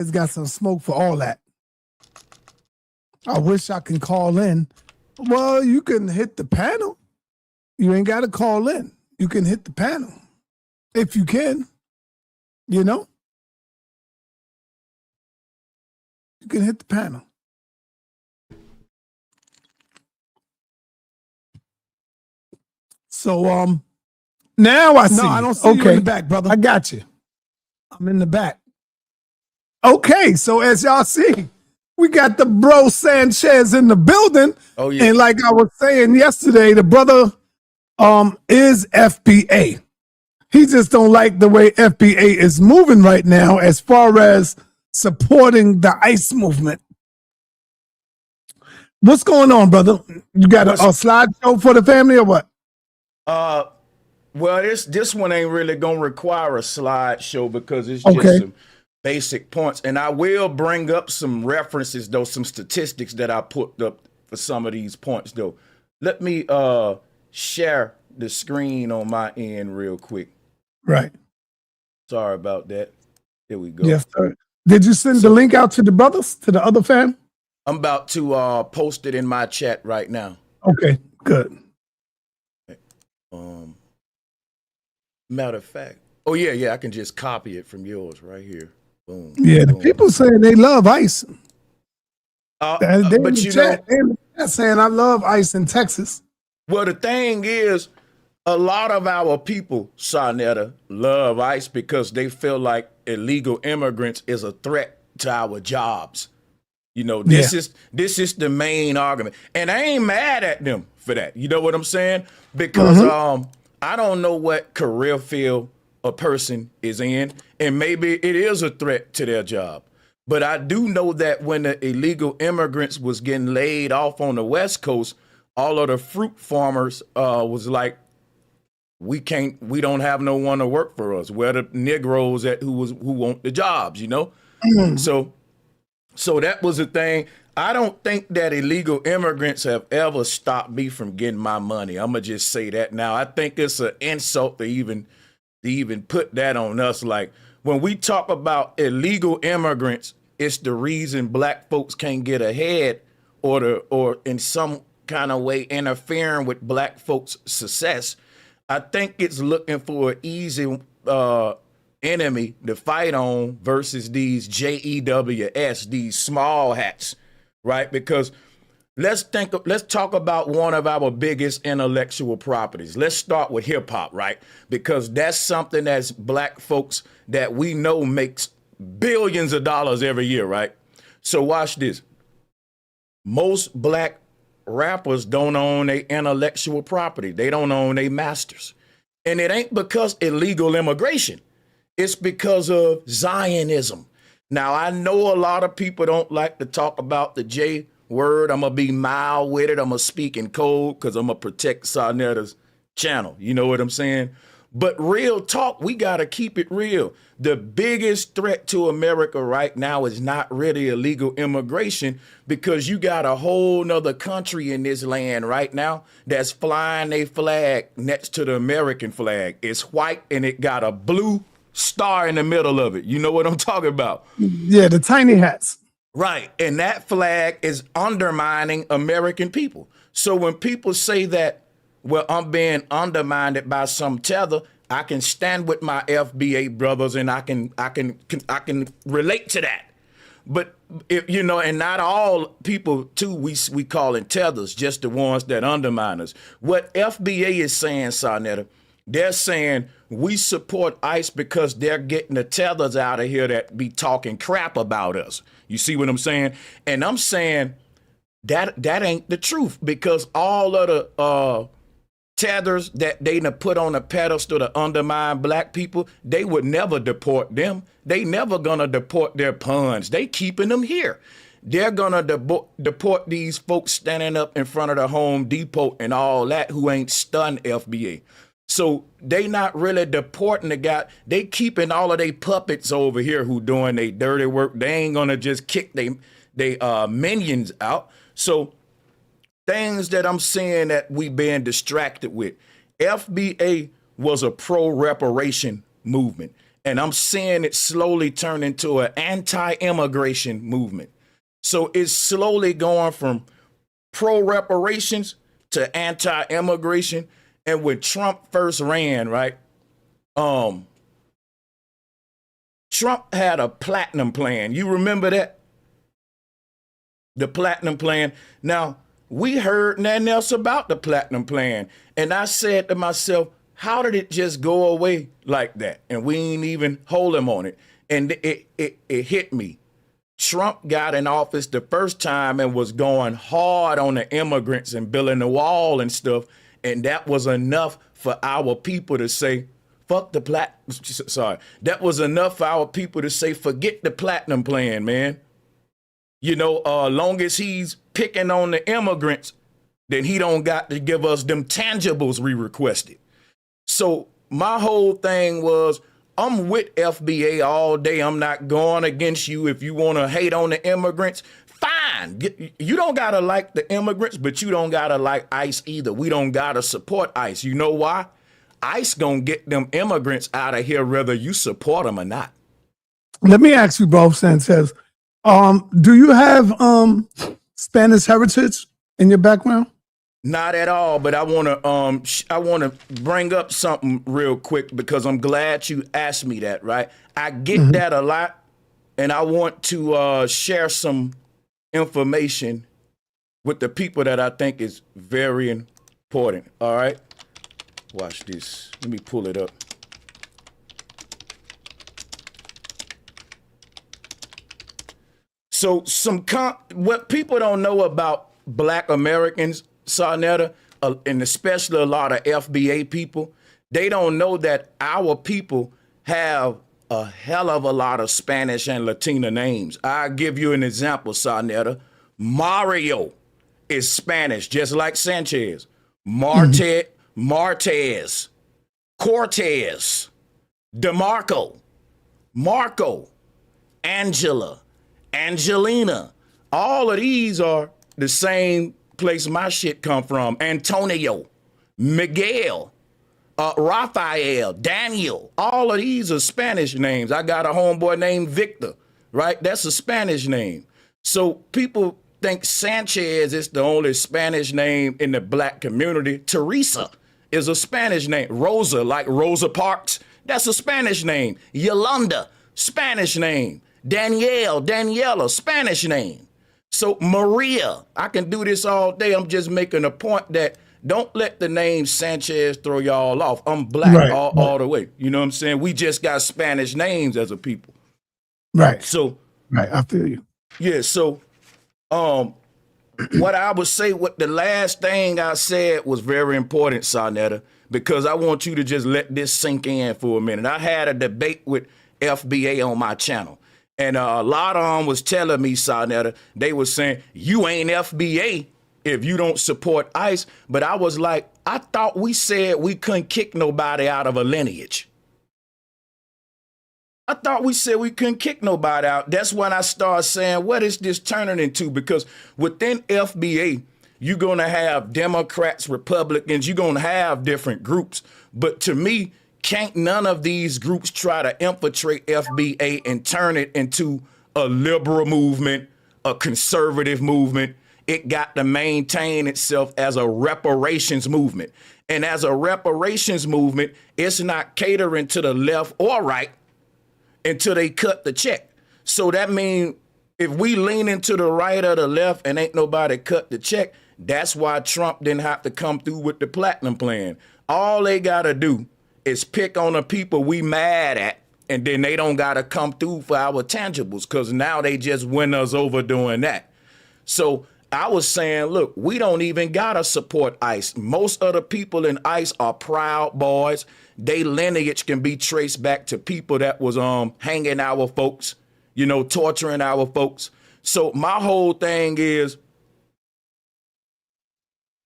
It's got some smoke for all that. I wish I can call in. Well, you can hit the panel. You ain't got to call in. You can hit the panel if you can. You know, you can hit the panel. So now I see. No, I don't see you in the back, brother. I got you. I'm in the back. Okay, so as y'all see, we got the bro Sanchez in the building. Oh yeah. And like I was saying yesterday, the brother is FBA. He just don't like the way FBA is moving right now as far as supporting the ICE movement. What's going on, brother? You got a slideshow for the family or what? Well, this one ain't really gonna require a slideshow because it's just some basic points. And I will bring up some references, though, some statistics that I put up for some of these points, though. Let me share the screen on my end real quick. Right. Sorry about that. Here we go. Yes, sir. Did you send the link out to the brothers, to the other fam? I'm about to post it in my chat right now. Okay, good. Matter of fact, oh yeah, I can just copy it from yours right here. Boom. Yeah, boom. the people saying they love ICE. But you know, they're saying I love ICE in Texas. Well, the thing is, a lot of our people, Saneter, love ICE because they feel like illegal immigrants is a threat to our jobs. You know, this is the main argument, and I ain't mad at them for that. You know what I'm saying? Because I don't know what career field a person is in, and maybe it is a threat to their job. But I do know that when the illegal immigrants was getting laid off on the West Coast, all of the fruit farmers was like, we don't have no one to work for us. Where the Negroes at who want the jobs, you know? So that was the thing. I don't think that illegal immigrants have ever stopped me from getting my money. I'm gonna just say that now. I think it's an insult to even put that on us. Like when we talk about illegal immigrants, it's the reason black folks can't get ahead or in some kind of way interfering with black folks' success. I think it's looking for an easy enemy to fight on versus these JEWS, these small hats, right? Because let's talk about one of our biggest intellectual properties. Let's start with hip hop, right? Because that's something that's black folks that we know makes billions of dollars every year, right? So watch this. Most black rappers don't own their intellectual property. They don't own their masters. And it ain't because illegal immigration. It's because of Zionism. Now, I know a lot of people don't like to talk about the J word. I'm going to be mild with it. I'm going to speak in code because I'm going to protect Saneter's channel. You know what I'm saying? But real talk, we got to keep it real. The biggest threat to America right now is not really illegal immigration because you got a whole nother country in this land right now that's flying a flag next to the American flag. It's white and it got a blue star in the middle of it. You know what I'm talking about? Yeah, the tiny hats. Right. And that flag is undermining American people. So when people say that, well, I'm being undermined by some tether, I can stand with my FBA brothers and I can relate to that. But if, you know, and not all people too, we call in tethers, just the ones that undermine us. What FBA is saying, Saneter, they're saying we support ICE because they're getting the tethers out of here that be talking crap about us. You see what I'm saying? And I'm saying that ain't the truth because all of the tethers that they put on a pedestal to undermine black people, they would never deport them. They never gonna deport their puns. They keeping them here. They're gonna deport these folks standing up in front of the Home Depot and all that who ain't stunned FBA. So they not really deporting the guy. They keeping all of their puppets over here who doing their dirty work. They ain't gonna just kick they minions out. So things that I'm saying that we been distracted with. FBA was a pro-reparation movement. And I'm seeing it slowly turn into an anti-immigration movement. So it's slowly going from pro-reparations to anti-immigration. And when Trump first ran, right, Trump had a platinum plan. You remember that? The platinum plan. Now, we heard nothing else about the platinum plan. And I said to myself, how did it just go away like that? And we ain't even hold him on it. And it hit me. Trump got in office the first time and was going hard on the immigrants and building the wall and stuff. And that was enough for our people to say, fuck the sorry. That was enough for our people to say, forget the platinum plan, man. You know, long as he's picking on the immigrants, then he don't got to give us them tangibles we requested. So my whole thing was, I'm with FBA all day. I'm not going against you. If you want to hate on the immigrants, fine. You don't got to like the immigrants, but you don't got to like ICE either. We don't got to support ICE. You know why? ICE going to get them immigrants out of here whether you support them or not. Let me ask you both, Sanchez. Do you have Spanish heritage in your background? Not at all, but I want to bring up something real quick because I'm glad you asked me that, right? I get that a lot, and I want to share some information with the people that I think is very important, all right? Watch this. Let me pull it up. So what people don't know about Black Americans, Saneter, and especially a lot of FBA people, they don't know that our people have a hell of a lot of Spanish and Latina names. I'll give you an example, Saneter. Mario is Spanish, just like Sanchez. Martez, Cortez, DeMarco, Marco, Angela, Angelina, all of these are the same place my shit come from. Antonio, Miguel, Rafael, Daniel, all of these are Spanish names. I got a homeboy named Victor, right? That's a Spanish name. So people think Sanchez is the only Spanish name in the Black community. Teresa is a Spanish name. Rosa, like Rosa Parks, that's a Spanish name. Yolanda, Spanish name. Daniela, Spanish name. So Maria, I can do this all day. I'm just making a point that don't let the name Sanchez throw y'all off. I'm Black all the way. You know what I'm saying? We just got Spanish names as a people. Right. So, I feel you. Yeah. So, what I would say, what the last thing I said was very important, Saneter, because I want you to just let this sink in for a minute. I had a debate with FBA on my channel. And a lot of them was telling me, Saneter, they was saying, you ain't FBA if you don't support ICE. But I was like, I thought we said we couldn't kick nobody out of a lineage. I thought we said we couldn't kick nobody out. That's when I started saying, what is this turning into? Because within FBA, you're going to have Democrats, Republicans, you're going to have different groups. But to me, can't none of these groups try to infiltrate FBA and turn it into a liberal movement, a conservative movement. It got to maintain itself as a reparations movement. And as a reparations movement, it's not catering to the left or right until they cut the check. So that means if we lean into the right or the left and ain't nobody cut the check, that's why Trump didn't have to come through with the platinum plan. All they got to do is pick on the people we mad at, and then they don't got to come through for our tangibles because now they just win us over doing that. So I was saying, look, we don't even got to support ICE. Most of the people in ICE are Proud Boys. They lineage can be traced back to people that was hanging our folks, you know, torturing our folks. So my whole thing is,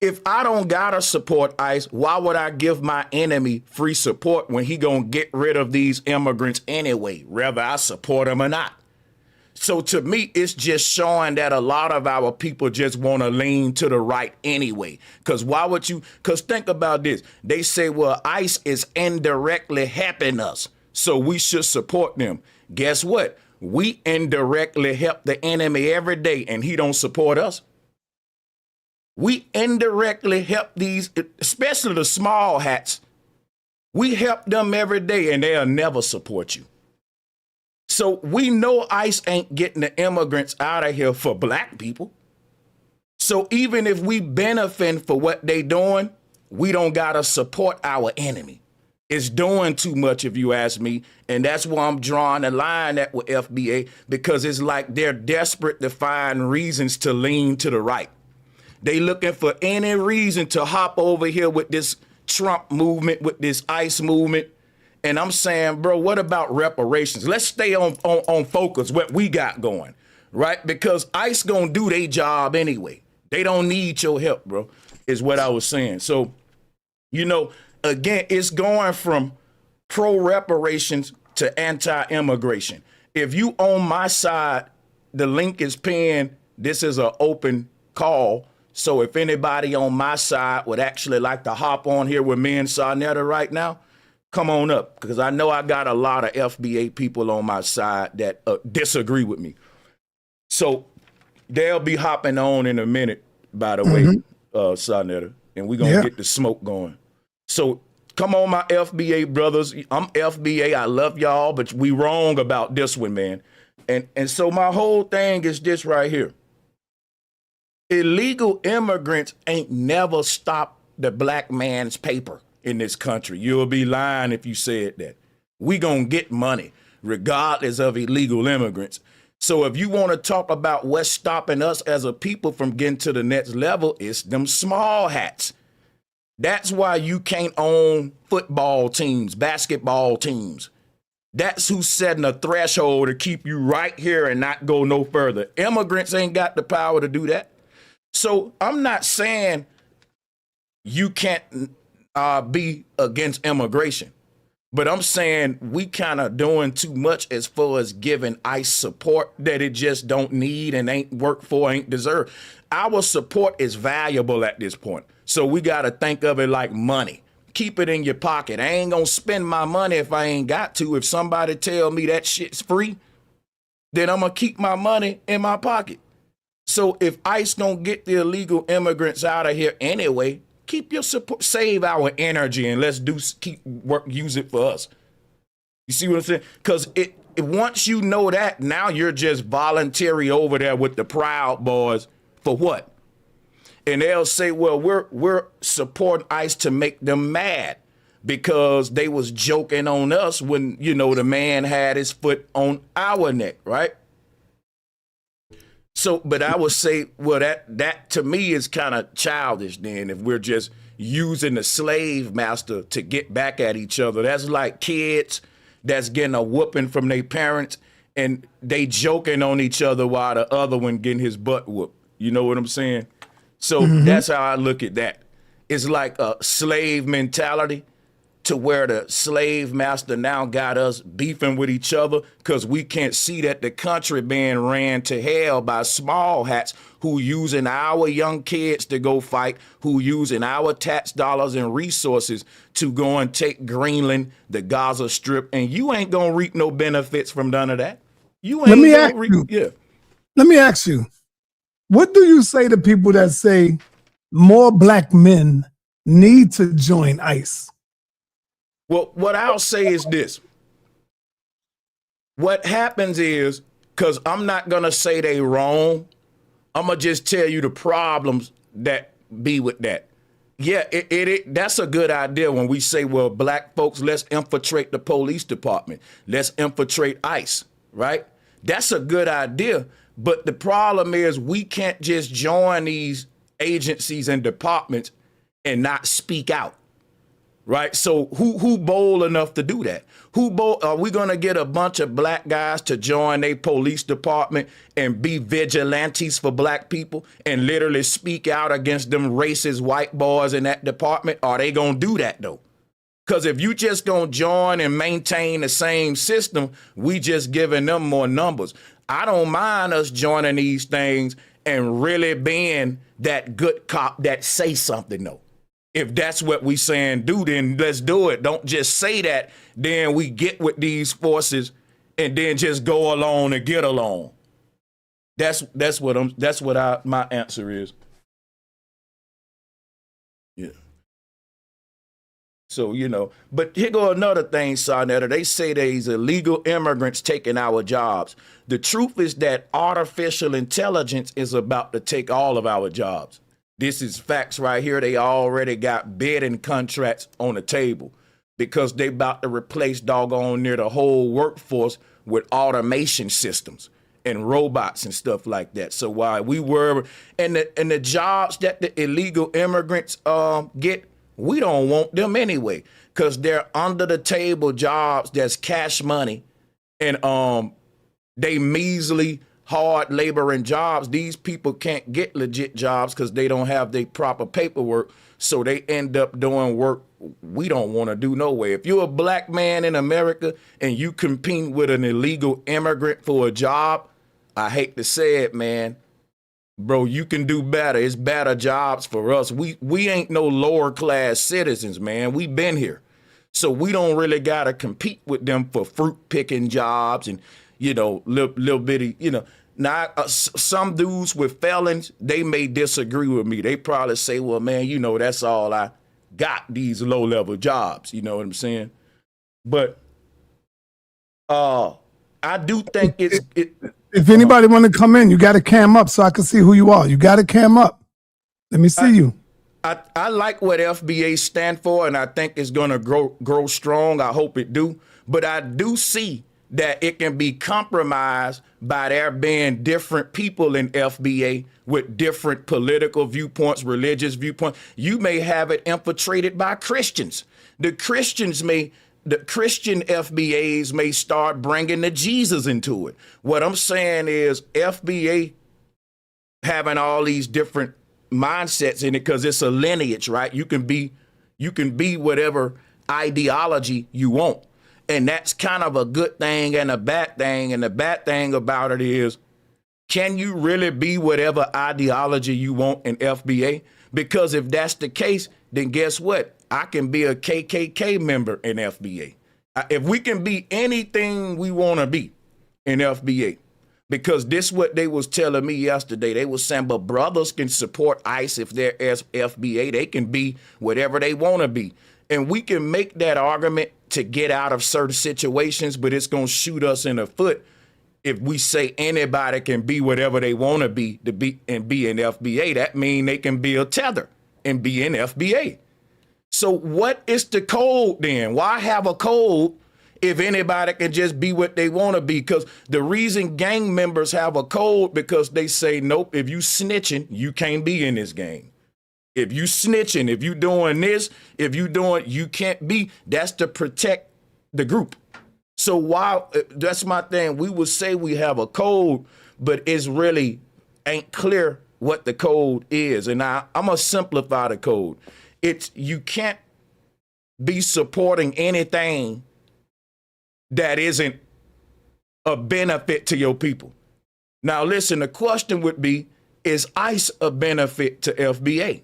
if I don't gotta support ICE, why would I give my enemy free support when he gonna get rid of these immigrants anyway, whether I support him or not? So to me, it's just showing that a lot of our people just want to lean to the right anyway. Because why would you? Because think about this. They say, well, ICE is indirectly helping us. so we should support them. Guess what? We indirectly help the enemy every day, and he don't support us. We indirectly help these, especially the small hats. We help them every day, and they'll never support you. So we know ICE ain't getting the immigrants out of here for black people. So even if we benefit for what they doing, we don't gotta support our enemy. It's doing too much, if you ask me. And that's why I'm drawing a line at with FBA, because it's like they're desperate to find reasons to lean to the right. They looking for any reason to hop over here with this Trump movement, with this ICE movement. And I'm saying, bro, what about reparations? Let's stay on focus, what we got going, right? Because ICE gonna do their job anyway. They don't need your help, bro, is what I was saying. So, you know, again, it's going from pro-reparations to anti-immigration. If you on my side, the link is pinned. This is an open call. So if anybody on my side would actually like to hop on here with me and Saneter right now, come on up, because I know I got a lot of FBA people on my side that disagree with me. So they'll be hopping on in a minute, by the way, Saneter, and we're going to get the smoke going. So come on, my FBA brothers. I'm FBA. I love y'all, but we wrong about this one, man. And so my whole thing is this right here. Illegal immigrants ain't never stopped the black man's paper in this country. You'll be lying if you said that. We gonna get money regardless of illegal immigrants. So if you want to talk about what's stopping us as a people from getting to the next level, it's them small hats. That's why you can't own football teams, basketball teams. That's who's setting a threshold to keep you right here and not go no further. Immigrants ain't got the power to do that. So I'm not saying you can't be against immigration, but I'm saying we kind of doing too much as far as giving ICE support that it just don't need and ain't work for, ain't deserve. Our support is valuable at this point. So we got to think of it like money. Keep it in your pocket. I ain't going to spend my money if I ain't got to. If somebody tell me that shit's free, then I'm going to keep my money in my pocket. So if ICE going to get the illegal immigrants out of here anyway, keep your support, save our energy, and let's use it for us. You see what I'm saying? Because it once you know that, now you're just voluntary over there with the Proud Boys for what? And they'll say, well, we're supporting ICE to make them mad because they was joking on us when, you know, the man had his foot on our neck, right? So, but I would say, well, that to me is kind of childish then, if we're just using the slave master to get back at each other. That's like kids that's getting a whooping from their parents and they joking on each other while the other one getting his butt whooped. You know what I'm saying? So that's how I look at that. It's like a slave mentality to where the slave master now got us beefing with each other because we can't see that the country being ran to hell by small hats who using our young kids to go fight, who using our tax dollars and resources to go and take Greenland, the Gaza Strip, and you ain't gonna reap no benefits from none of that. You ain't gonna reap. Yeah. Let me ask you, what do you say to people that say more black men need to join ICE? Well, what I'll say is this. What happens is, because I'm not going to say they wrong, I'm going to just tell you the problems that be with that. Yeah, that's a good idea when we say, well, black folks, let's infiltrate the police department. Let's infiltrate ICE, right? That's a good idea. But the problem is we can't just join these agencies and departments and not speak out. Right. So who bold enough to do that? Are we going to get a bunch of black guys to join a police department and be vigilantes for black people and literally speak out against them racist white boys in that department? Are they going to do that, though? Because if you just going to join and maintain the same system, we just giving them more numbers. I don't mind us joining these things and really being that good cop that say something, though. If that's what we saying do, then let's do it. Don't just say that, then we get with these forces and then just go along and get along. That's what my answer is. Yeah. So, but here go another thing, Saneter. They say these illegal immigrants taking our jobs. The truth is that artificial intelligence is about to take all of our jobs. This is facts right here. They already got bidding contracts on the table because they about to replace doggone near the whole workforce with automation systems and robots and stuff like that. So while we were, and the jobs that the illegal immigrants get, we don't want them anyway, because they're under the table jobs that's cash money, and they measly hard laboring jobs. These people can't get legit jobs because they don't have the proper paperwork. So they end up doing work we don't want to do no way. If you're a black man in America and you compete with an illegal immigrant for a job, I hate to say it, man, bro, you can do better. It's better jobs for us. We ain't no lower class citizens, man. We been here. So we don't really got to compete with them for fruit picking jobs and, little bitty, Now, some dudes with felons, they may disagree with me. They probably say, well, man, that's all I got, these low level jobs. You know what I'm saying? But I do think if anybody want to come in, you got to cam up so I can see who you are. You got to cam up. Let me see you. I like what FBA stand for, and I think it's going to grow strong. I hope it do. But I do see that it can be compromised by there being different people in FBA with different political viewpoints, religious viewpoints. You may have it infiltrated by Christians. The Christian FBAs may start bringing the Jesus into it. What I'm saying is FBA having all these different mindsets in it because it's a lineage, right? You can be whatever ideology you want. And that's kind of a good thing and a bad thing. And the bad thing about it is, can you really be whatever ideology you want in FBA? Because if that's the case, then guess what? I can be a KKK member in FBA. If we can be anything we want to be in FBA, because this is what they was telling me yesterday. They was saying, but brothers can support ICE if they're FBA. They can be whatever they want to be. And we can make that argument to get out of certain situations, but it's going to shoot us in the foot if we say anybody can be whatever they want to be and be in FBA. That means they can be a tether and be in FBA. So what is the code then? Why have a code if anybody can just be what they want to be? Because the reason gang members have a code because they say, nope, if you snitching, you can't be in this gang. If you snitching, if you doing this, you can't be. That's to protect the group. So while that's my thing, we would say we have a code, but it's really ain't clear what the code is. And I'm gonna simplify the code. It's you can't be supporting anything that isn't a benefit to your people. Now listen, the question would be, is ICE a benefit to FBA?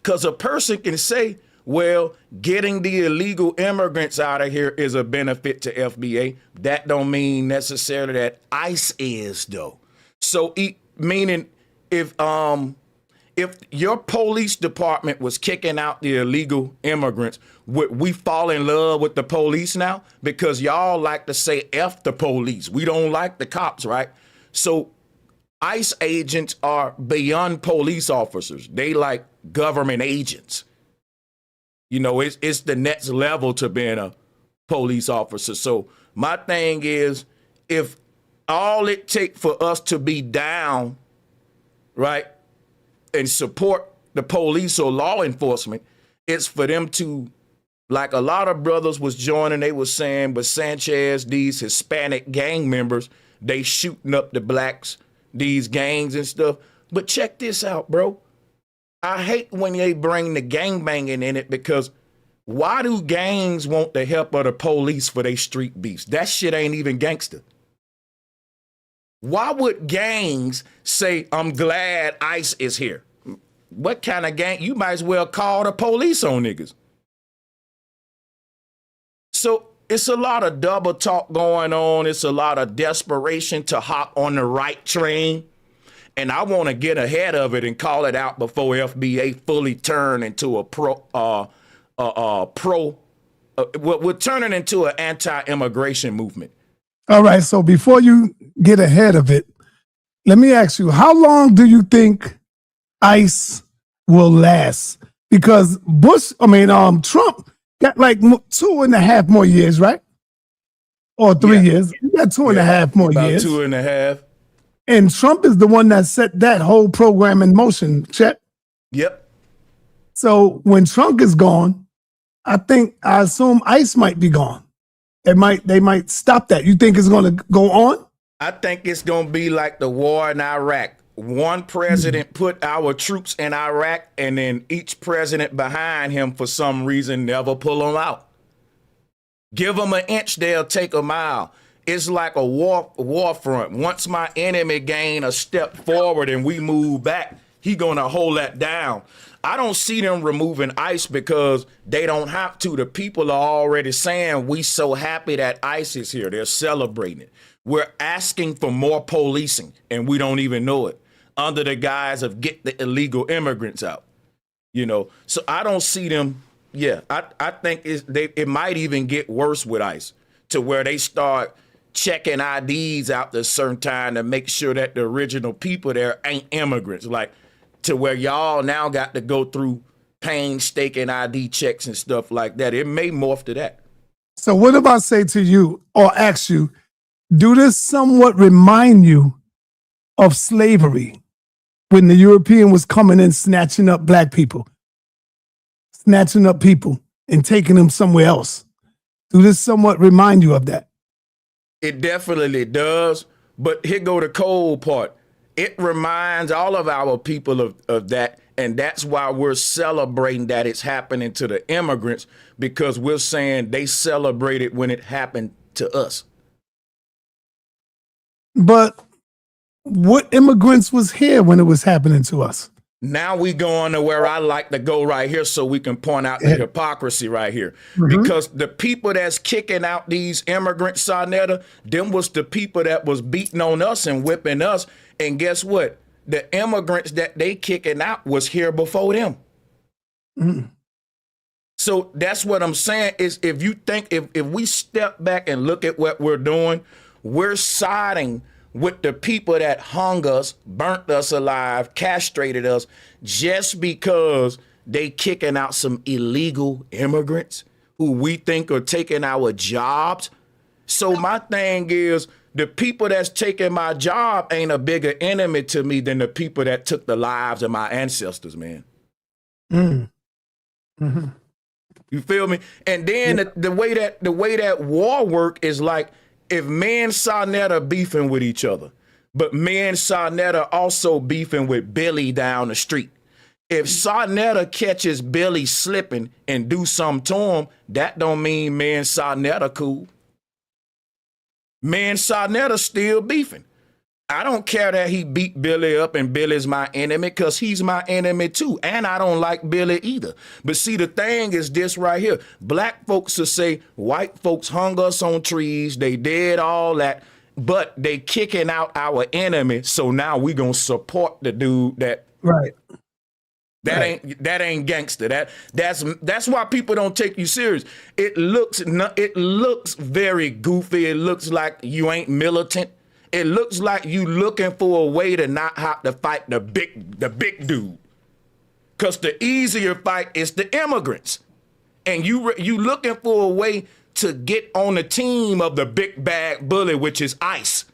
Because a person can say, well, getting the illegal immigrants out of here is a benefit to FBA. That don't mean necessarily that ICE is, though. So meaning if your police department was kicking out the illegal immigrants, would we fall in love with the police now? Because y'all like to say F the police. We don't like the cops, right? So ICE agents are beyond police officers. They like government agents. It's the next level to being a police officer. So my thing is, if all it takes for us to be down, right, and support the police or law enforcement, it's for them to, like a lot of brothers was joining, they was saying, but Sanchez, these Hispanic gang members, they shooting up the blacks, these gangs and stuff. But check this out, bro. I hate when they bring the gangbanging in it, because why do gangs want the help of the police for their street beefs? That shit ain't even gangster. Why would gangs say, I'm glad ICE is here? what kind of gang? You might as well call the police on niggas. So it's a lot of double talk going on. It's a lot of desperation to hop on the right train. And I want to get ahead of it and call it out before FBA fully turn into a we're turning into an anti-immigration movement. All right. So before you get ahead of it, let me ask you, how long do you think ICE will last? Because Trump got like 2.5 more years, right? Or 3 years. He got 2.5 more about years. 2.5. And Trump is the one that set that whole program in motion. Check. Yep. So when Trump is gone, I assume ICE might be gone. They might stop that. You think it's going to go on? I think it's going to be like the war in Iraq. One president put our troops in Iraq, and then each president behind him, for some reason, never pull them out. Give them an inch, they'll take a mile. It's like a war front. Once my enemy gain a step forward and we move back, he gonna hold that down. I don't see them removing ICE because they don't have to. The people are already saying we so happy that ICE is here. They're celebrating it. We're asking for more policing, and we don't even know it, under the guise of get the illegal immigrants out. So I don't see them. Yeah, I think it might even get worse with ICE, to where they start checking IDs out at a certain time to make sure that the original people there ain't immigrants, like to where y'all now got to go through painstaking ID checks and stuff like that. It may morph to that. So what if I say to you or ask you, do this somewhat remind you of slavery when the European was coming in, snatching up black people, snatching up people and taking them somewhere else? Do this somewhat remind you of that? It definitely does, but here go the cold part. It reminds all of our people of that, and that's why we're celebrating that it's happening to the immigrants, because we're saying they celebrated when it happened to us. But what immigrants was here when it was happening to us? Now we go on to where I like to go right here so we can point out the hypocrisy right here. Because the people that's kicking out these immigrants, Saneter, them was the people that was beating on us and whipping us. And guess what? The immigrants that they kicking out was here before them. So that's what I'm saying is, if you think, if we step back and look at what we're doing, we're siding with the people that hung us, burnt us alive, castrated us, just because they kicking out some illegal immigrants who we think are taking our jobs. So my thing is, the people that's taking my job ain't a bigger enemy to me than the people that took the lives of my ancestors, man. You feel me? And then the way that war work is like, if me and Saneter beefing with each other, but me and Saneter also beefing with Billy down the street. If Saneter catches Billy slipping and do something to him, that don't mean me and Saneter cool. Me and Saneter still beefing. I don't care that he beat Billy up and Billy's my enemy, because he's my enemy too. And I don't like Billy either. But see, the thing is this right here. Black folks will say white folks hung us on trees. They did all that, but they kicking out our enemy. So now we gonna support the dude that that ain't gangster. That's why people don't take you serious. It looks very goofy. It looks like you ain't militant. It looks like you looking for a way to not have to fight the big dude. Because the easier fight is the immigrants. And you looking for a way to get on the team of the big bad bully, which is ICE.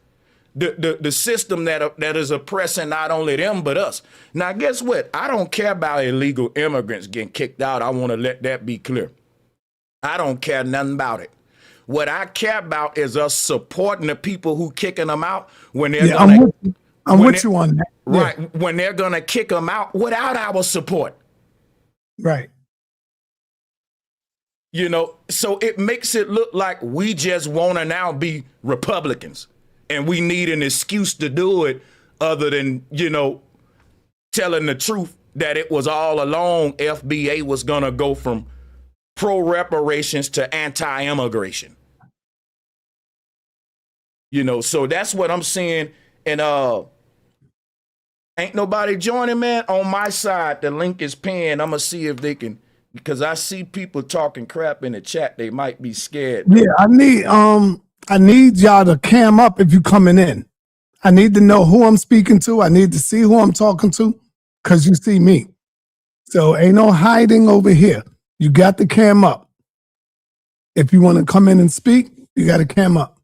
The system that is oppressing not only them, but us. Now, guess what? I don't care about illegal immigrants getting kicked out. I want to let that be clear. I don't care nothing about it. What I care about is us supporting the people who kicking them out when they're I'm with you on that. Right. When they're going to kick them out without our support. Right. So it makes it look like we just want to now be Republicans and we need an excuse to do it other than, telling the truth that it was all along FBA was going to go from pro-reparations to anti-immigration. You know, so that's what I'm saying. And ain't nobody joining, man. On my side, the link is pinned. I'm going to see if they can, because I see people talking crap in the chat. They might be scared. Yeah, I need y'all to cam up if you coming in. I need to know who I'm speaking to. I need to see who I'm talking to, because you see me. So ain't no hiding over here. You got the cam up. If you want to come in and speak, you got to cam up.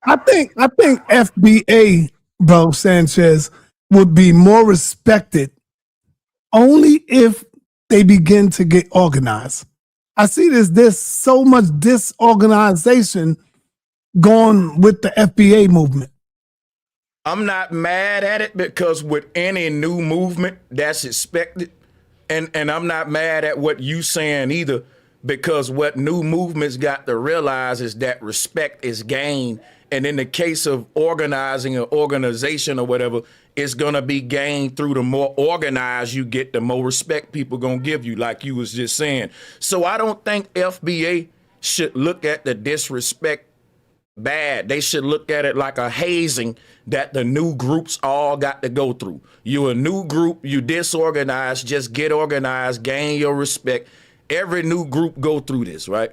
I think FBA, bro, Sanchez, would be more respected only if they begin to get organized. I see there's so much disorganization going with the FBA movement. I'm not mad at it, because with any new movement, that's expected. And I'm not mad at what you saying either, because what new movements got to realize is that respect is gained. And in the case of organizing an organization or whatever, it's going to be gained through the more organized you get, the more respect people going to give you, like you was just saying. So I don't think FBA should look at the disrespect bad. They should look at it like a hazing that the new groups all got to go through. You a new group, you disorganized, just get organized, gain your respect. Every new group go through this, right?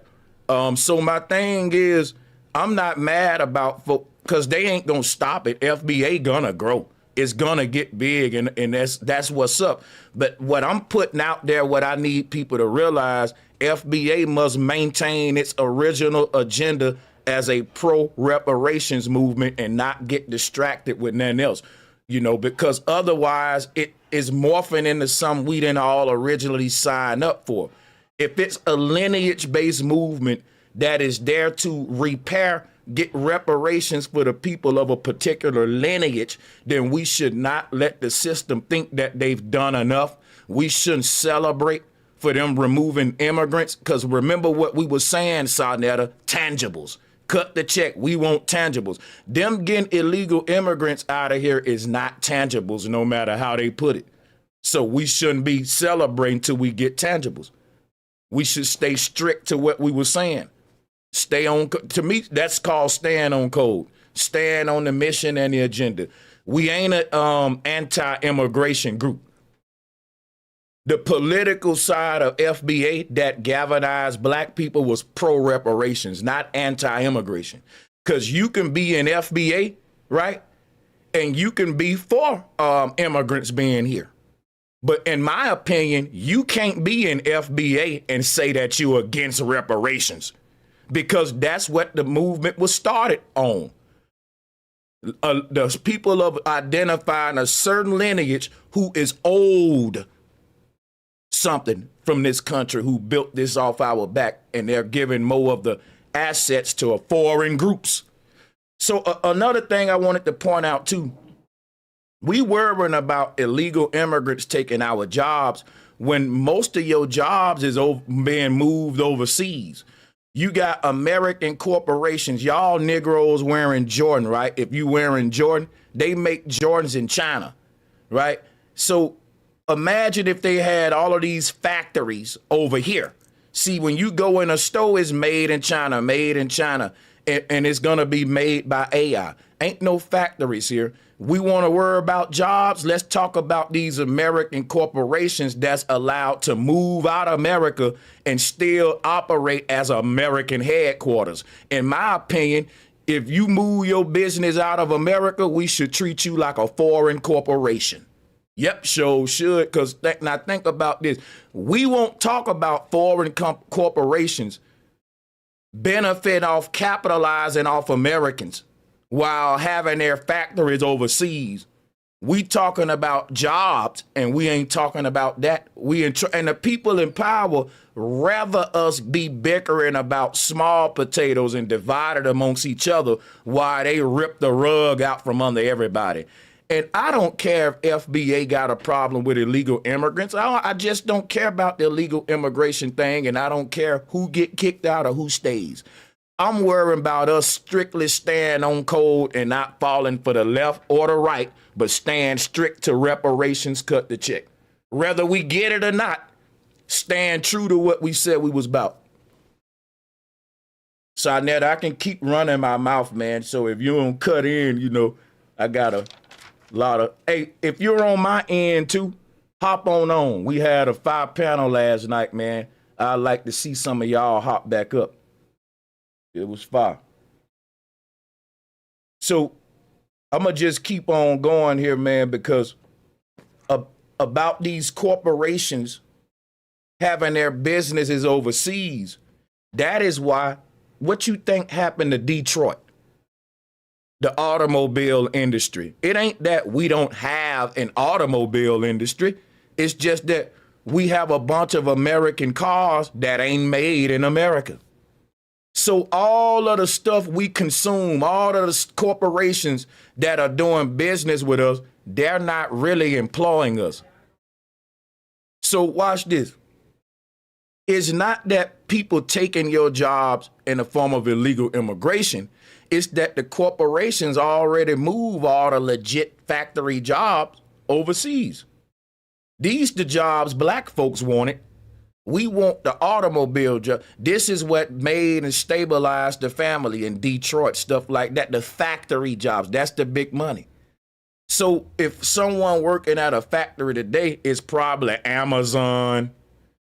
So my thing is, I'm not mad about, because they ain't gonna stop it. FBA gonna grow. It's gonna get big, and that's what's up. But what I'm putting out there, what I need people to realize, FBA must maintain its original agenda as a pro-reparations movement and not get distracted with nothing else, you know, because otherwise it is morphing into something we didn't all originally sign up for. If it's a lineage-based movement that is there to repair, get reparations for the people of a particular lineage, then we should not let the system think that they've done enough. We shouldn't celebrate for them removing immigrants, because remember what we were saying, Saneter, tangibles. Cut the check. We want tangibles. Them getting illegal immigrants out of here is not tangibles, no matter how they put it. So we shouldn't be celebrating till we get tangibles. We should stay strict to what we were saying. Stay on, to me, that's called staying on code. Staying on the mission and the agenda. We ain't an anti-immigration group. The political side of FBA that galvanized black people was pro-reparations, not anti-immigration. Because you can be in FBA, right? And you can be for immigrants being here. But in my opinion, you can't be in FBA and say that you're against reparations, because that's what the movement was started on. The people of identifying a certain lineage who is owed something from this country, who built this off our back, and they're giving more of the assets to foreign groups. So another thing I wanted to point out too, we worrying about illegal immigrants taking our jobs when most of your jobs is being moved overseas. You got American corporations, y'all Negroes wearing Jordan, right? If you wearing Jordan, they make Jordans in China, right? So imagine if they had all of these factories over here. See, when you go in a store, it's made in China, and it's going to be made by AI. Ain't no factories here. We want to worry about jobs. Let's talk about these American corporations that's allowed to move out of America and still operate as American headquarters. In my opinion, if you move your business out of America, we should treat you like a foreign corporation. Yep, sure should, because now think about this. We won't talk about foreign corporations benefit off capitalizing off Americans while having their factories overseas. We talking about jobs, and we ain't talking about that. And the people in power rather us be bickering about small potatoes and divided amongst each other while they rip the rug out from under everybody. And I don't care if FBA got a problem with illegal immigrants. I just don't care about the illegal immigration thing, and I don't care who get kicked out or who stays. I'm worrying about us strictly staying on code and not falling for the left or the right, but staying strict to reparations, cut the check. Whether we get it or not, stand true to what we said we was about. Saneter, I can keep running my mouth, man. So if you don't cut in, you know, I got a lot of, hey, if you're on my end too, hop on. We had a 5-panel last night, man. I'd like to see some of y'all hop back up. It was fire. So I'm going to just keep on going here, man, because about these corporations having their businesses overseas, that is why, what you think happened to Detroit, the automobile industry? It ain't that we don't have an automobile industry. It's just that we have a bunch of American cars that ain't made in America. So all of the stuff we consume, all of the corporations that are doing business with us, they're not really employing us. So watch this. It's not that people taking your jobs in the form of illegal immigration. It's that the corporations already move all the legit factory jobs overseas. These the jobs black folks wanted. We want the automobile job. This is what made and stabilized the family in Detroit, stuff like that. The factory jobs, that's the big money. So if someone working at a factory today is probably Amazon,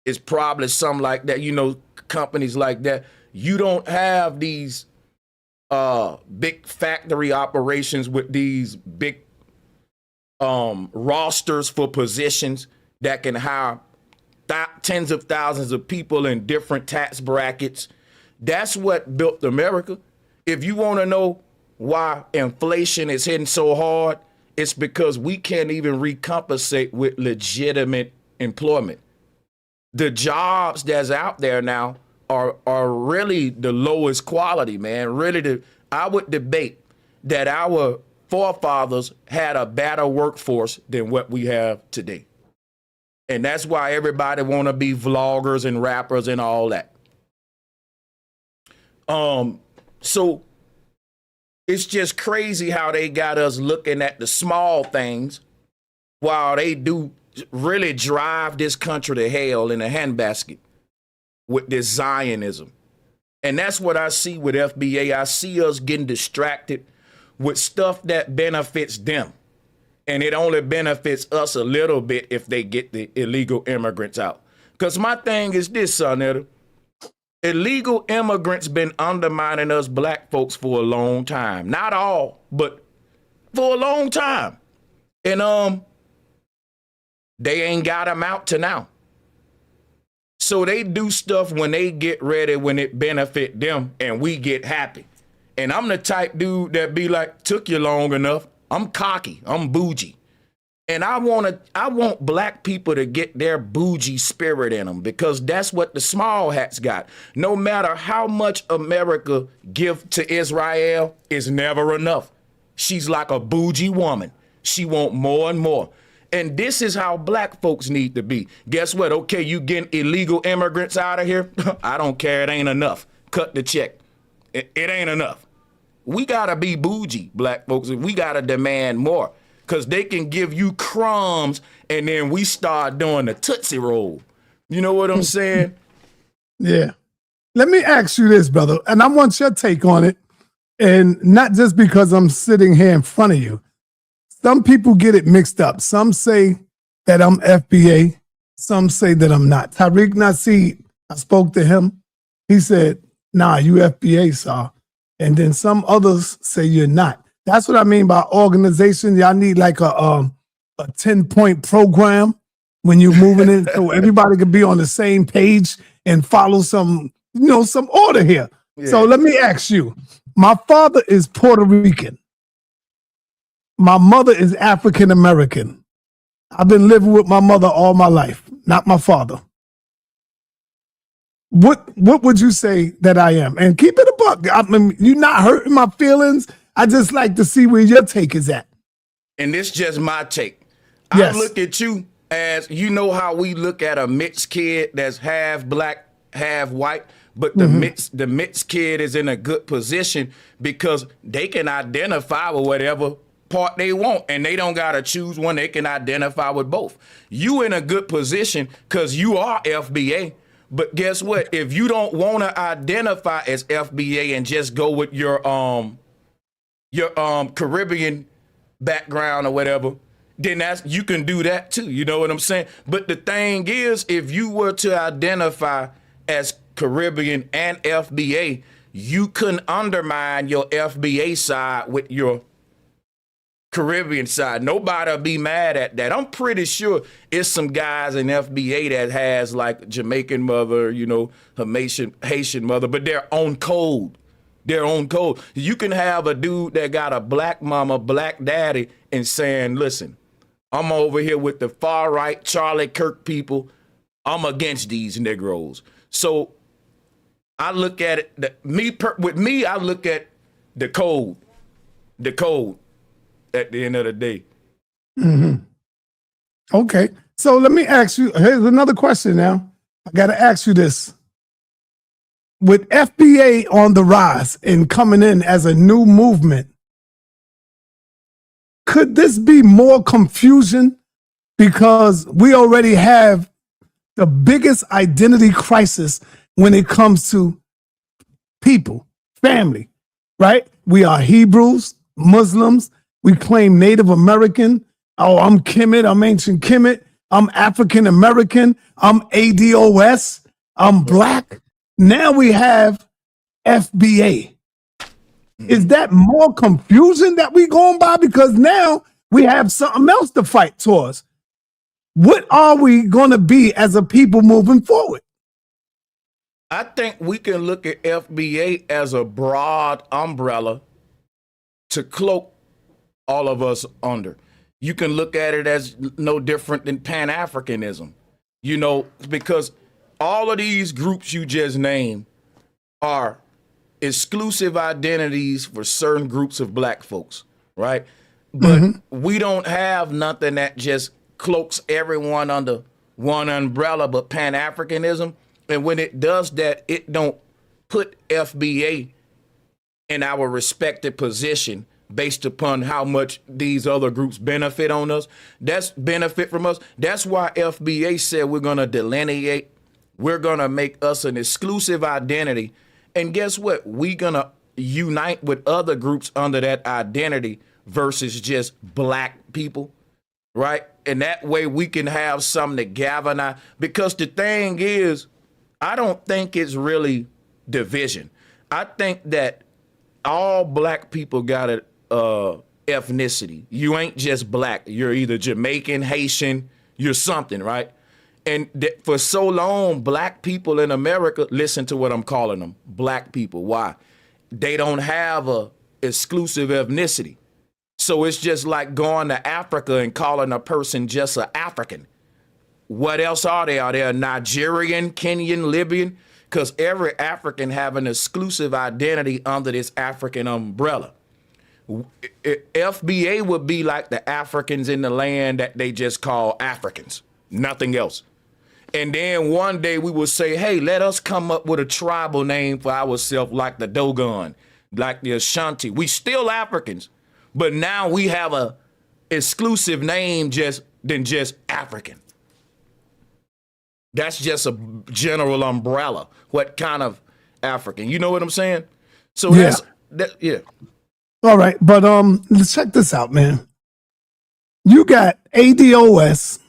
it's probably something like that, you know, companies like that. You don't have these big factory operations with these big rosters for positions that can hire tens of thousands of people in different tax brackets. That's what built America. If you want to know why inflation is hitting so hard, it's because we can't even recompensate with legitimate employment. The jobs that's out there now are really the lowest quality, man. Really, I would debate that our forefathers had a better workforce than what we have today. And that's why everybody want to be vloggers and rappers and all that. So it's just crazy how they got us looking at the small things while they do really drive this country to hell in a handbasket with this Zionism. And that's what I see with FBA. I see us getting distracted with stuff that benefits them. And it only benefits us a little bit if they get the illegal immigrants out. Because my thing is this, Saneter. Illegal immigrants been undermining us black folks for a long time. Not all, but for a long time. And they ain't got them out to now. So they do stuff when they get ready, when it benefit them, and we get happy. And I'm the type dude that be like, took you long enough. I'm cocky. I'm bougie. And I want black people to get their bougie spirit in them, because that's what the small hats got. No matter how much America give to Israel, is never enough. She's like a bougie woman. She want more and more. And this is how black folks need to be. Guess what? Okay, you getting illegal immigrants out of here? I don't care. It ain't enough. Cut the check. It ain't enough. We got to be bougie, black folks. We got to demand more, because they can give you crumbs and then we start doing the Tootsie Roll. You know what I'm saying? Yeah. Let me ask you this, brother, and I want your take on it. And not just because I'm sitting here in front of you. Some people get it mixed up. Some say that I'm FBA. Some say that I'm not. Tariq Nasib, I spoke to him. He said, nah, you FBA, sir. And then some others say you're not. That's what I mean by organization. Y'all need like a 10-point program when you're moving in, so everybody can be on the same page and follow some order here. Yeah. So let me ask you. My father is Puerto Rican. My mother is African American. I've been living with my mother all my life, not my father. What would you say that I am? And keep it a buck. I mean, you're not hurting my feelings. I just like to see where your take is at. And this just my take. Yes. I look at you as, you know how we look at a mixed kid that's half black, half white. But the MITS kid is in a good position because they can identify with whatever part they want, and they don't gotta choose one. They can identify with both. You in a good position because you are FBA. But guess what? If you don't want to identify as FBA and just go with your Caribbean background or whatever, then you can do that too. You know what I'm saying? But the thing is, if you were to identify as Caribbean and FBA, you couldn't undermine your FBA side with your Caribbean side. Nobody'll be mad at that. I'm pretty sure it's some guys in FBA that has like Jamaican mother, you know, Haitian mother, but their own code. Their own code. You can have a dude that got a black mama, black daddy, and saying, listen, I'm over here with the far right Charlie Kirk people. I'm against these Negroes. So I look at it, I look at the code. The code. At the end of the day. Okay. So let me ask you, here's another question now. I got to ask you this. With FBA on the rise and coming in as a new movement, could this be more confusion? Because we already have the biggest identity crisis when it comes to people, family, right? We are Hebrews, Muslims. We claim Native American. Oh, I'm Kemet. I'm ancient Kemet. I'm African American. I'm ADOS. I'm black. Now we have FBA. Is that more confusion that we going by? Because now we have something else to fight towards. What are we going to be as a people moving forward? I think we can look at FBA as a broad umbrella to cloak all of us under. You can look at it as no different than Pan-Africanism, you know, because all of these groups you just named are exclusive identities for certain groups of black folks, right? But we don't have nothing that just cloaks everyone under one umbrella but Pan-Africanism. And when it does that, it don't put FBA in our respected position based upon how much these other groups benefit on us. That's benefit from us. That's why FBA said we're going to delineate. We're going to make us an exclusive identity. And guess what? We're going to unite with other groups under that identity versus just black people, right? And that way we can have something to galvanize. Because the thing is, I don't think it's really division. I think that all black people got it. Ethnicity. You ain't just black. You're either Jamaican, Haitian, you're something, right? And for so long, black people in America, listen to what I'm calling them, black people. Why? They don't have a exclusive ethnicity. So it's just like going to Africa and calling a person just an African. What else are they? Are they a Nigerian, Kenyan, Libyan? Because every African have an exclusive identity under this African umbrella. FBA would be like the Africans in the land that they just call Africans, nothing else. And then one day we would say, hey, let us come up with a tribal name for ourselves like the Dogon, like the Ashanti. We still Africans, but now we have a exclusive name than just African. That's just a general umbrella. What kind of African? You know what I'm saying? So yeah. All right, but let's check this out, man. You got ADOS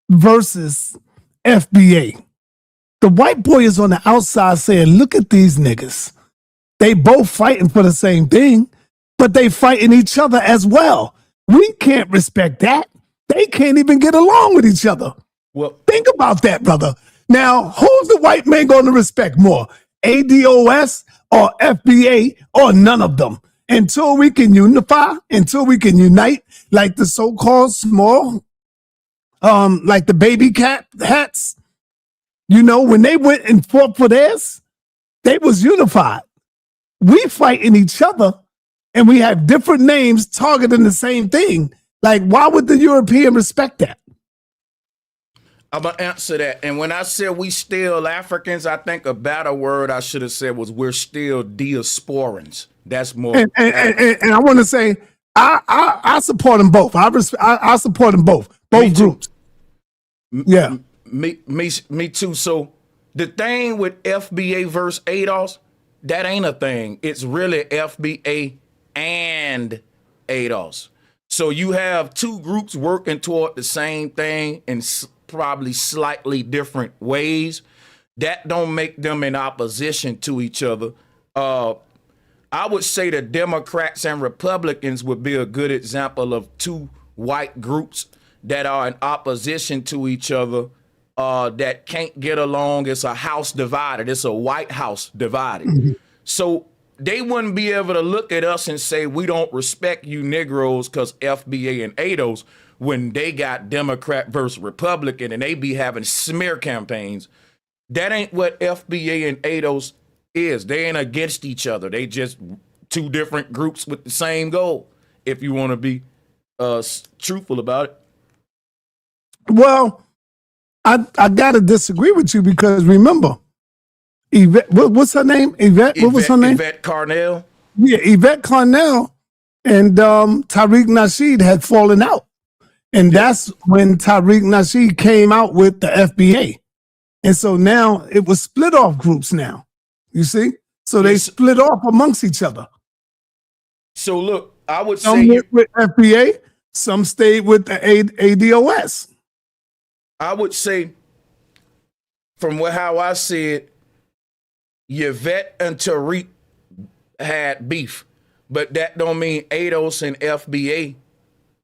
versus FBA. The white boy is on the outside saying, look at these niggas. They both fighting for the same thing, but they fighting each other as well. We can't respect that. They can't even get along with each other. Well, think about that, brother. Now, who's the white man going to respect more? ADOS or FBA or none of them? Until we can unify, until we can unite, like the so-called small, like the baby cat hats, you know, when they went and fought for theirs, they was unified. We fighting each other and we have different names targeting the same thing. Like, why would the European respect that? I'm gonna answer that. And when I said we still Africans, I think a better word I should have said was we're still diasporans. That's more. And I want to say I support them both. I support them both groups. Yeah, Me too. So the thing with FBA versus ADOS, that ain't a thing. It's really FBA and ADOS. So you have two groups working toward the same thing in probably slightly different ways. That don't make them in opposition to each other. I would say the Democrats and Republicans would be a good example of two white groups that are in opposition to each other, that can't get along. It's a house divided. It's a White House divided. Mm-hmm. So they wouldn't be able to look at us and say, we don't respect you Negroes because FBA and ADOS, when they got Democrat versus Republican and they be having smear campaigns. That ain't what FBA and ADOS is. They ain't against each other. They just two different groups with the same goal, if you want to be truthful about it. Well, I got to disagree with you because remember, Yvette, what's her name? Yvette, what was her name? Yvette Carnell. Yeah, Yvette Carnell and Tariq Nasheed had fallen out. And that's when Tariq Nasheed came out with the FBA. And so now it was split off groups now. You see? So they split off amongst each other. So look, I would some say with FBA, some stayed with the ADOS. I would say, from how I see it, Yvette and Tariq had beef, but that don't mean ADOS and FBA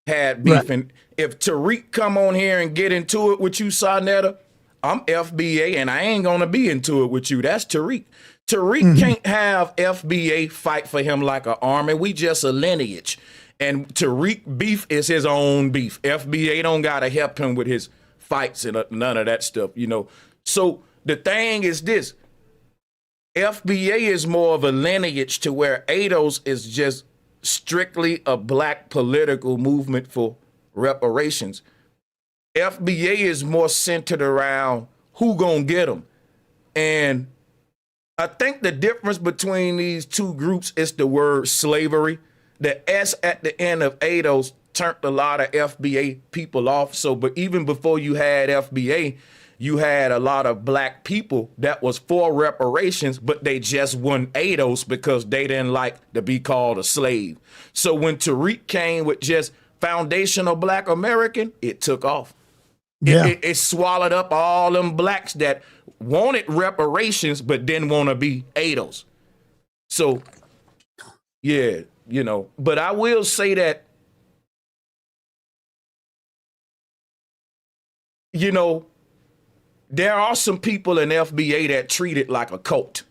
had beef. Right. And if Tariq come on here and get into it with you, Saneter, I'm FBA and I ain't gonna be into it with you. That's Tariq. Tariq can't have FBA fight for him like an army. We just a lineage. And Tariq beef is his own beef. FBA don't gotta help him with his fights and none of that stuff, you know. So the thing is this. FBA is more of a lineage to where ADOS is just strictly a black political movement for reparations. FBA is more centered around who gonna get them. And I think the difference between these two groups is the word slavery. The S at the end of ADOS turned a lot of FBA people off. So, but even before you had FBA, you had a lot of black people that was for reparations, but they just won ADOS because they didn't like to be called a slave. So when Tariq came with just foundational black American, it took off. Yeah. It swallowed up all them blacks that wanted reparations, but didn't want to be ADOS. So, yeah, you know, but I will say that, you know, there are some people in FBA that treat it like a cult.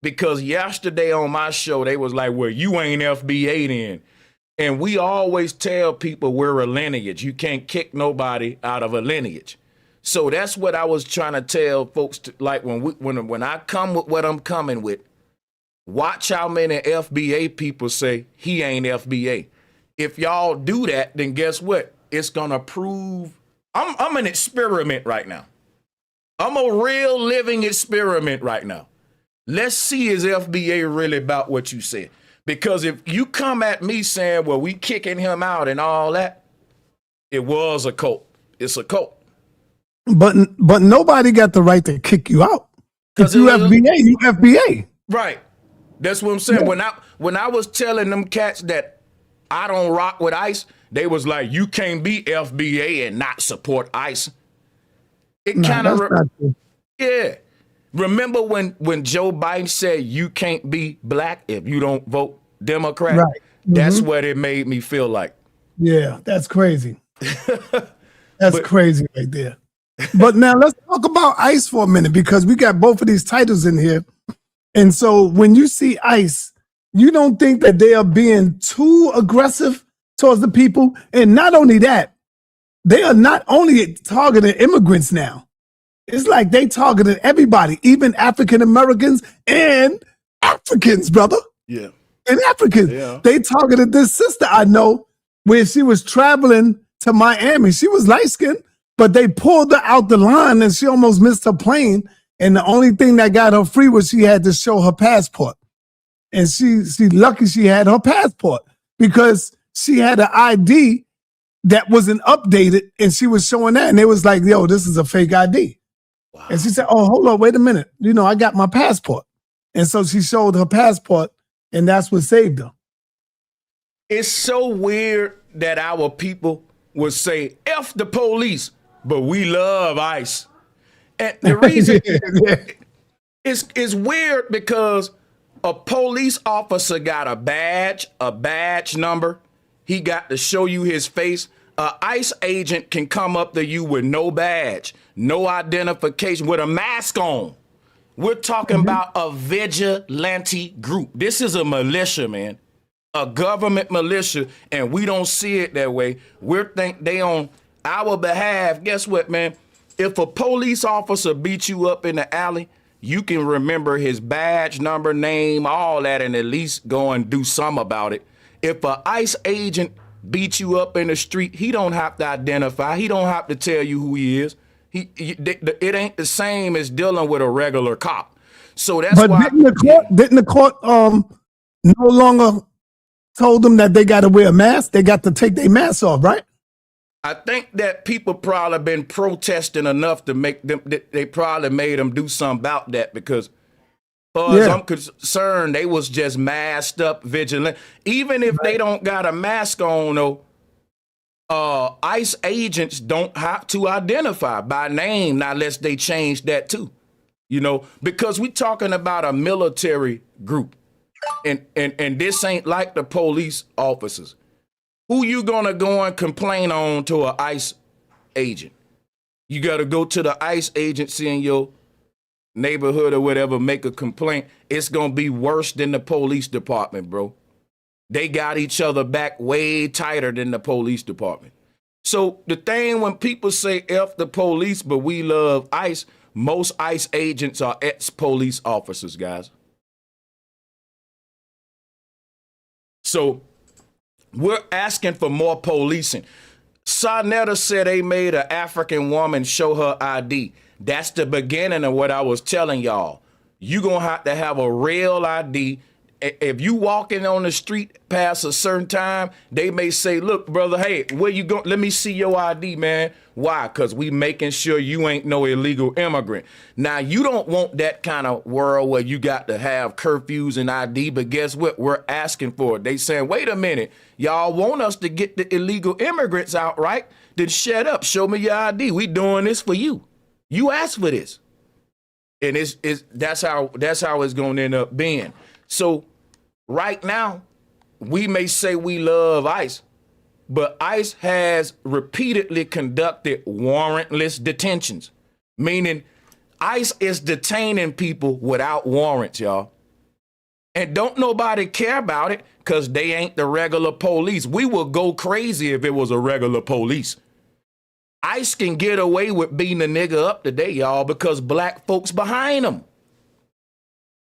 Because yesterday on my show, they was like, well, you ain't FBA then. And we always tell people we're a lineage. You can't kick nobody out of a lineage. So that's what I was trying to tell folks, like when I come with what I'm coming with, watch how many FBA people say he ain't FBA. If y'all do that, then guess what? It's going to prove I'm an experiment right now. I'm a real living experiment right now. Let's see is FBA really about what you said. Because if you come at me saying, well, we kicking him out and all that, it was a cult. It's a cult. But nobody got the right to kick you out. If you FBA, you FBA. Right. That's what I'm saying. Yeah. When I was telling them cats that I don't rock with ICE, they was like, you can't be FBA and not support ICE. It kind of, yeah. Remember when Joe Biden said you can't be black if you don't vote Democrat? Right. That's what it made me feel like. Yeah, that's crazy. That's crazy right there. But now let's talk about ICE for a minute because we got both of these titles in here. And so when you see ICE, you don't think that they are being too aggressive towards the people? And not only that, they are not only targeting immigrants now. It's like they targeted everybody, even African Americans and Africans, brother. Yeah. And Africans. Yeah. They targeted this sister I know where she was traveling to Miami. She was light-skinned, But they pulled her out the line and she almost missed her plane. And the only thing that got her free was she had to show her passport. And she lucky she had her passport because she had an ID that wasn't updated and she was showing that. And they was like, yo, this is a fake ID. Wow. And she said, oh, hold on, wait a minute. You know, I got my passport. And so she showed her passport and that's what saved her. It's so weird that our people would say, F the police, but we love ICE. And the reason it's weird because a police officer got a badge number. He got to show you his face. An ICE agent can come up to you with no badge, no identification, with a mask on. We're talking about a vigilante group. This is a militia, man. A government militia, and we don't see it that way. We think they on our behalf. Guess what, man? If a police officer beats you up in the alley, you can remember his badge number, name, all that, and at least go and do something about it. If an ICE agent beats you up in the street, he don't have to identify. He don't have to tell you who he is. It ain't the same as dealing with a regular cop. So that's why. But didn't the court no longer told them that they got to wear a mask? They got to take their mask off, right? I think that people probably been protesting enough to make them, they probably made them do something about that because as far as I'm concerned, they was just masked up vigilant. Even if they don't got a mask on, though, ICE agents don't have to identify by name, not unless they change that too, you know, because we talking about a military group and this ain't like the police officers. Who you gonna go and complain on to an ICE agent? You gotta go to the ICE agency in your neighborhood or whatever, make a complaint. It's gonna be worse than the police department, bro. They got each other back way tighter than the police department. So the thing when people say F the police, but we love ICE, most ICE agents are ex-police officers, guys. So we're asking for more policing. Saneter said they made an African woman show her ID. That's the beginning of what I was telling y'all. You're going to have a real ID. If you walking on the street past a certain time, they may say, look, brother, hey, where you going? Let me see your ID, man. Why? Because we making sure you ain't no illegal immigrant. Now, you don't want that kind of world where you got to have curfews and ID, but guess what? We're asking for it. They saying, wait a minute, y'all want us to get the illegal immigrants out, right? Then shut up. Show me your ID. We doing this for you. You asked for this. And that's how it's going to end up being. So right now, we may say we love ICE, but ICE has repeatedly conducted warrantless detentions, meaning ICE is detaining people without warrants, y'all. And don't nobody care about it because they ain't the regular police. We would go crazy if it was a regular police. ICE can get away with beating a nigga up today, y'all, because black folks behind them.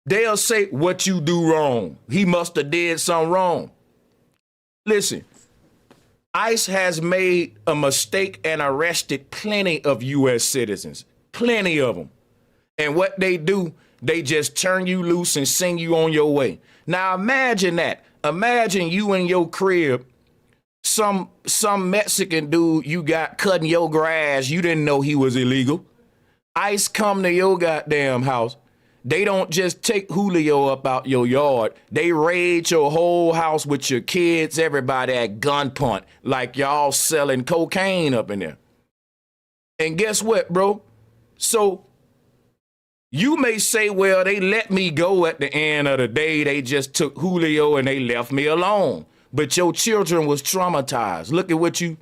They'll say, what you do wrong? He must have did something wrong. Listen, ICE has made a mistake and arrested plenty of U.S. citizens, plenty of them. And what they do, they just turn you loose and send you on your way. Now imagine that. Imagine you in your crib, some Mexican dude you got cutting your grass, you didn't know he was illegal. ICE come to your goddamn house. They don't just take Julio up out your yard. They raid your whole house with your kids, everybody at gunpoint, like y'all selling cocaine up in there. And guess what, bro? So you may say, well, they let me go at the end of the day. They just took Julio and they left me alone. But your children was traumatized. Look at what you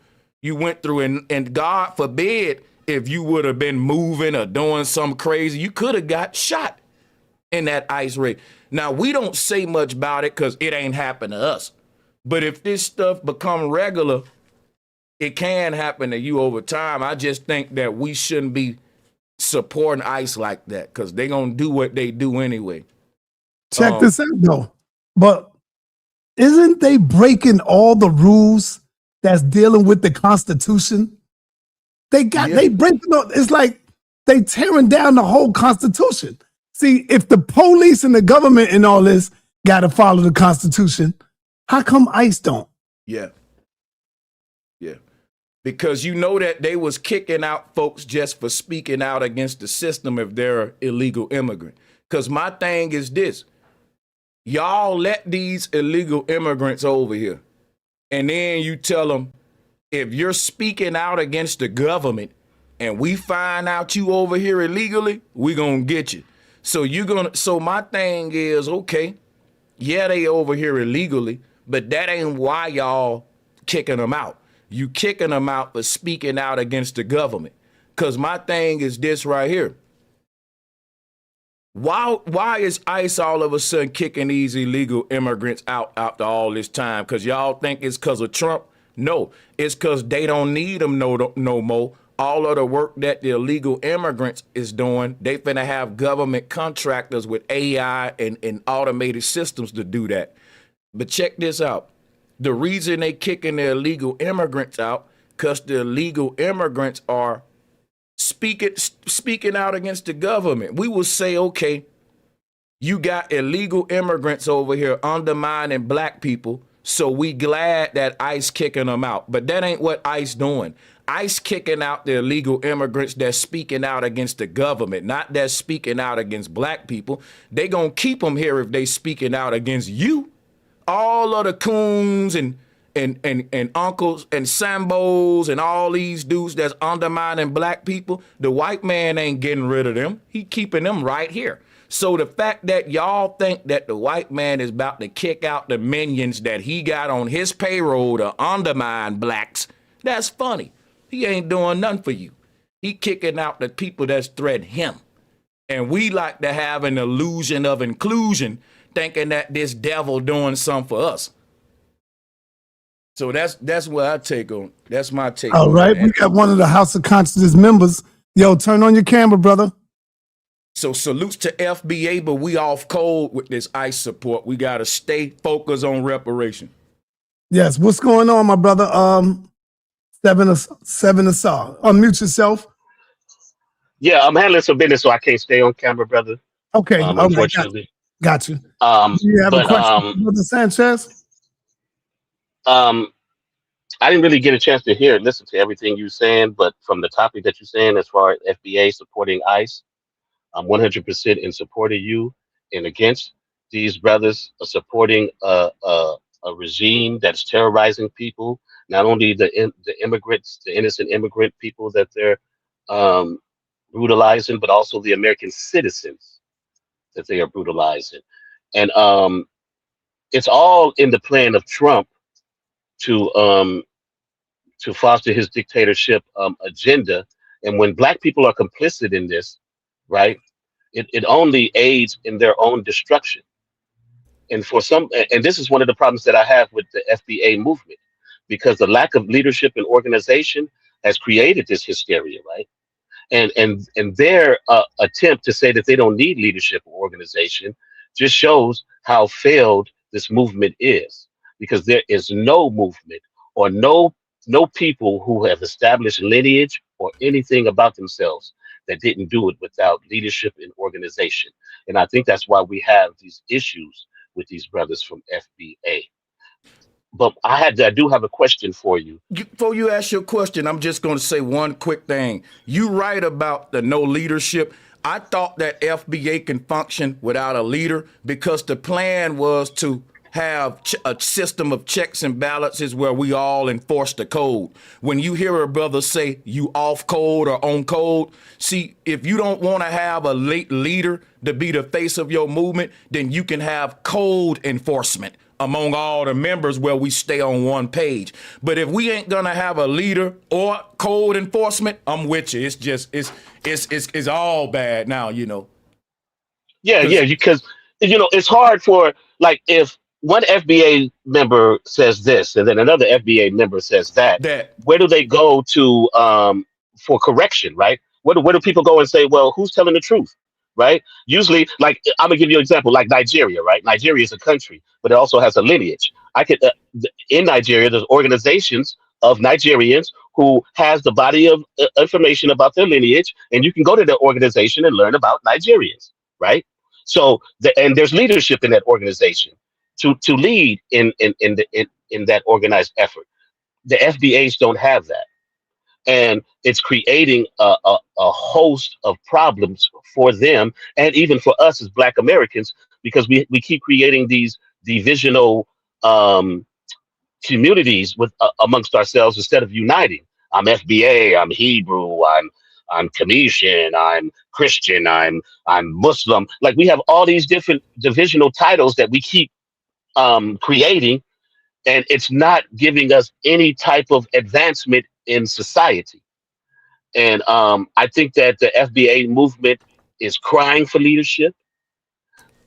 went through. And God forbid, if you would have been moving or doing something crazy, you could have got shot in that ICE raid. Now, we don't say much about it because it ain't happened to us. But if this stuff become regular, it can happen to you over time. I just think that we shouldn't be supporting ICE like that because they're going to do what they do anyway. Check this out, though. But isn't they breaking all the rules that's dealing with the Constitution? They breaking up. It's like they tearing down the whole Constitution. See, if the police and the government and all this got to follow the Constitution, how come ICE don't? Yeah. Because you know that they was kicking out folks just for speaking out against the system if they're an illegal immigrant. Because my thing is this. Y'all let these illegal immigrants over here. And then you tell them, if you're speaking out against the government and we find out you over here illegally, we gonna get you. So my thing is, okay, yeah, they over here illegally, but that ain't why y'all kicking them out. You kicking them out for speaking out against the government. Because my thing is this right here. Why is ICE all of a sudden kicking these illegal immigrants out after all this time? Because y'all think it's because of Trump? No, it's because they don't need them no more. All of the work that the illegal immigrants is doing, they finna have government contractors with AI and automated systems to do that. But check this out. The reason they kicking the illegal immigrants out, because the illegal immigrants are speaking out against the government. We will say, okay, you got illegal immigrants over here undermining black people, so we glad that ICE kicking them out. But that ain't what ICE doing. ICE kicking out the illegal immigrants that's speaking out against the government, not that's speaking out against black people. They gonna keep them here if they speaking out against you. All of the coons and uncles and sambos and all these dudes that's undermining black people, the white man ain't getting rid of them. He keeping them right here. So the fact that y'all think that the white man is about to kick out the minions that he got on his payroll to undermine blacks, that's funny. He ain't doing nothing for you. He kicking out the people that's threatening him. And we like to have an illusion of inclusion, thinking that this devil doing something for us. So that's what I take on. That's my take. All right, we got one of the House of Consciousness members. Yo, turn on your camera, brother. So salutes to FBA, but we off cold with this ICE support. We got to stay focused on reparation. Yes, what's going on, my brother? Seven Asar. Unmute yourself. Yeah, I'm handling some business, so I can't stay on camera, brother. Okay, unfortunately. Got you. Do you have a question, Brother Sanchez? I didn't really get a chance to listen to everything you saying, but from the topic that you're saying, as far as FBA supporting ICE, I'm 100% in support of you and against these brothers supporting a regime that's terrorizing people, not only the immigrants, the innocent immigrant people that they're brutalizing, but also the American citizens that they are brutalizing. And it's all in the plan of Trump to foster his dictatorship agenda. And when black people are complicit in this, right, it only aids in their own destruction. And and this is one of the problems that I have with the FBA movement, because the lack of leadership and organization has created this hysteria, right? And their attempt to say that they don't need leadership or organization just shows how failed this movement is, because there is no movement or no people who have established lineage or anything about themselves that didn't do it without leadership and organization. And I think that's why we have these issues with these brothers from FBA. But I do have a question for you. Before you ask your question, I'm just going to say one quick thing. You right about the no leadership. I thought that FBA can function without a leader, because the plan was to have a system of checks and balances where we all enforce the code. When you hear a brother say you off code or on code, see, if you don't want to have a leader to be the face of your movement, then you can have code enforcement among all the members where we stay on one page. But if we ain't gonna have a leader or code enforcement, I'm with you. It's just it's all bad now, you know. Yeah, because it's hard for, like, if one FBA member says this and then another FBA member says that, where do they go to for correction, right? Where do people go and say, well, who's telling the truth, right? Usually, like, I'm gonna give you an example, like Nigeria, right? Nigeria is a country, but it also has a lineage. In Nigeria, there's organizations of Nigerians who has the body of information about their lineage, and you can go to their organization and learn about Nigerians, right? So, and there's leadership in that organization to lead in that organized effort. The FBAs don't have that, and it's creating a host of problems for them, and even for us as Black Americans, because we keep creating these divisional communities with amongst ourselves instead of uniting. I'm FBA, I'm Hebrew, I'm Commission, I'm Christian, I'm Muslim. Like, we have all these different divisional titles that we keep creating, and it's not giving us any type of advancement in society. And I think that the FBA movement is crying for leadership.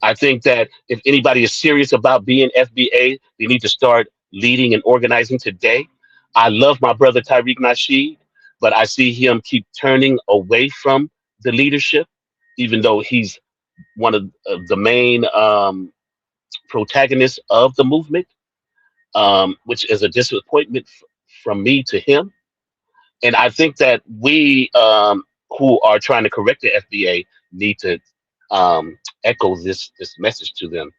I think that if anybody is serious about being FBA, they need to start leading and organizing today. I love my brother Tariq Nasheed, but I see him keep turning away from the leadership, even though he's one of the main protagonists of the movement, which is a disappointment from me to him. And I think that we who are trying to correct the FBA need to echo this message to them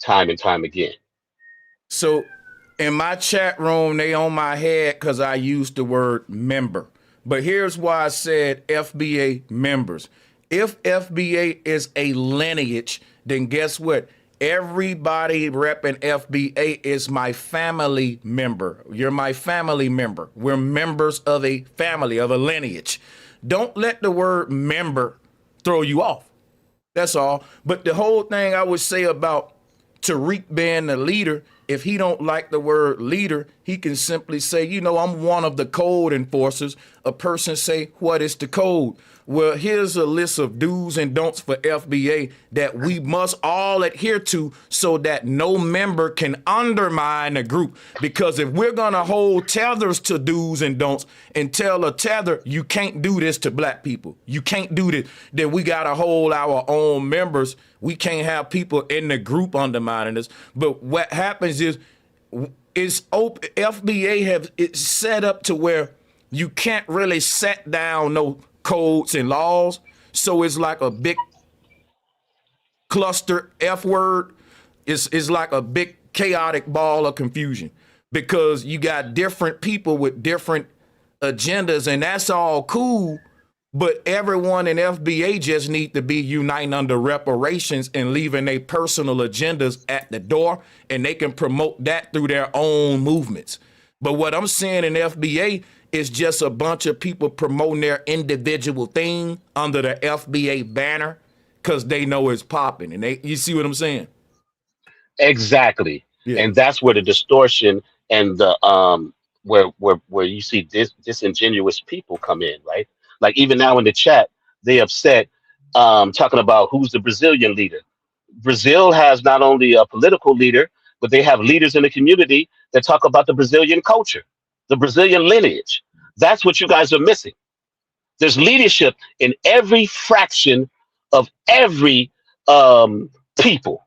time and time again. So in my chat room, they on my head because I used the word member. But here's why I said FBA members. If FBA is a lineage, then guess what? Everybody repping FBA is my family member. You're my family member. We're members of a family, of a lineage. Don't let the word member throw you off. That's all. But the whole thing I would say about Tariq being the leader, if he don't like the word leader, he can simply say, you know, I'm one of the code enforcers. A person say, what is the code? Well, here's a list of do's and don'ts for FBA that we must all adhere to so that no member can undermine the group. Because if we're going to hold tethers to do's and don'ts and tell a tether, you can't do this to Black people, you can't do this, then we got to hold our own members. We can't have people in the group undermining us. But what happens is it's open. FBA have it set up to where you can't really set down no codes and laws. So it's like a big cluster F word. It's like a big chaotic ball of confusion because you got different people with different agendas, and that's all cool. But everyone in FBA just need to be uniting under reparations and leaving their personal agendas at the door, and they can promote that through their own movements. But what I'm seeing in FBA is just a bunch of people promoting their individual thing under the FBA banner because they know it's popping. And you see what I'm saying? Exactly. Yeah. And that's where the distortion and the where you see disingenuous people come in, right? Like even now in the chat, they upset talking about who's the Brazilian leader. Brazil has not only a political leader, but they have leaders in the community that talk about the Brazilian culture, the Brazilian lineage. That's what you guys are missing. There's leadership in every fraction of every people,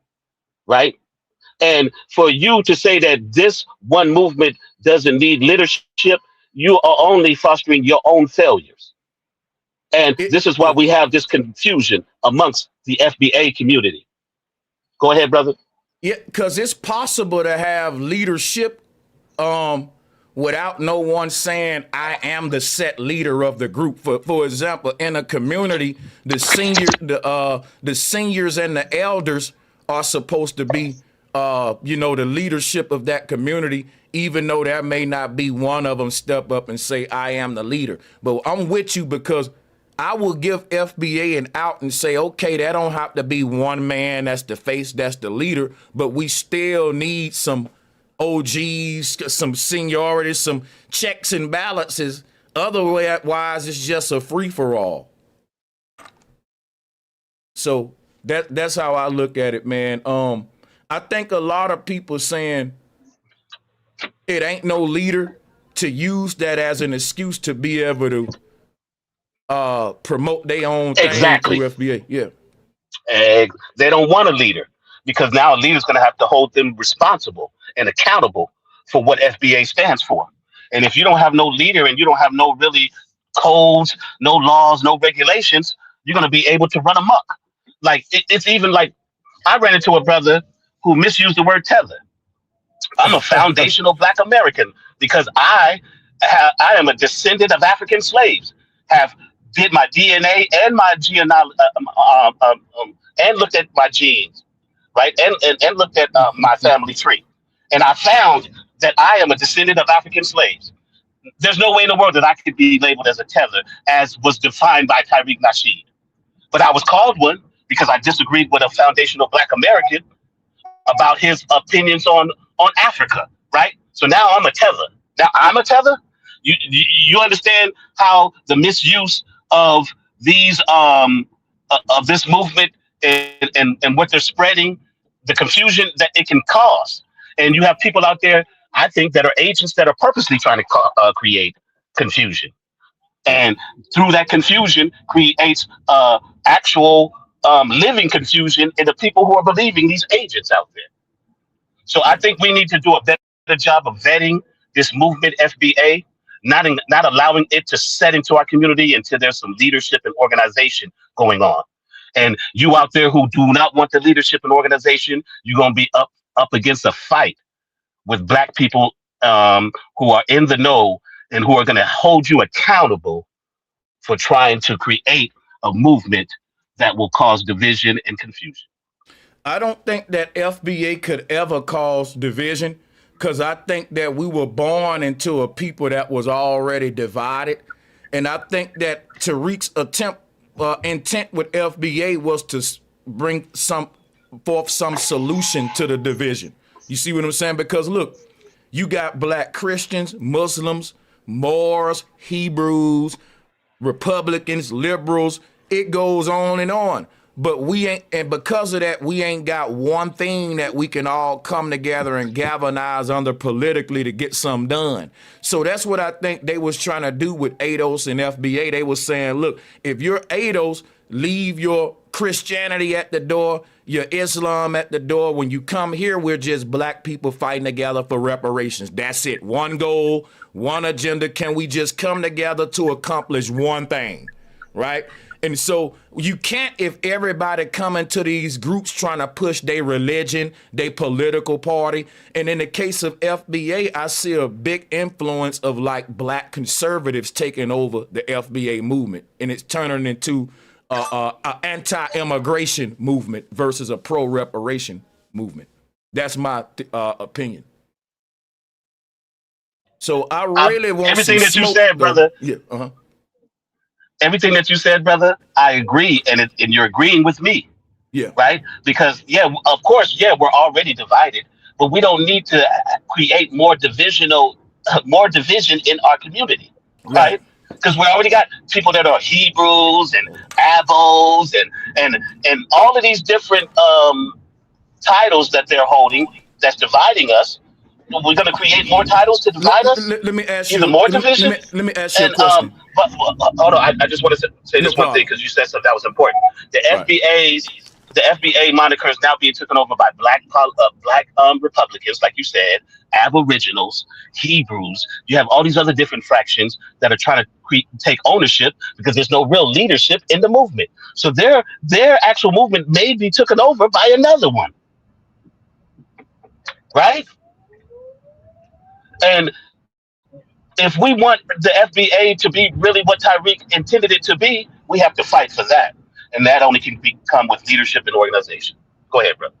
right? And for you to say that this one movement doesn't need leadership, you are only fostering your own failures. And this is why we have this confusion amongst the FBA community. Go ahead, brother. Yeah, because it's possible to have leadership without no one saying, I am the set leader of the group. For example, in a community, the seniors and the elders are supposed to be, the leadership of that community, even though there may not be one of them step up and say, I am the leader. But I'm with you because I will give FBA an out and say, okay, that don't have to be one man that's the face, that's the leader, but we still need some OGs, some seniority, some checks and balances. Otherwise, it's just a free-for-all. So that's how I look at it, man. I think a lot of people saying it ain't no leader to use that as an excuse to be able to promote their own thing through FBA. Yeah. They don't want a leader because now a leader's going to have to hold them responsible and accountable for what FBA stands for. And if you don't have no leader and you don't have no really codes, no laws, no regulations, you're going to be able to run amok. Like it's even like I ran into a brother who misused the word tether. I'm a foundational Black American because I am a descendant of African slaves. Have did my DNA and my and looked at my genes, right? And looked at my family tree, and I found that I am a descendant of African slaves. There's no way in the world that I could be labeled as a tether, as was defined by Tariq Nasheed. But I was called one because I disagreed with a foundational Black American about his opinions on Africa, right? So now I'm a tether. Now I'm a tether. You understand how the misuse of these of this movement and what they're spreading, the confusion that it can cause, and you have people out there, I think, that are agents that are purposely trying to create confusion, and through that confusion creates actual living confusion in the people who are believing these agents out there. So I think we need to do a better job of vetting this movement, FBA, not allowing it to set into our community until there's some leadership and organization going on. And you out there who do not want the leadership and organization, you're going to be up against a fight with Black people who are in the know and who are going to hold you accountable for trying to create a movement that will cause division and confusion. I don't think that FBA could ever cause division, because I think that we were born into a people that was already divided. And I think that Tariq's intent with FBA was to bring forth some solution to the division. You see what I'm saying? Because look, you got Black Christians, Muslims, Moors, Hebrews, Republicans, liberals. It goes on and on. But we ain't, and because of that, we ain't got one thing that we can all come together and galvanize under politically to get something done. So that's what I think they was trying to do with ADOS and FBA. They was saying, look, if you're ADOS, leave your Christianity at the door, your Islam at the door. When you come here, we're just Black people fighting together for reparations. That's it. One goal, one agenda. Can we just come together to accomplish one thing, right? And so you can't, if everybody coming to these groups trying to push their religion, their political party. And in the case of FBA, I see a big influence of like Black conservatives taking over the FBA movement, and it's turning into an anti-immigration movement versus a pro-reparation movement. That's my opinion. So I really want everything that you said, brother. Yeah. Everything that you said, brother, I agree, and you're agreeing with me. Yeah. Right? Because of course, we're already divided, but we don't need to create more division in our community, right? Because we already got people that are Hebrews and Avos and all of these different titles that they're holding that's dividing us. We're going to create more titles to divide us. Let me ask you. Even more division. Let me ask you a question. But hold on, I just want to say this one thing because you said something that was important. The FBA moniker is now being taken over by black Republicans, like you said, Aboriginals, Hebrews. You have all these other different fractions that are trying to take ownership because there's no real leadership in the movement. So their actual movement may be taken over by another one, right? And if we want the FBA to be really what Tariq intended it to be, we have to fight for that. And that only can come with leadership and organization. Go ahead, brother.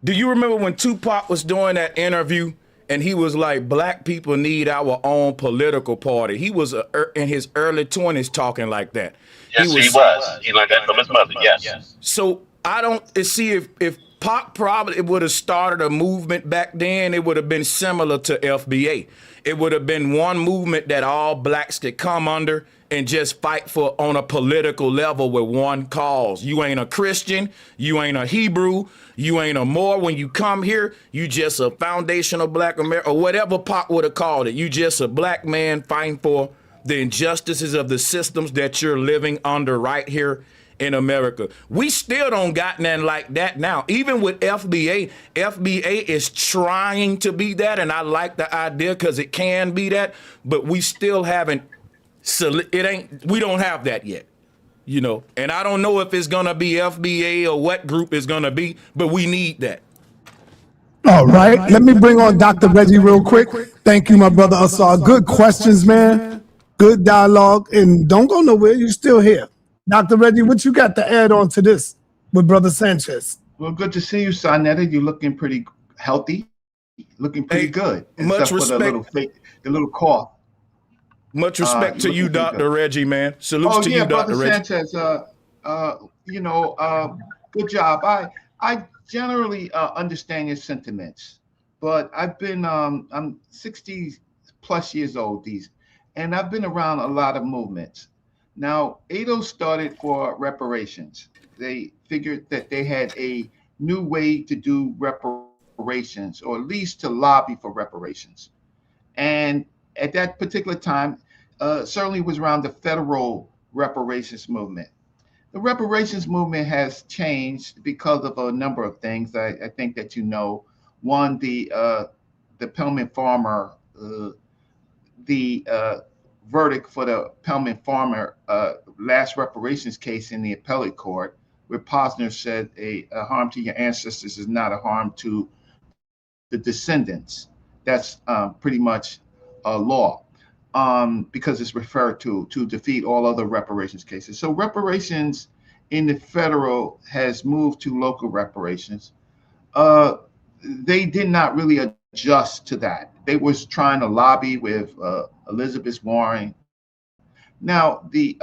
Do you remember when Tupac was doing that interview and he was like, Black people need our own political party? He was in his early 20s talking like that. Yes, he was. He learned that from his mother, yes. So I don't see if Pac probably would have started a movement back then, it would have been similar to FBA. It would have been one movement that all Blacks could come under and just fight for on a political level with one cause. You ain't a Christian, you ain't a Hebrew, you ain't a Moor. When you come here, you just a foundational Black America, or whatever Pac would have called it. You just a Black man fighting for the injustices of the systems that you're living under right here in America. We still don't got nothing like that now. Even with FBA is trying to be that, and I like the idea because it can be that, but we still haven't. We don't have that yet. You know, and I don't know if it's gonna be FBA or what group it's gonna be, but we need that. All right. Let me bring on Dr. Reggie real quick. Thank you, my brother Asar. Good questions, man. Good dialogue. And don't go nowhere. You're still here. Dr. Reggie, what you got to add on to this with Brother Sanchez? Well, good to see you, Saneter. You're looking pretty healthy, looking pretty good. Much respect. The little cough. Much respect to you, Dr. Reggie, man. Salutes to you, Dr. Reggie. Sanchez, good job. I generally understand your sentiments, but I've been, I'm 60 plus years old, and I've been around a lot of movements. Now, ADO started for reparations. They figured that they had a new way to do reparations, or at least to lobby for reparations. And at that particular time, certainly was around the federal reparations movement. The reparations movement has changed because of a number of things. I think that you know. One, the Pelman Farmer, the verdict for the Pelman Farmer last reparations case in the appellate court, where Posner said a harm to your ancestors is not a harm to the descendants. That's pretty much a law. Because it's referred to defeat all other reparations cases. So reparations in the federal has moved to local reparations. They did not really adjust to that. They was trying to lobby with Elizabeth Warren. Now, the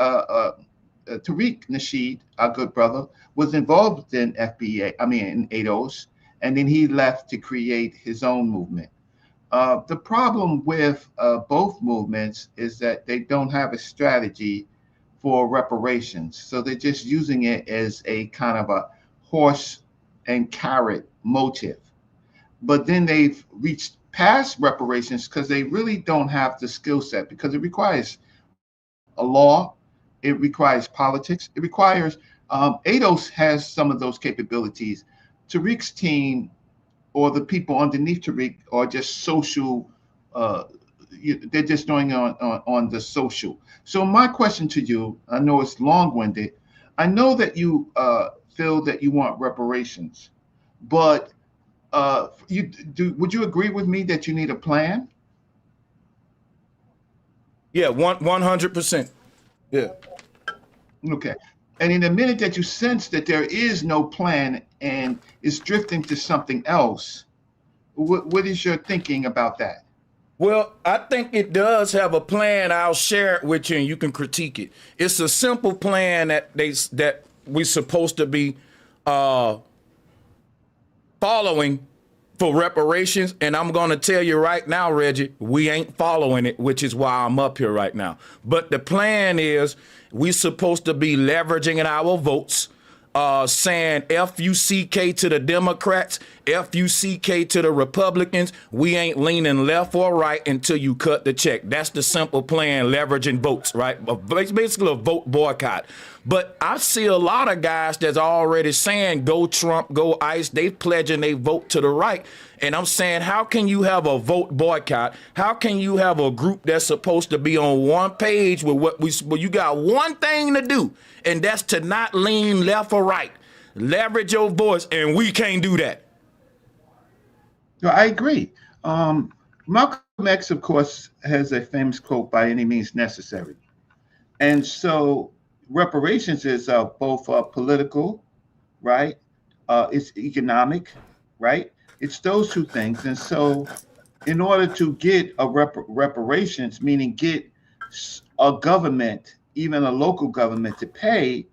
Tariq Nasheed, our good brother, was involved in in ADOS, and then he left to create his own movement. The problem with both movements is that they don't have a strategy for reparations. So they're just using it as a kind of a horse and carrot motive. But then they've reached past reparations because they really don't have the skill set, because it requires a law, it requires politics, it requires, ADOS has some of those capabilities. Tariq's team, or the people underneath Tariq, are just social. They're just doing on the social. So my question to you, I know it's long-winded. I know that you feel that you want reparations, but would you agree with me that you need a plan? Yeah, 100%. Yeah. Okay. And in the minute that you sense that there is no plan and it's drifting to something else, what is your thinking about that? Well, I think it does have a plan. I'll share it with you and you can critique it. It's a simple plan that we're supposed to be following for reparations. And I'm going to tell you right now, Reggie, we ain't following it, which is why I'm up here right now. But the plan is we're supposed to be leveraging our votes, saying F-U-C-K to the Democrats, F-U-C-K to the Republicans. We ain't leaning left or right until you cut the check. That's the simple plan, leveraging votes, right? It's basically a vote boycott. But I see a lot of guys that's already saying, go Trump, go ICE. They pledging they vote to the right. And I'm saying, how can you have a vote boycott? How can you have a group that's supposed to be on one page with well, you got one thing to do, and that's to not lean left or right. Leverage your voice, and we can't do that. No, I agree. Malcolm X, of course, has a famous quote, by any means necessary. And so reparations is both political, right? It's economic, right? It's those two things. And so in order to get a reparations, meaning get a government, even a local government, to pay,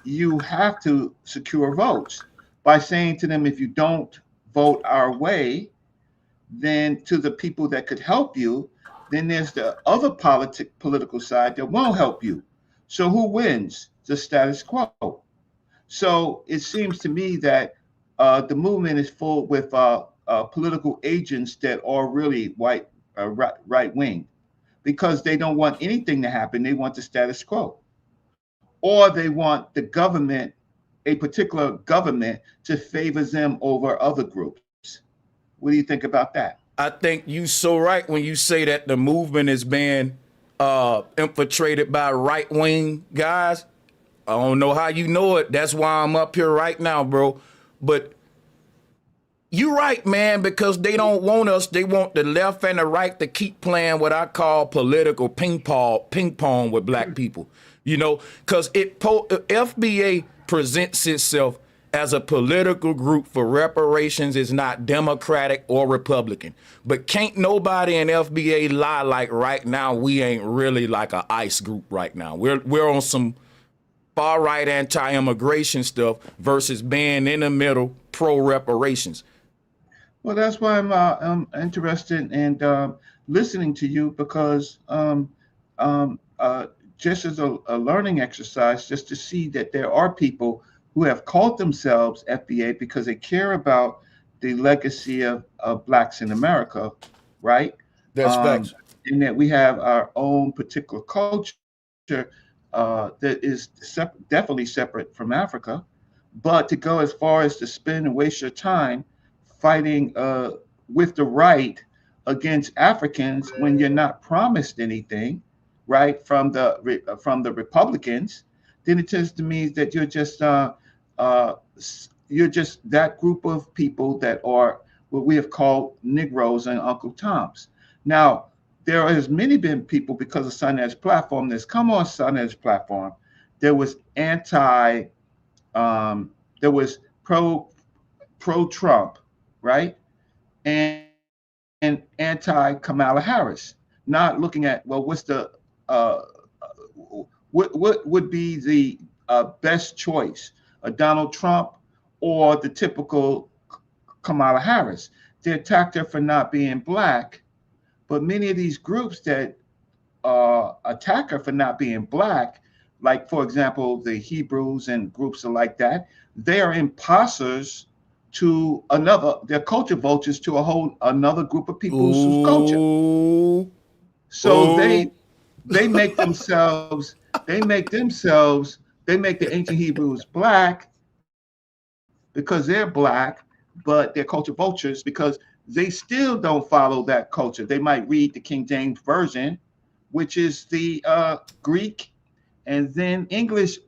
you have to secure votes by saying to them, if you don't vote our way, then to the people that could help you, then there's the other political side that won't help you. So who wins? The status quo. So it seems to me that the movement is full with political agents that are really right wing, because they don't want anything to happen. They want the status quo. or they want the government, a particular government, to favor them over other groups. What do you think about that? I think you so right when you say that the movement is being infiltrated by right wing guys. I don't know how you know it. That's why I'm up here right now, bro. But you're right, man, because they don't want us. They want the left and the right to keep playing what I call political ping pong with black people. You know, because FBA presents itself as a political group for reparations. Is not Democratic or Republican. But can't nobody in FBA lie like right now we ain't really like a ICE group right now. We're on some far right anti-immigration stuff versus being in the middle pro reparations. Well, that's why I'm interested in listening to you, because just as a learning exercise, just to see that there are people who have called themselves FBA because they care about the legacy of Blacks in America, right? That's facts. And that we have our own particular culture that is definitely separate from Africa. But to go as far as to spend and waste your time fighting with the right against Africans when you're not promised anything, right, from the Republicans, then it tends to me that you're just that group of people that are what we have called Negroes and Uncle Toms. Now, there has many been people, because of Saneter's platform, that's come on Saneter's platform. There was there was pro-Trump, right, and anti-Kamala Harris. Not looking at, well, what's the what would be the best choice, a Donald Trump or the typical Kamala Harris? They attacked her for not being Black, but many of these groups that attack her for not being Black, like, for example, the Hebrews and groups like that, they are imposters to they're culture vultures to another group of people whose culture. So they make themselves, they make the ancient Hebrews Black because they're Black, but they're culture vultures because they still don't follow that culture. They might read the King James Version, which is the Greek, and then English,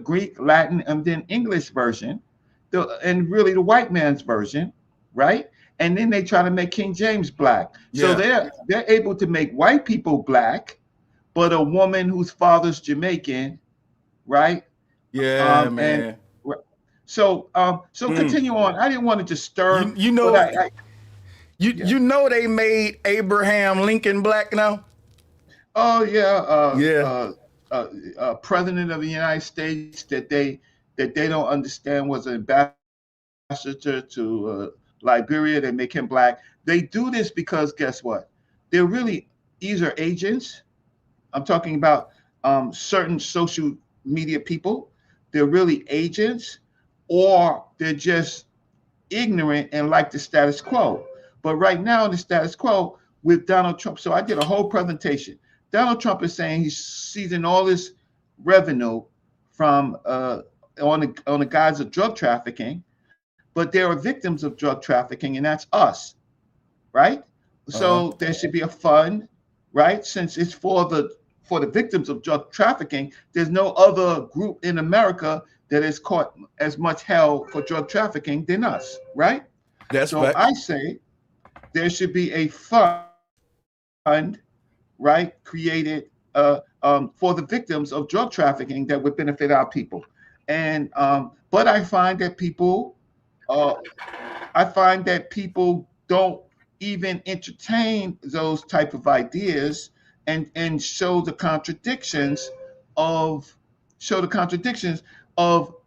Greek, Latin, and then English version, and really the white man's version, right? And then they try to make King James Black. Yeah. So they're able to make white people Black, but a woman whose father's Jamaican, right? Yeah, man. And so continue on. I didn't want to disturb. You know, you know they made Abraham Lincoln Black now. Oh yeah, president of the United States that they don't understand was an ambassador to Liberia. They make him Black. They do this because guess what? They're really either agents. I'm talking about certain social media people. They're really agents, or they're just ignorant and like the status quo. But right now, the status quo with Donald Trump. So I did a whole presentation. Donald Trump is saying he's seizing all this revenue from on the guise of drug trafficking, but there are victims of drug trafficking, and that's us, right? So there should be a fund, right? Since it's for the victims of drug trafficking, there's no other group in America that has caught as much hell for drug trafficking than us, right? That's so fact. I say there should be a fund, right, created for the victims of drug trafficking that would benefit our people. And but I find that people don't even entertain those type of ideas and show the contradictions of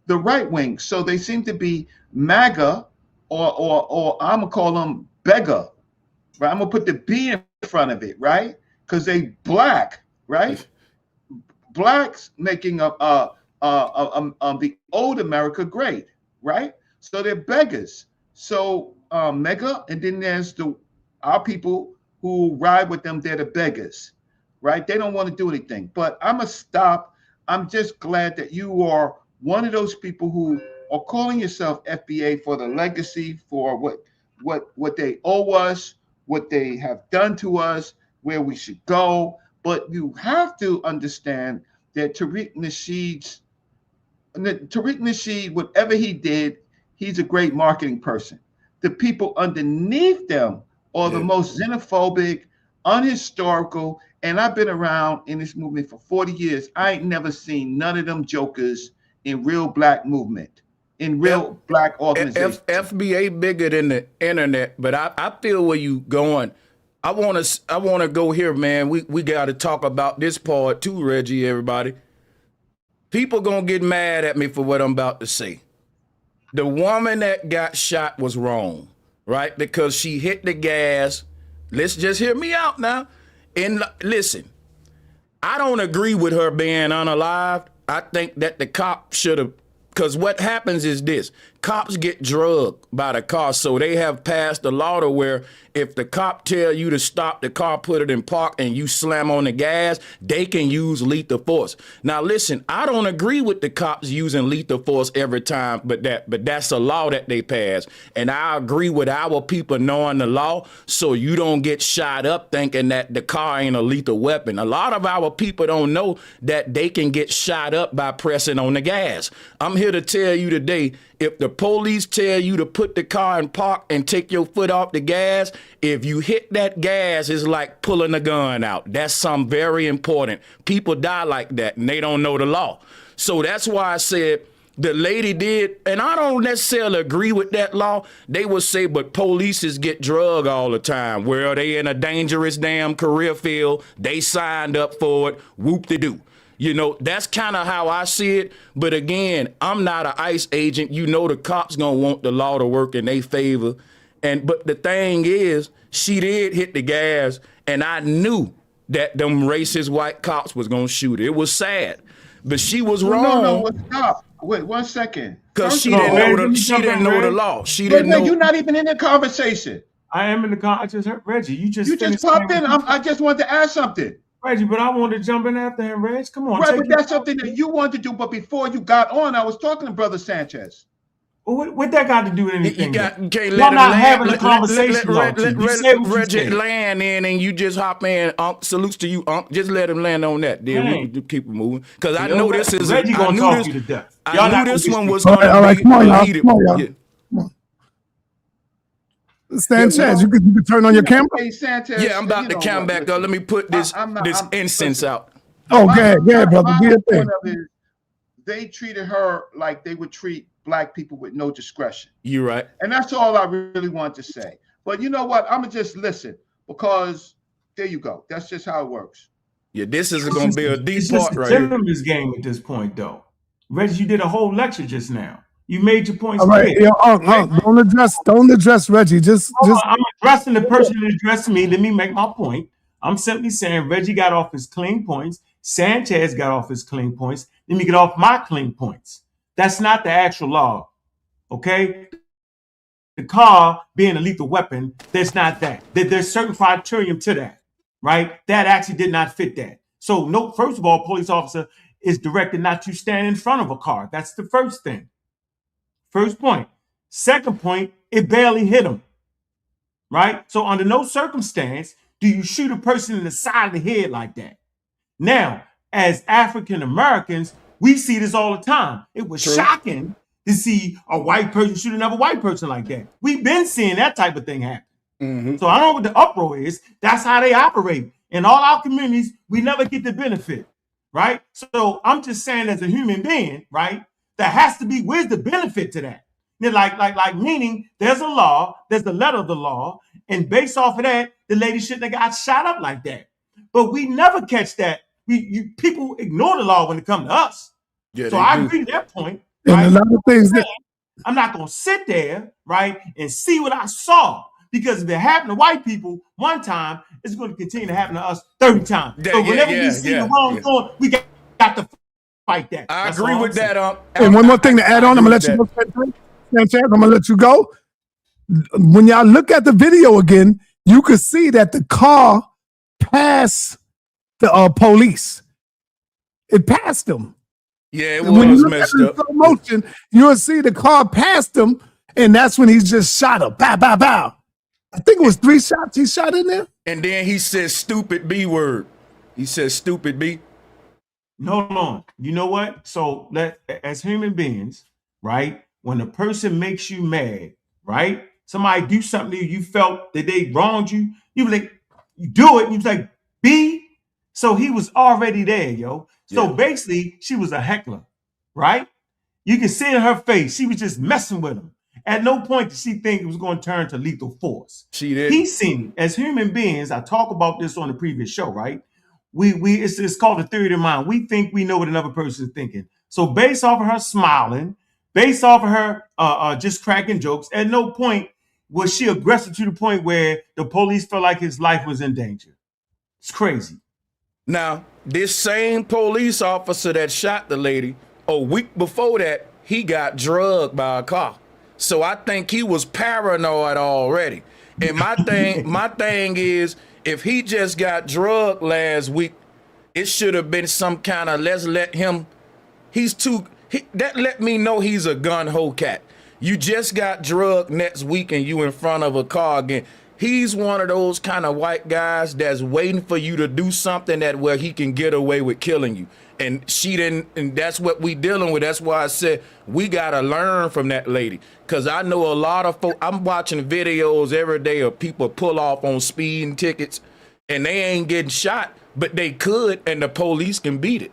the right wing. So they seem to be MAGA, or I'm gonna call them beggar, right? I'm gonna put the B in front of it, right? Because they Black, right? Blacks making up the old America great, right? So they're beggars. So mega, and then there's our people who ride with them. They're the beggars, right? They don't want to do anything. But I'm gonna stop. I'm just glad that you are one of those people who are calling yourself FBA for the legacy, for what they owe us, what they have done to us, where we should go. But you have to understand that Tariq Nasheed, whatever he did, he's a great marketing person. The people underneath them are the most xenophobic, unhistorical, and I've been around in this movement for 40 years. I ain't never seen none of them jokers in real black movement, in real black organizations. FBA bigger than the internet, but I feel where you going. I want to go here, man. We got to talk about this part too, Reggie, everybody. People gonna get mad at me for what I'm about to say. The woman that got shot was wrong, right? Because she hit the gas. Let's just hear me out now. And listen, I don't agree with her being unalived. I think that the cop should have, because what happens is this. Cops get drugged by the car, so they have passed a law to where if the cop tell you to stop the car, put it in park, and you slam on the gas, they can use lethal force. Now, listen, I don't agree with the cops using lethal force every time, but that's a law that they pass. And I agree with our people knowing the law, so you don't get shot up thinking that the car ain't a lethal weapon. A lot of our people don't know that they can get shot up by pressing on the gas. I'm here to tell you today, if the police tell you to put the car in park and take your foot off the gas, if you hit that gas, it's like pulling a gun out. That's something very important. People die like that, and they don't know the law. So that's why I said the lady did, and I don't necessarily agree with that law. They would say, but polices get drugged all the time. Well, they in a dangerous damn career field. They signed up for it. Whoop-de-doo. You know, that's kind of how I see it. But again, I'm not an ICE agent. You know the cops gonna want the law to work in their favor. But the thing is, she did hit the gas, and I knew that them racist white cops was gonna shoot her. It was sad, but she was wrong. No, stop. Wait 1 second. Because she didn't know the law. She didn't know. You're not even in the conversation. I am in the conversation. I just heard Reggie. You just popped in. I just wanted to ask something. Reggie, but I wanted to jump in after him, Reg. Come on. Right, but that's something that you wanted to do. But before you got on, I was talking to Brother Sanchez. Well, what that got to do with anything? You can't let Y'all not having a conversation. Reggie land in, and you just hop in. Salutes to you, Just let him land on that. Then we can keep it moving. Because I know this is. Reggie gonna talk you to death. I knew this one was going to be heated. Sanchez, you can turn on your camera. Hey, Sanchez, yeah, I'm about to come back up. Let me put this incense out. Oh, yeah, brother. Do your thing. They treated her like they would treat black people with no discretion. You're right. And that's all I really want to say. But you know what? I'm going to just listen, because there you go. That's just how it works. Yeah, this is going to be a deep part right here. It's game at this point, though. Reggie, you did a whole lecture just now. You made your points. All right, don't address Reggie. I'm addressing the person that addressed me. Let me make my point. I'm simply saying Reggie got off his clean points. Sanchez got off his clean points. Let me get off my clean points. That's not the actual law. Okay? The car being a lethal weapon, there's not that. There's certain criterion to that, right? That actually did not fit that. So, no, first of all, police officer is directed not to stand in front of a car. That's the first thing. First point. Second point, it barely hit him, right? So under no circumstance do you shoot a person in the side of the head like that. Now, as African Americans, we see this all the time. It was shocking to see a white person shoot another white person like that. We've been seeing that type of thing happen. Mm-hmm. So I don't know what the uproar is. That's how they operate. In all our communities, we never get the benefit, right? So I'm just saying, as a human being, right, there has to be, where's the benefit to that? Like meaning there's a law, there's the letter of the law, and based off of that, the lady shouldn't have got shot up like that. But we never catch that. People ignore the law when it comes to us. Yeah, so I agree to that point. Right? And a lot of things that I'm not gonna sit there, right, and see what I saw. Because if it happened to white people one time, it's going to continue to happen to us 30 times. So whenever we see the wrong going, we got to fight that. I agree with that. And one more thing to add on, I'm going to let you go, Sanchez. I'm going to let you go. When y'all look at the video again, you could see that the car passed the police. It passed them. Yeah, it And when you was look at messed it in up. slow motion, you'll see the car past him, and that's when he's just shot her. Bow, bow, bow. I think it was 3 shots he shot in there. And then he said stupid B word. He said stupid B. Hold on. You know what? So as human beings, right? When a person makes you mad, right? Somebody do something to you, you felt that they wronged you. You be like, you do it. And you like, B. So he was already there, yo. So basically, she was a heckler, right? You can see in her face, she was just messing with him. At no point did she think it was going to turn to lethal force. She did. He's seen it. As human beings, I talk about this on the previous show, right? It's called the theory of the mind. We think we know what another person is thinking. So based off of her smiling, based off of her just cracking jokes, at no point was she aggressive to the point where the police felt like his life was in danger. It's crazy. Now, this same police officer that shot the lady, a week before that, he got drugged by a car. So I think he was paranoid already. And my thing is, if he just got drugged last week, it should have been some kind of let's let him. That let me know he's a gun ho cat. You just got drugged next week and you in front of a car again. He's one of those kind of white guys that's waiting for you to do something that where he can get away with killing you. And she didn't, and that's what we dealing with. That's why I said we gotta learn from that lady. Cause I know a lot of folks, I'm watching videos every day of people pull off on speeding tickets and they ain't getting shot, but they could, and the police can beat it.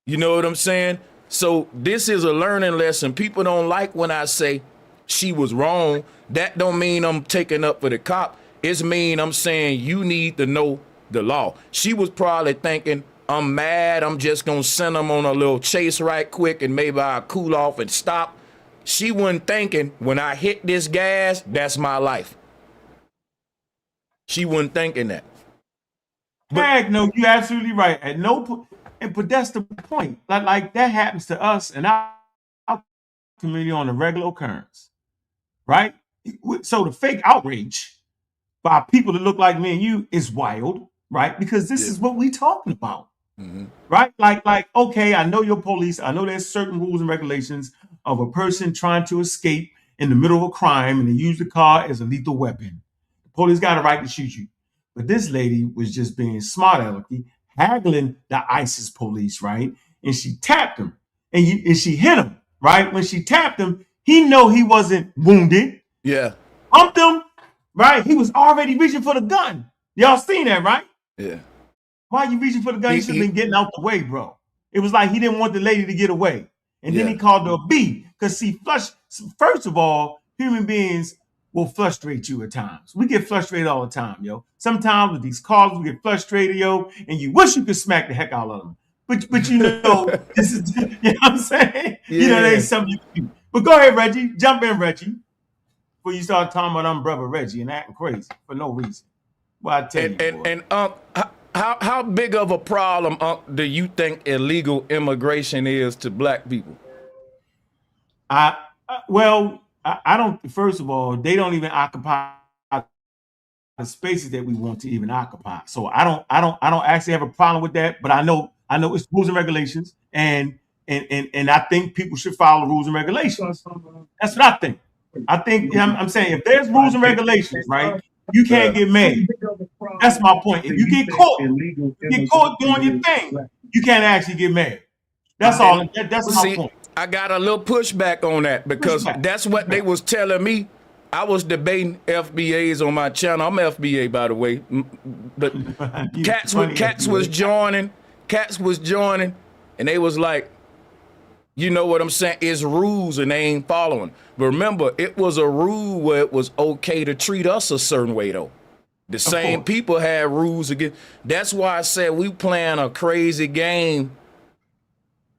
You know what I'm saying? So this is a learning lesson. People don't like when I say she was wrong. That don't mean I'm taking up for the cop. It's mean I'm saying you need to know the law. She was probably thinking, I'm mad, I'm just gonna send them on a little chase right quick and maybe I'll cool off and stop. She wasn't thinking, when I hit this gas, that's my life. She wasn't thinking that. Heck no, you're absolutely right. At no, but that's the point. Like that happens to us and our community on a regular occurrence, right? So the fake outrage by people that look like me and you is wild, right? Because this is what we talking about, right? Like, okay, I know your police. I know there's certain rules and regulations of a person trying to escape in the middle of a crime and they use the car as a lethal weapon. The police got a right to shoot you. But this lady was just being smart alecky, haggling the ISIS police, right? And she tapped him and she hit him, right? When she tapped him, he know he wasn't wounded. Yeah. Pumped him, right? He was already reaching for the gun. Y'all seen that, right? Yeah. Why are you reaching for the gun? You should have been getting out the way, bro. It was like he didn't want the lady to get away. And then he called her a B. Because first of all, human beings will frustrate you at times. We get frustrated all the time, yo. Sometimes with these calls, we get frustrated, yo, and you wish you could smack the heck out of them. But you know, this is, you know what I'm saying? Yeah. You know, there's something you can do. But go ahead, Reggie. Jump in, Reggie. Before you start talking about brother Reggie and acting crazy for no reason. Well, I tell you, and how big of a problem, do you think illegal immigration is to black people? I don't. First of all, they don't even occupy the spaces that we want to even occupy. So I don't actually have a problem with that. But I know it's rules and regulations, and I think people should follow rules and regulations. That's what I think. I'm saying if there's rules and regulations, right, you can't get mad. That's my point. If you get caught doing your thing, you can't actually get mad. That's all. That's my point. I got a little pushback on that because that's what they was telling me. I was debating FBAs on my channel. I'm FBA, by the way. But Cats was joining, and they was like, you know what I'm saying? It's rules and they ain't following. But remember, it was a rule where it was okay to treat us a certain way, though. The same people had rules again. That's why I said we playing a crazy game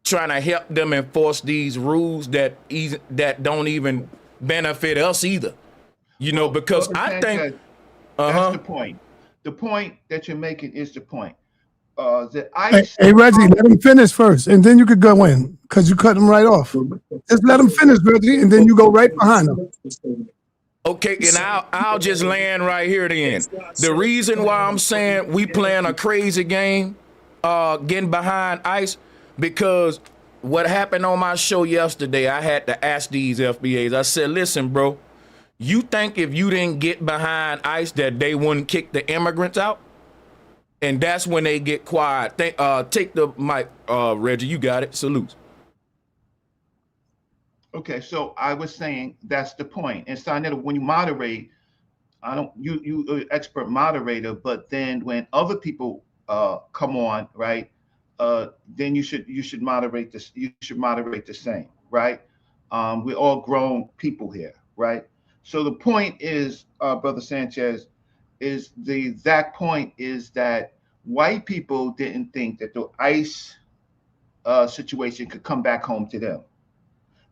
trying to help them enforce these rules that don't even benefit us either. You know, because I think that's the point. The point that you're making is the point. The ICE. Hey, Reggie, let him finish first, and then you could go in because you cut him right off. Just let him finish, Reggie, and then you go right behind him. Okay, and I'll just land right here then. The reason why I'm saying we playing a crazy game, getting behind ICE, because what happened on my show yesterday, I had to ask these FBAs. I said, listen, bro, you think if you didn't get behind ICE that they wouldn't kick the immigrants out? And that's when they get quiet. Take the mic, Reggie. You got it. Salute. Okay, so I was saying that's the point. And Saneter, when you moderate, you expert moderator, but then when other people come on, right? Then you should moderate this. You should moderate the same, right? We're all grown people here, right? So the point is, Brother Sanchez, is the exact point is that white people didn't think that the ICE situation could come back home to them.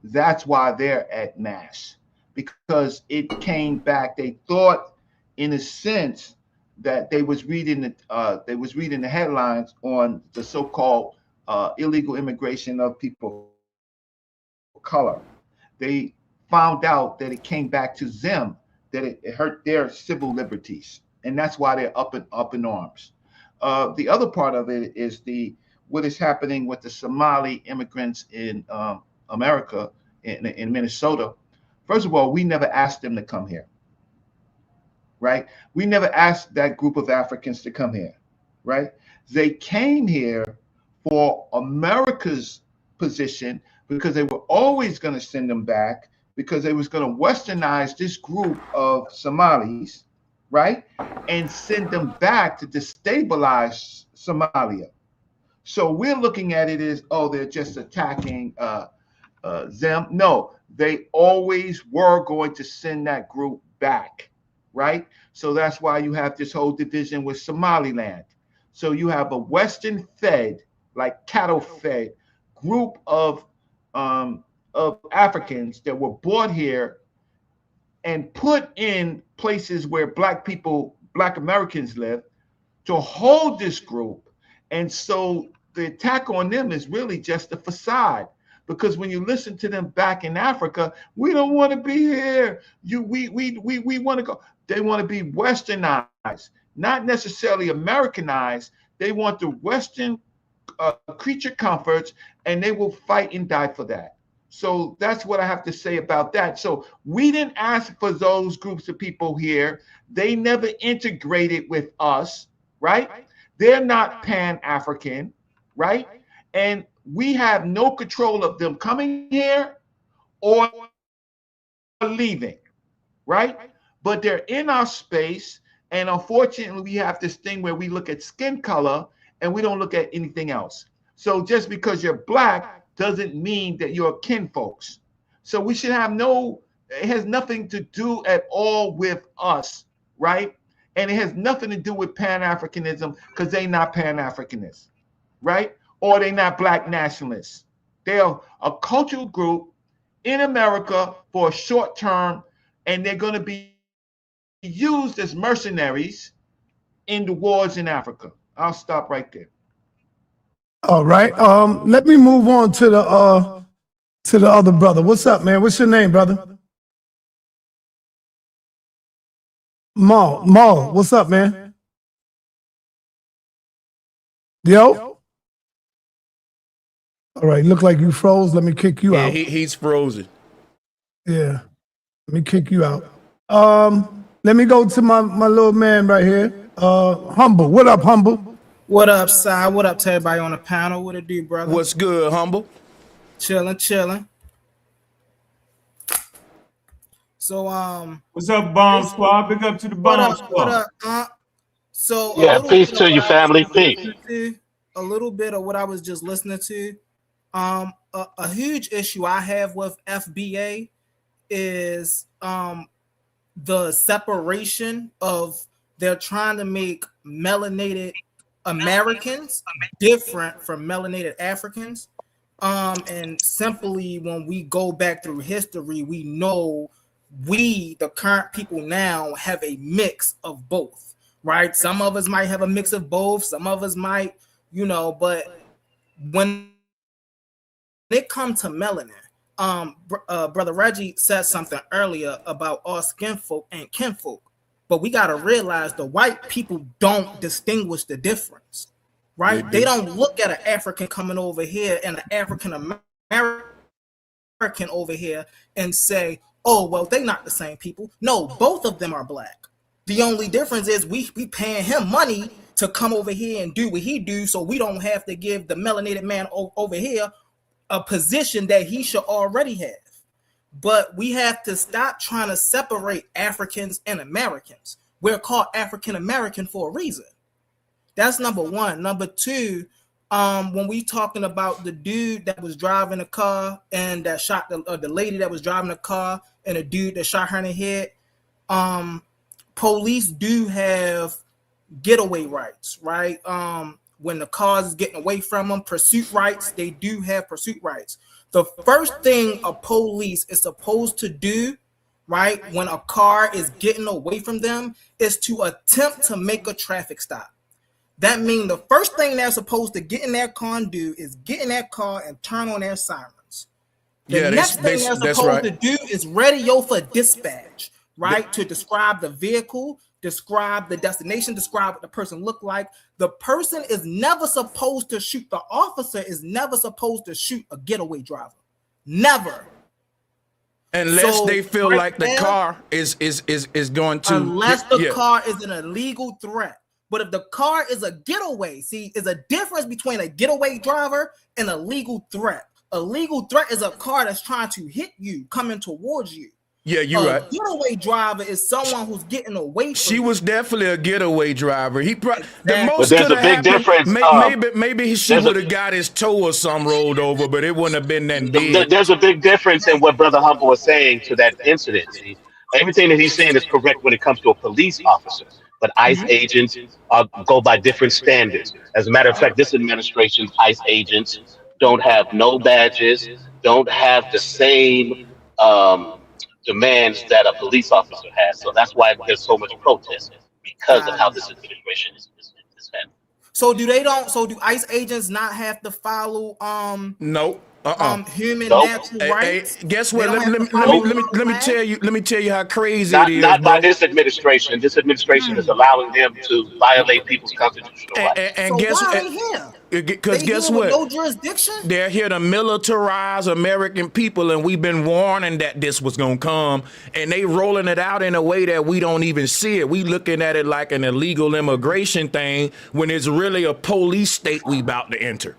That's why they're at mass, because it came back. They thought, in a sense, that they was reading the headlines on the so-called illegal immigration of people of color. They found out that it came back to them, that it hurt their civil liberties, and that's why they're up in arms. The other part of it is what is happening with the Somali immigrants in America, in Minnesota. First of all, we never asked them to come here, right? We never asked that group of Africans to come here, right? They came here for America's position because they were always going to send them back, because they was going to westernize this group of Somalis, right? And send them back to destabilize Somalia. So we're looking at it as, oh, they're just attacking them. No, they always were going to send that group back, right? So that's why you have this whole division with Somaliland. So you have a Western fed, like cattle fed group of Africans that were brought here and put in places where Black Americans live, to hold this group. And so the attack on them is really just a facade, because when you listen to them back in Africa, we don't want to be here. We want to go. They want to be westernized, not necessarily Americanized. They want the Western creature comforts, and they will fight and die for that. So that's what I have to say about that. So we didn't ask for those groups of people here. They never integrated with us, right? They're not Pan-African, right? And we have no control of them coming here or leaving, right? But they're in our space. And unfortunately, we have this thing where we look at skin color and we don't look at anything else. So just because you're Black doesn't mean that you're kin folks. So we should have it has nothing to do at all with us, right? And it has nothing to do with Pan-Africanism, because they're not Pan-Africanists, right? Or they're not Black nationalists. They're a cultural group in America for a short term, and they're going to be used as mercenaries in the wars in Africa. I'll stop right there. All right. Let me move on to the other brother. What's up, man? What's your name, brother? Maul, what's up, man? Yo? All right, look like you froze. Let me kick you out. He's frozen. Yeah. Let me kick you out. Let me go to my little man right here. Humble. What up, Humble? What up, Si? What up to everybody on the panel? What it do, brother? What's good, Humble? Chilling. So, What's up, Bomb Squad? Big up to the Bomb Squad. What up? So, Yeah, peace to you, family. Peace. A little bit of what I was just listening to. A huge issue I have with FBA is the separation of, they're trying to make melanated Americans different from melanated Africans. And simply, when we go back through history, we know the current people now, have a mix of both, right? Some of us might have a mix of both. Some of us might, but when it comes to melanin, Brother Reggie said something earlier about all skin folk and kinfolk, but we got to realize the white people don't distinguish the difference. right? They don't look at an African coming over here and an African American over here and say, oh, well, they're not the same people. No, both of them are black. The only difference is we paying him money to come over here and do what he do, so we don't have to give the melanated man over here a position that he should already have. But we have to stop trying to separate Africans and Americans. We're called African American for a reason. That's number one. Number two, when we talking about the dude that was driving a car and that shot the lady that was driving a car and a dude that shot her in the head, police do have getaway rights, right? When the car is getting away from them, pursuit rights, they do have pursuit rights. The first thing a police is supposed to do, right, when a car is getting away from them, is to attempt to make a traffic stop. That means the first thing they're supposed to get in that car and do is get in that car and turn on their sirens. The next thing they're supposed to do is radio for dispatch, right, to describe the vehicle, describe the destination, describe what the person looked like. The person is never supposed to shoot. The officer is never supposed to shoot a getaway driver. Never. Unless they feel like the car is going to. Unless the car is an illegal threat. But if the car is a getaway, see, is a difference between a getaway driver and a legal threat. A legal threat is a car that's trying to hit you, coming towards you. Yeah, you're right. A getaway driver is someone who's getting away from She you. was definitely a getaway driver. He probably the But most there's could a have big happened. difference. Maybe she would have got his toe or something rolled over, but it wouldn't have been that big. There's a big difference in what Brother Humble was saying to that incident. Everything that he's saying is correct when it comes to a police officer, but ICE agents go by different standards. As a matter of fact, this administration's ICE agents don't have no badges, don't have the same demands that a police officer has. So that's why there's so much protest, because of how this administration is handled. So do ICE agents not have to follow No. human Nope. natural rights? Guess what? They don't have to Let follow me tell you. Let me tell you how crazy Not, it is. not by bro. this administration. This administration is allowing them to violate people's constitutional rights. And So guess why are they here? because They guess here with what? no jurisdiction? They're here to militarize American people, and we've been warning that this was gonna come, and they rolling it out in a way that we don't even see it. We looking at it like an illegal immigration thing when it's really a police state we about to enter.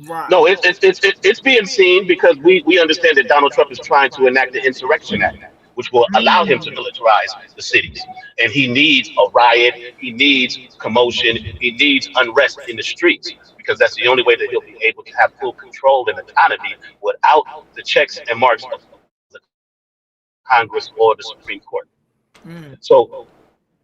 Right. No, it's being seen because we understand that Donald Trump is trying to enact the Insurrection Act, which will allow him to militarize the cities. And he needs a riot, he needs commotion, he needs unrest in the streets, because that's the only way that he'll be able to have full control and autonomy without the checks and marks of the Congress or the Supreme Court. So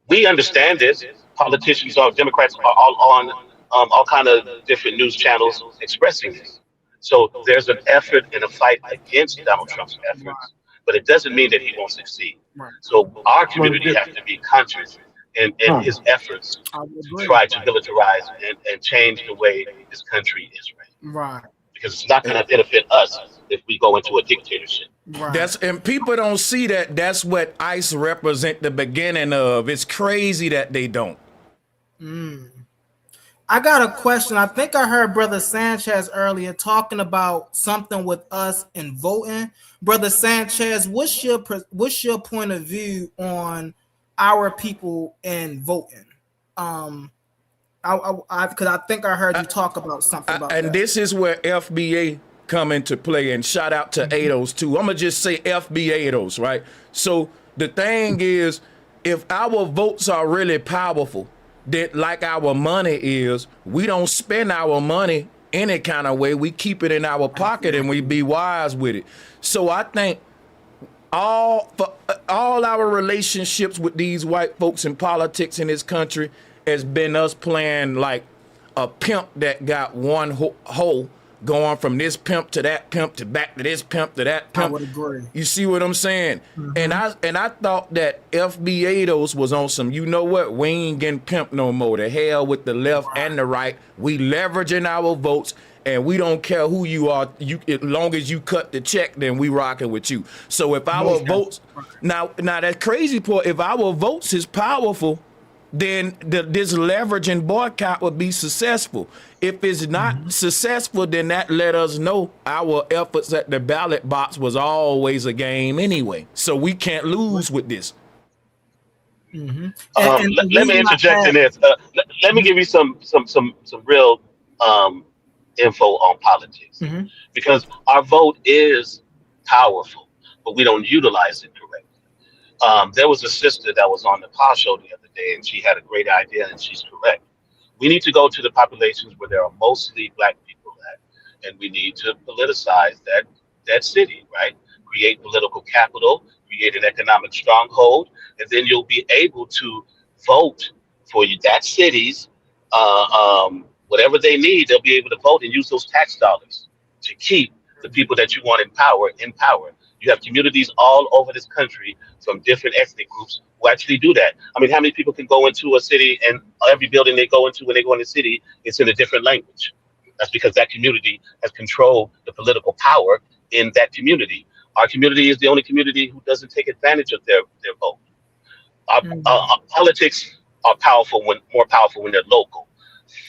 we understand this. Politicians or Democrats are all on all kind of different news channels expressing this. So there's an effort and a fight against Donald Trump's efforts, but it doesn't mean that he won't succeed. So our community has to be conscious in his efforts to try to militarize and change the way this country is ran. Right. Because it's not going to benefit us if we go into a dictatorship. Right. And people don't see that. That's what ICE represent the beginning of. It's crazy that they don't. I got a question. I think I heard Brother Sanchez earlier talking about something with us in voting. Brother Sanchez, what's your point of view on our people in voting? Because I think I heard you talk about something about and that. this is where FBA come into play, and shout out to ADOS too. I'm gonna just say FBA ADOS, right? So the thing is, if our votes are really powerful, that like our money is, we don't spend our money any kind of way. We keep it in our pocket and we be wise with it. So I think all our relationships with these white folks in politics in this country has been us playing like a pimp that got one hole going from this pimp to that pimp to back to this pimp to that pimp. I would agree. You see what I'm saying? And I thought that FBA was on some, you know what, we ain't getting pimped no more. The hell with the left and the right. We leveraging our votes, and we don't care who you are. As long as you cut the check, then we rocking with you. So if our votes, now that crazy part, if our votes is powerful, then this leverage and boycott would be successful. If it's not successful, then that let us know our efforts at the ballot box was always a game anyway. So we can't lose with this. And the Let me reason I interject in asked, this. Let me give you some real info on politics, because our vote is powerful, but we don't utilize it correctly. There was a sister that was on the PA show the other day, and she had a great idea, and she's correct. We need to go to the populations where there are mostly black people at, and we need to politicize that city, right? Create political capital, create an economic stronghold, and then you'll be able to vote for that city's whatever they need. They'll be able to vote and use those tax dollars to keep the people that you want in power in power. You have communities all over this country from different ethnic groups who actually do that. I mean, how many people can go into a city and every building they go into when they go in the city, it's in a different language? That's because that community has controlled the political power in that community. Our community is the only community who doesn't take advantage of their vote. Our politics are more powerful when they're local.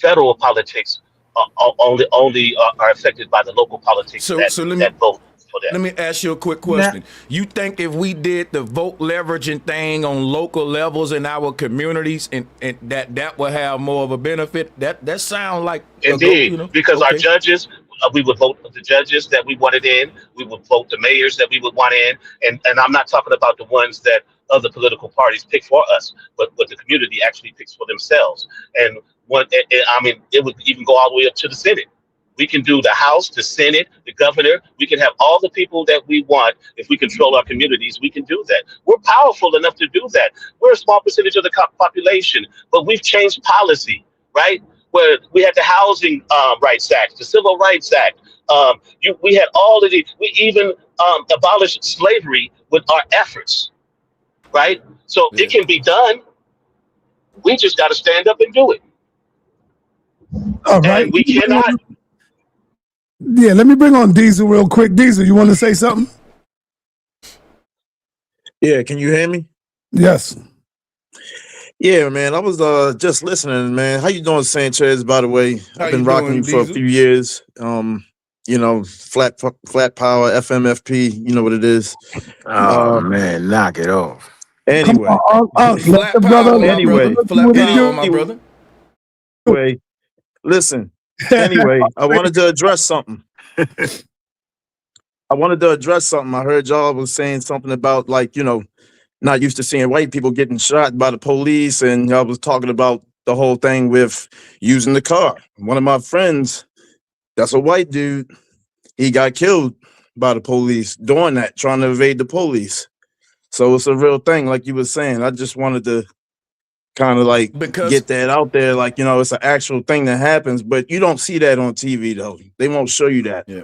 Federal politics are only are affected by the local politics So that vote for them. let me ask you a quick question. You think if we did the vote leveraging thing on local levels in our communities, and that will have more of a benefit? That sounds like Indeed, because our judges, we would vote the judges that we wanted in. We would vote the mayors that we would want in, and I'm not talking about the ones that other political parties pick for us, but what the community actually picks for themselves. And it would even go all the way up to the Senate. We can do the House, the Senate, the governor. We can have all the people that we want. If we control our communities, we can do that. We're powerful enough to do that. We're a small percentage of the population, but we've changed policy, right? Where we had the Housing Rights Act, the Civil Rights Act. We had all of these. We even abolished slavery with our efforts, right? So it can be done. We just got to stand up and do it. All right. And we cannot. Yeah, let me bring on Diesel real quick. Diesel, you want to say something? Yeah, can you hear me? Yes. Yeah, man. I was just listening, man. How you doing, Sanchez, by the way? How I've been you rocking doing, you for a Diesel? few years. Flat power, FMFP, you know what it is. Oh man, knock it off. Anyway. Come on, let Flat the brother. power, my Anyway. brother. Flat power, my brother. Anyway, listen. Anyway, I wanted to address something. I heard y'all was saying something about, like, not used to seeing white people getting shot by the police, and y'all was talking about the whole thing with using the car. One of my friends, that's a white dude, he got killed by the police doing that, trying to evade the police. So it's a real thing, like you were saying. I just wanted to kind of like get that out there, like, it's an actual thing that happens, but you don't see that on TV though. They won't show you that. Yeah,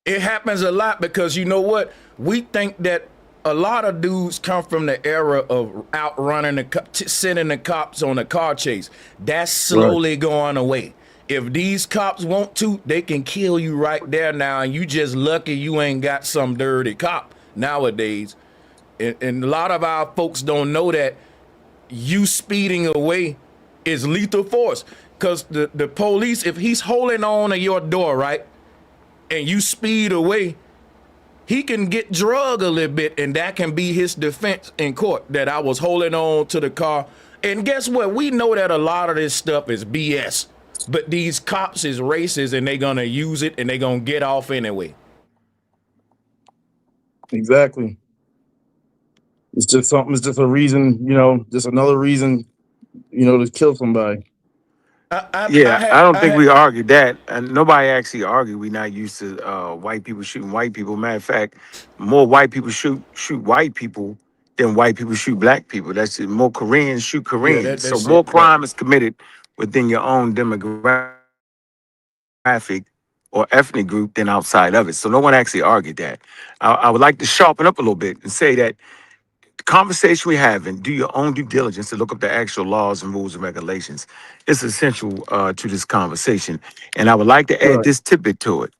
it happens a lot because you know what? We think that a lot of dudes come from the era of outrunning sending the cops on a car chase. That's slowly going away. If these cops want to, they can kill you right there now, and you just lucky you ain't got some dirty cop nowadays. And a lot of our folks don't know that you speeding away is lethal force, because the police, if he's holding on to your door, right, and you speed away, he can get drugged a little bit, and that can be his defense in court, that I was holding on to the car. And guess what? We know that a lot of this stuff is BS, but these cops is racist, and they're gonna use it, and they're gonna get off anyway. Exactly. It's just something. It's just a reason, just another reason, to kill somebody. I don't think we argued that. And nobody actually argued we not used to white people shooting white people. Matter of fact, more white people shoot white people than white people shoot black people. That's it. More Koreans shoot Koreans. So more crime is committed within your own demographic or ethnic group than outside of it. So no one actually argued that. I would like to sharpen up a little bit and say that the conversation we're having, do your own due diligence to look up the actual laws and rules and regulations. It's essential to this conversation. And I would like to add this tidbit to it.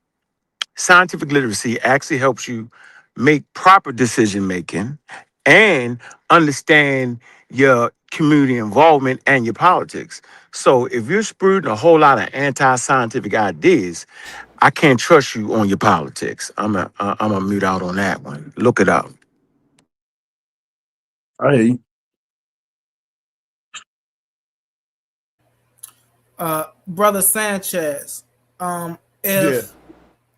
Scientific literacy actually helps you make proper decision making and understand your community involvement and your politics. So if you're sprouting a whole lot of anti-scientific ideas, I can't trust you on your politics. I'm a mute out on that one. Look it up. I hear you. Brother Sanchez, Yeah.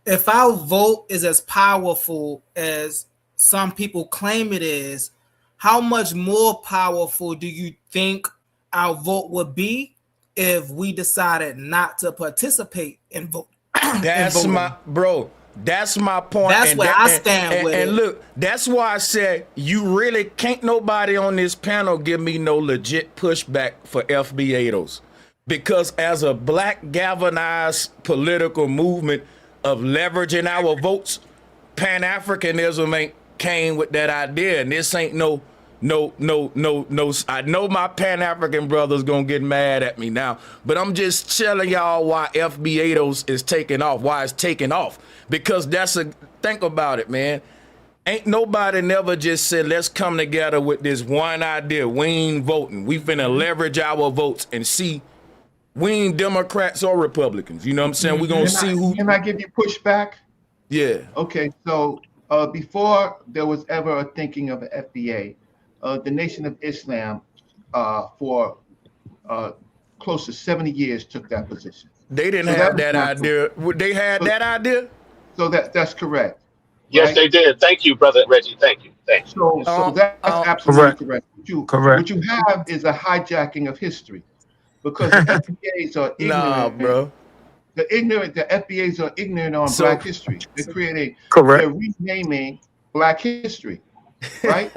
if our vote is as powerful as some people claim it is, how much more powerful do you think our vote would be if we decided not to participate in vote? That's my bro. That's my point. That's and where that, I and- stand and, with and it. look, that's why I said you really can't nobody on this panel give me no legit pushback for FBAs. Because as a black galvanized political movement of leveraging our votes, Pan-Africanism ain't came with that idea. And this ain't no. I know my Pan-African brothers gonna get mad at me now, but I'm just telling y'all why FBAs is taking off, why it's taking off. Because think about it, man. Ain't nobody never just said, let's come together with this one idea. We ain't voting. We finna leverage our votes and see. We ain't Democrats or Republicans. You know what I'm saying? We're gonna see who. Can I give you pushback? Yeah. Okay, so before there was ever a thinking of an FBA, the Nation of Islam for close to 70 years took that position. They didn't So have was that natural. idea. They had that idea? So that's correct. Yes, right? they did. Thank you, brother Reggie. Thank you. Thank you. So that's absolutely correct. Correct. What you have is a hijacking of history, because the FBAs are Nah, ignorant. bro. The FBAs are ignorant on Black history. They're renaming Black history, right?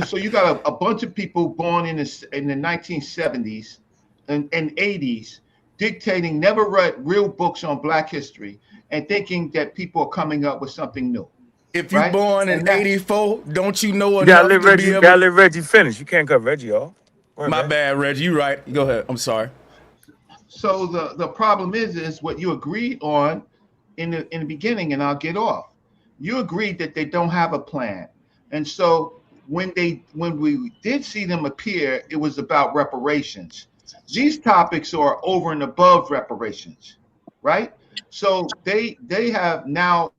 So you got a bunch of people born in the 1970s and 80s dictating, never read real books on Black history, and thinking that people are coming up with something new. If you right? born in And that- '84, don't you know You gotta enough let to Reggie. be You able? gotta let Reggie finish. You can't cut Reggie off. Go ahead, My man. bad, Reggie. You right. Go ahead. I'm sorry. So the problem is what you agreed on in the beginning, and I'll get off. You agreed that they don't have a plan, and so when we did see them appear, it was about reparations. These topics are over and above reparations, right? So they have now.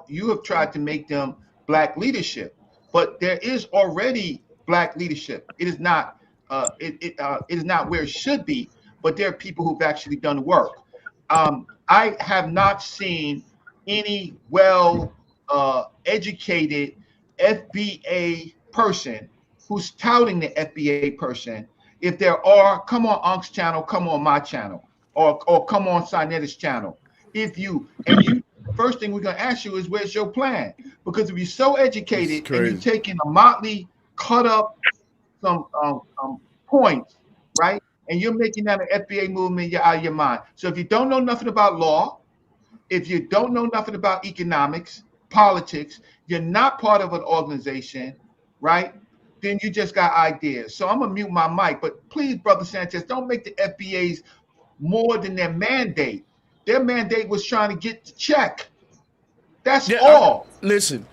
You have tried to make them Black leadership, but there is already Black leadership. It is not. It is not where it should be, but there are people who've actually done work. I have not seen any educated FBA person who's touting the FBA person. If there are, come on Unc's channel, come on my channel, or come on Saneter's channel. First thing we're going to ask you is, where's your plan? Because if you're so educated and you're taking a motley, cut up some points, right? And you're making that an FBA movement, you're out of your mind. So if you don't know nothing about law, if you don't know nothing about economics, politics, you're not part of an organization, right? Then you just got ideas. So I'm going to mute my mic. But please, Brother Sanchez, don't make the FBAs more than their mandate. Their mandate was trying to get the check. That's all. Listen,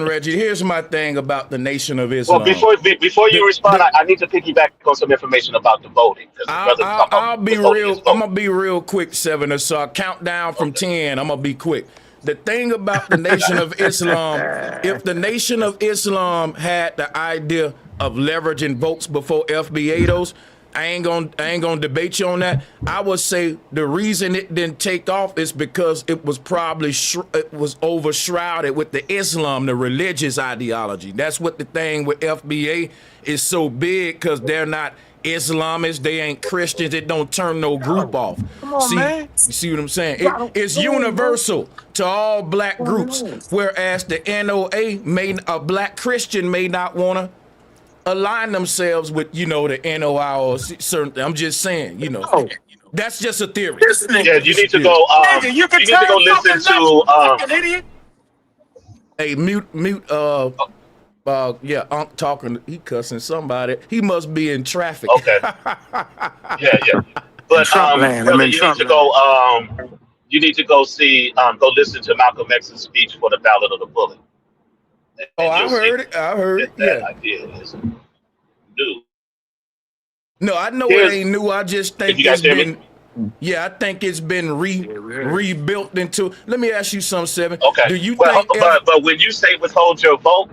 Reggie. Here's my thing about the Nation of Islam. Well, before you respond, I need to piggyback on some information about the voting, because the brother talking I'll about be the voting real. is voting. I'm gonna be real quick, Seven. So I count down from 10. I'm gonna be quick. The thing about the Nation of Islam, if the Nation of Islam had the idea of leveraging votes before FBAs, I ain't gonna debate you on that. I would say the reason it didn't take off is because it was probably it was overshrouded with the Islam, the religious ideology. That's what the thing with FBA is so big, because they're not Islamists, they ain't Christians. It don't turn no group off. Come on, man. You see what I'm saying? It's universal to all Black groups, whereas the NOA a Black Christian may not want to align themselves with, the NOI or certain. I'm just saying, that's just a theory. Yeah, you need to go. You need to go listen to. Idiot. Hey, mute. Yeah, Unc talking. He cussing somebody. He must be in traffic. Okay. Yeah. But brother, you need to go. You need to go see. Go listen to Malcolm X's speech for the Ballot of the Bullet. I heard it. Yeah. Idea is. new. No, I know Here's- it ain't new. I just Can think you guys it's hear been. me? Yeah, I think it's been rebuilt into. Let me ask you something, Seven. Okay. Do you Well, think? but when you say withhold your vote,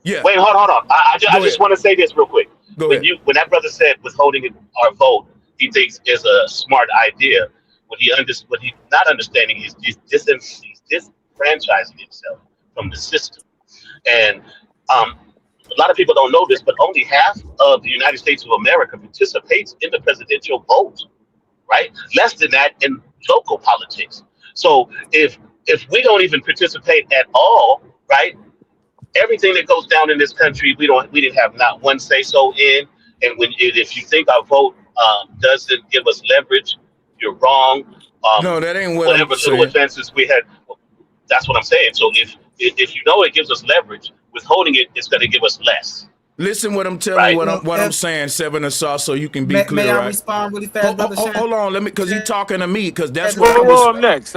Yeah. wait, hold on. I Go just ahead. want to say this real quick. Go When ahead. that brother said withholding our vote, he thinks is a smart idea. What he's not understanding is he's disenfranchising himself from the system. And a lot of people don't know this, but only half of the United States of America participates in the presidential vote, right? Less than that in local politics. So if we don't even participate at all, right? Everything that goes down in this country, we didn't have not one say so in. And if you think our vote doesn't give us leverage, you're wrong. No, that ain't what Whatever I'm little saying. advances we had, that's what I'm saying. So if you know it gives us leverage, withholding it's going to give us less. Listen, what I'm telling Right. you, what I'm If- saying, Seven Assault, so you can be May clear, I right? respond really fast, brother Shan? Hold on, let me, because he talking to me, because that's Whoa, what I Whoa, was. whoa,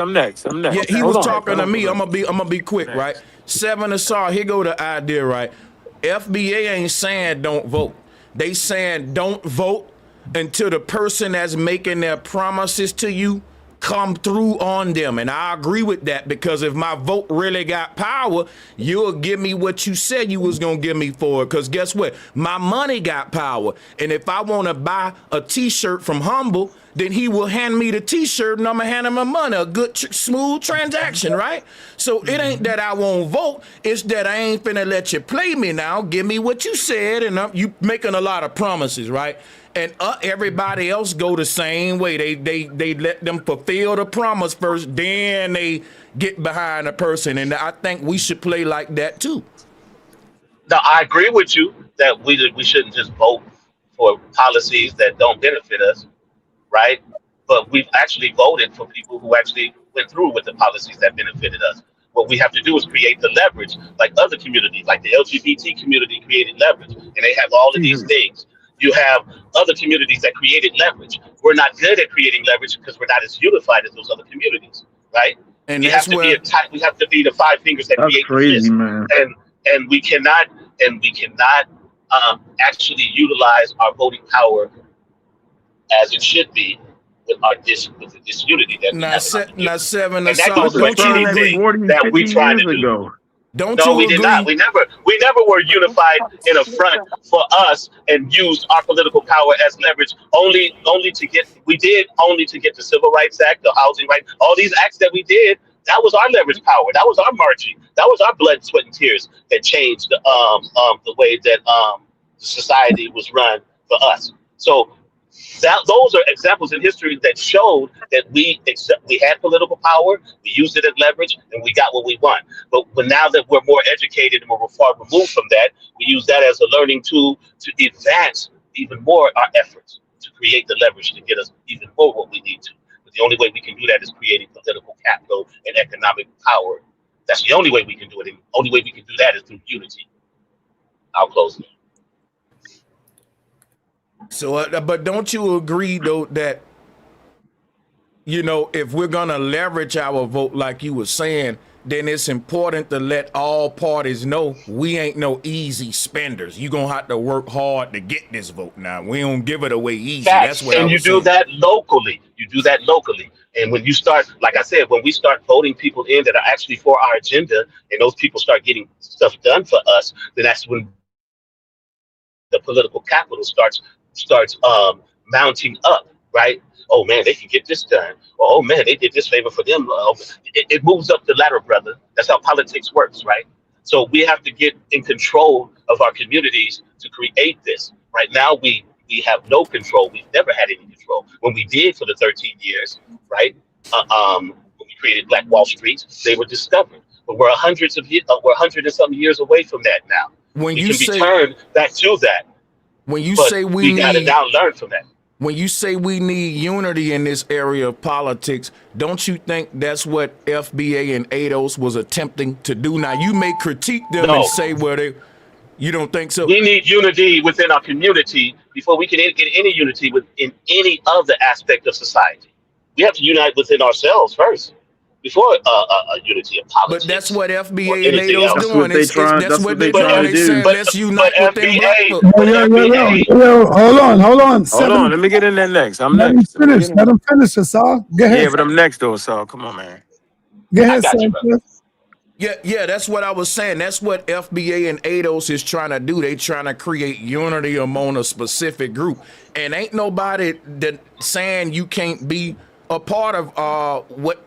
I'm next. Yeah, he Hold was on. talking to me. Hold on. I'm gonna be quick, Next. right? Seven Assault, here go the idea, right? FBA ain't saying don't vote. They saying don't vote until the person that's making their promises to you come through on them. And I agree with that, because if my vote really got power, you'll give me what you said you was gonna give me for it. Because guess what? My money got power. And if I want to buy a t-shirt from Humble, then he will hand me the t-shirt and I'm gonna hand him my money. A good, smooth transaction, right? So it ain't that I won't vote. It's that I ain't finna let you play me now. Give me what you said, and you making a lot of promises, right? And everybody else go the same way. They let them fulfill the promise first, then they get behind a person. And I think we should play like that too. Now, I agree with you that we shouldn't just vote for policies that don't benefit us, right? But we've actually voted for people who actually went through with the policies that benefited us. What we have to do is create the leverage, like other communities, like the LGBT community created leverage, and they have all of these things. You have other communities that created leverage. We're not good at creating leverage because we're not as unified as those other communities, right? And we that's have to where we have to be the five fingers that That's create crazy, the fist. man. And we cannot actually utilize our voting power as it should be with this unity that we have in our community. Seven And that Assault. goes for Don't you anything agree? 40, that we 50 trying to years do. ago. Don't No, you we did agree? not. We never were unified in a front for us and used our political power as leverage only to get the Civil Rights Act, the Housing Right, all these acts that we did. That was our leverage power. That was our marching. That was our blood, sweat, and tears that changed the way that society was run for us. So those are examples in history that showed that we had political power, we used it as leverage, and we got what we want. But now that we're more educated and we're far removed from that, we use that as a learning tool to advance even more our efforts to create the leverage to get us even more what we need to. But the only way we can do that is creating political capital and economic power. That's the only way we can do it. And the only way we can do that is through unity. I'll close now. So, but don't you agree though that, you know, if we're gonna leverage our vote like you were saying, then it's important to let all parties know we ain't no easy spenders. You gonna have to work hard to get this vote. Now we don't give it away easy. Facts. That's what And I you was do saying. that locally. You do that locally. And when you start, like I said, when we start voting people in that are actually for our agenda, and those people start getting stuff done for us, then that's when the political capital starts mounting up, right? Oh man, they can get this done. Oh man, they did this favor for them. It moves up the ladder, brother. That's how politics works, right? So we have to get in control of our communities to create this. Right now, we have no control. We've never had any control. When we did for the 13 years, right? When we created Black Wall Street, they were discovered. But we're 100 and some years away from that now. When We you can say return back to that, when you but say we got to now learn from that. when you say we need unity in this area of politics, don't you think that's what FBA and ADOS was attempting to do? Now you may critique them No. and say, well, you don't think so? We need unity within our community before we can get any unity within any other aspect of society. We have to unite within ourselves first before unity of But that's politics what or FBA and anything ADO's else. That's what doing. they It's trying. that's That's what what they they But doing. trying to F, They do. saying but let's but unite within black. FBA, Look, Yo, but yo, yo, yo, FBA. yo, hold on. Hold 7. on, let me get in there next. I'm Let him next. Let me finish. get in. Let him finish, Asal. Go Yeah, ahead. but I'm next though, so come on, man. Go I ahead, got you, brother. Sanchez. yeah, that's what I was saying. That's what FBA and ADOS is trying to do. They trying to create unity among a specific group. And ain't nobody that saying you can't be a part of what,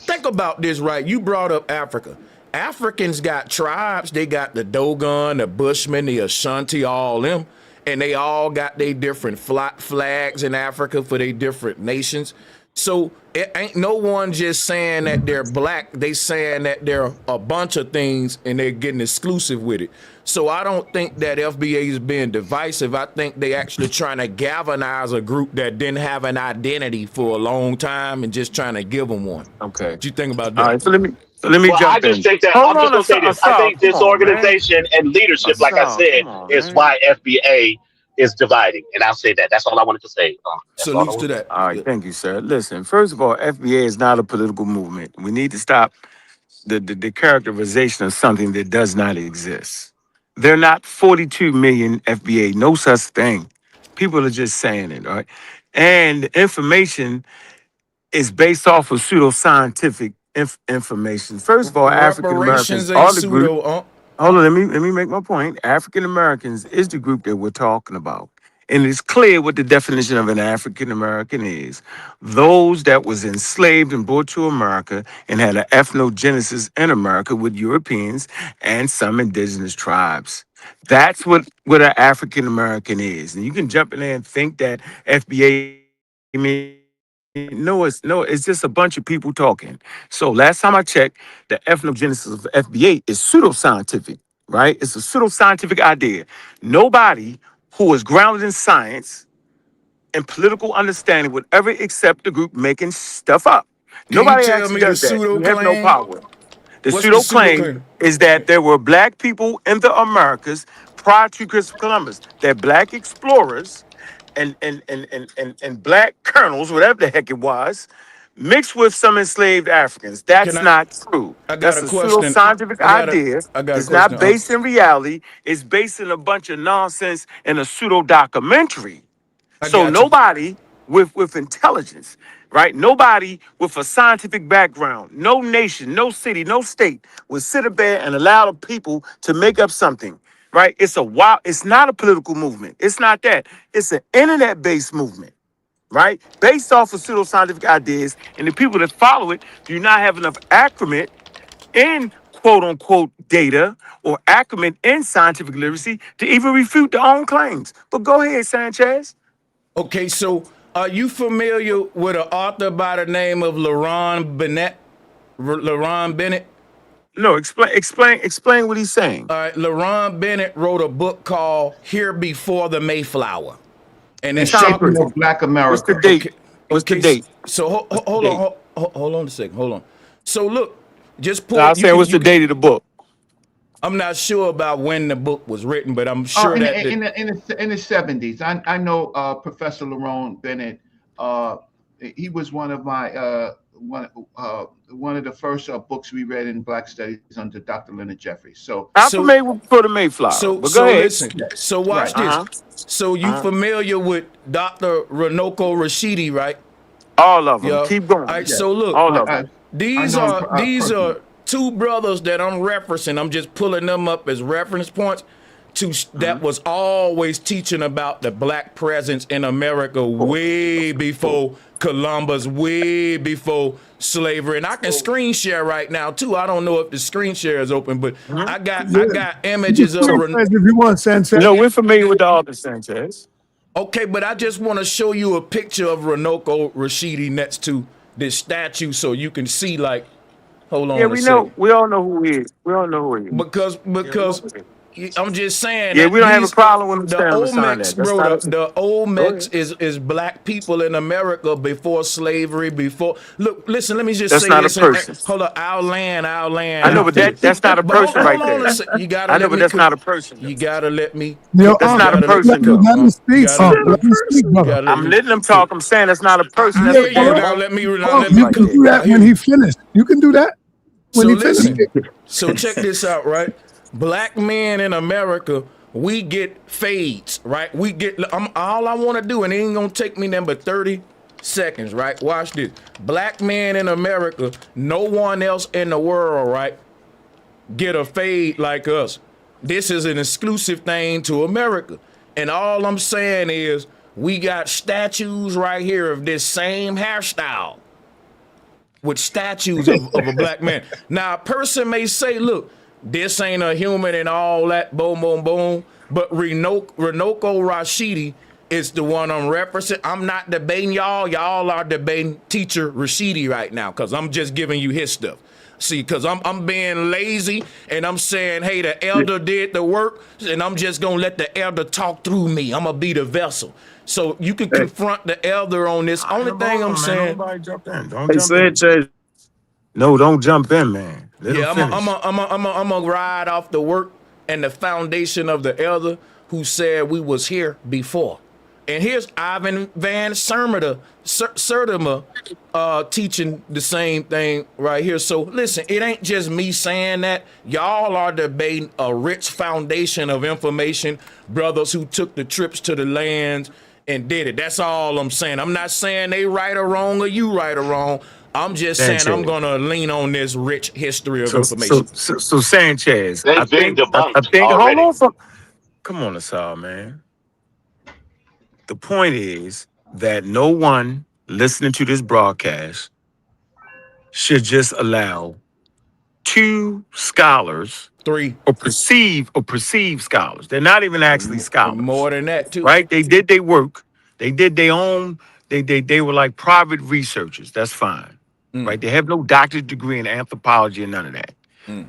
think about this, right? You brought up Africa. Africans got tribes. They got the Dogon, the Bushmen, the Ashanti, all them. And they all got their different flags in Africa for their different nations. So it ain't no one just saying that they're black. They saying that they're a bunch of things and they're getting exclusive with it. So I don't think that FBA is being divisive. I think they actually trying to galvanize a group that didn't have an identity for a long time and just trying to give them one. Okay. What you think about All that? right, so let me Well, I jump just in. think that Hold I'm just on, gonna say this. I Asal, think come on, man. disorganization and leadership, like I Asal, said, come on, is man. why FBA is dividing. And I'll say that. That's all I wanted to say. That's all I Salutes to wanted to say. that. All right, thank you, sir. Listen, first of all, FBA is not a political movement. We need to stop the characterization of something that does not exist. They're not 42 million FBA, no such thing. People are just saying it, all right? And information is based off of pseudoscientific information. First of all, African Americans Reparations ain't are the group. pseudo. Hold on, let me make my point. African Americans is the group that we're talking about. And it's clear what the definition of an African American is. Those that was enslaved and brought to America and had an ethnogenesis in America with Europeans and some indigenous tribes. That's what an African American is. And you can jump in there and think that FBA it's just a bunch of people talking. So last time I checked, the ethnogenesis of FBA is pseudoscientific, right? It's a pseudoscientific idea. Nobody who is grounded in science and political understanding would ever accept the group making stuff up. Can you Nobody tell actually me the does that. pseudo You have no claim? power. The What's the pseudo pseudo claim claim? is that there were black people in the Americas prior to Christopher Columbus. They're black explorers and black colonels, whatever the heck it was, mixed with some enslaved Africans. Can That's I? not true. I got That's a a question. pseudoscientific I got a. idea. I got a It's not question. based in reality. It's based in a bunch of nonsense and a pseudo documentary. I So got you. nobody with intelligence, right? Nobody with a scientific background, no nation, no city, no state would sit up there and allow the people to make up something, right? It's not a political movement. It's not that. It's an internet-based movement, right? Based off of pseudoscientific ideas, and the people that follow it do not have enough acumen in quote unquote data or acumen in scientific literacy to even refute their own claims. But go ahead, Sanchez. Okay, so are you familiar with an author by the name of LaRon Bennett? LaRon Bennett. No, explain what he's saying. All right, LaRon Bennett wrote a book called "Here Before the Mayflower," and And it's Stop shaping talking. it. of Black What's the America. date? Okay, What's the okay. date? So What's the hold on, date? hold on a second. Hold on. So look, just No, I pull. was saying, what's the date of the book? I'm not sure about when the book was written, but I'm Oh, sure that in the 70s. I know Professor Lerone Bennett. He was one of my one of the first books we read in Black Studies under Dr. Leonard Jeffries. So I'm so familiar with For the Mayflower, but go so ahead. listen. yeah, So watch right. this. Uh-huh. So you Uh-huh. familiar with Dr. Runoko Rashidi, right? All of Yeah. them. All Keep going. right. Yeah, So look, All of I them. I these know him are these personally. are two brothers that I'm referencing. I'm just pulling them up as reference points to Uh-huh. that was always teaching about the black presence in America Cool. way Cool. before Columbus, way before slavery. And I can screen share right now too. I don't know if the screen share is open, but Uh-huh. Yeah. I got You can images of screen share if you want, Sanchez. No, we're familiar with the author, Sanchez. okay, but I just want to show you a picture of Runoko Rashidi next to this statue so you can see like hold Yeah, on a we know. second. We all know who he is. We all know who he is. Because Yeah, we know because who he is. I'm just saying Yeah, that we don't have a problem with them the saying I'm sign Olmecs, that. That's bro, not the Go Olmecs ahead. is black people in America before slavery, before look, listen, let me just That's say not a this and person. hold up, our land, I and know, I'm but finished. that's not a But person hold right on a there. sec. You gotta I know, let but me that's not a person though. you gotta let me Yo, That's you not a gotta let person though. let me you speak, gotta That's let not me a Let me speak, person. you brother. gotta let I'm me letting them so talk. I'm saying that's not a person. I That's Yeah, a hear you. bunch of Unc, Now monkeys let Unc, me you right can there. do conclude. that I hear when he you. finished. You can do that when So he finished. listen. So check this out, right? Black men in America, we get fades, right? We get. All I want to do, and it ain't gonna take me nothing but 30 seconds, right? Watch this. Black men in America, no one else in the world, right, get a fade like us. This is an exclusive thing to America. And all I'm saying is, we got statues right here of this same hairstyle with statues of a black man. Now, a person may say, look, this ain't a human and all that, boom, boom, boom. But Renoko Rashidi is the one I'm referencing. I'm not debating y'all. Y'all are debating teacher Rashidi right now because I'm just giving you his stuff. See, because I'm being lazy and I'm saying, hey, the elder did the work and I'm just going to let the elder talk through me. I'm going to be the vessel. So you can Hey, confront the elder on this. All right, Only hold thing I'm on, man. saying, Nobody jump in. Don't hey, jump in. Sanchez. No, don't jump in, man. Let him yeah, finish. I'm a ride off the work and the foundation of the elder who said we was here before. And here's Ivan Van Sertima teaching the same thing right here. So listen, it ain't just me saying that. Y'all are debating a rich foundation of information, brothers who took the trips to the lands and did it. That's all I'm saying. I'm not saying they right or wrong or you right or wrong. I'm just saying I'm Sanchez. gonna lean on this rich history of So, information. Sanchez, I They've been think, I debunked think. Hold already. on, for, come on, Asal, man. The point is that no one listening to this broadcast should just allow two scholars Three, or perceive scholars. They're not even actually scholars, more than that too. right? They did their work. They did their own. They were like private researchers. That's fine, right? They have no doctorate degree in anthropology and none of that.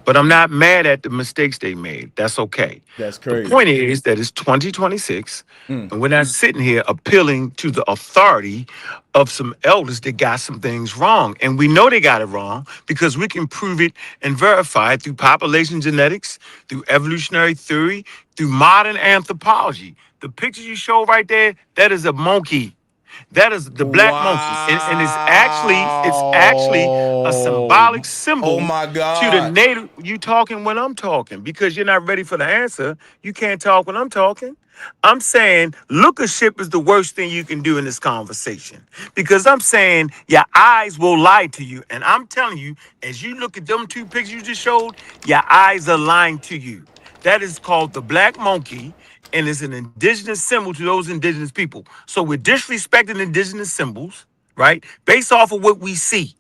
But I'm not mad at the mistakes they made. That's okay. That's The crazy. point is that it's 2026, and we're not sitting here appealing to the authority of some elders that got some things wrong. And we know they got it wrong because we can prove it and verify it through population genetics, through evolutionary theory, through modern anthropology. The picture you show right there, that is a monkey. That is the black monkey, and it's actually a Wow. symbolic Oh symbol my to the God. native. You talking when I'm talking because you're not ready for the answer. You can't talk when I'm talking. I'm saying lookership is the worst thing you can do in this conversation because I'm saying your eyes will lie to you, and I'm telling you, as you look at them two pictures you just showed, your eyes are lying to you. That is called the black monkey, and it's an indigenous symbol to those indigenous people. So we're disrespecting indigenous symbols, right? Based off of what we see.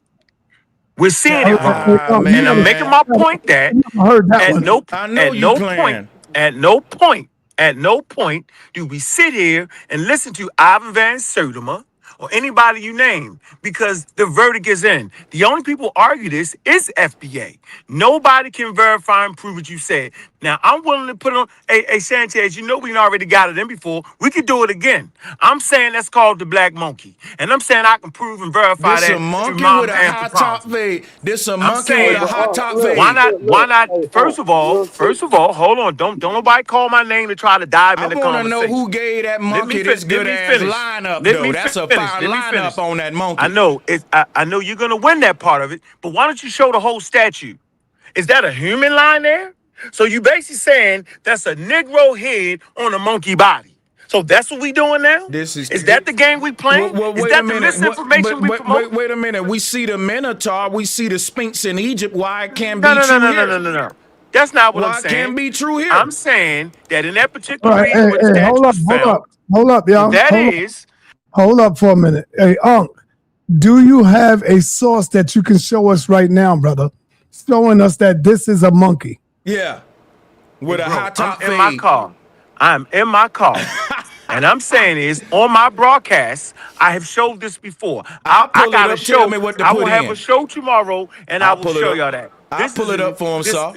We're seeing Hey, it hey, wrong. hey, Ah, you And I'm making man. my point that never heard that at one. no I know at you no point, playing. at no point, at no point do we sit here and listen to Ivan Van Sertima or anybody you name because the verdict is in. The only people argue this is FBA. Nobody can verify and prove what you said. Now I'm willing to put it on. Hey, Sanchez, you know we already got it in before. We could do it again. I'm saying that's called the black monkey, and I'm saying I can prove and verify This a that through monkey with modern a high top anthropology. fade. This a I'm monkey with Hey, a saying but high top look, why fade. not? look, Why look. not? Hey, real quick. First of all, hold on. Don't nobody call my name to try to dive I in the want to know who conversation. gave that Let me monkey fin- this let good me ass finish. lineup, Let though. me That's a finish. fine Let me lineup finish. on that I monkey. know it's. I know you're gonna win that part of it, but why don't you show the whole statue? Is that a human line there? So you basically saying that's a Negro head on a monkey body. So that's what we doing now? This is. Is that the game we playing? Well, Is wait a that the minute. What? misinformation But we wait, promote? wait a minute. We see the Minotaur. We see the Sphinx in Egypt. Why it can't No, be no, no, true no, no, here? no, no, no. That's not what I'm Why it saying. can't be true here? I'm saying that in that All particular right, region hey, where the hey, statue was found, hold up, what y'all. that is, Hold up for a minute. Hey, Unc, do you have a source that you can show us right now, brother, showing us that this is a monkey? Yeah, hey, with a high bro, I'm top in my fade. car. I'm in my car. And I'm saying is on my broadcast, I have showed this before. I'll I pull it got a up. Tell show. me what to I put will have a in. show tomorrow, and I I'll will pull it show up. y'all that. I'll pull it up for him, This sir.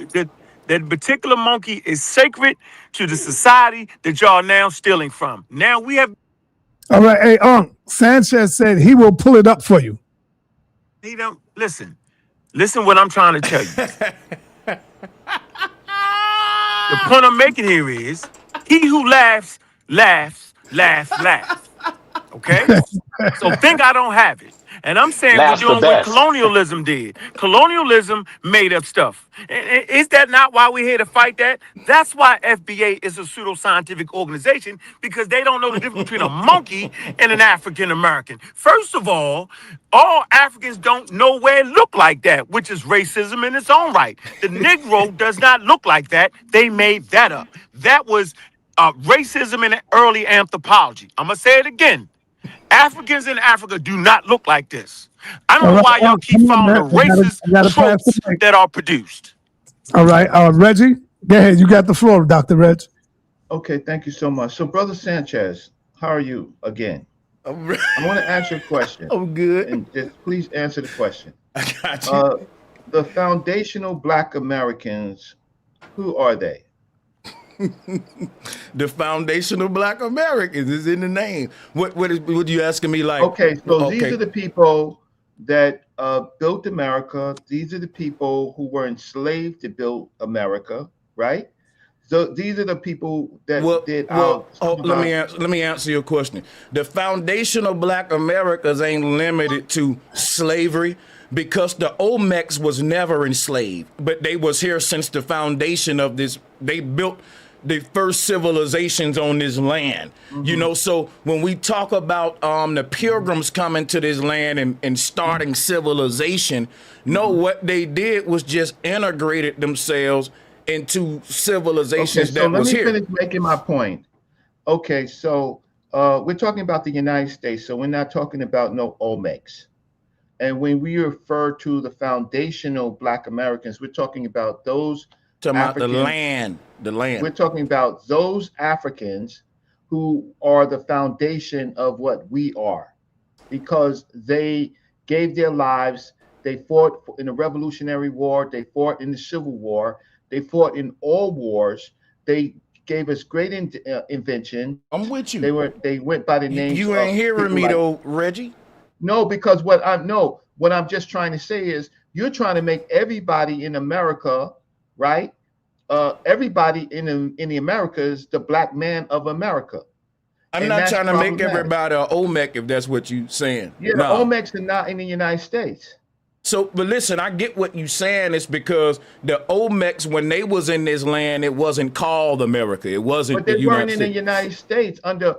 That particular monkey is sacred to the society that y'all now stealing from. Now we have. All right, hey, Sanchez said he will pull it up for you. He don't listen. Listen what I'm trying to tell you. The point I'm making here is he who laughs, laughs, laughs, laughs. Okay? So think I don't have it. And I'm saying we're Last the doing what best. colonialism did. Colonialism made up stuff. Is that not why we're here to fight that? That's why FBA is a pseudoscientific organization, because they don't know the difference between a monkey and an African American. First of all Africans don't nowhere look like that, which is racism in its own right. The Negro does not look like that. They made that up. That was racism in early anthropology. I'm going to say it again. Africans in Africa do not look like this. I don't know why y'all keep come on, following man. the racist I gotta pass the tropes mic. that are produced. All right, Reggie, go ahead. You got the floor, Dr. Reg. Okay, thank you so much. So, Brother Sanchez, how are you again? I want to ask you a question. I'm good. And just please answer the question. I got you. The foundational Black Americans, who are they? The foundational Black Americans is in the name. What you asking me? Like, Okay, so these are the people that built America. These are the people who were enslaved to build America, right? So these are the people that did our. Let me answer your question. The foundational Black Americas ain't limited to slavery, because the Olmecs was never enslaved, but they was here since the foundation of this. They built the first civilizations on this land. You know, so when we talk about the pilgrims coming to this land and starting civilization, what they did was just integrated themselves into civilizations that was here. Let me finish making my point. Okay, so we're talking about the United States, so we're not talking about no Olmecs. And when we refer to the foundational Black Americans, we're talking about those talking about the land. We're talking about those Africans who are the foundation of what we are, because they gave their lives. They fought in the Revolutionary War. They fought in the Civil War. They fought in all wars. They gave us great invention. I'm with you. They went by the names. You ain't hearing me though, Reggie. No, because what I'm just trying to say is you're trying to make everybody in America, right? Everybody in the Americas the Black man of America. I'm not trying to make everybody an Olmec, if that's what you're saying. Yeah, the Olmecs are not in the United States. So, but listen, I get what you're saying. It's because the Olmecs, when they was in this land, it wasn't called America. It wasn't. But they weren't in the United States under.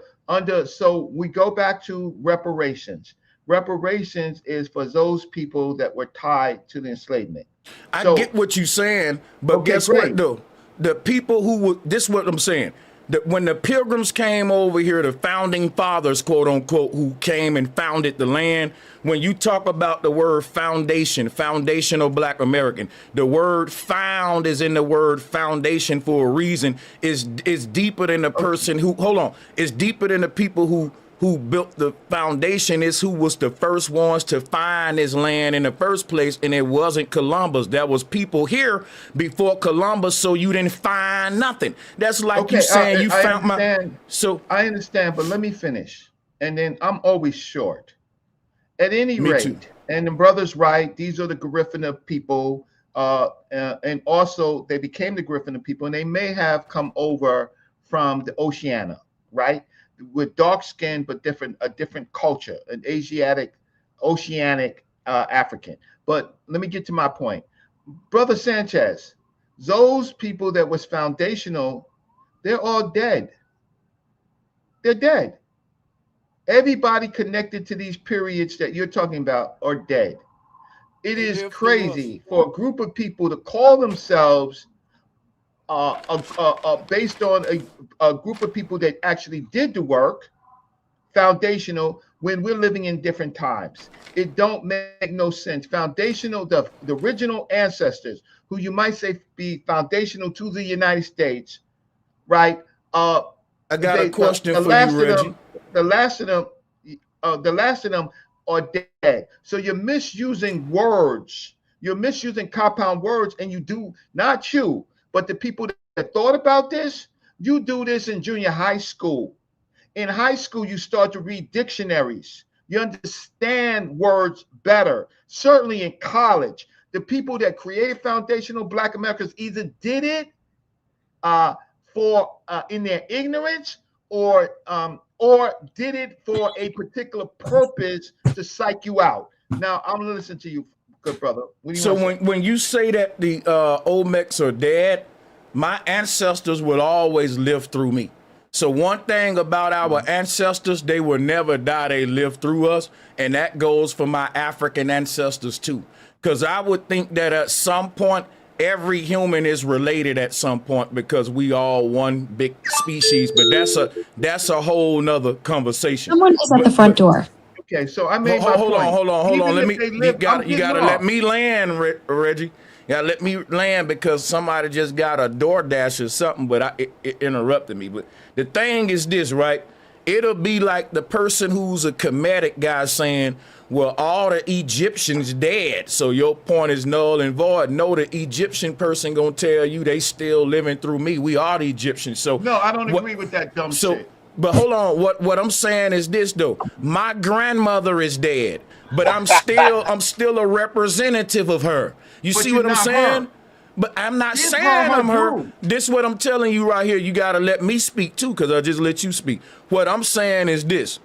So we go back to reparations. Reparations is for those people that were tied to the enslavement. I get what you're saying, but guess what though? The people who were, this is what I'm saying. That when the pilgrims came over here, the founding fathers, quote unquote, who came and founded the land, when you talk about the word foundation, foundational Black American, the word found is in the word foundation for a reason. Is deeper than the person who, it's deeper than the people who built the foundation. Is who was the first ones to find this land in the first place, and it wasn't Columbus. There was people here before Columbus, so you didn't find nothing. That's like you saying you found my. So I understand, but let me finish, and then I'm always short. At any rate, and the brother's right. These are the Garifuna people, and also they became the Garifuna people, and they may have come over from the Oceania, right? With dark skin, but a different culture, an Asiatic, oceanic African. But let me get to my point. Brother Sanchez, those people that was foundational, they're all dead. They're dead. Everybody connected to these periods that you're talking about are dead. It is crazy for a group of people to call themselves based on a group of people that actually did the work, foundational, when we're living in different times. It don't make no sense. Foundational, the original ancestors, who you might say be foundational to the United States, right? I got a question for you, Reggie. The last of them are dead. So you're misusing words. You're misusing compound words, and you do not you. But the people that thought about this, you do this in junior high school. In high school, you start to read dictionaries. You understand words better. Certainly in college, the people that created foundational Black Americans either did it for in their ignorance, or did it for a particular purpose to psych you out. Now I'm gonna listen to you, good brother. What do you So want to say? when you say that the Olmecs are dead, my ancestors will always live through me. So one thing about our ancestors, they will never die. They live through us, and that goes for my African ancestors too. Because I would think that at some point, every human is related at some point because we all one big species. But that's a whole nother conversation. Someone is at the front door. Okay, so I made my Hold point. on. Even Let if me. they You live, gotta let me land, Reggie. You gotta let me land because somebody just got a DoorDash or something, but it interrupted me. But the thing is this, right? It'll be like the person who's a comedic guy saying, well, all the Egyptians dead, so your point is null and void. No, the Egyptian person gonna tell you they still living through me. We are the Egyptians. So no, I don't agree with that dumb shit. But hold on, what I'm saying is this though. My grandmother is dead, but I'm still a representative of her. You But see you're what I'm not saying? her. But I'm not It's saying her, I'm her. dude. This what I'm telling you right here. You gotta let me speak too, because I just let you speak. What I'm saying is this.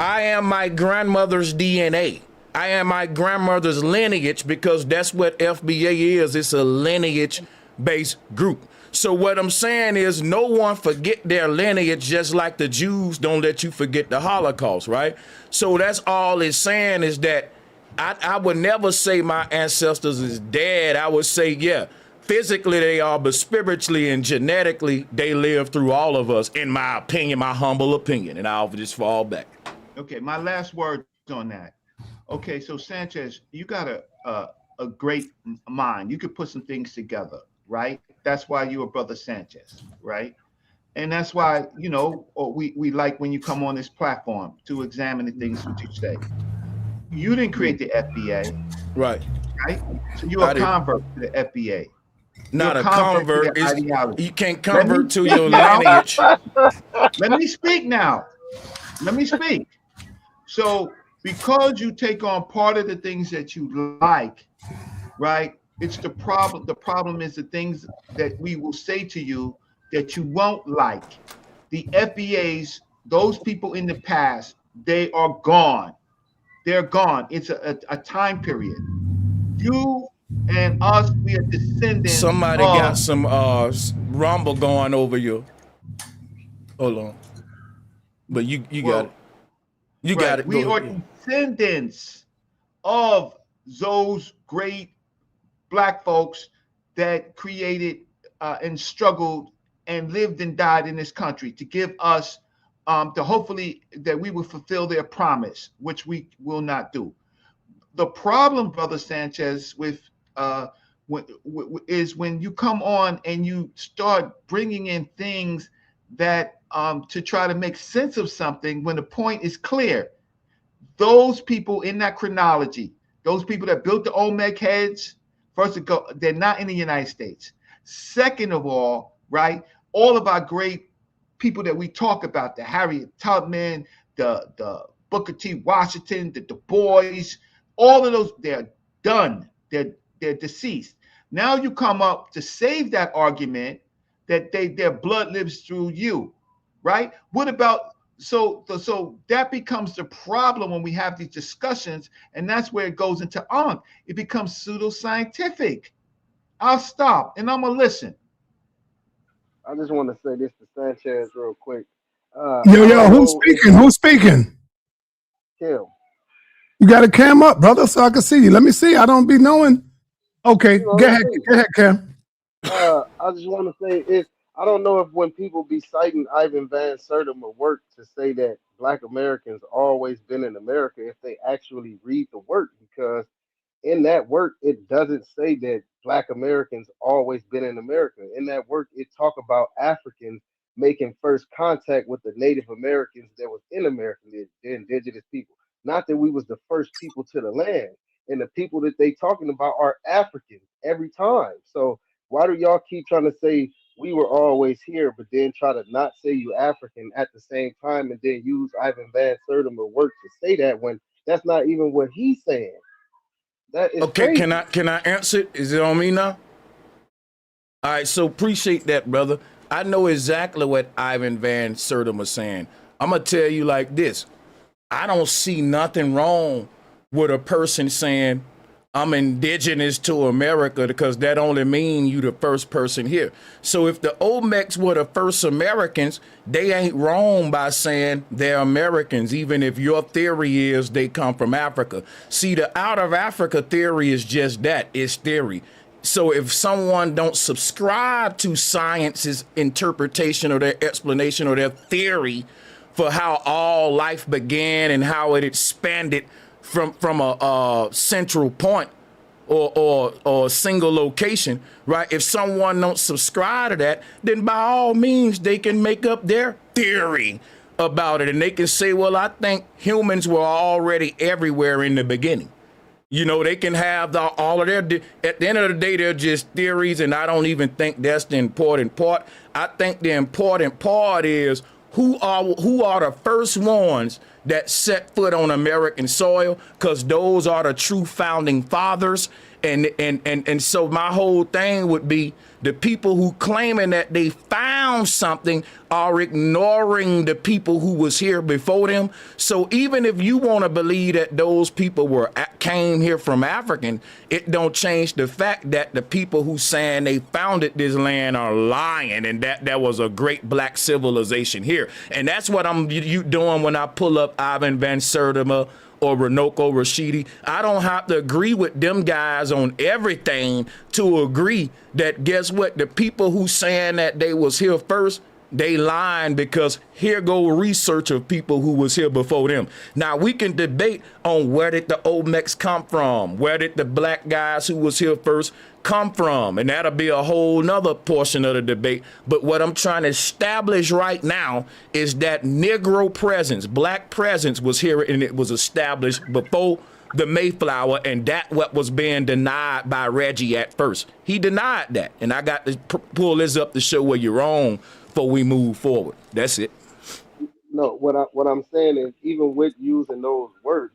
I am my grandmother's DNA. I am my grandmother's lineage because that's what FBA is. It's a lineage-based group. So what I'm saying is no one forget their lineage, just like the Jews don't let you forget the Holocaust, right? So that's all it's saying is that I would never say my ancestors is dead. I would say, yeah, physically they are, but spiritually and genetically, they live through all of us, in my opinion, my humble opinion, and I'll just fall back. Okay, my last words on that. Okay, so Sanchez, you got a great mind. You could put some things together, right? That's why you're brother Sanchez, right? And that's why, you know, we like when you come on this platform to examine the things that you say. You didn't create the FBA, Right. right? So you're I a did. convert to the FBA. Not You're a convert to convert. their ideology. You can't Let me convert to speak your now. lineage. Let me speak now. Let me speak. So because you take on part of the things that you like, right? It's the problem. The problem is the things that we will say to you that you won't like. The FBAs, those people in the past, they are gone. They're gone. It's a time period. You and us, we are descendants Somebody got of, some rumble going over you. Hold on. But you got it. well, You got right. it. We Go are ahead. descendants of those great Black folks that created and struggled and lived and died in this country to give us, to hopefully that we will fulfill their promise, which we will not do. The problem, brother Sanchez, with is when you come on and you start bringing in things that to try to make sense of something when the point is clear. Those people in that chronology, those people that built the Olmec heads, first of all, they're not in the United States. Second of all, right, all of our great people that we talk about, the Harriet Tubman, the Booker T. Washington, the Du Bois, all of those, they're done. They're deceased. Now you come up to save that argument that their blood lives through you, right? What about so that becomes the problem when we have these discussions, and that's where it goes into it becomes pseudoscientific. I'll stop and I'm gonna listen. I just want to say this to Sanchez real quick. Yo, I yo, don't who's know if speaking? Who's speaking? Kim, You got a cam up, brother, so I can see you. Let me see. I don't be knowing. Okay, you know, go let's ahead. see. Go ahead, Cam. I just want to say if I don't know if when people be citing Ivan Van Sertima work to say that Black Americans always been in America, if they actually read the work, because in that work it doesn't say that Black Americans always been in America. In that work, it talk about Africans making first contact with the Native Americans that was in America, the indigenous people. Not that we was the first people to the land, and the people that they talking about are Africans every time. So Why do y'all keep trying to say we were always here, but then try to not say you African at the same time, and then use Ivan Van Sertimer work to say that when that's not even what he's saying? That is Okay, crazy. can I answer it? Is it on me now? All right, so appreciate that, brother. I know exactly what Ivan Van Sertimer was saying. I'm gonna tell you like this. I don't see nothing wrong with a person saying I'm indigenous to America, because that only means you the first person here. So if the Olmecs were the first Americans, they ain't wrong by saying they're Americans, even if your theory is they come from Africa. See, the out of Africa theory is just that, it's theory. So if someone don't subscribe to science's interpretation or their explanation or their theory for how all life began and how it expanded from a central point or a single location, right? If someone don't subscribe to that, then by all means they can make up their theory about it, and they can say, well, I think humans were already everywhere in the beginning. You know, they can have all of their, at the end of the day, they're just theories, and I don't even think that's the important part. I think the important part is who are the first ones that set foot on American soil, because those are the true founding fathers. And so my whole thing would be the people who claiming that they found something are ignoring the people who was here before them. So even if you want to believe that those people came here from African, it don't change the fact that the people who saying they founded this land are lying, and that there was a great black civilization here. And that's what I'm doing when I pull up Ivan Van Sertimer or Runoko Rashidi. I don't have to agree with them guys on everything to agree that, guess what, the people who saying that they was here first, they lying, because here go research of people who was here before them. Now we can debate on where did the Olmecs come from, where did the black guys who was here first come from, and that'll be a whole nother portion of the debate. But what I'm trying to establish right now is that Negro presence, black presence was here, and it was established before the Mayflower, and that what was being denied by Reggie at first. He denied that, and I got to pull this up to show where you're wrong before we move forward. That's it. No, what I'm saying is, even with using those words,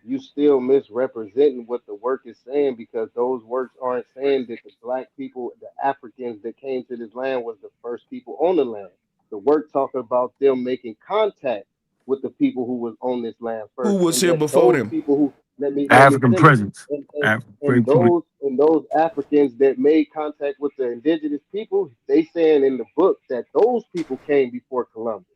you still misrepresenting what the work is saying, because those works aren't saying that the black people, the Africans that came to this land, was the first people on the land. The work talking about them making contact with the people who was on this land Who first, was and here that before those them? people who let me African finish, presence. and those Africans that made contact with the indigenous people, they saying in the book that those people came before Columbus.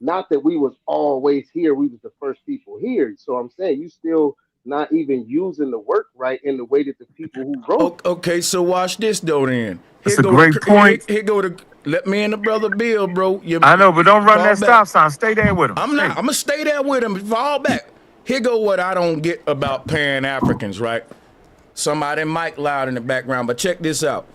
Not that we was always here, we was the first people here. So I'm saying you still not even using the work right in the way that the people who wrote it. Okay, so watch this though. Then That's a great point. here go to let me and the brother Bill, bro. You I know, but don't run fall that back. stop sign. Stay there with him. I'm not. I'm gonna stay there with him. Fall back. Here go what I don't get about Pan Africans, right? Somebody mic loud in the background, but check this out.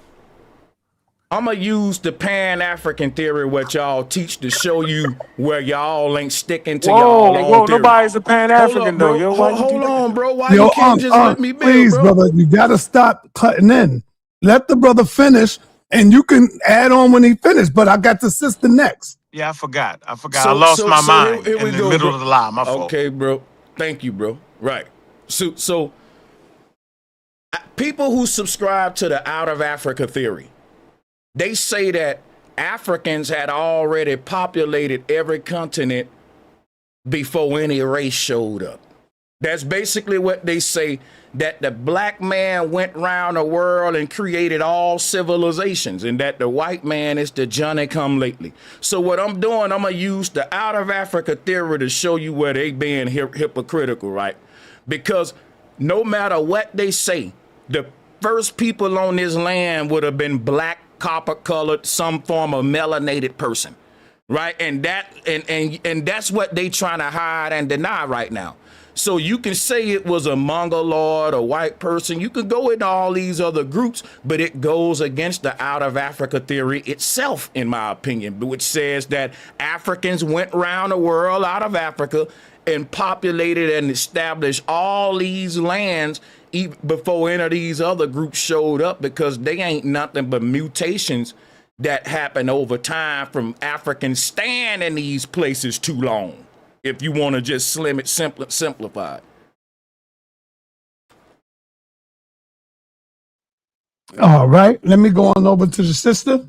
I'm gonna use the Pan African theory, what y'all teach, to show you where y'all ain't sticking to y'all own theory. Nobody's a Pan Hold African up, though. bro. Yo, why you Hold do that? on, bro. Why Yo, you can't just let me build, please, bro? brother, you gotta stop cutting in. Let the brother finish, and you can add on when he finished. But I got the sister next. Yeah, I forgot. I lost my mind here in we the go, middle bro. of the lie. My fault. Okay, bro. Thank you, bro. Right. So people who subscribe to the out of Africa theory, they say that Africans had already populated every continent before any race showed up. That's basically what they say, that the black man went around the world and created all civilizations, and that the white man is the Johnny come lately. So what I'm doing, I'm gonna use the out of Africa theory to show you where they being hypocritical, right? Because no matter what they say, the first people on this land would have been black, copper colored, some form of melanated person, right? And that's what they trying to hide and deny right now. So you can say it was a Mongoloid, a white person. You could go into all these other groups, but it goes against the out of Africa theory itself, in my opinion, which says that Africans went around the world out of Africa and populated and established all these lands even before any of these other groups showed up, because they ain't nothing but mutations that happen over time from Africans staying in these places too long. If you want to just simplify it. All right, let me go on over to the sister.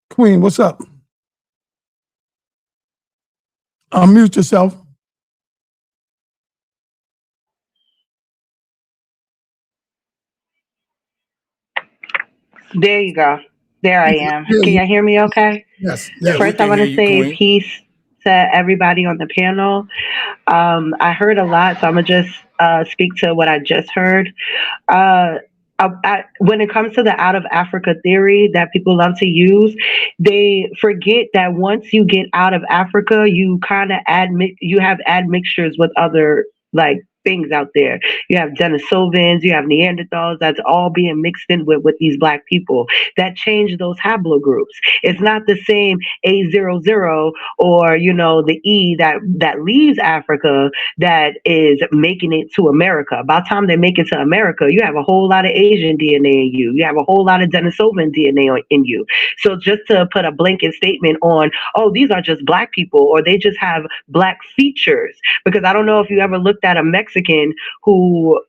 Queen, what's up? Unmute yourself. There you go. There I am. Can y'all hear me okay? Yes. Yeah, we First, I can want hear to you, say Queen. peace to everybody on the panel. I heard a lot, so I'm going to just speak to what I just heard. When it comes to the out of Africa theory that people love to use, they forget that once you get out of Africa, you kind of you have admixtures with other like things out there. You have Denisovans, you have Neanderthals, that's all being mixed in with these black people that change those haplogroups. It's not the same A00 or, you know, the E that leaves Africa that is making it to America. By the time they make it to America, you have a whole lot of Asian DNA in you. You have a whole lot of Denisovan DNA in you. So just to put a blanket statement on, oh, these are just black people or they just have black features, because I don't know if you ever looked at a Mexican who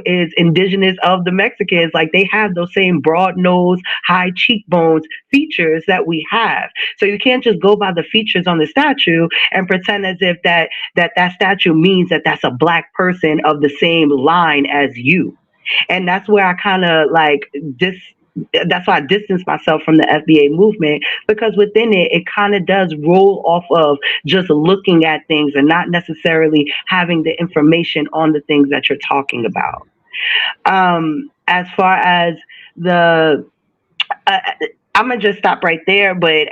is indigenous of the Mexicans, like they have those same broad nose, high cheekbones features that we have. So you can't just go by the features on the statue and pretend as if that statue means that that's a black person of the same line as you. And that's where I kind of like that's why I distance myself from the FBA movement, because within it kind of does roll off of just looking at things and not necessarily having the information on the things that you're talking about. As far as the I'm gonna just stop right there, but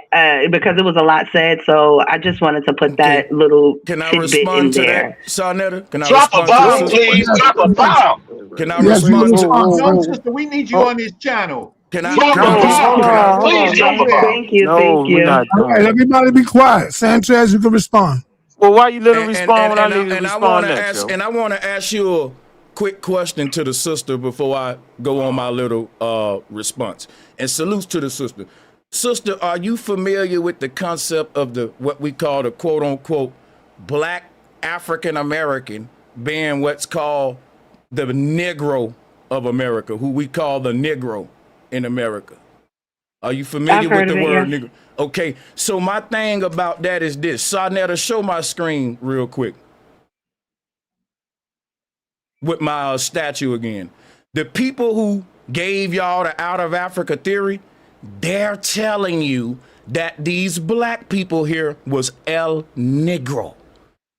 because it was a lot said, so I just wanted to put that little Can I tidbit in respond to there. that, Saneter? Can I Drop a respond to the bomb, sister? please. Drop a bomb. Can I Yes, you can respond to? respond. Young sister, we need you on this channel. Can I? Drop Can a I? No, hold bomb. Can I? on, hold Please on. drop a Anywhere. bomb. Thank you, No, thank we're you. not All doing right, that. everybody be quiet. Sanchez, you can respond. Well, why you let him And respond when I need to and I want respond to next, ask, yo? and I want to ask you a quick question to the sister before I go on my little response. And salutes to the sister. Sister, are you familiar with the concept of the what we call the quote unquote black African American being what's called the Negro of America, who we call the Negro in America? Are you familiar I've heard with of the it, word yes. Negro? Okay, so my thing about that is this. Saneter, show my screen real quick with my statue again. The people who gave y'all the out of Africa theory, they're telling you that these black people here was El Negro.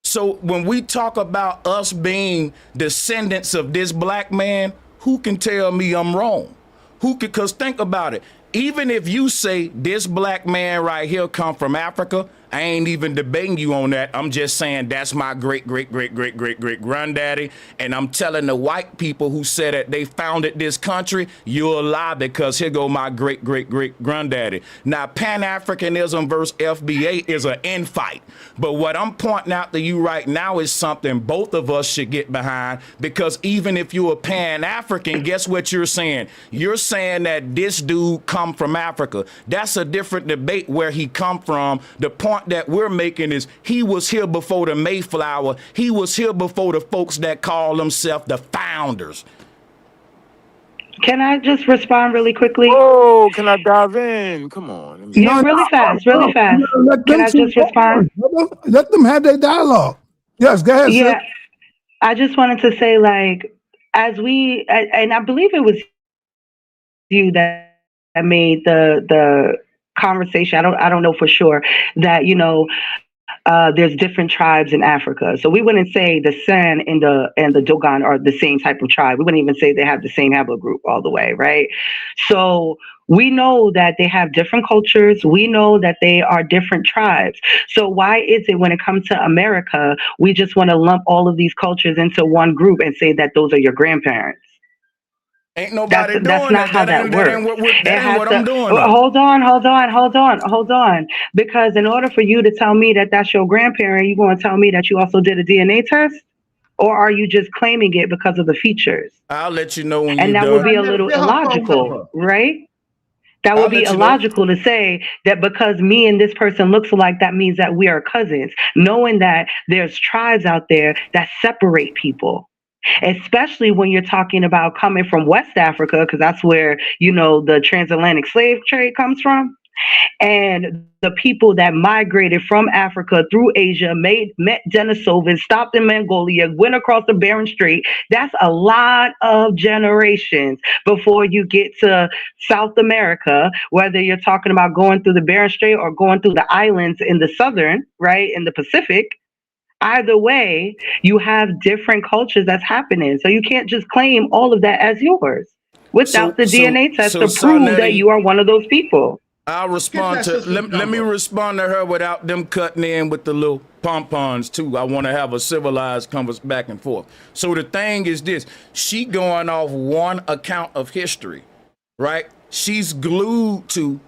So when we talk about us being descendants of this black man, who can tell me I'm wrong? Who could, because think about it. Even if you say this black man right here come from Africa, I ain't even debating you on that. I'm just saying that's my great granddaddy. And I'm telling the white people who said that they founded this country, you're a lie, because here go my great granddaddy. Now, Pan-Africanism versus FBA is an infight. But what I'm pointing out to you right now is something both of us should get behind, because even if you're a Pan-African, guess what you're saying? You're saying that this dude come from Africa. That's a different debate where he come from. The point that we're making is he was here before the Mayflower. He was here before the folks that call themselves the founders. Can I just respond really quickly? Oh, can I dive in? Come on. Let me Yeah, really fast, really fast. Let Can them I two just respond? let them have their dialogue. Yes, go ahead, sis. Yeah, I just wanted to say, like, and I believe it was you that made the conversation. I don't know for sure that, you know, there's different tribes in Africa. So we wouldn't say the San and the Dogon are the same type of tribe. We wouldn't even say they have the same haplogroup all the way, right? So we know that they have different cultures. We know that they are different tribes. So why is it when it comes to America, we just want to lump all of these cultures into one group and say that those are your grandparents? Ain't nobody doing That's not that. how that works. That It ain't has what to I'm doing though. hold on. Because in order for you to tell me that that's your grandparent, you're going to tell me that you also did a DNA test? Or are you just claiming it because of the features? I'll let you know when And you're that would done. be a Let, little get her phone illogical, number. right? That I'll would be let you know. illogical to say that because me and this person looks alike, that means that we are cousins, knowing that there's tribes out there that separate people. Especially when you're talking about coming from West Africa, because that's where, the transatlantic slave trade comes from. And the people that migrated from Africa through Asia, met Denisovans, stopped in Mongolia, went across the Bering Strait. That's a lot of generations before you get to South America, whether you're talking about going through the Bering Strait or going through the islands in the southern, right, in the Pacific. Either way, you have different cultures that's happening. So you can't just claim all of that as yours So without the so DNA test so to prove that Sarnetta, you are one of those people. I'll Get respond that to sister's let me number. respond to her without them cutting in with the little pom-poms too. I want to have a civilized conversation back and forth. So the thing is this, she going off one account of history, right? She's glued to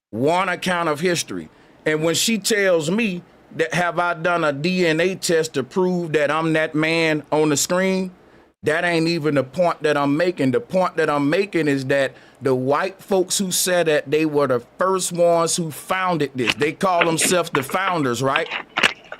one account of history. And when she tells me that have I done a DNA test to prove that I'm that man on the screen, that ain't even the point that I'm making. The point that I'm making is that the white folks who said that they were the first ones who founded this. They call themselves the founders, right?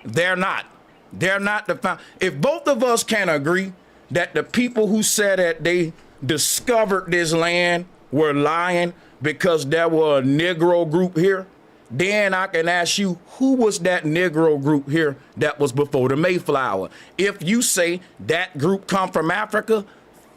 They're not. They're not the found. If both of us can agree that the people who said that they discovered this land were lying because there were a Negro group here, then I can ask you, who was that Negro group here that was before the Mayflower? If you say that group come from Africa,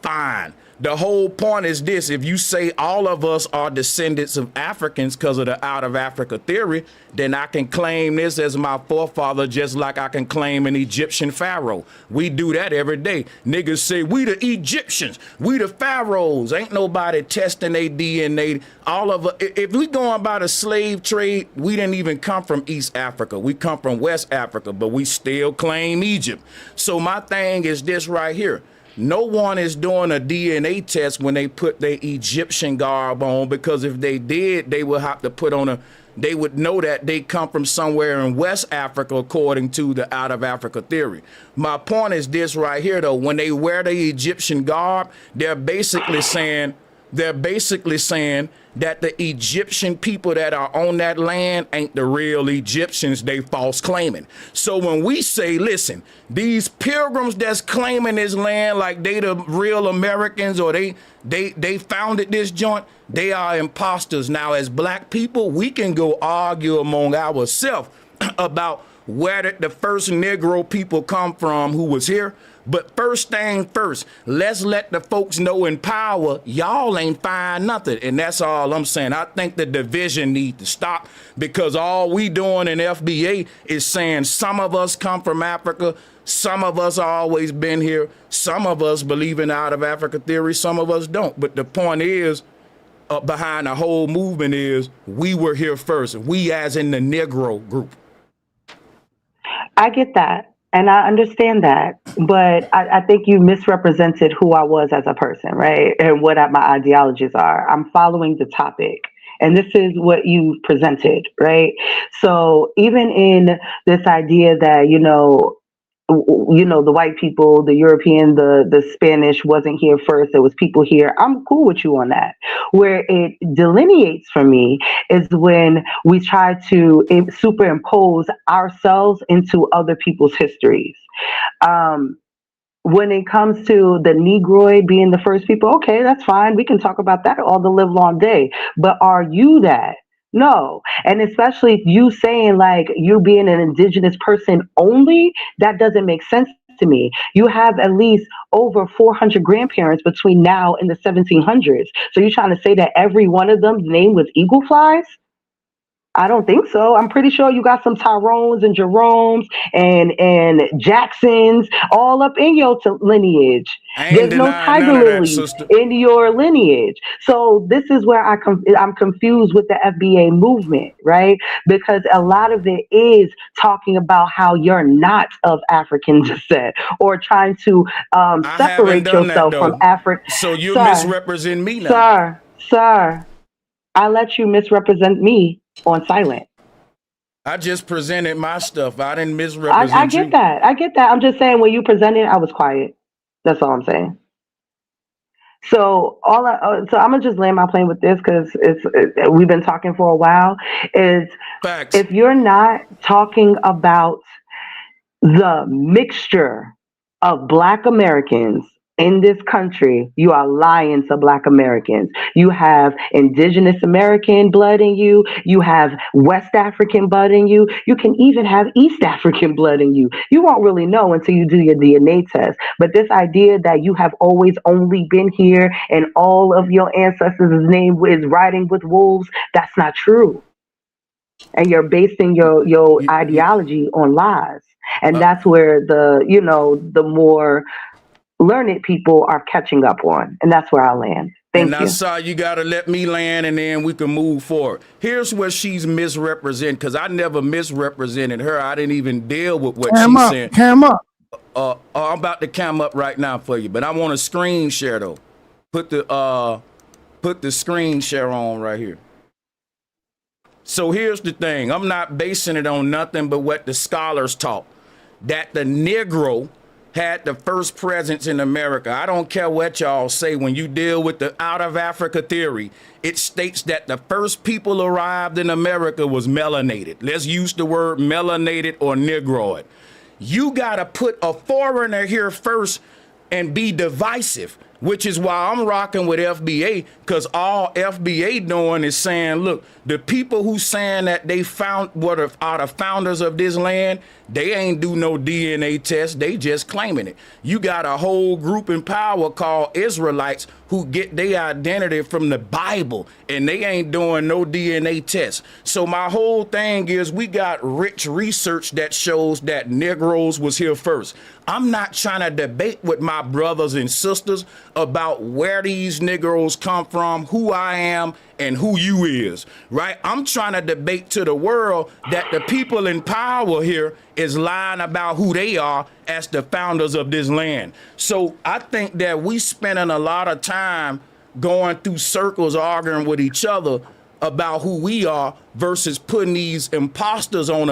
fine. The whole point is this: if you say all of us are descendants of Africans because of the out of Africa theory, then I can claim this as my forefather just like I can claim an Egyptian pharaoh. We do that every day. Niggas say we the Egyptians, we the pharaohs. Ain't nobody testing their DNA. All of us, if we going by the slave trade, we didn't even come from East Africa. We come from West Africa, but we still claim Egypt. So my thing is this right here. No one is doing a DNA test when they put their Egyptian garb on, because if they did, they would have to put on they would know that they come from somewhere in West Africa according to the out of Africa theory. My point is this right here though, when they wear the Egyptian garb, they're basically saying that the Egyptian people that are on that land ain't the real Egyptians they false claiming. So when we say, listen, these pilgrims that's claiming this land like they the real Americans or they founded this joint, they are imposters. Now as black people, we can go argue among ourselves about where did the first Negro people come from who was here. But first thing first, let's let the folks know in power, y'all ain't find nothing. And that's all I'm saying. I think the division need to stop, because all we doing in FBA is saying some of us come from Africa, some of us always been here, some of us believe in out of Africa theory, some of us don't. But the point is, behind the whole movement is we were here first. We as in the Negro group. I get that. And I understand that. But I think you misrepresented who I was as a person, right? And what my ideologies are. I'm following the topic. And this is what you presented, right? So even in this idea that, the white people, the European, the Spanish wasn't here first. There was people here. I'm cool with you on that. Where it delineates for me is when we try to superimpose ourselves into other people's histories. When it comes to the Negroid being the first people, okay, that's fine. We can talk about that all the live long day. But are you that? No. And especially you saying like you being an indigenous person only, that doesn't make sense to me. You have at least over 400 grandparents between now and the 1700s. So you're trying to say that every one of them's name was Eagle Flies? I don't think so. I'm pretty sure you got some Tyrones and Jeromes and Jacksons all up in your lineage. I ain't There's no denying Tiger none of that, Lilies sister. in your lineage. So this is where I'm confused with the FBA movement, right? Because a lot of it is talking about how you're not of African descent or trying to I haven't separate done that yourself from though. Africa. So you're Sir, misrepresenting me now. sir, I let you misrepresent me on silent. I just presented my stuff. I didn't I misrepresent get you. that. I get that. I'm just saying when you presented, I was quiet. That's all I'm saying. So so I'm gonna just land my plane with this because we've been talking for a while. Is Facts. if you're not talking about the mixture of Black Americans in this country, you are lying to Black Americans. You have Indigenous American blood in you. You have West African blood in you. You can even have East African blood in you. You won't really know until you do your DNA test. But this idea that you have always only been here and all of your ancestors' name is riding with wolves, that's not true. And you're basing your You, ideology on lies, and uh, that's where the more learned people are catching up on, and that's where I land. and Thank I you. saw you got to let me land, and then we can move forward. Here's where she's misrepresented, because I never misrepresented her. I didn't even deal with what Cam she's up, saying. cam up. I'm about to cam up right now for you, but I want to screen share though. Put the screen share on right here. So here's the thing. I'm not basing it on nothing but what the scholars taught. That the Negro had the first presence in America. I don't care what y'all say. When you deal with the out of Africa theory, it states that the first people arrived in America was melanated. Let's use the word melanated or Negroid. You got to put a foreigner here first and be divisive, which is why I'm rocking with FBA, because all FBA doing is saying, look, the people who saying that they are the founders of this land, they ain't do no DNA test. They just claiming it. You got a whole group in power called Israelites who get their identity from the Bible, and they ain't doing no DNA tests. So my whole thing is we got rich research that shows that Negroes was here first. I'm not trying to debate with my brothers and sisters about where these Negroes come from, who I am, and who you is, right? I'm trying to debate to the world that the people in power here is lying about who they are as the founders of this land. So I think that we spending a lot of time going through circles arguing with each other about who we are versus putting these imposters on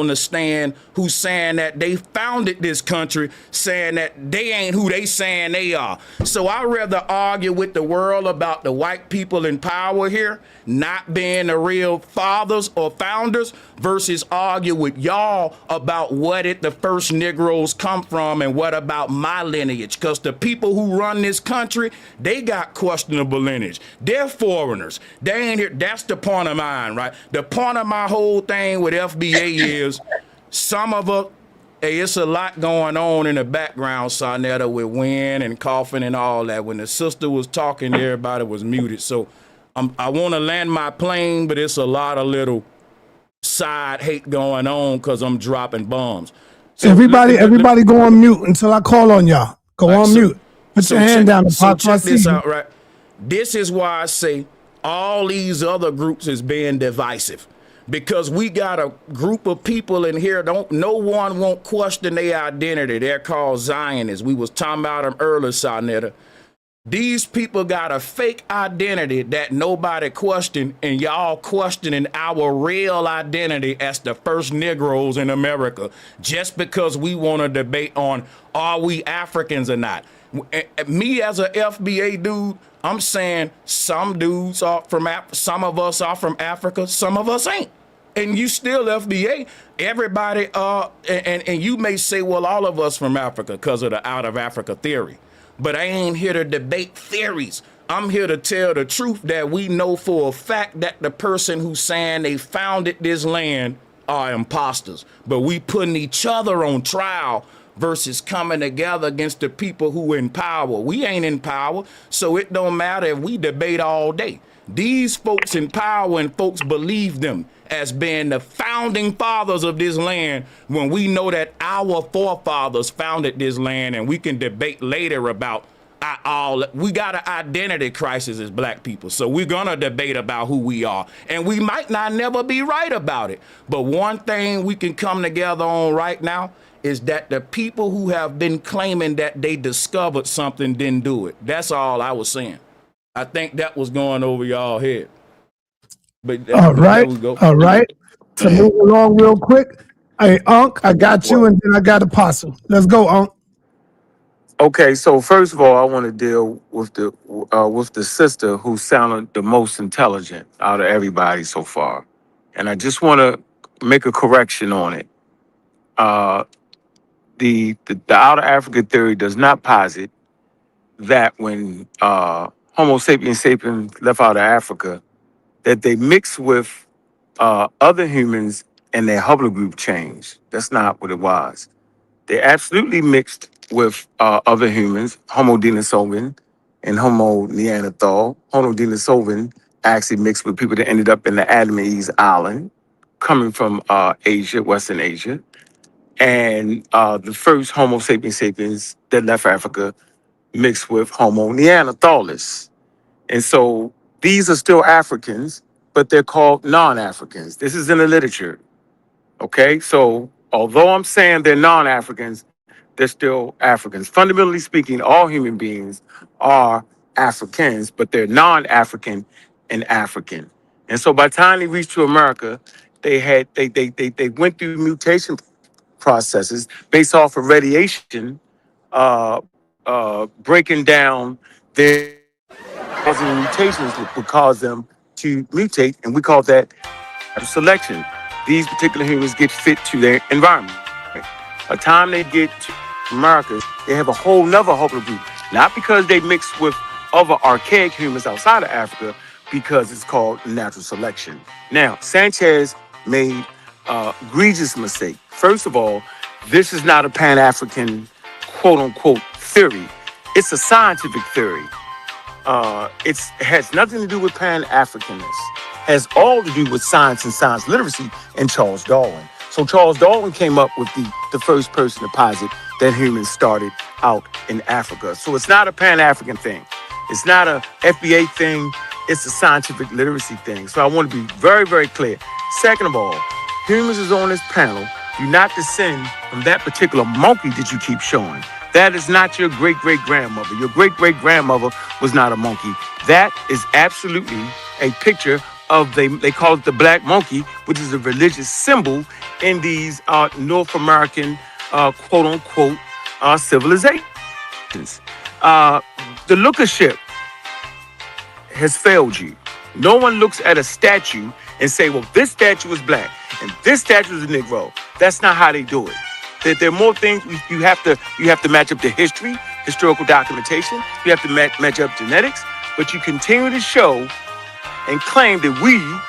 the stand who's saying that they founded this country, saying that they ain't who they saying they are. So I'd rather argue with the world about the white people in power here not being the real fathers or founders versus argue with y'all about what the first Negroes come from and what about my lineage. Because the people who run this country, they got questionable lineage. They're foreigners. They ain't here. That's the point of mine, right? The point of my whole thing with FBA is some of us, hey, it's a lot going on in the background, Saneter, with wind and coughing and all that. When the sister was talking, everybody was muted. So I want to land my plane, but it's a lot of little side hate going on because I'm dropping bombs. So Everybody go on mute until I call on y'all. Go on mute. Put your hand down and pop. Check this out, right? This is why I say all these other groups is being divisive, because we got a group of people in here. No one won't question their identity. They're called Zionists. We was talking about them earlier, Saneter. These people got a fake identity that nobody questioned, and y'all questioning our real identity as the first Negroes in America just because we want to debate on are we Africans or not. Me as a FBA dude, I'm saying some dudes are from some of us are from Africa, some of us ain't. And you still FBA, everybody, and you may say, well, all of us from Africa because of the out of Africa theory. But I ain't here to debate theories. I'm here to tell the truth that we know for a fact that the person who's saying they founded this land are imposters. But we putting each other on trial versus coming together against the people who in power. We ain't in power, so it don't matter if we debate all day. These folks in power and folks believe them as being the founding fathers of this land when we know that our forefathers founded this land, and we can debate later about we got an identity crisis as black people. So we're going to debate about who we are, and we might not never be right about it. But one thing we can come together on right now is that the people who have been claiming that they discovered something didn't do it. That's all I was saying. I think that was going over y'all head. But All right. there we go. All right. To move along real quick, hey, Unc, I got you, What? and then I got Apostle. Let's go, Unc. Okay, so first of all, I want to deal with the sister who sounded the most intelligent out of everybody so far, and I just want to make a correction on it. Uh, the out of Africa theory does not posit that when Homo sapiens sapiens left out of Africa, that they mixed with other humans and their haplogroup changed. That's not what it was. They absolutely mixed with other humans, Homo denisovans and Homo neanderthal. Homo denisovans actually mixed with people that ended up in the Adamese island, coming from Asia, Western Asia. And the first Homo sapiens sapiens that left Africa mixed with Homo neanderthalis. And so these are still Africans, but they're called non-Africans. This is in the literature. Okay, so although I'm saying they're non-Africans, they're still Africans. Fundamentally speaking, all human beings are Africans, but they're non-African and African. And so by the time they reached to America, they went through mutation processes based off of radiation, breaking down their causing mutations that would cause them to mutate, and we call that selection. These particular humans get fit to their environment. By the time they get to America, they have a whole nother haplogroup. Not because they mix with other archaic humans outside of Africa, because it's called natural selection. Now, Sanchez made egregious mistake. First of all, this is not a Pan-African quote-unquote theory. It's a scientific theory. It has nothing to do with Pan-Africanness. Has all to do with science and science literacy and Charles Darwin. So Charles Darwin came up with the first person to posit that humans started out in Africa. So it's not a Pan-African thing. It's not a FBA thing. It's a scientific literacy thing. So I want to be very, very clear. Second of all, humans is on this panel do not descend from that particular monkey that you keep showing. That is not your great-great-grandmother. Your great-great-grandmother was not a monkey. That is absolutely a picture of, they call it the black monkey, which is a religious symbol in these North American quote-unquote civilizations. The lookership has failed you. No one looks at a statue and say, well, this statue is black and this statue is a Negro. That's not how they do it. There are more things you have to match up to history, historical documentation. You have to match up genetics, but you continue to show and claim that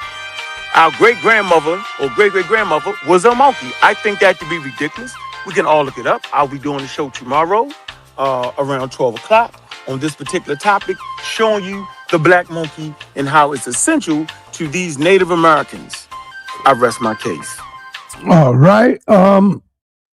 our great-grandmother or great-great-grandmother was a monkey. I think that to be ridiculous. We can all look it up. I'll be doing the show tomorrow around 12 o'clock on this particular topic, showing you the black monkey and how it's essential to these Native Americans. I rest my case. All right.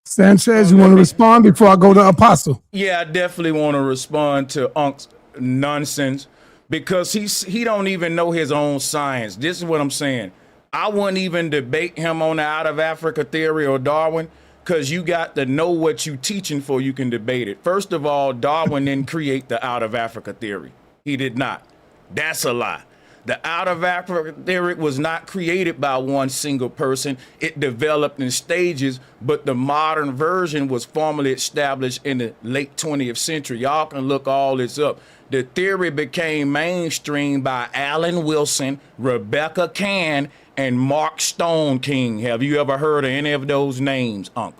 Sanchez, you want to respond before I go to Apostle? Yeah, I definitely want to respond to Unc's nonsense because he don't even know his own science. This is what I'm saying. I wouldn't even debate him on the out of Africa theory or Darwin because you got to know what you teaching for you can debate it. First of all, Darwin didn't create the out of Africa theory. He did not. That's a lie. The out of Africa theory was not created by one single person. It developed in stages, but the modern version was formally established in the late 20th century. Y'all can look all this up. The theory became mainstream by Alan Wilson, Rebecca Cann, and Mark Stone King. Have you ever heard of any of those names, Uncle?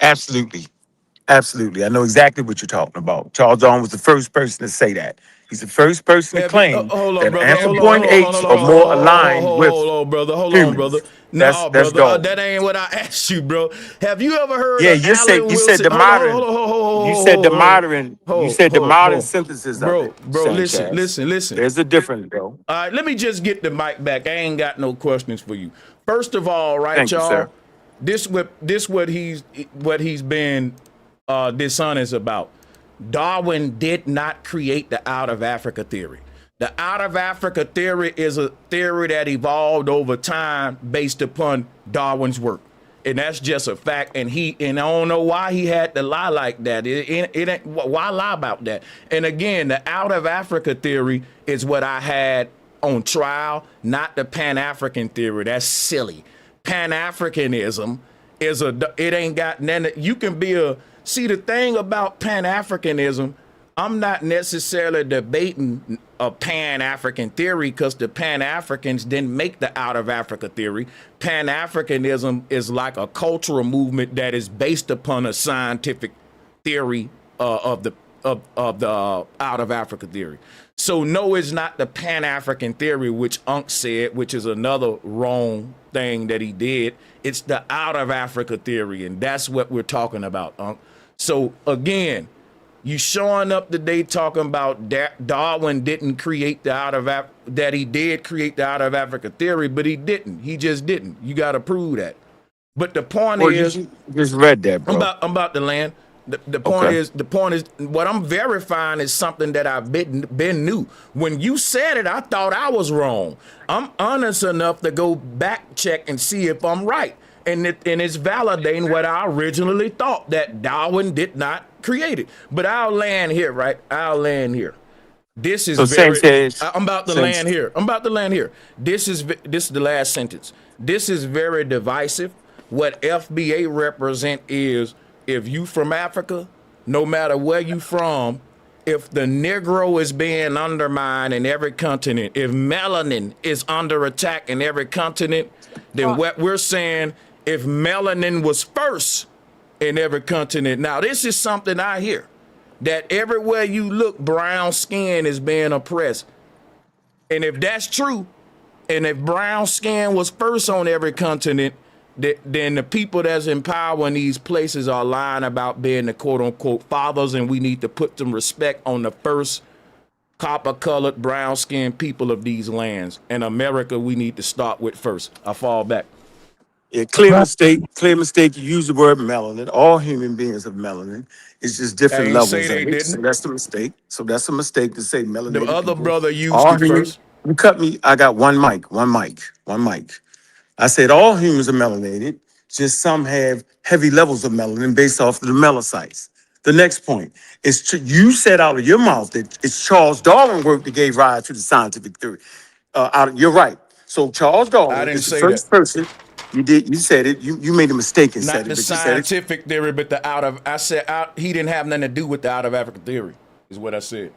Absolutely. Absolutely. I know exactly what you're talking about. Charles Darwin was the first person to say that. He's the first person to claim that anthropoid apes are more aligned with humans. No, That's brother, Darwin. that ain't what I asked you, bro. Have you ever heard Yeah, of Alan Wilson? you said the modern synthesis of it. Bro, Sanchez. listen. There's a difference, bro. All right, let me just get the mic back. I ain't got no questions for you. First of all, right, Thank you, y'all. sir. This what he's been dishonest about. Darwin did not create the out of Africa theory. The out of Africa theory is a theory that evolved over time based upon Darwin's work. And that's just a fact. And I don't know why he had to lie like that. Why lie about that? And again, the out of Africa theory is what I had on trial, not the Pan-African theory. That's silly. Pan-Africanism is it ain't got none. You can be see, the thing about Pan-Africanism, I'm not necessarily debating a Pan-African theory because the Pan-Africans didn't make the out of Africa theory. Pan-Africanism is like a cultural movement that is based upon a scientific theory of the out of Africa theory. So no, it's not the Pan-African theory, which Unc said, which is another wrong thing that he did. It's the out of Africa theory, and that's what we're talking about, Unc. So again, you showing up today talking about Darwin didn't create the that he did create the out of Africa theory, but he didn't. He just didn't. You got to prove that. But the point is, you just read that, bro. I'm about to land. The point Okay. is, what I'm verifying is something that I've been knew. When you said it, I thought I was wrong. I'm honest enough to go back check and see if I'm right. And it's validating what I originally thought, that Darwin did not create it. But I'll land here, right? I'll land here. This is So Sanchez, I'm about to land here. I'm about to land here. This is the last sentence. This is very divisive. What FBA represent is, if you from Africa, no matter where you from, if the Negro is being undermined in every continent, if melanin is under attack in every continent, then what we're saying, if melanin was first in every continent. Now, this is something I hear, that everywhere you look, brown skin is being oppressed. And if that's true, and if brown skin was first on every continent, then the people that's in power in these places are lying about being the quote-unquote fathers, and we need to put some respect on the first copper-colored, brown-skinned people of these lands. And America, we need to start with first. I fall back. yeah, clear mistake. Clear mistake. You use the word melanin. All human beings have melanin. It's just I different ain't levels say of they it. So didn't. that's the mistake. So that's a mistake to say melanated The other people. brother used All it human. first. You cut me. I got one mic. I said all humans are melanated, just some have heavy levels of melanin based off of the melanocytes. The next point is you said out of your mouth that it's Charles Darwin work that gave rise to the scientific theory. You're right. So Charles I Darwin didn't is the say that. first person. You said it. You made a mistake and Not said the it, but you said it. scientific theory, but the I said he didn't have nothing to do with the out of Africa theory, is what I said.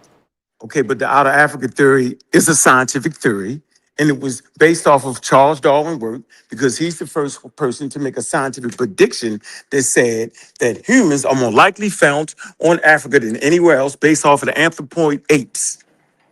Okay, but the out of Africa theory is a scientific theory, and it was based off of Charles Darwin work because he's the first person to make a scientific prediction that said that humans are more likely found on Africa than anywhere else based off of the anthropoid apes,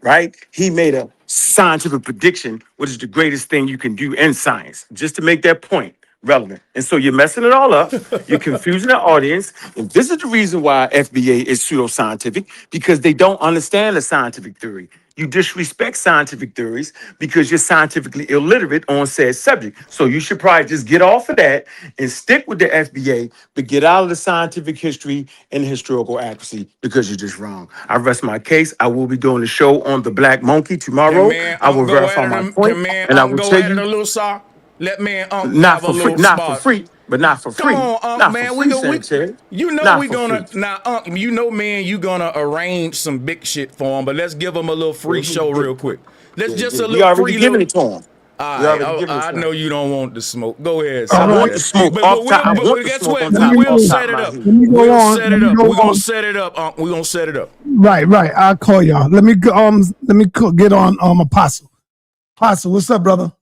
right? He made a scientific prediction, which is the greatest thing you can do in science, just to make that point relevant. And so you're messing it all up. You're confusing the audience. And this is the reason why FBA is pseudoscientific, because they don't understand the scientific theory. You disrespect scientific theories because you're scientifically illiterate on said subject. So you should probably just get off of that and stick with the FBA, but get out of the scientific history and historical accuracy because you're just wrong. I rest my case. I will be doing a show on the Black Monkey Can tomorrow. man I will Unc go at verify it? my point, Can man and I Unc will go tell at it you a little, sir? Let man Unc not have a for free, little not for spot. free, but not for Come free, on, Unc, not for man. free, Sanchez, You know not we for free. gonna now, Unc. You know, man, you gonna arrange some big shit for him. But let's give him a little free show real quick. Let's just a We little already free giving little. it to him. All We right, already giving it I to know him. you don't want the smoke. Go ahead, All I want right. the Sanchez. smoke But off top. I want the guess smoke what? on Let top, me We'll off go. top set of it my up. head. Let me go We'll on. set Let it me up. go We're gonna on. set it up, Unc. We're gonna set it up. Right. I'll call y'all. Let me get on Apostle. Apostle, what's up, brother?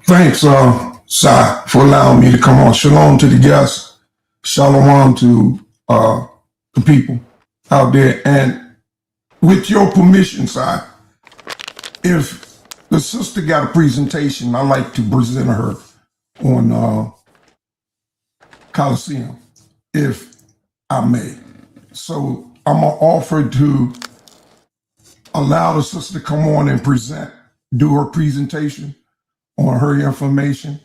Thanks, Sai, for allowing me to come on. Shalom to the guests. Shalom to the people out there. And with your permission, Sai, if the sister got a presentation, I like to present her on Coliseum, if I may. So I'm gonna offer to allow the sister to come on and do her presentation on her information.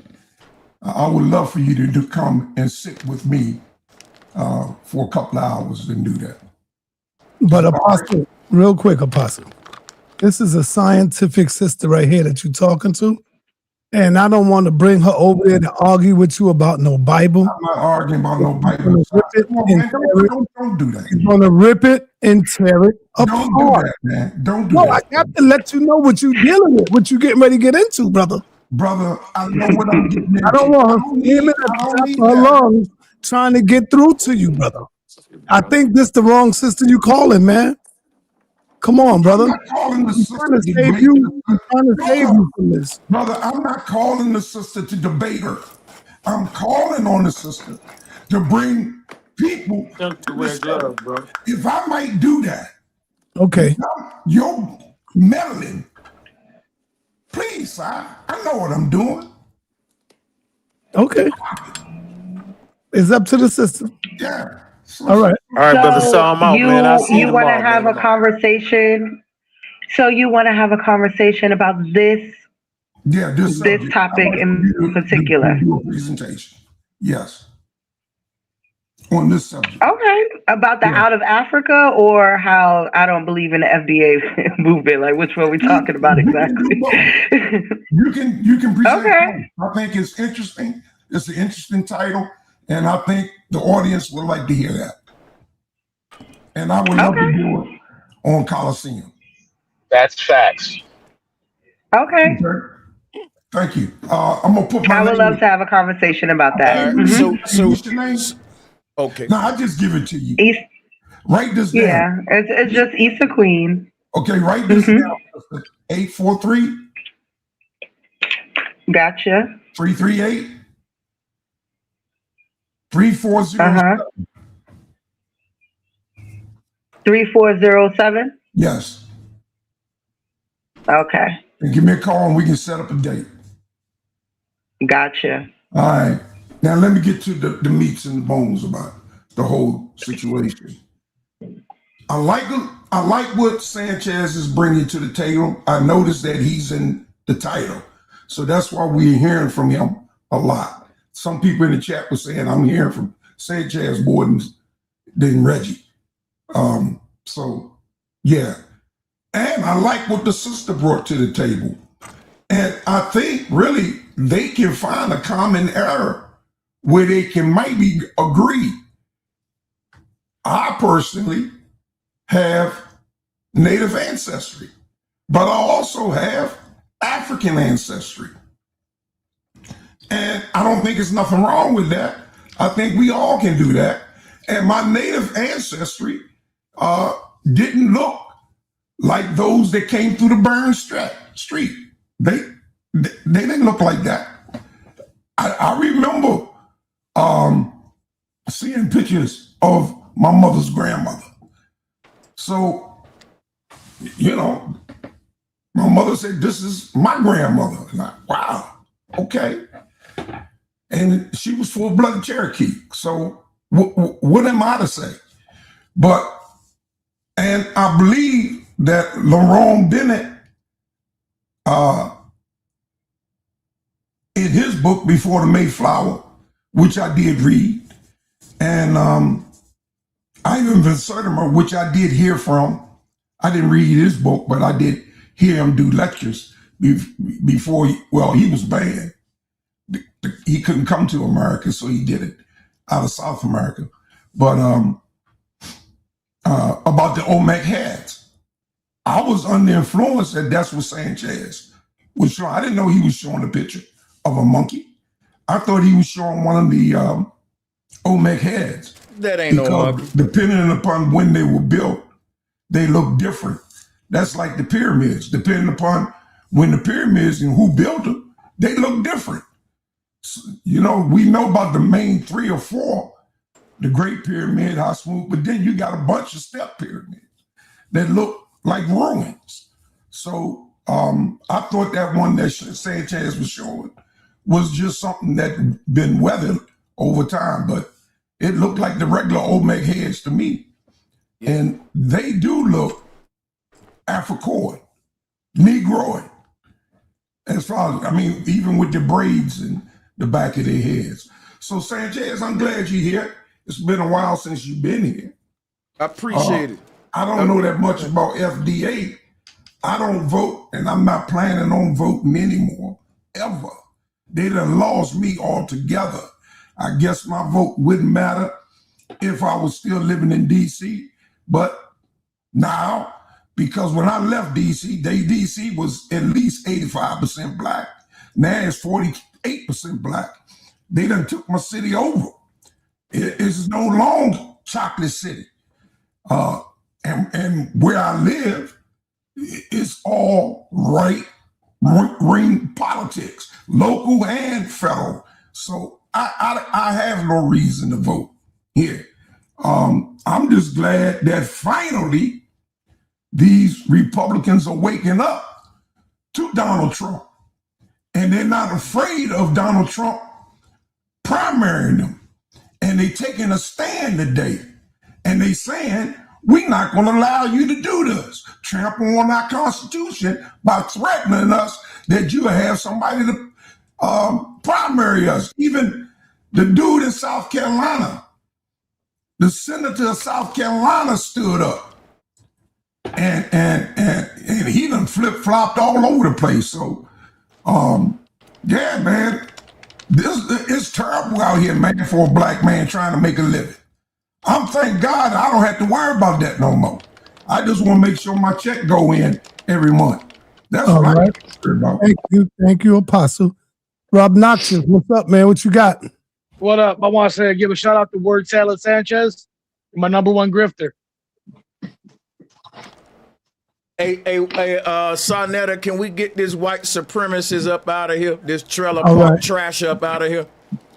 I would love for you to come and sit with me for a couple of hours and do that. But Apostle, real quick, Apostle. This is a scientific sister right here that you're talking to. And I don't want to bring her over there to argue with you about no Bible. I'm not arguing about no Bible. Gonna rip it Come on, and man. tear it. Don't do that. He's gonna rip it and tear it Don't do apart. that, man. Don't do No, I that. have to let you know what you're dealing with, what you're getting ready to get into, brother. Brother, I know what I'm getting into. I don't want her screaming at the top of her lungs trying to get through to you, brother. I think this the wrong sister you calling, man. Come on, brother. I'm not calling the I'm sister trying to to save debate you. her. I'm trying to save you from this. Brother, I'm not calling the sister to debate her. I'm calling on the sister to bring people to the show. If I might do that, Okay. you're meddling. Please, I know what I'm doing. Okay. It's up to the sister. Yeah. All right. All right, brother. So I'm out, you man. I see you want to tomorrow, have man. a conversation. So you want to have a conversation about this Yeah, this subject. topic I want in you to particular. do a presentation. Yes. On this subject. Okay, about the out of Africa or how I don't believe in the FBA movement. Like, which one we talking about exactly? You can present Okay. both. I think it's interesting. It's an interesting title, and I think the audience would like to hear that. And I would love to do it on Coliseum. That's facts. Okay. Thank you. I'm gonna put my I would name. love to have a conversation about that. All right. So what's your name? Okay. No, I just give it to you. East, Write this down. yeah, it's just Easter Queen. Okay, write this down. 843 Gotcha. 338 3407. 3407. Yes. Okay. And give me a call and we can set up a date. Gotcha. All right. Now let me get to the meats and the bones about the whole situation. I like what Sanchez is bringing to the table. I noticed that he's in the title. So that's why we're hearing from him a lot. Some people in the chat were saying, I'm hearing from Sanchez more than Reggie. So, yeah. And I like what the sister brought to the table. And I think really they can find a common error where they can maybe agree. I personally have Native ancestry, but I also have African ancestry. And I don't think there's nothing wrong with that. I think we all can do that. And my Native ancestry didn't look like those that came through the burned street. They didn't look like that. I remember seeing pictures of my mother's grandmother. So, you know, my mother said, this is my grandmother. And wow, okay. And she was full-blooded Cherokee. So what am I to say? And I believe that Lerone Bennett, in his book, Before the Mayflower, which I did read, and Ivan Van Sertimer, which I did hear from. I didn't read his book, but I did hear him do lectures before he was banned. He couldn't come to America, so he did it out of South America. But about the Olmec hats, I was under influence that that's what Sanchez was showing. I didn't know he was showing a picture of a monkey. I thought he was showing one of the Olmec heads. That ain't no monkey. Depending upon when they were built, they look different. That's like the pyramids. Depending upon when the pyramids and who built them, they look different. So, you know, we know about the main 3 or 4, the Great Pyramid, how smooth, but then you got a bunch of step pyramids that look like ruins. So I thought that one that Sanchez was showing was just something that been weathered over time, but it looked like the regular Olmec heads to me. And they do look Africoid, Negroid. As far as, I mean, even with the braids in the back of their heads. So Sanchez, I'm glad you're here. It's been a while since you've been here. I appreciate it. I don't know that much about FDA. I don't vote, and I'm not planning on voting anymore, ever. They done lost me altogether. I guess my vote wouldn't matter if I was still living in DC, but now, because when I left DC, DC was at least 85% black. Now it's 48% black. They done took my city over. It's no longer Chocolate City. And where I live, it's all right-wing politics, local and federal. So I have no reason to vote here. I'm just glad that finally these Republicans are waking up to Donald Trump. And they're not afraid of Donald Trump primarying them. And they taking a stand today. And they saying, we're not going to allow you to do this. Trample on our Constitution by threatening us that you have somebody to primary us. Even the dude in South Carolina, the senator of South Carolina stood up. And he done flip-flopped all over the place. So, yeah, man, it's terrible out here, man, for a black man trying to make a living. Thank God I don't have to worry about that no more. I just want to make sure my check go in every month. That's All what right. I'm concerned about. Thank you, Apostle. Rob Noxious, what's up, man? What you got? What up? I want to give a shout out to Word Salad Sanchez, my #1 grifter. Hey, Saneter, can we get this white supremacist up out of here? This trailer All park right. trash up out of here?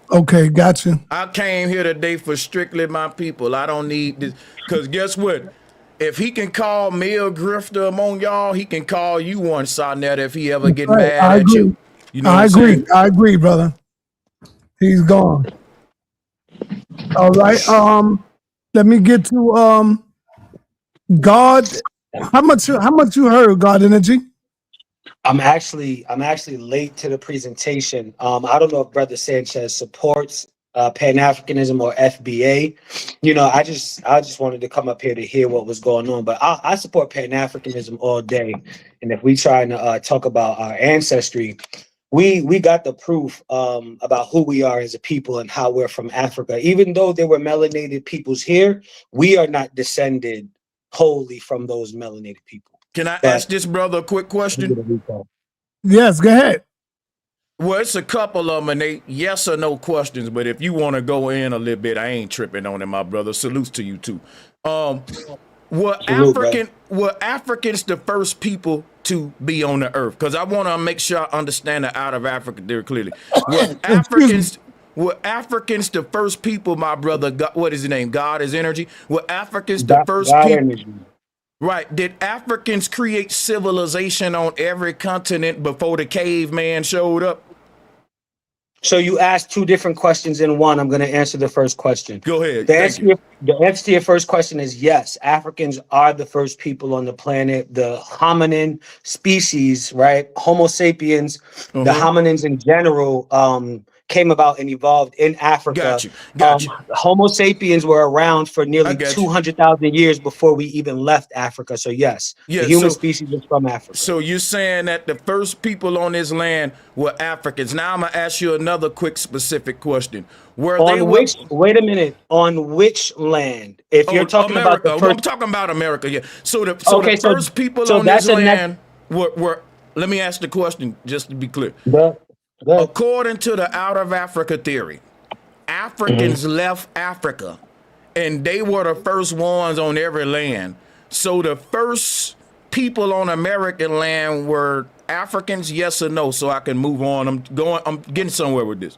Okay, gotcha. I came here today for strictly my people. I don't need this. Because guess what? If he can call me a grifter among y'all, he can call you one, Saneter, if he ever get Right, mad I at agree. you. You know I what I'm agree. saying? I agree, brother. He's gone. All right. Let me get to God. How much you heard, God Energy? I'm actually late to the presentation. I don't know if Brother Sanchez supports Pan-Africanism or FBA. You know, I just wanted to come up here to hear what was going on. But I support Pan-Africanism all day. And if we trying to talk about our ancestry, we got the proof about who we are as a people and how we're from Africa. Even though there were melanated peoples here, we are not descended wholly from those melanated people. Can I ask this brother a quick question? Yes, go ahead. Well, it's a couple of them, and they yes or no questions. But if you want to go in a little bit, I ain't tripping on it, my brother. Salutes to you too. Were Africans the first people to be on the earth? Because I want to make sure I understand the out of Africa there clearly. Were Africans the first people, my brother? God, what is his name? God is energy. Were Africans the first people? Right. Did Africans create civilization on every continent before the caveman showed up? So you asked two different questions in one. I'm going to answer the first question. Go ahead. The answer to your first question is yes. Africans are the first people on the planet. The hominin species, right? Homo sapiens, the hominins in general, came about and evolved in Africa. Got you. Homo sapiens were around for nearly 200,000 years before we even left Africa. So yes, the human species is from Africa. So you're saying that the first people on this land were Africans. Now I'm gonna ask you another quick specific question. Wait a minute. On which land? If you're talking America, about the first, I'm talking about America. Yeah. So the first people on this land were. Let me ask the question just to be clear. According to the out of Africa theory, Africans left Africa and they were the first ones on every land. So the first people on American land were Africans, yes or no? So I can move on. I'm getting somewhere with this.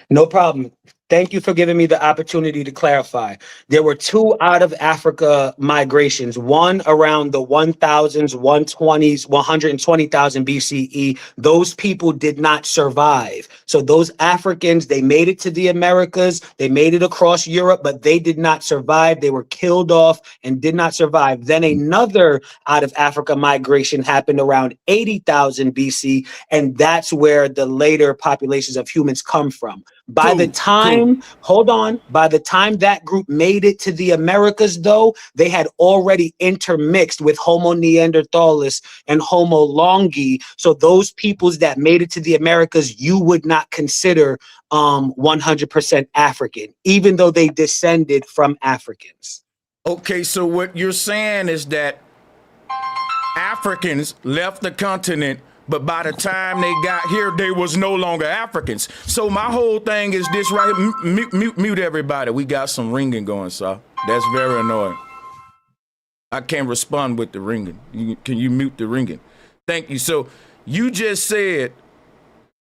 No problem. Thank you for giving me the opportunity to clarify. There were two out of Africa migrations, one around the 1000s, 120s, 120,000 BCE. Those people did not survive. So those Africans, they made it to the Americas, they made it across Europe, but they did not survive. They were killed off and did not survive. Then another out of Africa migration happened around 80,000 BC, and that's where the later populations of humans come from. By the time that group made it to the Americas, though, they had already intermixed with Homo neanderthalis and Homo longi. So those peoples that made it to the Americas, you would not consider 100% African, even though they descended from Africans. Okay, so what you're saying is that Africans left the continent, but by the time they got here, they was no longer Africans. So my whole thing is this right here. Mute everybody. We got some ringing going, sir. That's very annoying. I can't respond with the ringing. Can you mute the ringing? Thank you. So you just said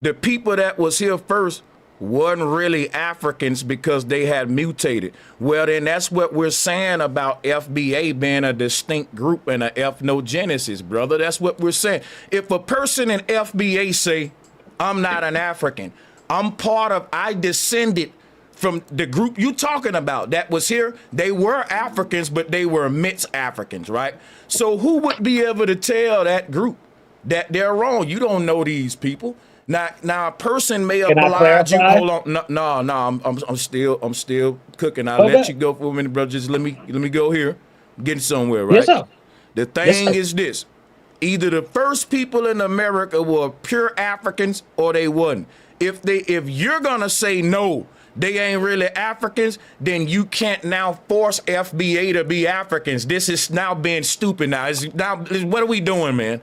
the people that was here first wasn't really Africans because they had mutated. Well, then that's what we're saying about FBA being a distinct group and a ethnogenesis, brother. That's what we're saying. If a person in FBA say, I'm not an African, I descended from the group you talking about that was here. They were Africans, but they were mixed Africans, right? So who would be able to tell that group that they're wrong? You don't know these people. Now a person may oblige you. Hold on, no, I'm still cooking. I'll let you go for a minute, bro. Just let me go here, getting somewhere, right? Yes, sir. The thing is this: either the first people in America were pure Africans or they wasn't. If you're gonna say no, they ain't really Africans, then you can't now force FBA to be Africans. This is now being stupid. What are we doing, man?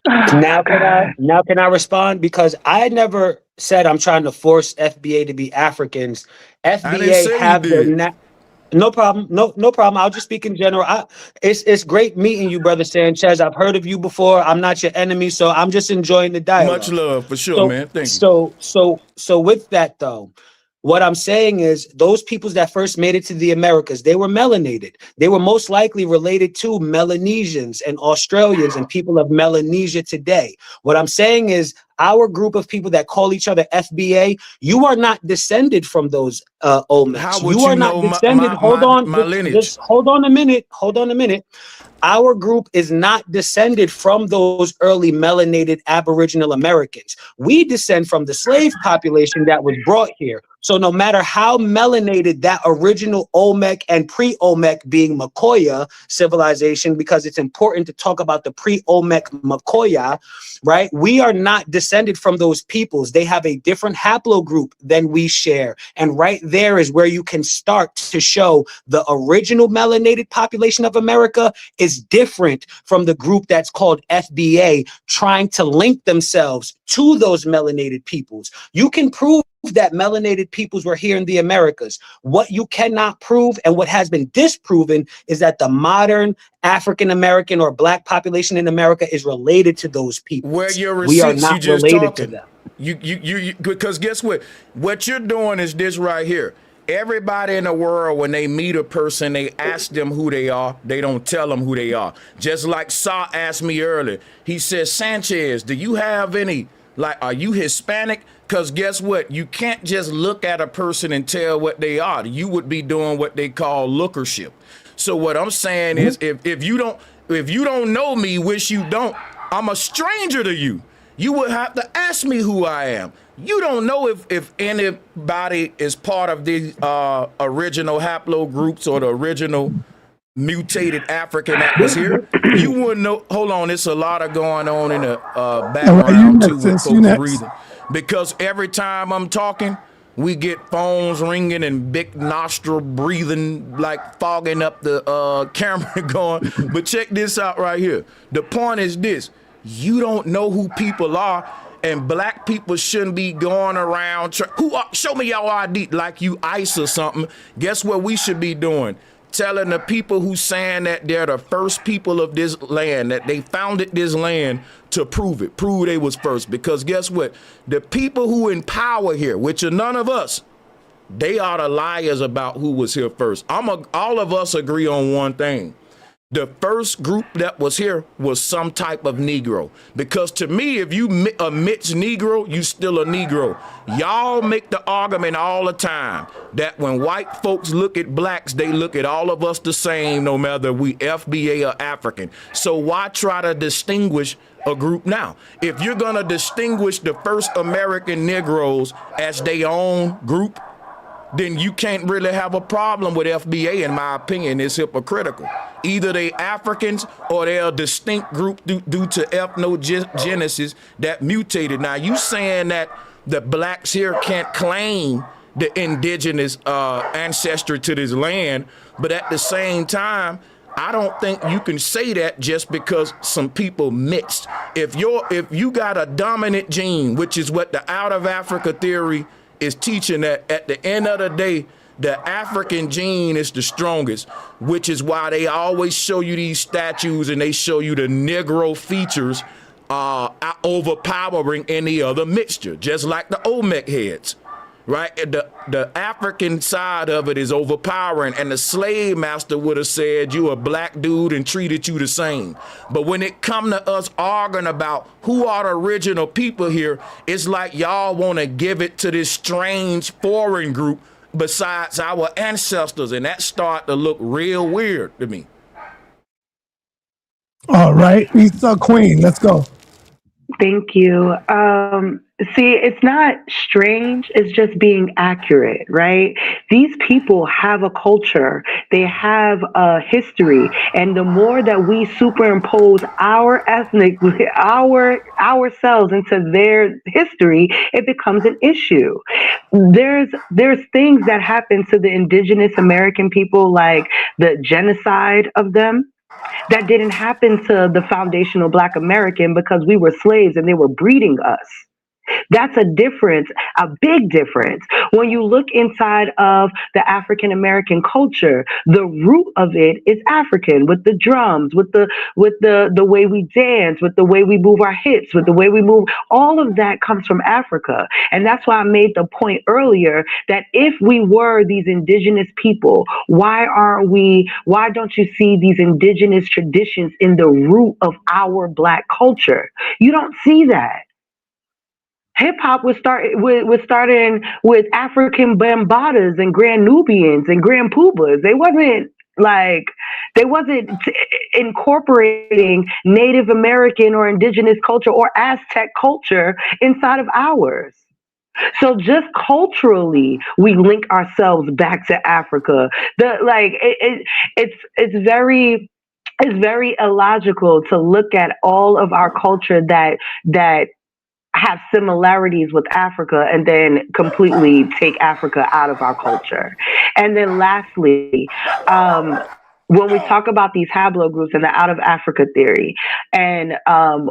Now can I respond? Because I never said I'm trying to force FBA to be Africans. FBA have their no problem. No problem. I'll just speak in general. It's great meeting you, brother Sanchez. I've heard of you before. I'm not your enemy, so I'm just enjoying the dialogue. Much love for sure, man. Thank you. So with that though, what I'm saying is those peoples that first made it to the Americas, they were melanated. They were most likely related to Melanesians and Australians and people of Melanesia today. What I'm saying is our group of people that call each other FBA, you are not descended from those Olmecs. How would you are not descended. My lineage? Just hold on a minute. Our group is not descended from those early melanated Aboriginal Americans. We descend from the slave population that was brought here. So no matter how melanated that original Olmec and pre-Olmec being Makoya civilization, because it's important to talk about the pre-Olmec Makoya, right? We are not descended from those peoples. They have a different haplogroup than we share. And right there is where you can start to show the original melanated population of America is different from the group that's called FBA, trying to link themselves to those melanated peoples. You can prove that melanated peoples were here in the Americas. What you cannot prove and what has been disproven is that the modern African American or black population in America is related to those people. Where your receipts, we are not you just related talking. to them. You because guess what? What you're doing is this right here. Everybody in the world, when they meet a person, they ask them who they are. They don't tell them who they are. Just like Sa asked me earlier. He says, Sanchez, do you have any, are you Hispanic? Because guess what? You can't just look at a person and tell what they are. You would be doing what they call lookership. So what I'm saying is if you don't know me, which you don't, I'm a stranger to you. You would have to ask me who I am. You don't know if anybody is part of the original haplogroups or the original mutated African that was here. You wouldn't know. Hold on, it's a lot of going on in the background too with folks breathing. Because every time I'm talking, we get phones ringing and big nostril breathing, like fogging up the camera going. But check this out right here. The point is this. You don't know who people are, and black people shouldn't be going around. Show me your ID like you ICE or something. Guess what we should be doing? Telling the people who saying that they're the first people of this land, that they founded this land, to prove it. Prove they was first. Because guess what? The people who in power here, which are none of us, they are the liars about who was here first. All of us agree on one thing. The first group that was here was some type of Negro. Because to me, if you a mixed Negro, you still a Negro. Y'all make the argument all the time that when white folks look at blacks, they look at all of us the same, no matter we FBA or African. So why try to distinguish a group now. If you're gonna distinguish the first American Negroes as their own group, then you can't really have a problem with FBA, in my opinion. It's hypocritical. Either they Africans or they're a distinct group due to ethnogenesis that mutated. Now, you saying that the blacks here can't claim the indigenous ancestry to this land, but at the same time, I don't think you can say that just because some people mixed. If you got a dominant gene, which is what the out of Africa theory is teaching, that at the end of the day, the African gene is the strongest, which is why they always show you these statues and they show you the Negro features overpowering any other mixture, just like the Olmec heads, right? The African side of it is overpowering, and the slave master would have said you a black dude and treated you the same. But when it come to us arguing about who are the original people here, it's like y'all want to give it to this strange foreign group besides our ancestors, and that start to look real weird to me. All right, Lisa Queen, let's go. Thank you. See, it's not strange. It's just being accurate, right? These people have a culture. They have a history. And the more that we superimpose our ethnic, ourselves into their history, it becomes an issue. There's things that happen to the indigenous American people, like the genocide of them, that didn't happen to the foundational Black American because we were slaves and they were breeding us. That's a difference, a big difference. When you look inside of the African American culture, the root of it is African, with the drums, with the way we dance, with the way we move our hips, with the way we move. All of that comes from Africa. And that's why I made the point earlier that if we were these indigenous people, why don't you see these indigenous traditions in the root of our Black culture? You don't see that. Hip hop was starting with African Bambadas and Grand Nubians and Grand Poobas. They wasn't incorporating Native American or indigenous culture or Aztec culture inside of ours. So just culturally, we link ourselves back to Africa. It's very illogical to look at all of our culture that have similarities with Africa and then completely take Africa out of our culture. And then lastly, when we talk about these haplogroups and the out of Africa theory, and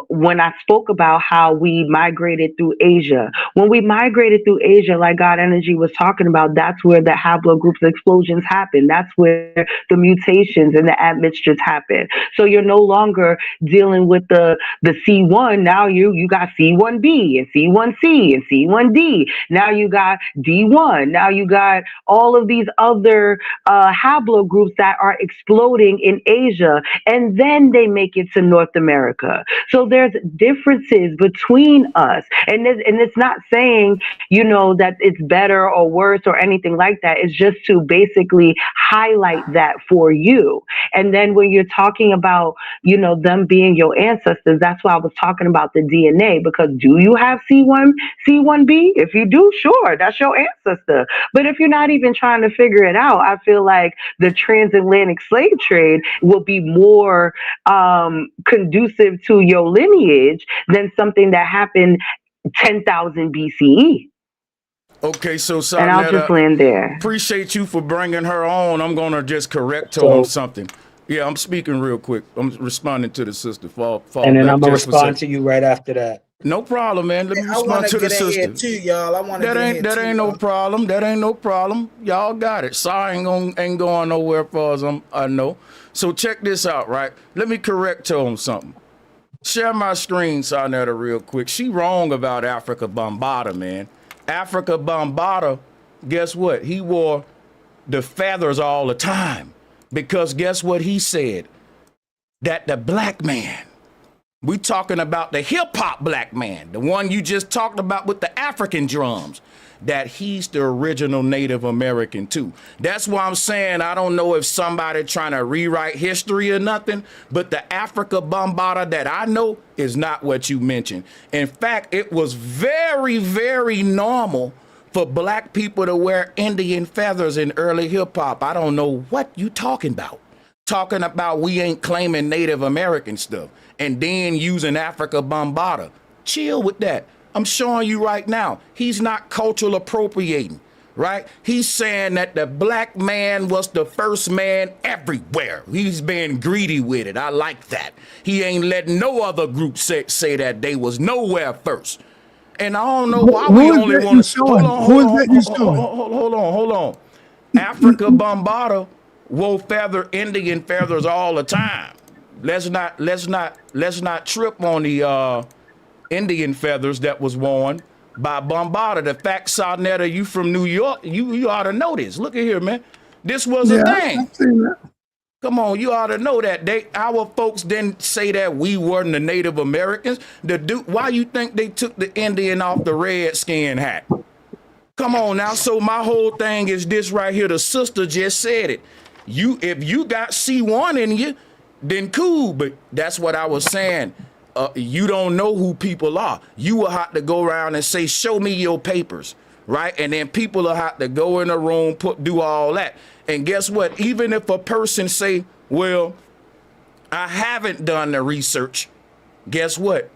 when I spoke about how we migrated through Asia, when we migrated through Asia, like God Energy was talking about, that's where the haplogroups explosions happen. That's where the mutations and the admixtures happen. So you're no longer dealing with the C1. Now you got C1b and C1c and C1d. Now you got D1. Now you got all of these other haplogroups that are exploding in Asia, and then they make it to North America. So there's differences between us, and it's not saying, that it's better or worse or anything like that. It's just to basically highlight that for you. And then when you're talking about, them being your ancestors, that's why I was talking about the DNA, because do you have C1, C1b? If you do, sure, that's your ancestor. But if you're not even trying to figure it out, I feel like the transatlantic slave trade will be more conducive to your lineage than something that happened 10,000 BCE. Okay, so and I'll just land there. Appreciate you for bringing her on. I'm gonna just correct her on something. Yeah, I'm speaking real quick. I'm responding to the sister. And then I'm gonna respond to you right after that. No problem, man. Let me respond to the sister. Too, y'all. I want to that ain't no problem. That ain't no problem. Y'all got it. Sorry, ain't going nowhere far as I know. So check this out, right? Let me correct her on something. Share my screen, Saneter, real quick. She wrong about Africa Bambaataa, man. Africa Bambaataa, guess what? He wore the feathers all the time. Because guess what he said? That the black man We talking about the hip hop black man, the one you just talked about with the African drums, that he's the original Native American too. That's why I'm saying I don't know if somebody trying to rewrite history or nothing, but the Africa Bombada that I know is not what you mentioned. In fact, it was very, very normal for black people to wear Indian feathers in early hip hop. I don't know what you talking about. Talking about we ain't claiming Native American stuff and then using Africa Bombada. Chill with that. I'm showing you right now, he's not cultural appropriating, right? He's saying that the black man was the first man everywhere. He's being greedy with it. I like that. He ain't letting no other group say that they was nowhere first. And I don't know why we only want to hold on. Africa Bombada wore Indian feathers all the time. Let's not trip on the Indian feathers that was worn by Bombada. The fact, Saneter, you from New York, you ought to know this. Look at here, man. This was a thing. I've seen that. Come on, you ought to know that. Our folks didn't say that we weren't the Native Americans. Why you think they took the Indian off the redskin hat? Come on now. So my whole thing is this right here. The sister just said it. If you got C1 in you, then cool. But that's what I was saying. You don't know who people are. You will have to go around and say, show me your papers, right? And then people will have to go in a room, do all that. And guess what? Even if a person say, well, I haven't done the research, guess what?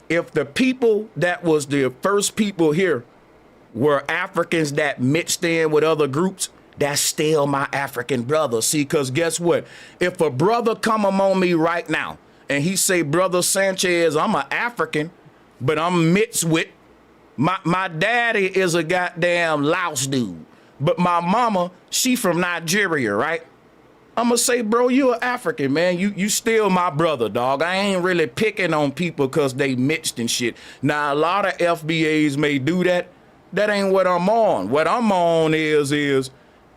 If the people that was the first people here were Africans that mixed in with other groups, that's still my African brother. See, because guess what? If a brother come among me right now and he say, Brother Sanchez, I'm an African, but I'm mixed with, my daddy is a goddamn Laos dude, but my mama, she from Nigeria, right? I'm gonna say, bro, you an African, man. You still my brother, dog. I ain't really picking on people because they mixed and shit. Now, a lot of FBAs may do that. That ain't what I'm on. What I'm on is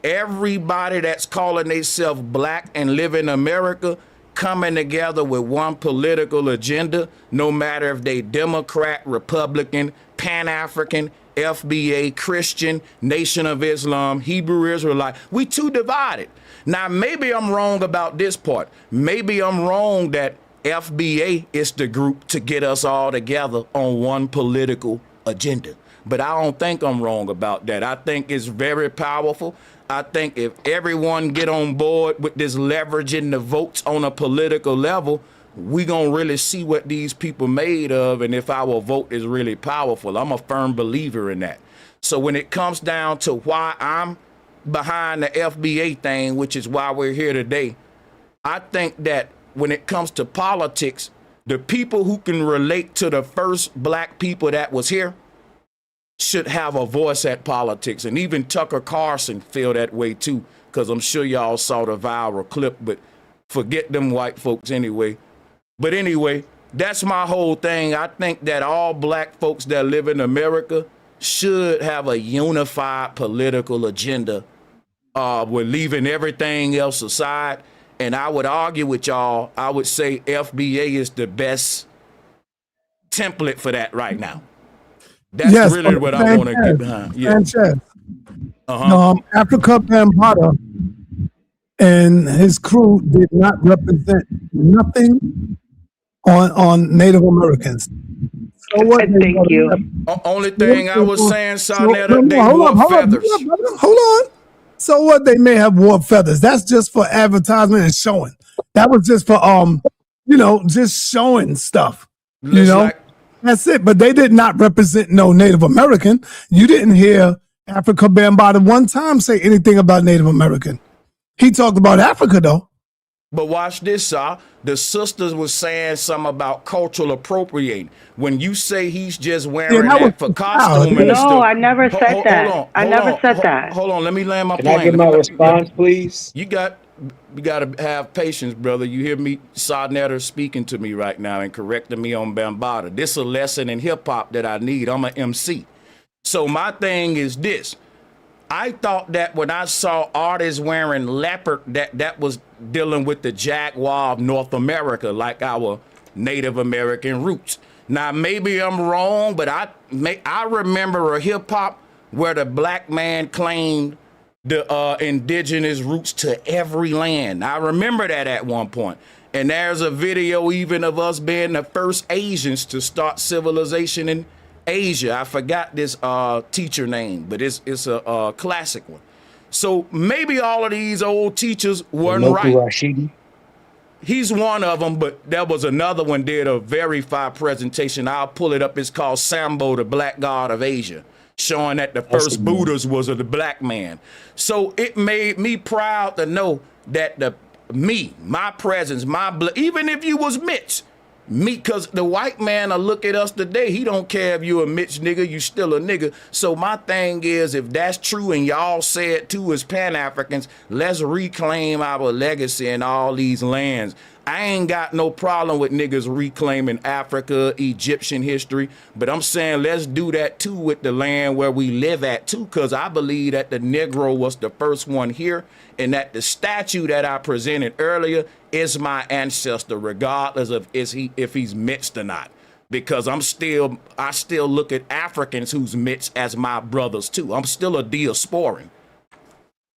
everybody that's calling themselves black and live in America coming together with one political agenda, no matter if they Democrat, Republican, Pan-African, FBA, Christian, Nation of Islam, Hebrew Israelite. We too divided. Now, maybe I'm wrong about this part. Maybe I'm wrong that FBA is the group to get us all together on one political agenda. But I don't think I'm wrong about that. I think it's very powerful. I think if everyone get on board with this leveraging the votes on a political level, we gonna really see what these people made of and if our vote is really powerful. I'm a firm believer in that. So when it comes down to why I'm behind the FBA thing, which is why we're here today, I think that when it comes to politics, the people who can relate to the first black people that was here should have a voice at politics. And even Tucker Carlson feel that way too, because I'm sure y'all saw the viral clip, but forget them white folks anyway. But anyway, that's my whole thing. I think that all black folks that live in America should have a unified political agenda. We're leaving everything else aside. And I would argue with y'all, I would say FBA is the best template for that right now. That's really what I want to get behind. Yeah. Sanchez. Africa Bambaataa and his crew did not represent nothing on Native Americans. So what? Thank you. Only thing I was saying, Saneter, they wore feathers. Hold on. So what? They may have wore feathers. That's just for advertisement and showing. That was just for just showing stuff. That's it. But they did not represent no Native American. You didn't hear Africa Bambaataa one time say anything about Native American. He talked about Africa though. But watch this, the sisters was saying something about cultural appropriating. When you say he's just wearing that for costume and no, I never said that. I never said that. Hold on, let me land my Can plane. I get my response, please? You got to have patience, brother. You hear me, Saneter, speaking to me right now and correcting me on Bambaataa. This is a lesson in hip hop that I need. I'm an MC. So my thing is this. I thought that when I saw artists wearing leopard, that was dealing with the Jaguar of North America, like our Native American roots. Now, maybe I'm wrong, but I remember a hip hop where the black man claimed the indigenous roots to every land. I remember that at one point. And there's a video even of us being the first Asians to start civilization in Asia. I forgot this teacher name, but it's a classic one. So maybe all of these old teachers weren't right. Rashidi. He's one of them, but there was another one did a verified presentation. I'll pull it up. It's called Sambo, the Black God of Asia, showing that the first Buddhas was of the black man. So it made me proud to know that my presence, even if you was Mitch, because the white man will look at us today. He don't care if you a Mitch nigga, you still a nigga. So my thing is, if that's true and y'all say it too as Pan-Africans, let's reclaim our legacy in all these lands. I ain't got no problem with niggas reclaiming Africa, Egyptian history, but I'm saying let's do that too with the land where we live at too, because I believe that the Negro was the first one here and that the statue that I presented earlier is my ancestor, regardless of if he's mixed or not. Because I still look at Africans who's mixed as my brothers too. I'm still a diasporan.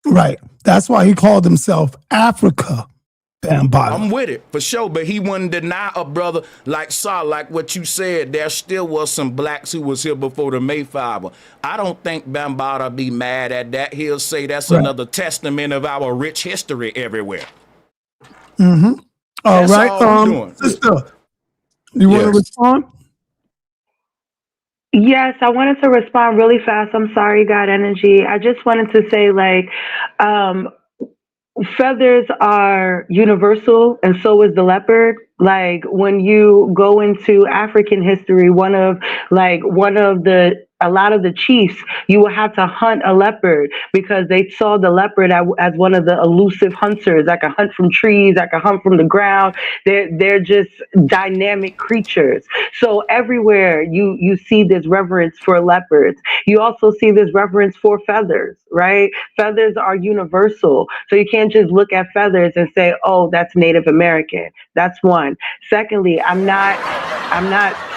Right. That's why he called himself Africa. Bambaataa. I'm with it for sure, but he wouldn't deny a brother like what you said. There still was some blacks who was here before the Mayflower. I don't think Bambaataa be mad at that. He'll say that's another testament of our rich history everywhere. Mm-hmm. All That's right, all we're doing. sister, you want to respond? Yes, I wanted to respond really fast. I'm sorry, God Energy. I just wanted to say, like, feathers are universal, and so is the leopard. Like, when you go into African history, a lot of the chiefs, you will have to hunt a leopard because they saw the leopard as one of the elusive hunters that can hunt from trees, that can hunt from the ground. They're just dynamic creatures. So everywhere you see this reverence for leopards. You also see this reverence for feathers, right? Feathers are universal. So you can't just look at feathers and say, oh, that's Native American. That's one. Secondly, I'm not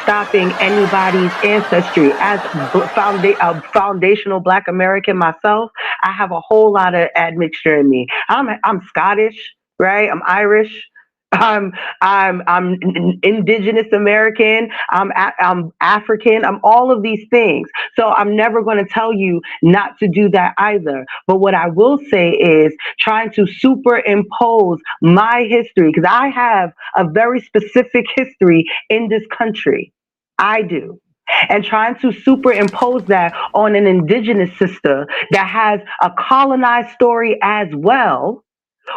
stopping anybody's ancestry. As a foundational Black American myself, I have a whole lot of admixture in me. I'm Scottish, right? I'm Irish. I'm indigenous American. I'm African. I'm all of these things. So I'm never going to tell you not to do that either. But what I will say is trying to superimpose my history, because I have a very specific history in this country. I do. And trying to superimpose that on an indigenous sister that has a colonized story as well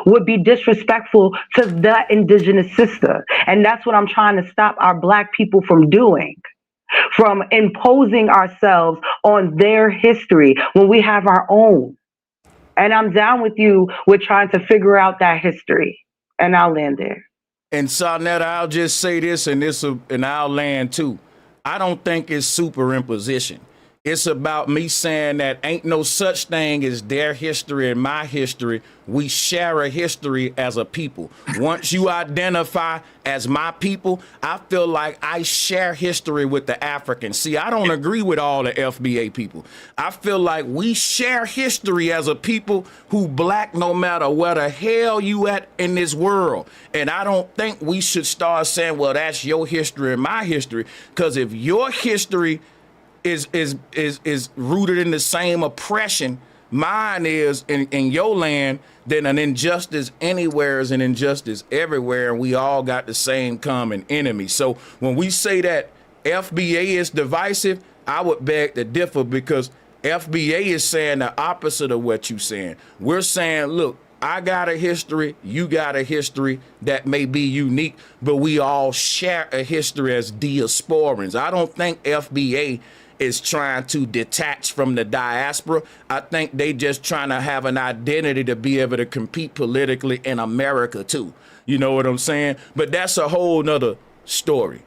would be disrespectful to that indigenous sister. And that's what I'm trying to stop our Black people from doing, from imposing ourselves on their history when we have our own. And I'm down with you with trying to figure out that history. And I'll land there. And Saneter, I'll just say this, and I'll land too. I don't think it's superimposition. It's about me saying that ain't no such thing as their history and my history. We share a history as a people. Once you identify as my people, I feel like I share history with the Africans. See, I don't agree with all the FBA people. I feel like we share history as a people who Black no matter where the hell you at in this world. And I don't think we should start saying, well, that's your history and my history. Because if your history is rooted in the same oppression mine is in your land, then an injustice anywhere is an injustice everywhere, and we all got the same common enemy. So when we say that FBA is divisive, I would beg to differ, because FBA is saying the opposite of what you're saying. We're saying, look, I got a history, you got a history that may be unique, but we all share a history as diasporans. I don't think FBA is trying to detach from the diaspora. I think they just trying to have an identity to be able to compete politically in America too. You know what I'm saying? But that's a whole nother story.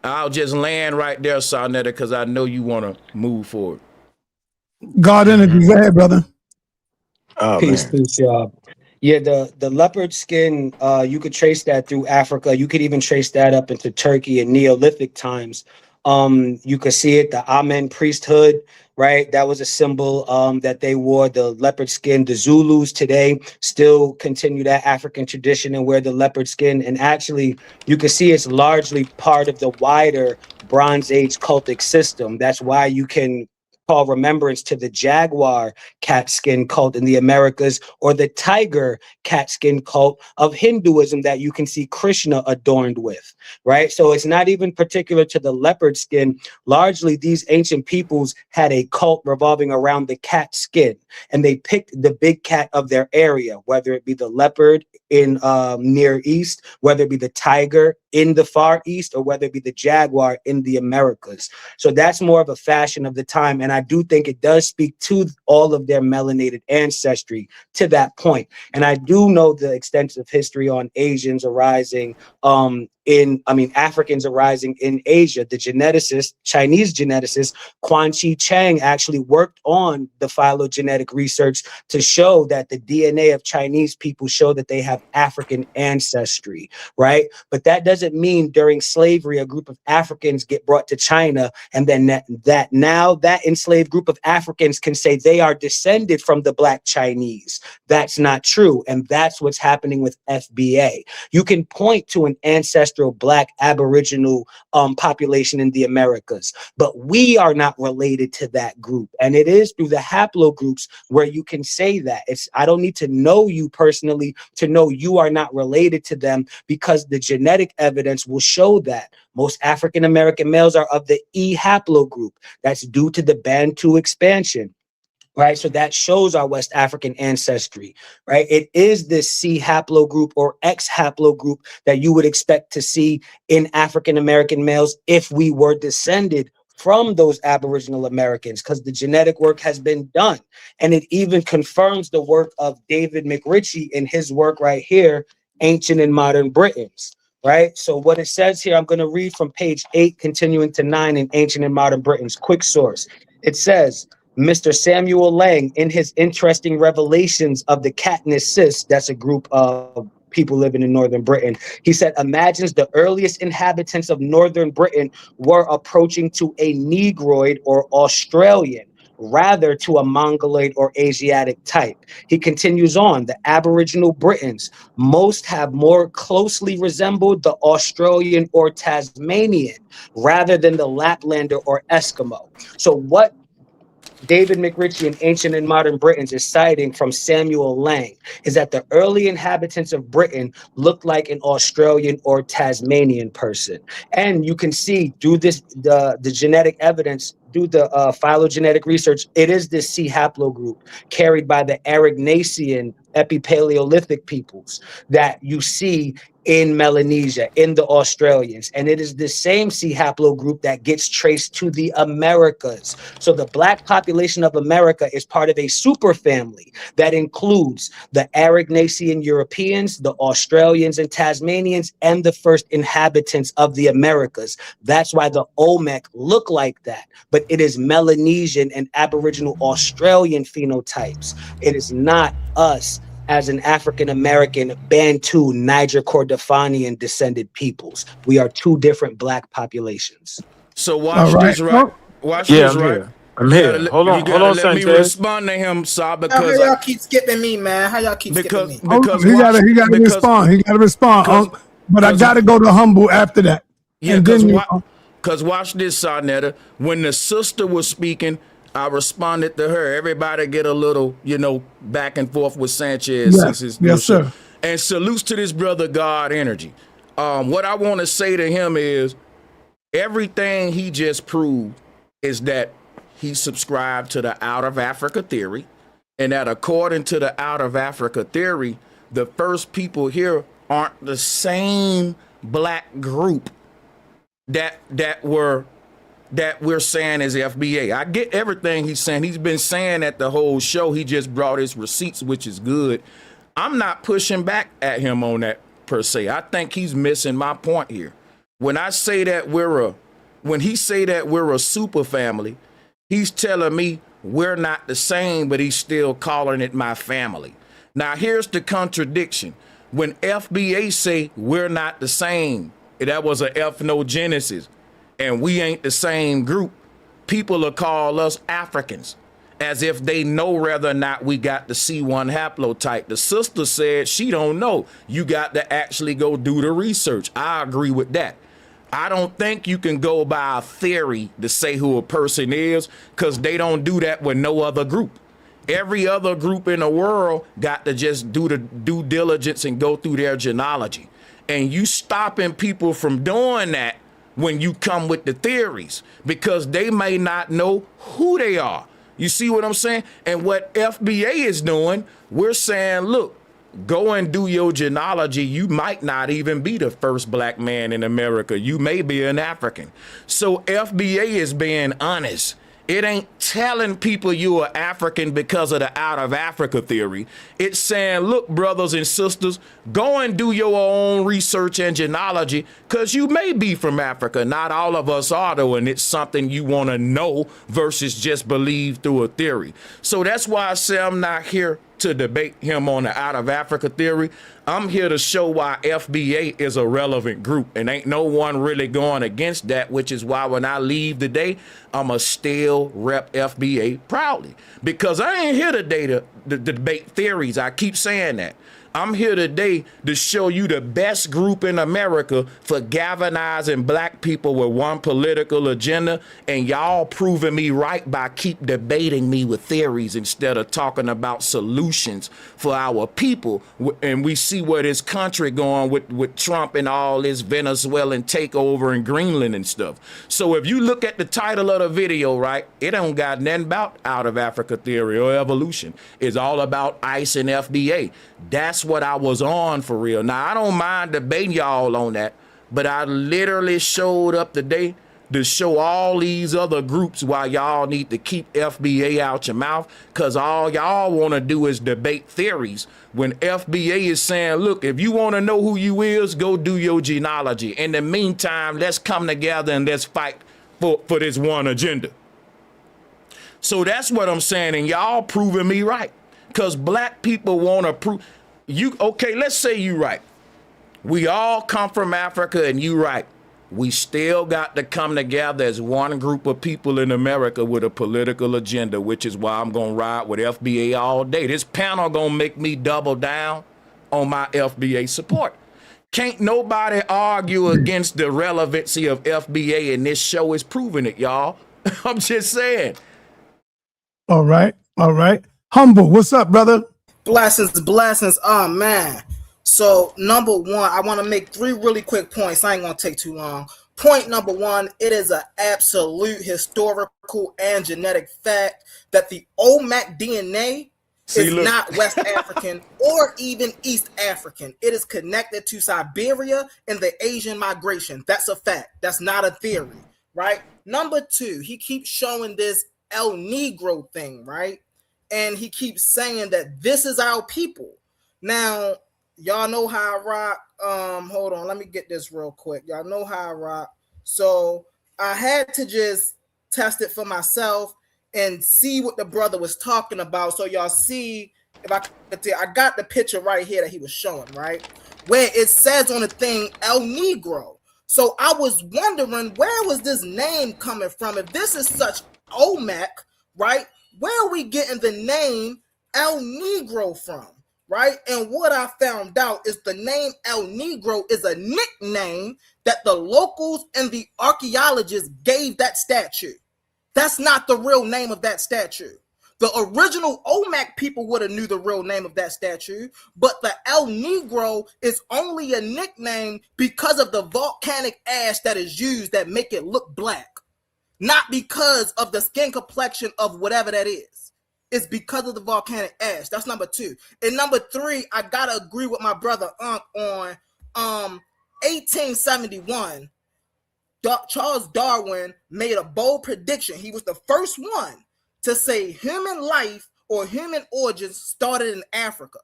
I'll just land right there, Saneter, because I know you want to move forward. God Energy, go ahead, brother. Peace, y'all. Yeah, the leopard skin, you could trace that through Africa. You could even trace that up into Turkey in Neolithic times. You could see it, the Amen priesthood, right? That was a symbol that they wore, the leopard skin. The Zulus today still continue that African tradition and wear the leopard skin. And actually, you can see it's largely part of the wider Bronze Age cultic system. That's why you can call remembrance to the jaguar cat skin cult in the Americas, or the tiger cat skin cult of Hinduism that you can see Krishna adorned with, right? So it's not even particular to the leopard skin. Largely, these ancient peoples had a cult revolving around the cat skin, and they picked the big cat of their area, whether it be the leopard in Near East, whether it be the tiger in the Far East, or whether it be the jaguar in the Americas. So that's more of a fashion of the time. And I do think it does speak to all of their melanated ancestry to that point. And I do know the extensive history on Asians arising Africans arising in Asia. The geneticist, Chinese geneticist, Quan Chi Chang, actually worked on the phylogenetic research to show that the DNA of Chinese people show that they have African ancestry, right? But that doesn't mean during slavery, a group of Africans get brought to China, and then that enslaved group of Africans can say they are descended from the Black Chinese. That's not true. And that's what's happening with FBA. You can point to an ancestral Black Aboriginal population in the Americas, but we are not related to that group. And it is through the haplogroups where you can say that. I don't need to know you personally to know you are not related to them, because the genetic evidence will show that. Most African American males are of the E haplogroup. That's due to the Bantu expansion, right? So that shows our West African ancestry, right? It is this C haplogroup or X haplogroup that you would expect to see in African American males if we were descended from those Aboriginal Americans, because the genetic work has been done. And it even confirms the work of David McRitchie in his work right here, Ancient and Modern Britons. Right. So what it says here, I'm going to read from page 8, continuing to 9 in Ancient and Modern Britons. Quick source. It says, Mr. Samuel Lang, in his interesting revelations of the Katnissis, that's a group of people living in Northern Britain, he said, imagines the earliest inhabitants of Northern Britain were approaching to a Negroid or Australian, rather to a Mongoloid or Asiatic type. He continues on, the Aboriginal Britons, most have more closely resembled the Australian or Tasmanian, rather than the Laplander or Eskimo. So what David McRitchie in Ancient and Modern Britons is citing from Samuel Lang is that the early inhabitants of Britain looked like an Australian or Tasmanian person. And you can see through this, the genetic evidence, through the phylogenetic research, it is this C haplogroup carried by the Aurignacian epipaleolithic peoples that you see in Melanesia, in the Australians. And it is the same C haplogroup that gets traced to the Americas. So the Black population of America is part of a superfamily that includes the Aurignacian Europeans, the Australians and Tasmanians, and the first inhabitants of the Americas. That's why the Olmec look like that. But it is Melanesian and Aboriginal Australian phenotypes. It is not us as an African-American, Bantu, Niger Kordofanian descended peoples. We are two different Black populations. So watch this, right? Watch Yeah, this, I'm right? here. I'm here. Hold on, Let me Sanchez. respond to him, Saw, How because y'all keep skipping me, man? How y'all keep skipping me? He gotta respond. He gotta respond. But I gotta go to Humble after that. Yeah, and then because watch this, Saneter. When the sister was speaking, I responded to her. Everybody get a little, back and forth with Sanchez. Yes, sir. And salutes to this brother God Energy. What I want to say to him is everything he just proved is that he subscribed to the out of Africa theory, and that according to the out of Africa theory, the first people here aren't the same Black group that we're saying is FBA. I get everything he's saying. He's been saying that the whole show. He just brought his receipts, which is good. I'm not pushing back at him on that per se. I think he's missing my point here. When I say that when he say that we're a super family, he's telling me we're not the same, but he's still calling it my family. Now, here's the contradiction. When FBA say we're not the same, that was an ethnogenesis, and we ain't the same group, people will call us Africans, as if they know whether or not we got the C1 haplotype. The sister said she don't know. You got to actually go do the research. I agree with that. I don't think you can go by a theory to say who a person is, because they don't do that with no other group. Every other group in the world got to just do the due diligence and go through their genealogy. And you stopping people from doing that when you come with the theories, because they may not know who they are. You see what I'm saying? And what FBA is doing, we're saying, look, go and do your genealogy. You might not even be the first black man in America. You may be an African. So FBA is being honest. It ain't telling people you are African because of the out of Africa theory. It's saying, look, brothers and sisters, go and do your own research and genealogy, because you may be from Africa. Not all of us are, though, and it's something you want to know versus just believe through a theory. So that's why I say I'm not here to debate him on the out of Africa theory. I'm here to show why FBA is a relevant group, and ain't no one really going against that, which is why when I leave today, I'ma still rep FBA proudly, because I ain't here today to debate theories. I keep saying that. I'm here today to show you the best group in America for galvanizing black people with one political agenda, and y'all proving me right by keep debating me with theories instead of talking about solutions for our people. And we see where this country going with Trump and all this Venezuelan takeover in Greenland and stuff. So if you look at the title of the video, right, it don't got nothing about out of Africa theory or evolution. It's all about ICE and FBA. That's what I was on for real. Now, I don't mind debating y'all on that, but I literally showed up today to show all these other groups why y'all need to keep FBA out your mouth, because all y'all want to do is debate theories when FBA is saying, look, if you want to know who you is, go do your genealogy. In the meantime, let's come together and let's fight for this one agenda. So that's what I'm saying, and y'all proving me right, because black people want to prove you. Okay, let's say you right. We all come from Africa, and you right. We still got to come together as one group of people in America with a political agenda, which is why I'm going to ride with FBA all day. This panel going to make me double down on my FBA support. Can't nobody argue against the relevancy of FBA, and this show is proving it, y'all. I'm just saying. All right. All right. Humble, what's up, brother? Blessings. Oh, man. So, number one, I want to make 3 really quick points. I ain't going to take too long. Point number one, it is an absolute historical and genetic fact that the OMAC DNA is not West African or even East African. It is connected to Siberia and the Asian migration. That's a fact. That's not a theory, right? Number 2, he keeps showing this El Negro thing, right? And he keeps saying that this is our people. Now, y'all know how I rock. Hold on, let me get this real quick. Y'all know how I rock. So I had to just test it for myself and see what the brother was talking about. So y'all see, if I got the picture right here that he was showing, right? Where it says on the thing, El Negro. So I was wondering, where was this name coming from? If this is such OMAC, right? Where are we getting the name El Negro from? Right? And what I found out is the name El Negro is a nickname that the locals and the archaeologists gave that statue. That's not the real name of that statue. The original OMAC people would have knew the real name of that statue, but the El Negro is only a nickname because of the volcanic ash that is used that make it look black, not because of the skin complexion of whatever that is. It's because of the volcanic ash. That's number 2. And number 3, I gotta agree with my brother Unc on 1871. Charles Darwin made a bold prediction. He was the first one to say human life or human origins started in Africa.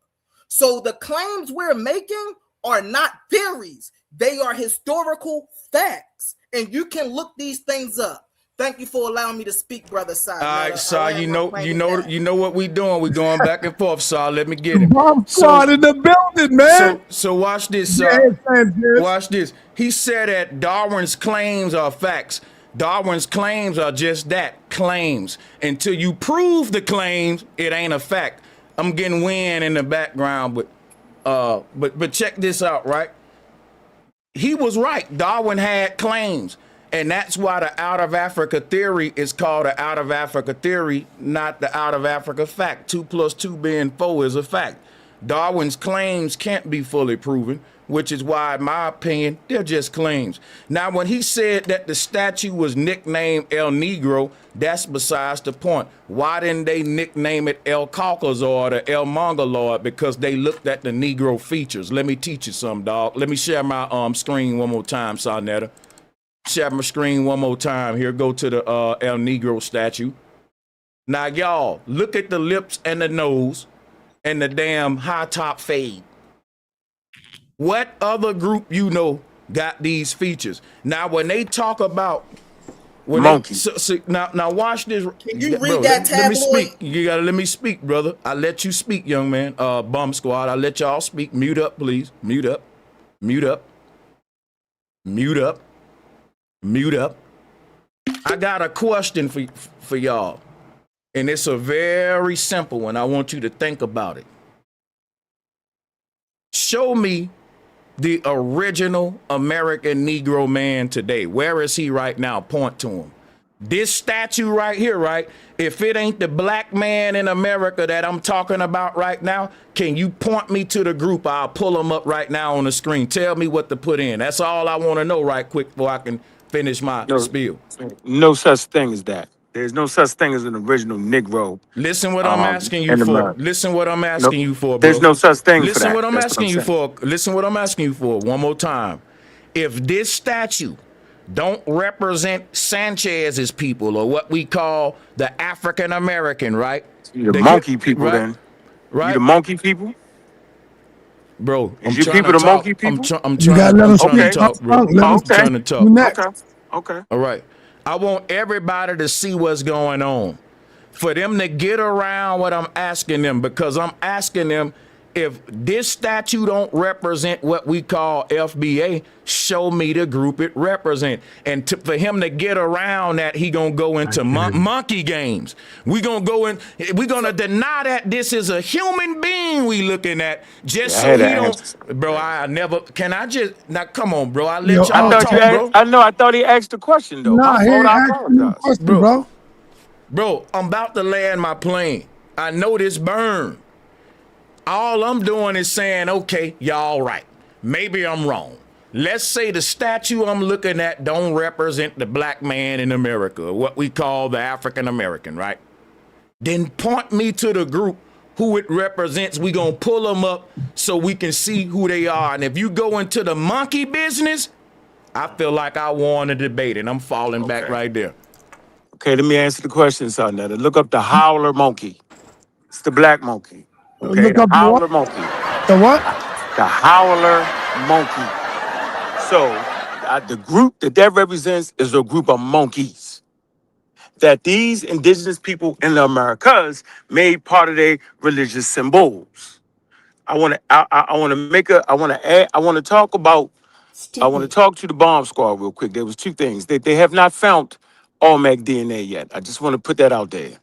So the claims we're making are not theories. They are historical facts. And you can look these things up. Thank you for allowing me to speak, brother Side. All right, I Saw, land my plane with that. you know what we doing. We going back and forth, Saw. Let me get him. Bomb squad in the building, man. So watch this, Yeah, Saw. Sanchez. Watch this. He said that Darwin's claims are facts. Darwin's claims are just that, claims. Until you prove the claims, it ain't a fact. I'm getting wind in the background, but check this out, right? He was right. Darwin had claims. And that's why the out of Africa theory is called the out of Africa theory, not the out of Africa fact. 2 + 2 being 4 is a fact. Darwin's claims can't be fully proven, which is why, in my opinion, they're just claims. Now, when he said that the statue was nicknamed El Negro, that's besides the point. Why didn't they nickname it El Caucasoid or El Mongoloid? Because they looked at the Negro features. Let me teach you something, dog. Let me share my screen one more time, Saneter. Share my screen one more time. Here, go to the El Negro statue. Now, y'all, look at the lips and the nose and the damn high top fade. What other group you know got these features? Now, when they talk about Monkey. Now watch this. Can you read bro, that let me tabloid? speak. You gotta let me speak, brother. I let you speak, young man. Bomb squad. I let y'all speak. Mute up, please. Mute up. Mute up. Mute up. Mute up. I got a question for y'all. And it's a very simple one. I want you to think about it. Show me the original American Negro man today. Where is he right now? Point to him. This statue right here, right? If it ain't the black man in America that I'm talking about right now, can you point me to the group? I'll pull them up right now on the screen. Tell me what to put in. That's all I want to know right quick before I can finish my spiel. No such thing as that. There's no such thing as an original Negro. Listen what I'm asking you in for. America. Listen what I'm asking you for, bro. There's no such thing for Listen that. what I'm That's asking you saying. for. Listen what I'm asking you for one more time. If this statue don't represent Sanchez's people or what we call the African American, right? You the monkey people, right? then. Right? You the monkey people? Bro, I'm Is your trying people to the talk. monkey people? I'm You gotta let him trying to speak. talk, bro. Let him I'm speak. trying to talk. You next. Okay. All right. I want everybody to see what's going on. For them to get around what I'm asking them, because I'm asking them if this statue don't represent what we call FBA, show me the group it represent. And for him to get around that, he gonna go into monkey games. We gonna deny that this is a human being we looking at just so he don't. Bro, I never. Can I just now? Come on, bro. I let Yo, y'all talk, bro. I thought he asked the question though. Nah, My he fault. ain't I asking you a apologize. question, bro. Bro, I'm about to land my plane. I know this burn. All I'm doing is saying, okay, y'all right. Maybe I'm wrong. Let's say the statue I'm looking at don't represent the black man in America, what we call the African American, right? Then point me to the group who it represents. We gonna pull them up so we can see who they are. And if you go into the monkey business, I feel like I won the debate and I'm falling back right there. Okay, let me answer the question, Saneter. Look up the howler monkey. It's the black monkey. Okay, Look the up the howler what? monkey. The what? The howler monkey. So the group that represents is a group of monkeys that these indigenous people in the Americas made part of their religious symbols. I want to talk about. I want to talk to the bomb squad real quick. There was two things. They have not found Olmec DNA yet. I just want to put that out there.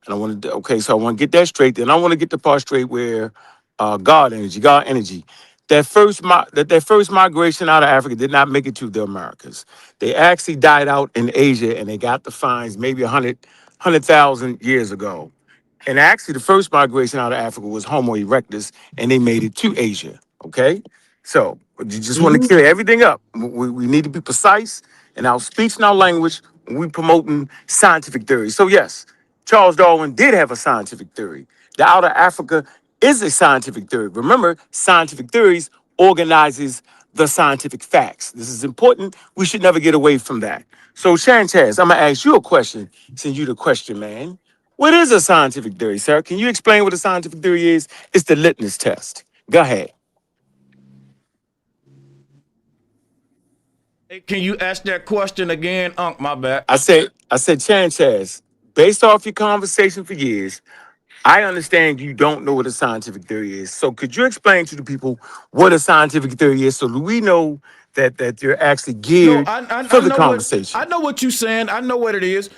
And I want to, okay, so I want to get that straight. Then I want to get the part straight where God energy, that first migration out of Africa did not make it to the Americas. They actually died out in Asia and they got the finds maybe 100,000 years ago. And actually the first migration out of Africa was Homo erectus and they made it to Asia, okay? So you just want to clear everything up. We need to be precise in our speech and our language when we promoting scientific theory. So yes, Charles Darwin did have a scientific theory. The outer Africa is a scientific theory. Remember, scientific theories organizes the scientific facts. This is important. We should never get away from that. So Sanchez, I'm gonna ask you a question since you're the question man. What is a scientific theory, sir? Can you explain what a scientific theory is? It's the litmus test. Go ahead. Hey, can you ask that question again, Unc? My bad. I said, Sanchez, based off your conversation for years, I understand you don't know what a scientific theory is. So could you explain to the people what a scientific theory is so that we know that you're actually No, geared for I the know what conversation? you're saying. I know what it is.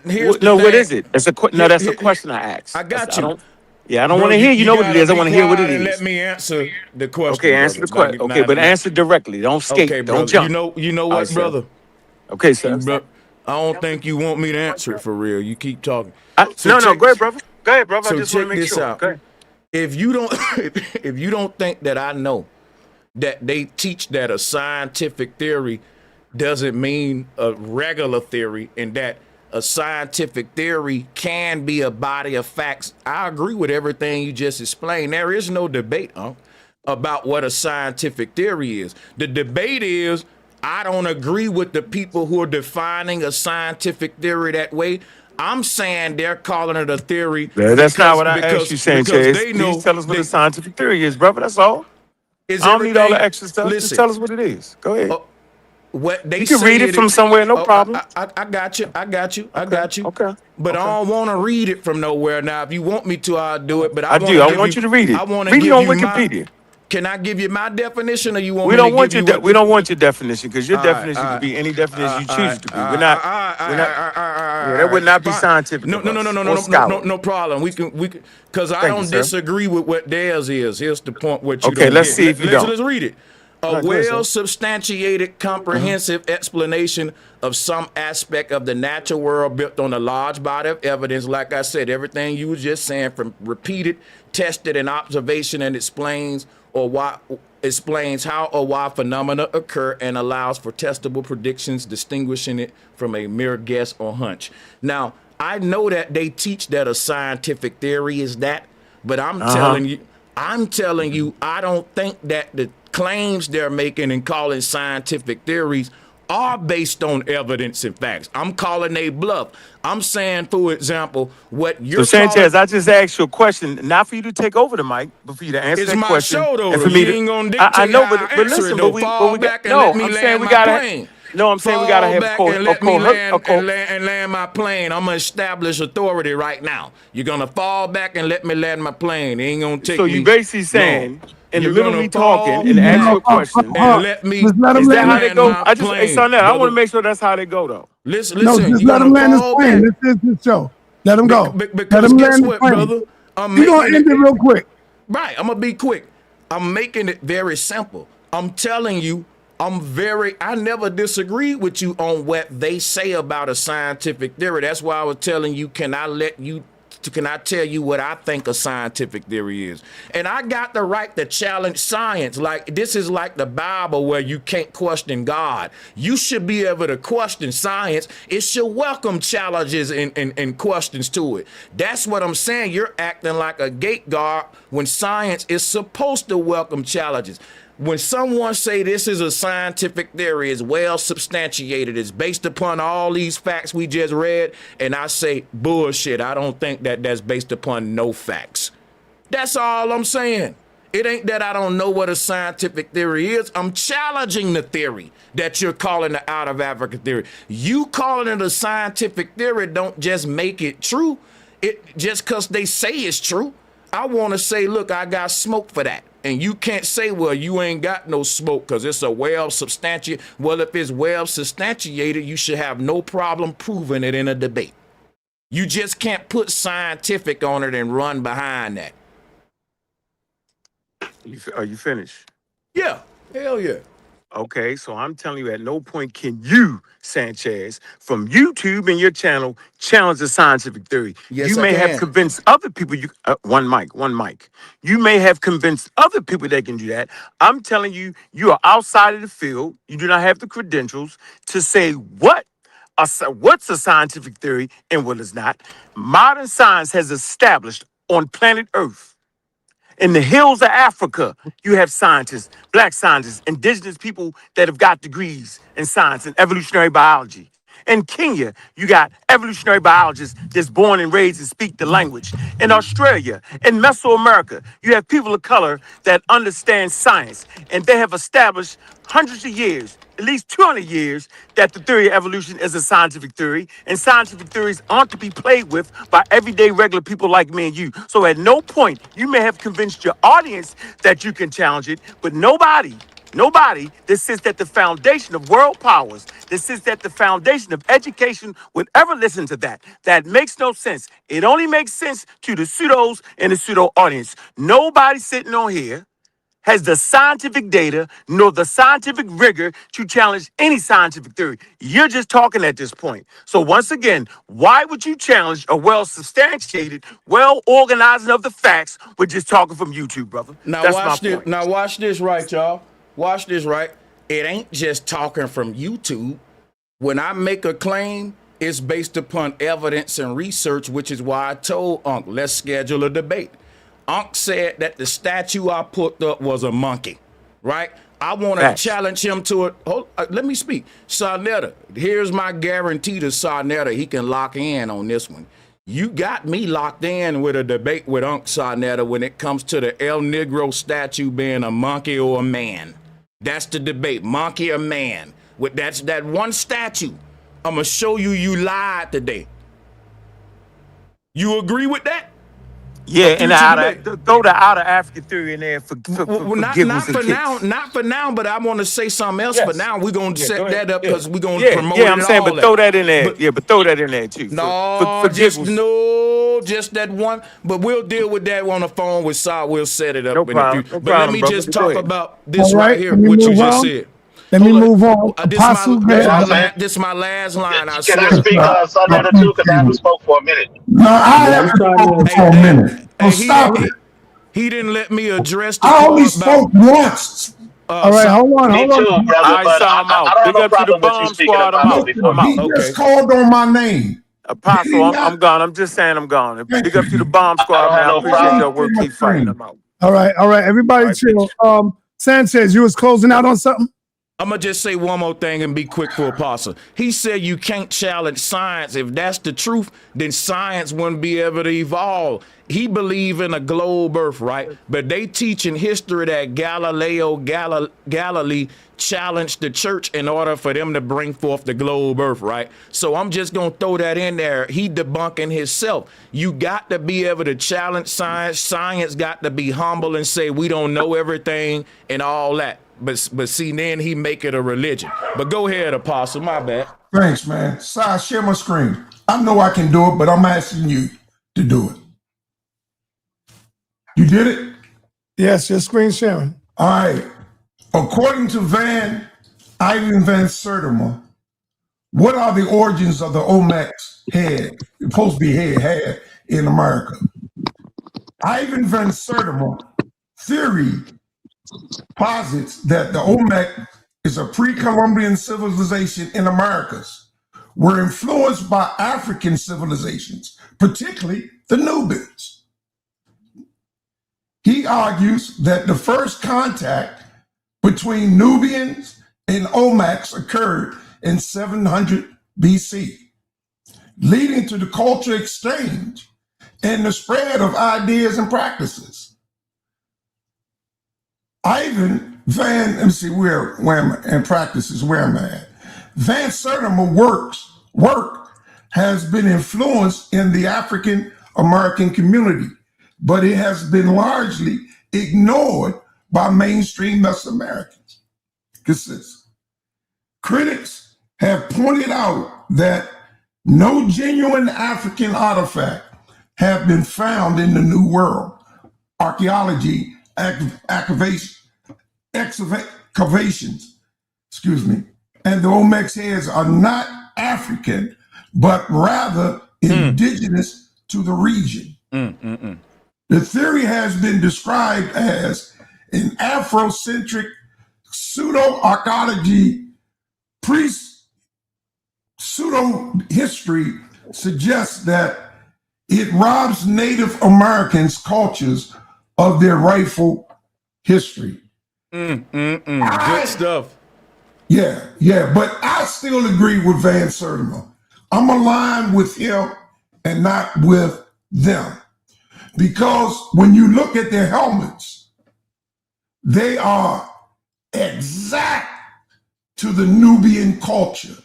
Here's the No, what thing. is it? That's a no. Here, That's a here, question I asked. I got I you, don't. Yeah, I don't bro. want to hear. You You know what it gotta is. I be want to hear what it quiet and let is. me answer the Okay, question, answer brother. the question. Okay, but answer directly. Don't skate. Okay, Don't brother. jump. You know All right, what, sir. brother? Okay, sir. I don't think you want me to answer it for real. You keep talking. No. Go ahead, brother. Go ahead, brother. I So just want to check make this sure. out. Go ahead. If you don't if you don't think that I know that they teach that a scientific theory doesn't mean a regular theory, and that a scientific theory can be a body of facts, I agree with everything you just explained. There is no debate about what a scientific theory is. The debate is, I don't agree with the people who are defining a scientific theory that way. I'm saying they're calling it a theory That's not because what I asked you, because Sanchez. they Please know tell us what a they scientific theory is, brother. That's all. is I don't need all the everything. extra stuff. Just Listen, tell us what it is. Go ahead. what they You can say read it it. from somewhere, no Oh, problem. I got you. I got you. I Okay. got you. Okay. But I Okay. don't want to read it from nowhere. Now, if you want me to, I'll do it. But I I want do. to I give want you. you to read it. I want to Read it give on you my. Wikipedia. Can I give you my definition, or you want We me to don't give want you your what? we don't want your definition because your All right, definition all could right, be any definition you all choose right, it to be. We're not. Yeah, that all would right. not be Fine. scientific No, of no, no, no, us no, or no, no, no, scholarly. no problem. We can, because I Thank you, don't sir. disagree with what theirs is. Here's the point: what you Okay, don't let's get. see if you don't. Let's read it. A All right, go ahead, sir. well-substantiated, comprehensive explanation of some aspect of the natural world built on a large body of evidence. Like I said, everything you were just saying, from repeated, tested, and observation, and explains how or why phenomena occur and allows for testable predictions, distinguishing it from a mere guess or hunch. Now, I know that they teach that a scientific theory is that, but I'm telling you, I don't think that the claims they're making and calling scientific theories are based on evidence and facts. I'm calling they bluff. I'm saying, for example, what So you're Sanchez, calling I just asked you a question, not for you to take over the mic, but for you to answer is that my question, show, though. and for me You to. ain't gonna I dictate know, how I but answer it, listen, though. but Fall we got. back and No, let me I'm saying land we my gotta. plane. No, I'm saying we gotta Fall have back and let me land and land my plane. I'm gonna establish authority right now. You're gonna fall back and let me land my plane. It ain't gonna take So you me basically long. saying, in the You're middle of gonna me talking fall and ask you back a question, and let me Just let him is that land. how they land go? my Hey, plane, Sonnet, I want to brother. make sure that's how they go, though. No, Listen. just You're let him gonna land his fall plane. back This is his show. Let him go. Let because him guess land his what, plane. brother? I'm He gonna making end it it real quick. right. I'm gonna be quick. I'm making it very simple. I'm telling you, I never disagreed with you on what they say about a scientific theory. That's why I was telling you, can I tell you what I think a scientific theory is? And I got the right to challenge science. Like, this is like the Bible where you can't question God. You should be able to question science. It should welcome challenges and questions to it. That's what I'm saying. You're acting like a gate guard when science is supposed to welcome challenges. When someone say this is a scientific theory, it's well substantiated, it's based upon all these facts we just read, and I say bullshit, I don't think that that's based upon no facts. That's all I'm saying. It ain't that I don't know what a scientific theory is. I'm challenging the theory that you're calling the out of Africa theory. You calling it a scientific theory don't just make it true. It just because they say it's true. I want to say, look, I got smoke for that. And you can't say, well, you ain't got no smoke because it's a well substantiated. Well, if it's well substantiated, you should have no problem proving it in a debate. You just can't put scientific on it and run behind that. Are you finished? Yeah, hell yeah. Okay, so I'm telling you, at no point can you, Sanchez, from YouTube and your channel, challenge the scientific theory. Yes, You I may have can. convinced other people. One mic. You may have convinced other people they can do that. I'm telling you, you are outside of the field. You do not have the credentials to say what's a scientific theory and what is not. Modern science has established on planet Earth. In the hills of Africa, you have scientists, black scientists, indigenous people that have got degrees in science and evolutionary biology. In Kenya, you got evolutionary biologists that's born and raised and speak the language. In Australia, in Mesoamerica, you have people of color that understand science, and they have established hundreds of years, at least 200 years, that the theory of evolution is a scientific theory, and scientific theories aren't to be played with by everyday regular people like me and you. So at no point, you may have convinced your audience that you can challenge it, but nobody that sits at the foundation of world powers, that sits at the foundation of education would ever listen to that. That makes no sense. It only makes sense to the pseudos and the pseudo audience. Nobody sitting on here has the scientific data nor the scientific rigor to challenge any scientific theory. You're just talking at this point. So once again, why would you challenge a well-substantiated, well-organizing of the facts with just talking from YouTube, brother? Now That's watch my this. point. Now watch this right, y'all. Watch this right. It ain't just talking from YouTube. When I make a claim, it's based upon evidence and research, which is why I told Unc, let's schedule a debate. Unc said that the statue I put up was a monkey, right? I want to challenge him to it. Let me speak. Saneter, here's my guarantee to Saneter. He can lock in on this one. You got me locked in with a debate with Unc Saneter when it comes to the El Negro statue being a monkey or a man. That's the debate, monkey or man. That's that one statue. I'm going to show you lied today. You agree with that? Yeah, and throw the outer African theory in there for not for now, not for now. But I want to say something else. Yes. But now we're gonna set that up because we're gonna promote it. Yeah, I'm saying, but throw that in there. But throw that in there too. No, just that one. But we'll deal with that on the phone with Saw. We'll set it up. No problem. But let me just talk about this right, right here. What you just said. Let me move on. This is my last line. I Can I speak Saneter too? Because I haven't spoke for a minute. No, I haven't spoken for a minute. So stop it. He didn't let me address the I only spoke once. All right, hold on. Me too, brother. But I don't have no problem with you speaking about it before He just called on my name. Apostle, I'm gone. I'm just saying I'm gone. Big up to the bomb squad, man. I appreciate your work. Keep fighting. I'm out. All right. Everybody chill. Sanchez, you was closing out on something? I'm going to just say one more thing and be quick for Apostle. He said you can't challenge science. If that's the truth, then science wouldn't be able to evolve. He believe in a globe earth, right? But they teach in history that Galileo Galilei challenged the church in order for them to bring forth the globe earth, right? So I'm just going to throw that in there. He debunking himself. You got to be able to challenge science. Science got to be humble and say we don't know everything and all that. But see, then he make it a religion. But go ahead, Apostle. My bad. Thanks, man. Si, share my screen. I know I can do it, but I'm asking you to do it. You did it? Yes, your screen sharing. All right. According to Ivan Van Sertima, what are the origins of the Olmec's head, supposed to be head in America? Ivan Van Sertima theory posits that the Olmec is a pre-Columbian civilization in Americas, were influenced by African civilizations, particularly the Nubians. He argues that the first contact between Nubians and Olmecs occurred in 700 BC, leading to the cultural exchange and the spread of ideas and practices. Ivan Van, let me see where am I, and practices, where am I at? Van Sertima's work has been influenced in the African American community, but it has been largely ignored by mainstream Mesoamericans. Critics have pointed out that no genuine African artifact have been found in the New World. Archaeology excavations, and the Olmec's heads are not African, but rather indigenous to the region. The theory has been described as an Afrocentric pseudo-archaeology, pseudo-history suggests that it robs Native Americans' cultures of their rightful history. Good stuff. Yeah, but I still agree with Van Sertima. I'm aligned with him and not with them. Because when you look at their helmets, they are exact to the Nubian culture.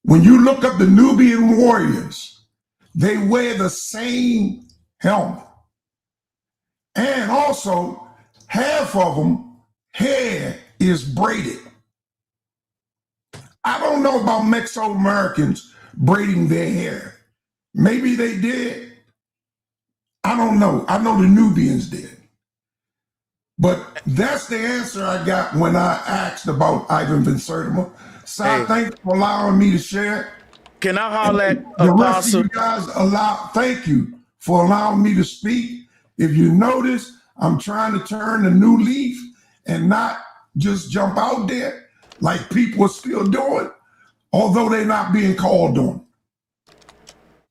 When you look up the Nubian warriors, they wear the same helmet. And also, half of them hair is braided. I don't know about Mesoamericans braiding their hair. Maybe they did. I don't know. I know the Nubians did. But that's the answer I got when I asked about Ivan Van Sertima. So Hey. thanks for allowing me to share. Can I holler at The rest of Apostle? you guys thank you for allowing me to speak. If you notice, I'm trying to turn a new leaf and not just jump out there like people are still doing, although they're not being called on.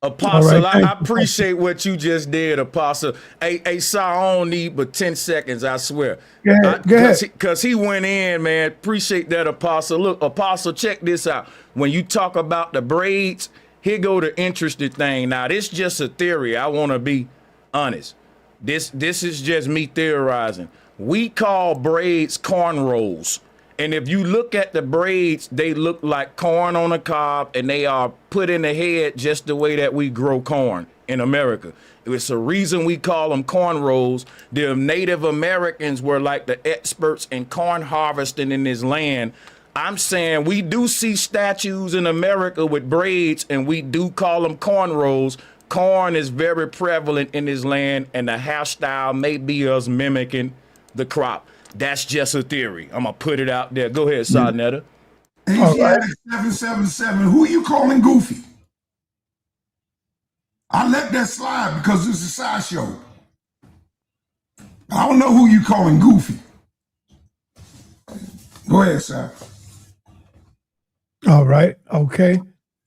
Apostle, Right, I appreciate what you just did, Apostle. Hey, sir, I don't need but 10 seconds, I swear. Go ahead. Because he went in, man. Appreciate that, Apostle. Look, Apostle, check this out. When you talk about the braids, here go the interesting thing. Now, this just a theory. I want to be honest. This is just me theorizing. We call braids cornrows. And if you look at the braids, they look like corn on a cob, and they are put in the head just the way that we grow corn in America. It's a reason we call them cornrows. The Native Americans were like the experts in corn harvesting in this land. I'm saying we do see statues in America with braids, and we do call them cornrows. Corn is very prevalent in this land, and the hairstyle may be us mimicking the crop. That's just a theory. I'm gonna put it out there. Go ahead, Saneter. Asiatic 777, who are you calling goofy? I let that slide because it's a sideshow. I don't know who you calling goofy. Go ahead, sir. All right. Okay.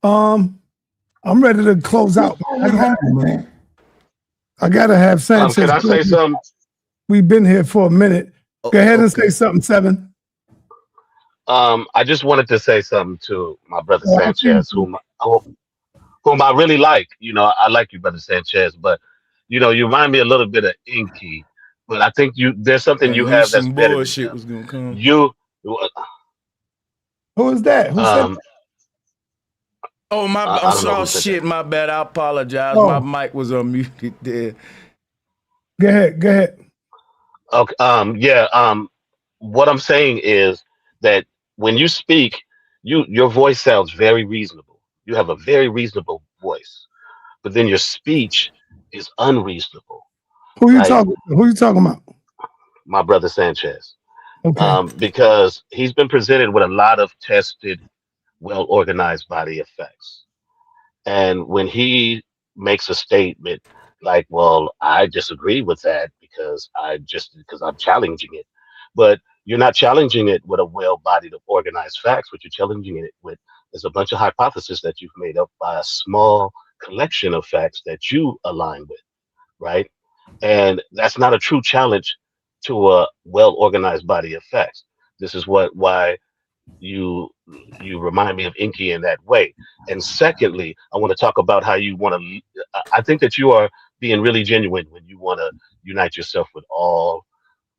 I'm ready to close out. I gotta have Sanchez. Can I say something? We've been here for a minute. Go ahead and say something, Seven. I just wanted to say something to my brother Sanchez, whom I really like. You know, I like you, brother Sanchez, but you know, you remind me a little bit of Inky. But I think there's something you have that's some better than bullshit him. was gonna come. Who is that? Who said that? Oh my! I don't know who said Shit, that. my bad. I apologize. Oh. My mic was unmuted there. Go ahead. Okay. What I'm saying is that when you speak, your voice sounds very reasonable. You have a very reasonable voice, but then your speech is unreasonable. Who you Right? talking about? My brother Sanchez. Okay. Because he's been presented with a lot of tested, well-organized body of facts. And when he makes a statement like, well, I disagree with that because I'm challenging it. But you're not challenging it with a well-bodied, organized facts. What you're challenging it with is a bunch of hypotheses that you've made up by a small collection of facts that you align with, right? And that's not a true challenge to a well-organized body of facts. This is why you remind me of Inky in that way. And secondly, I want to talk about how you want to. I think that you are being really genuine when you want to unite yourself with all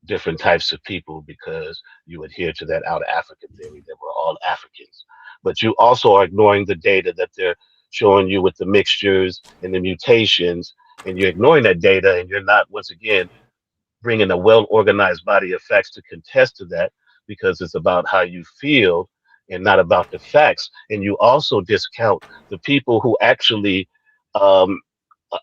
different types of people because you adhere to that out African theory that we're all Africans. But you also are ignoring the data that they're showing you with the mixtures and the mutations, and you're ignoring that data, and you're not once again bringing a well organized body of facts to contest to that because it's about how you feel and not about the facts. And you also discount the people who actually um,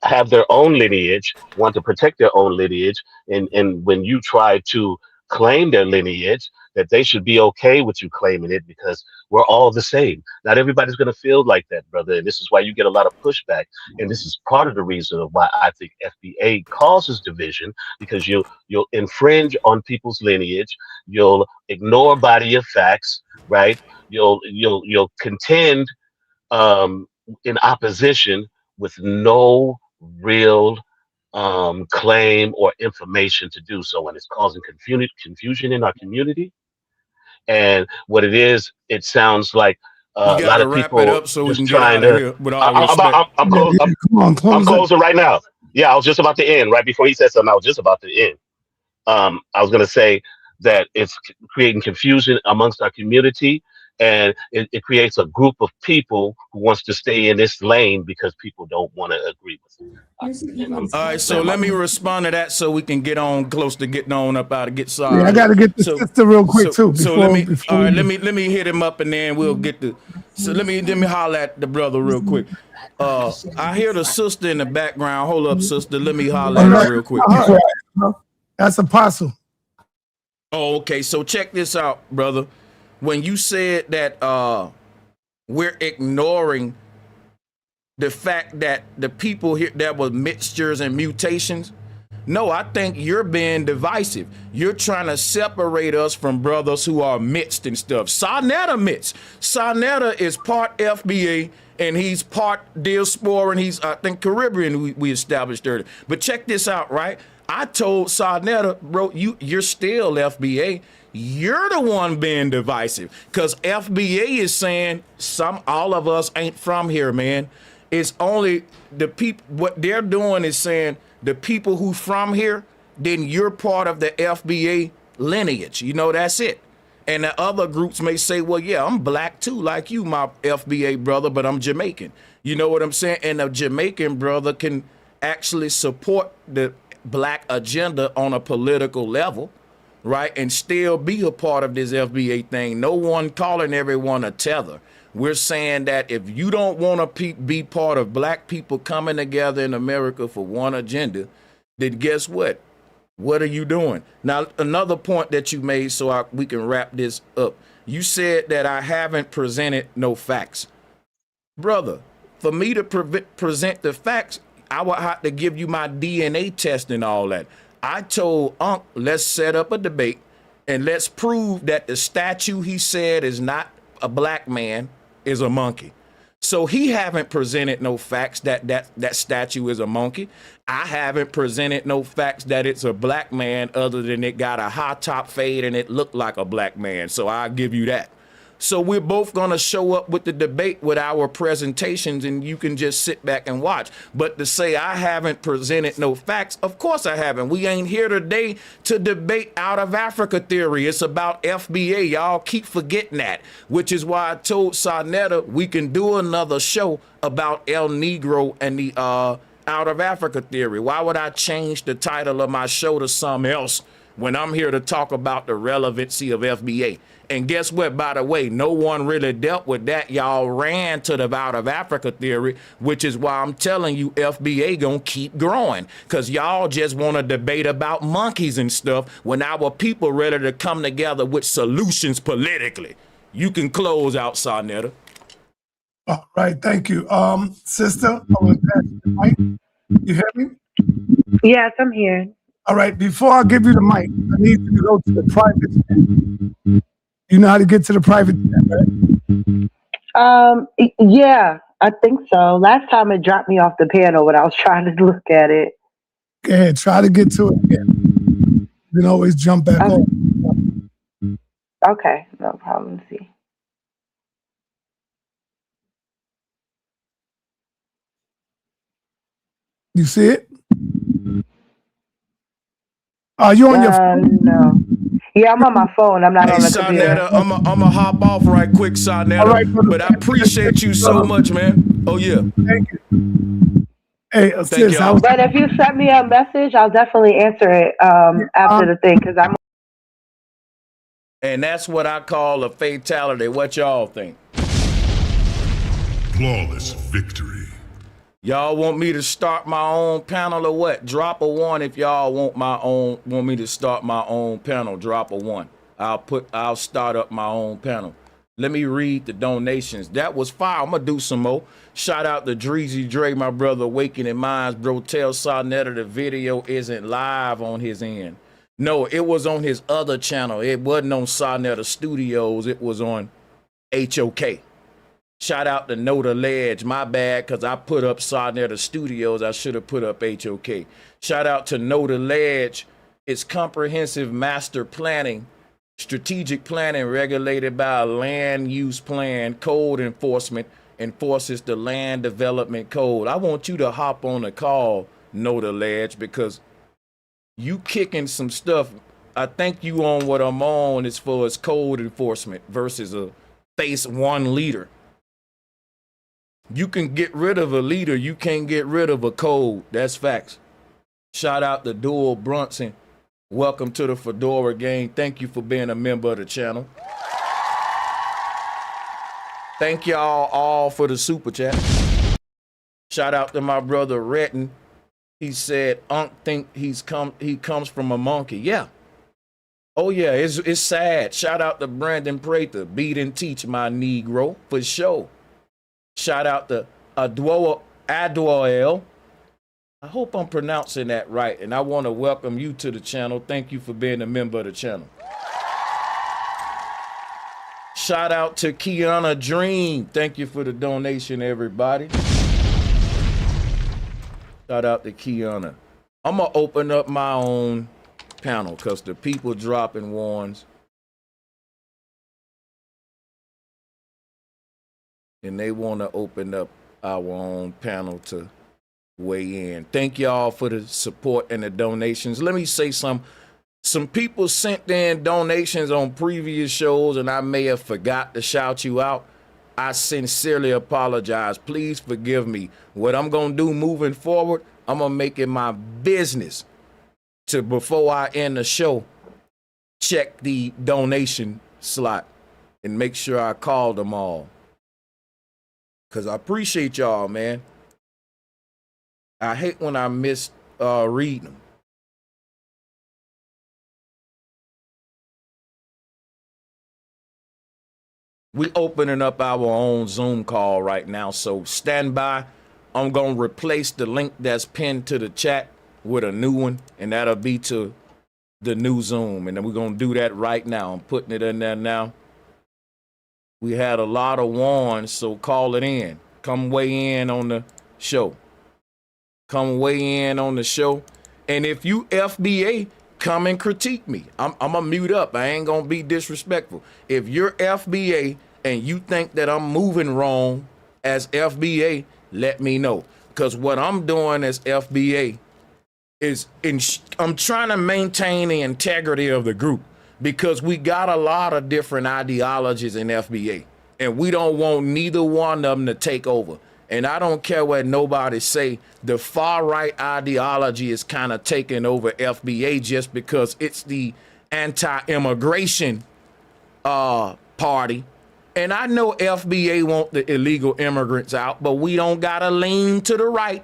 have their own lineage, want to protect their own lineage, and when you try to claim their lineage, that they should be okay with you claiming it because we're all the same. Not everybody's going to feel like that, brother. And this is why you get a lot of pushback. And this is part of the reason of why I think FBA causes division because you'll infringe on people's lineage, you'll ignore body of facts, right? You'll contend in opposition with no real claim or information to do so, and it's causing confusion in our community. And what it is, it sounds like You a got lot to of wrap it people up so we just can get trying out of to. here with all respect. I'm Yeah, close. yeah, come on, I'm close it. closing right now. Yeah, I was just about to end. Right before he said something, I was just about to end. I was going to say that it's creating confusion amongst our community, and it creates a group of people who wants to stay in this lane because people don't want to agree with it. And I'm All right, so saying my let me piece. respond to that so we can get on close to getting on up out of get Yeah, I started. got to get the So sister real quick too so let me before all we right, do. let me hit him up and then we'll get the so let me holler at the brother real quick. I hear the sister in the background. Hold up, sister. Let me holler All at her right, real quick. be quiet, bro. That's Apostle. Oh, okay. So check this out, brother. When you said that we're ignoring the fact that the people here that were mixtures and mutations, no, I think you're being divisive. You're trying to separate us from brothers who are mixed and stuff. Saneter mixed. Saneter is part FBA and he's part diaspora and he's, I think, Caribbean, we established earlier. But check this out, right? I told Saneter, bro, you're still FBA. You're the one being divisive because FBA is saying all of us ain't from here, man. It's only the people, what they're doing is saying the people who from here, then you're part of the FBA lineage. You know, that's it. And the other groups may say, well, yeah, I'm black too, like you, my FBA brother, but I'm Jamaican. You know what I'm saying? And a Jamaican brother can actually support the black agenda on a political level, right? And still be a part of this FBA thing. No one calling everyone a tether. We're saying that if you don't want to be part of black people coming together in America for one agenda, then guess what? What are you doing? Now, another point that you made so we can wrap this up. You said that I haven't presented no facts. Brother, for me to present the facts, I would have to give you my DNA test and all that. I told Unc, let's set up a debate and let's prove that the statue he said is not a black man, is a monkey. So he haven't presented no facts that statue is a monkey. I haven't presented no facts that it's a black man other than it got a high top fade and it looked like a black man. So I'll give you that. So we're both going to show up with the debate with our presentations and you can just sit back and watch. But to say I haven't presented no facts, of course I haven't. We ain't here today to debate out of Africa theory. It's about FBA. Y'all keep forgetting that, which is why I told Saneter we can do another show about El Negro and the out of Africa theory. Why would I change the title of my show to something else when I'm here to talk about the relevancy of FBA? And guess what, by the way, no one really dealt with that. Y'all ran to the out of Africa theory, which is why I'm telling you FBA gonna keep growing. Because y'all just want to debate about monkeys and stuff when our people ready to come together with solutions politically. You can close out, Saneter. All right, thank you. Sister, I'm gonna pass you the mic. You hear me? Yes, I'm here. All right, before I give you the mic, I need you to go to the private chat. You know how to get to the private chat, right? Yeah, I think so. Last time it dropped me off the panel when I was trying to look at it. Go ahead, try to get to it again. You can always jump back on. Okay, no problem. Let's see. You see it? Are you on your phone? No. Yeah, I'm on my phone. I'm not on the computer. Saneter, I'm a hop off right quick, Saneter. All right, brother. But I appreciate you so much, man. Oh yeah. Thank you. Hey, Thank sis, y'all. But if you send me a message, I'll definitely answer it after the thing because I'm. And that's what I call a fatality. What y'all think? Flawless victory. Y'all want me to start my own panel or what? Drop a one if y'all want me to start my own panel. Drop a one. I'll start up my own panel. Let me read the donations. That was fire. I'm gonna do some more. Shout out to Dreezy Dre, my brother, Awakening Minds. Bro, tell Saneter the video isn't live on his end. No, it was on his other channel. It wasn't on Saneter Studios. It was on HOK. Shout out to Know the Ledge. My bad, because I put up Saneter Studios. I should have put up HOK. Shout out to Know the Ledge. It's comprehensive master planning Strategic planning regulated by a land use plan. Code enforcement enforces the land development code. I want you to hop on the call, Note Alleged, because you kicking some stuff. I think you on what I'm on as far as code enforcement versus a face one leader. You can get rid of a leader, you can't get rid of a code. That's facts. Shout out to Dual Brunson. Welcome to the Fedora gang. Thank you for being a member of the channel. Thank y'all all for the super chat. Shout out to my brother Retton. He said, Unc think he comes from a monkey. Yeah. Oh yeah, it's sad. Shout out to Brandon Prather. Beat and teach my Negro for sure. Shout out to Adwoel. I hope I'm pronouncing that right. And I want to welcome you to the channel. Thank you for being a member of the channel. Shout out to Kiana Dream. Thank you for the donation, everybody. Shout out to Kiana. I'm going to open up my own panel because the people dropping ones. And they want to open up our own panel to weigh in. Thank y'all for the support and the donations. Let me say some people sent in donations on previous shows and I may have forgot to shout you out. I sincerely apologize. Please forgive me. What I'm going to do moving forward, I'm going to make it my business to, before I end the show, check the donation slot and make sure I call them all. Because I appreciate y'all, man. I hate when I miss reading them. We opening up our own Zoom call right now, so stand by. I'm going to replace the link that's pinned to the chat with a new one, and that'll be to the new Zoom. And then we're going to do that right now. I'm putting it in there now. We had a lot of warns, so call it in. Come weigh in on the show. Come weigh in on the show. And if you FBA, come and critique me. I'm going to mute up. I ain't going to be disrespectful. If you're FBA and you think that I'm moving wrong as FBA, let me know. Because what I'm doing as FBA is I'm trying to maintain the integrity of the group because we got a lot of different ideologies in FBA. And we don't want neither one of them to take over. And I don't care what nobody say, the far right ideology is kind of taking over FBA just because it's the anti-immigration party. And I know FBA want the illegal immigrants out, but we don't gotta lean to the right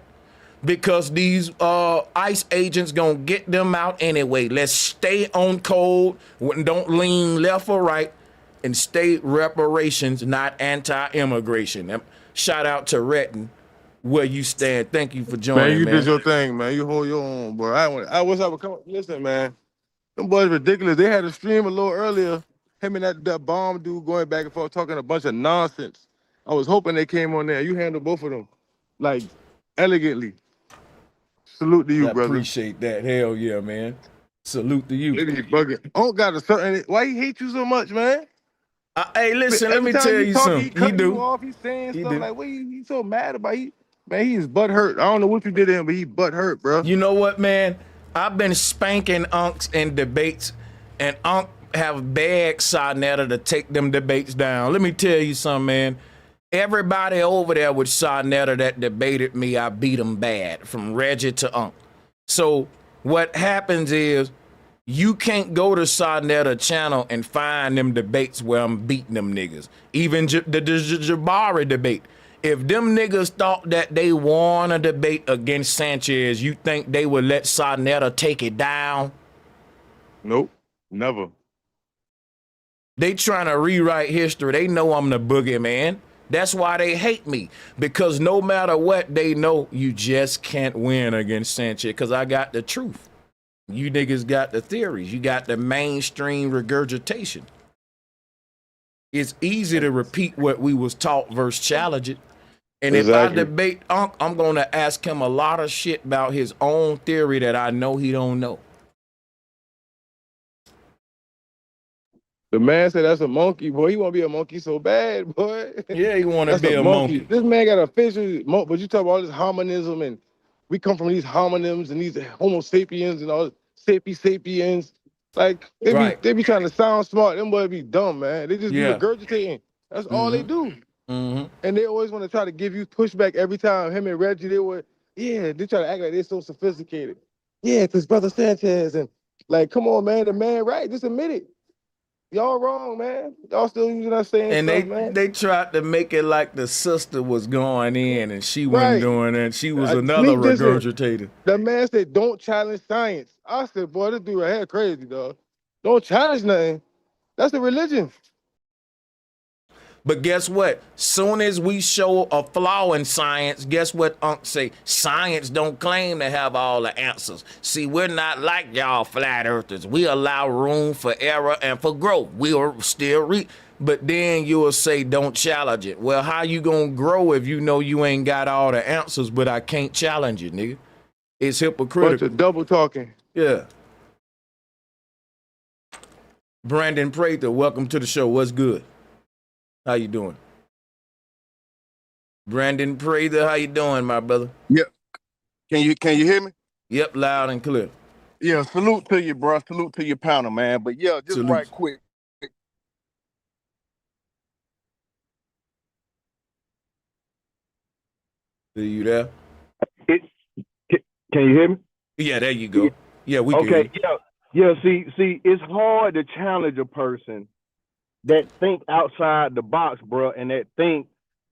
because these ICE agents gonna get them out anyway. Let's stay on code, don't lean left or right, and state reparations, not anti-immigration. Shout out to Retton, where you stand. Thank you for joining, man. You man. did your thing, man. You hold your own, bro. I wish I would come. Listen, man. Them boys ridiculous. They had a stream a little earlier. Him and that bomb dude going back and forth talking a bunch of nonsense. I was hoping they came on there. You handled both of them, like, elegantly. Salute to you, I brother. appreciate that. Hell yeah, man. Salute to you. He bugging. Oh, got a certain. Why he hate you so much, man? Hey, listen, let me Every time tell you talk, something. He cutting do. you off. He's saying He stuff do. like, what he so mad about? Man, he's butt hurt. I don't know what you did to him, but he butt hurt, bro. You know what, man? I've been spanking Unks in debates, and Unk have begged Saneter to take them debates down. Let me tell you something, man. Everybody over there with Saneter that debated me, I beat them bad, from Reggie to Unk. So what happens is, you can't go to Saneter channel and find them debates where I'm beating them niggas. Even the Jabari debate. If them niggas thought that they won a debate against Sanchez, you think they would let Saneter take it down? Nope, never. They trying to rewrite history. They know I'm the boogeyman. That's why they hate me. Because no matter what, they know you just can't win against Sanchez because I got the truth. You niggas got the theories. You got the mainstream regurgitation. It's easy to repeat what we was taught versus challenge it. And Exactly. if I debate Unc, I'm going to ask him a lot of shit about his own theory that I know he don't know. The man said that's a monkey, boy. He want to be a monkey so bad, boy. Yeah, you want to That's be a a monkey. monkey. This man got a official, but you talk about all this hominism, and we come from these homonyms and these Homo sapiens and all sapiens. Like Right. they be trying to sound smart. Them boys be dumb, man. They just be Yeah. regurgitating. That's all they do. And they always want to try to give you pushback every time. Him and Reggie, they try to act like they're so sophisticated. Yeah, because Brother Sanchez and like, come on, man, the man right. Just admit it. Y'all wrong, man. Y'all still using that same And stuff, man. they tried to make it like the sister was going in and she wasn't Right. doing it. She was another Sneak dissing. regurgitator. The man said, don't challenge science. I said, boy, this dude right here crazy, dog. Don't challenge nothing. That's a religion. But guess what? Soon as we show a flaw in science, guess what Unc say? Science don't claim to have all the answers. See, we're not like y'all flat earthers. We allow room for error and for growth. We are still but then you will say, don't challenge it. Well, how you gonna grow if you know you ain't got all the answers, but I can't challenge it, nigga? It's hypocritical. Bunch of double talking. Yeah. Brandon Prather, welcome to the show. What's good? How you doing? Brandon Prather, how you doing, my brother? Yep. Can you hear me? Yep, loud and clear. Yeah, salute to you, bro. Salute to your panel, man. But yeah, just Salute. right quick. Are you there? Can you hear me? Yeah, there you go. Yeah, we can. Okay, yeah. See, it's hard to challenge a person that think outside the box, bro, and that think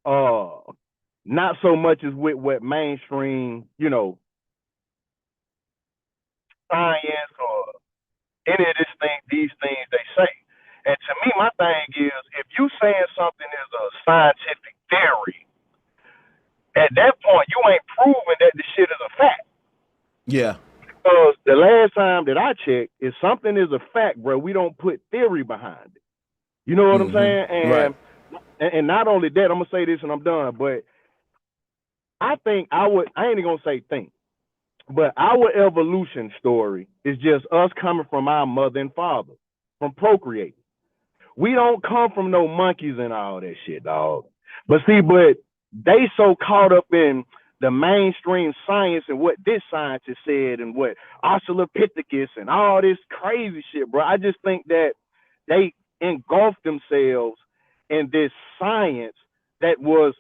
not so much as with what mainstream, science or any of these things they say. And to me, my thing is, if you saying something is a scientific theory, at that point you ain't proving that the shit is a fact. Yeah. Because the last time that I checked, if something is a fact, bro, we don't put theory behind it. You know what I'm saying? And and not only that, I'm gonna say this and I'm done. But I think I ain't gonna say think, but our evolution story is just us coming from our mother and father, from procreating. We don't come from no monkeys and all that shit, dog. But they so caught up in the mainstream science and what this scientist said and what Australopithecus and all this crazy shit, bro. I just think that they engulfed themselves in this science that was,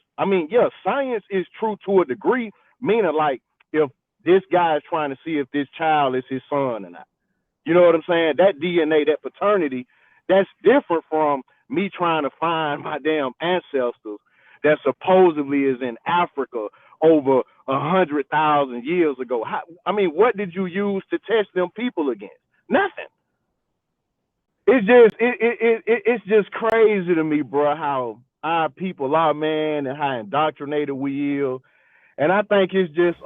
science is true to a degree, meaning like if this guy is trying to see if this child is his son or not. You know what I'm saying? That DNA, that paternity, that's different from me trying to find my damn ancestors that supposedly is in Africa over 100,000 years ago. What did you use to test them people against? Nothing. It's just crazy to me, bro, how our people are, man, and how indoctrinated we is. And I think it's just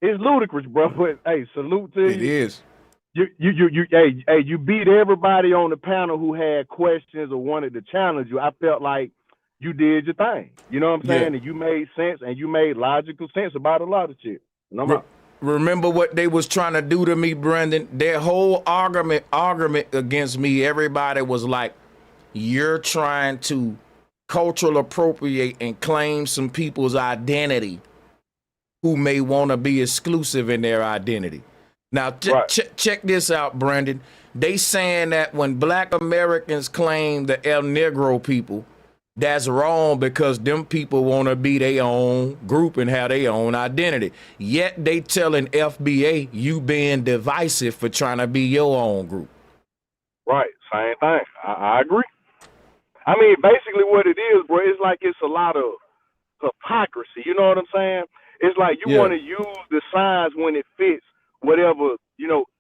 it's ludicrous, bro. But hey, salute to you. It is. You beat everybody on the panel who had questions or wanted to challenge you. I felt like you did your thing. You know what I'm saying? And you made sense and you made logical sense about a lot of shit. And I'm out. Remember what they was trying to do to me, Brandon? Their whole argument against me, everybody was like, you're trying to cultural appropriate and claim some people's identity who may want to be exclusive in their identity. Now, check this out, Brandon. They saying that when Black Americans claim the El Negro people, that's wrong because them people want to be their own group and have their own identity. Yet they telling FBA you being divisive for trying to be your own group. Right, same thing. I agree. Basically what it is, bro, it's like it's a lot of hypocrisy. You know what I'm saying? It's like you want to use the signs when it fits whatever,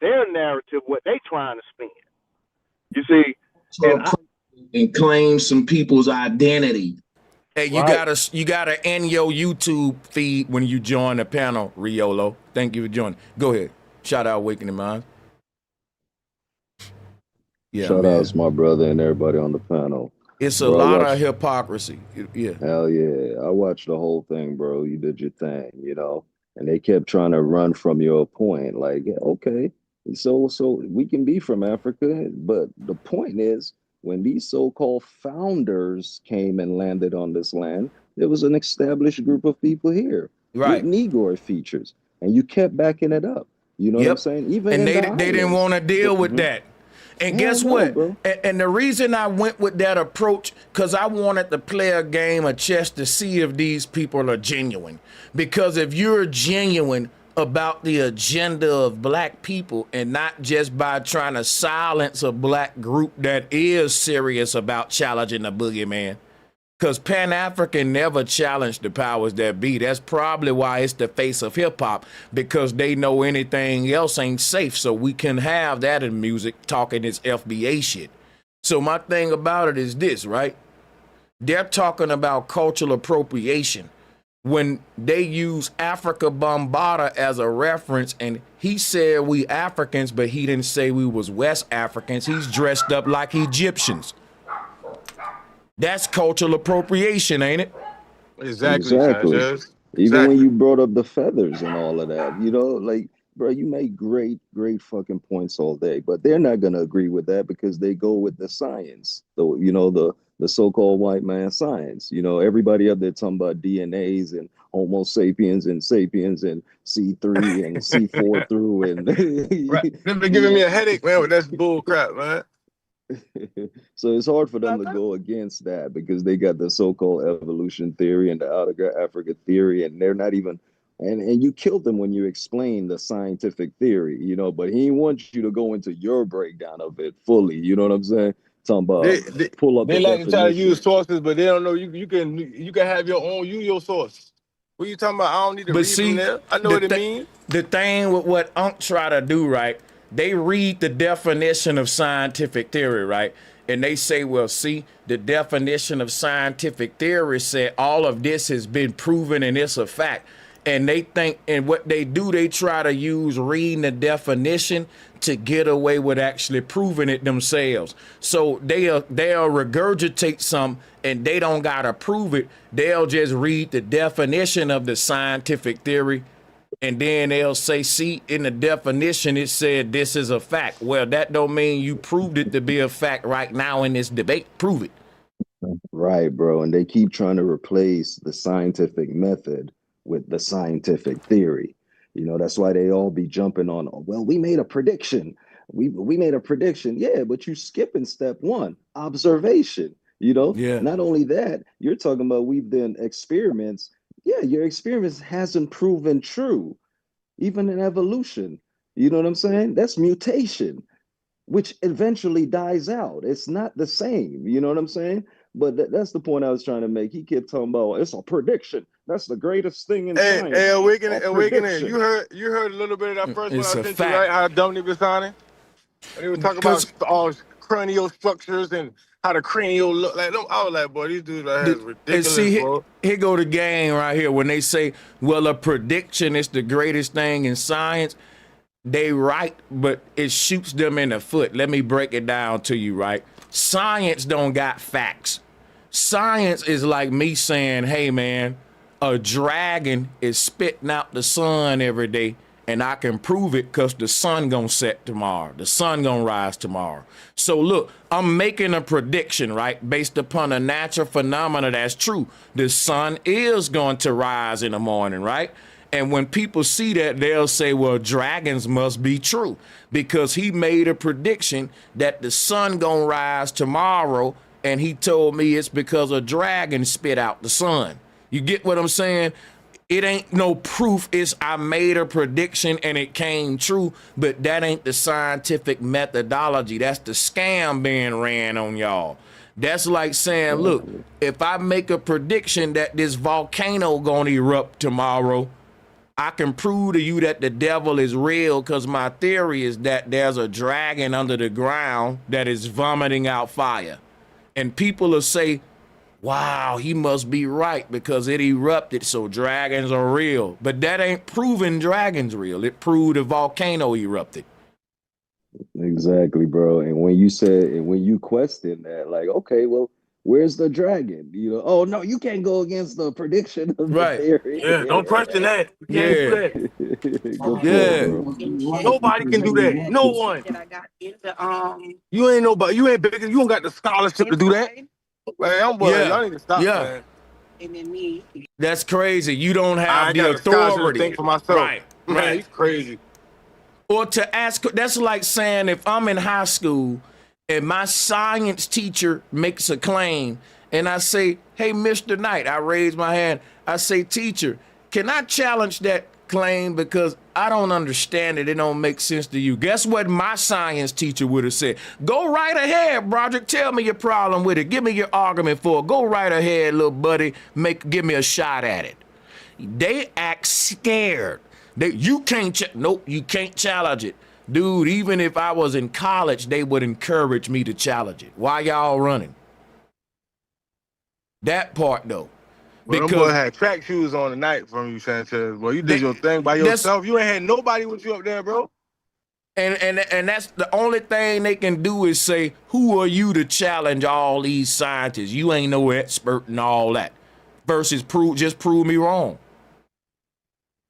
their narrative, what they trying to spin. You see? And claim some people's identity. Hey, you gotta end your YouTube feed when you join the panel, Riolo. Thank you for joining. Go ahead. Shout out Awakening Minds. Yeah, shout out to my brother and everybody on the panel. It's a lot of hypocrisy. Yeah. Hell yeah. I watched the whole thing, bro. You did your thing, and they kept trying to run from your point. Like, okay, so we can be from Africa, but the point is when these so-called founders came and landed on this land, there was an established group of people here with Right. Negroid features, and you kept backing it up. You know what I'm Yep. saying? Even And in the they didn't islands. want to deal with Mhm. that. And Hell guess no, what? bro. And the reason I went with that approach, because I wanted to play a game of chess to see if these people are genuine. Because if you're genuine about the agenda of black people and not just by trying to silence a black group that is serious about challenging the boogeyman, because Pan-African never challenged the powers that be. That's probably why it's the face of hip-hop, because they know anything else ain't safe. So we can have that in music, talking this FBA shit. So my thing about it is this, right? They're talking about cultural appropriation when they use Africa Bombada as a reference, and he said we Africans, but he didn't say we was West Africans. He's dressed up like Egyptians. That's cultural appropriation, ain't it? Exactly, Exactly. Sanchez. Even when Exactly. you brought up the feathers and all of that, you know, like, bro, you make great fucking points all day, but they're not gonna agree with that because they go with the science. So, you know, the so-called white man science. You know, everybody up there talking about DNAs and Homo sapiens and C3 and C4 through and Right. They've been you giving me know. a headache, man, but that's bull crap, man. So it's hard for them to go against that because they got the so-called evolution theory and the outer Africa theory, and they're not even. And you killed them when you explained the scientific theory, you know. But he wants you to go into your breakdown of it fully. You know what I'm saying? Talking They, about they pull up they the like to try to use definition. sources, but they don't know you can have your own your source. What you talking about? I don't need to But read from see, there. I know the what it means. the thing with what Unc try to do, right? They read the definition of scientific theory, right? And they say, well, see, the definition of scientific theory said all of this has been proven and it's a fact. And they think, and what they do, they try to use reading the definition to get away with actually proving it themselves. So they'll regurgitate some and they don't gotta prove it. They'll just read the definition of the scientific theory, and then they'll say, see, in the definition it said this is a fact. Well, that don't mean you proved it to be a fact right now in this debate. Prove it. Right, bro. And they keep trying to replace the scientific method with the scientific theory. You know, that's why they all be jumping on, "Oh, well, we made a prediction. We made a prediction." Yeah, but you skipping step one, observation. You know, Yeah. not only that, you're talking about we've done experiments. Yeah, your experiments hasn't proven true, even in evolution. You know what I'm saying? That's mutation, which eventually dies out. It's not the same. You know what I'm saying? But that's the point I was trying to make. He kept talking about it's a prediction. That's the greatest thing in Hey, science. A awakening. prediction. You heard a little bit of that first one It's I a sent you, right? fact. How dumb they were sounding. And they were talking about Because all cranial structures and how the cranial look like. I was like, boy, these dudes right here is and ridiculous, see, bro. here go the game right here. When they say, well, a prediction is the greatest thing in science, they right, but it shoots them in the foot. Let me break it down to you, right? Science don't got facts. Science is like me saying, hey, man, a dragon is spitting out the sun every day, and I can prove it because the sun gonna set tomorrow. The sun gonna rise tomorrow. So look, I'm making a prediction, right? Based upon a natural phenomena that's true. The sun is going to rise in the morning, right? And when people see that, they'll say, well, dragons must be true because he made a prediction that the sun gonna rise tomorrow, and he told me it's because a dragon spit out the sun. You get what I'm saying? It ain't no proof. It's I made a prediction and it came true, but that ain't the scientific methodology. That's the scam being ran on y'all. That's like saying, look, if I make a prediction that this volcano gonna erupt tomorrow, I can prove to you that the devil is real because my theory is that there's a dragon under the ground that is vomiting out fire. And people will say, wow, he must be right because it erupted, so dragons are real. But that ain't proving dragons real. It proved a volcano erupted. Exactly, bro. And when you said, and when you question that, like, okay, well, Where's the dragon? You know, oh no, you can't go against the prediction of the Right. theory. Yeah, don't question that. You can't do Yeah. that. Good Yeah. point, bro. Nobody can do that. No one. You ain't nobody. You ain't big. You don't got the scholarship to do that. Man, I'm boy, Yeah. y'all need to stop, Yeah. man. That's crazy. You don't have I the got the scholarship to authority. think for myself. Right. Man, Right. he's crazy. Or to ask, that's like saying if I'm in high school and my science teacher makes a claim and I say, hey, Mr. Knight, I raise my hand. I say, teacher, can I challenge that claim because I don't understand it. It don't make sense to you. Guess what my science teacher would have said? Go right ahead, Broderick. Tell me your problem with it. Give me your argument for it. Go right ahead, little buddy. Give me a shot at it. They act scared. You can't, nope, you can't challenge it. Dude, even if I was in college, they would encourage me to challenge it. Why y'all running? That part, though. Well, them boy had track shoes on tonight from you, Sanchez. Well, you did your thing by yourself. You ain't had nobody with you up there, bro. And that's the only thing they can do is say, who are you to challenge all these scientists? You ain't no expert in all that. Versus just prove me wrong.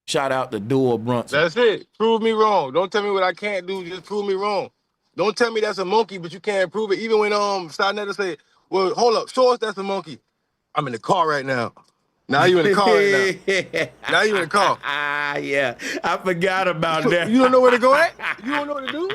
Shout out to Doyle Brunson. That's it. Prove me wrong. Don't tell me what I can't do. Just prove me wrong. Don't tell me that's a monkey, but you can't prove it. Even when Saneter say, well, hold up, show us that's a monkey. I'm in the car right now. Now you in the car right now. Now you in the car. Yeah, I forgot about that. You don't know where to go at? You don't know what to do?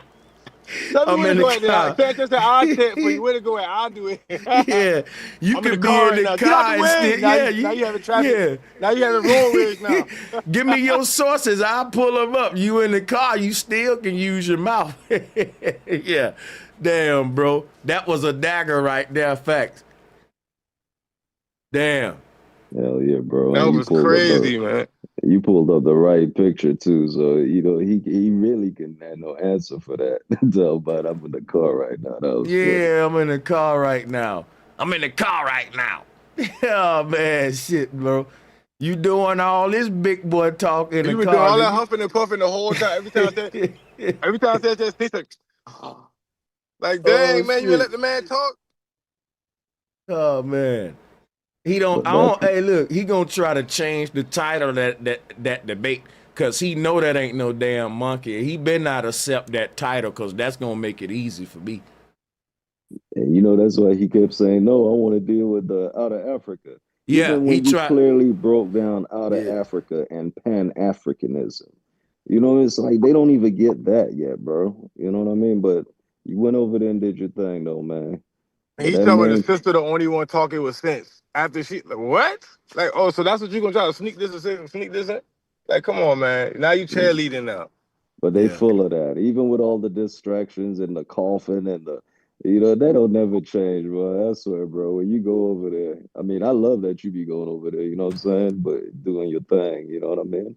Tell me where to go at. Then Sanchez said, I'll check for you. Where to go at? I'll do it. Yeah, you could be in the car and still, now you having traffic. Yeah. Now you having road rage now. Give me your sources. I'll pull them up. You in the car, you still can use your mouth. Yeah. Damn, bro. That was a dagger right there. Facts. Damn. Hell yeah, bro. That was crazy, man. You pulled up the right picture too, so you know he really couldn't have no answer for that. Tell about I'm in the car right now. That was funny. I'm in the car right now. I'm in the car right now. Oh man, shit, bro. You doing all this big boy talk in the car? You been doing all that huffing and puffing the whole time. Every time I said that, he's like, dang, man, you gonna let the man talk? Oh man. He don't. Hey, look. He gonna try to change the title of that debate because he know that ain't no damn monkey. He better not accept that title because that's gonna make it easy for me. And you know that's why he kept saying, "No, I want to deal with the out of Africa." Yeah, even when you clearly broke down out of Africa and Pan-Africanism. You know, it's like they don't even get that yet, bro. You know what I mean? But you went over there and did your thing, though, man. He told me the sister the only one talking with sense. After she, like, what? Like, oh, so that's what you're gonna try to sneak this and sneak this in? Like, come on, man. Now you cheerleading now. But they full of that. Even with all the distractions and the coughing and the, you know, that don't never change, bro. I swear, bro. When you go over there, I mean, I love that you be going over there, you know what I'm saying? But doing your thing, you know what I mean?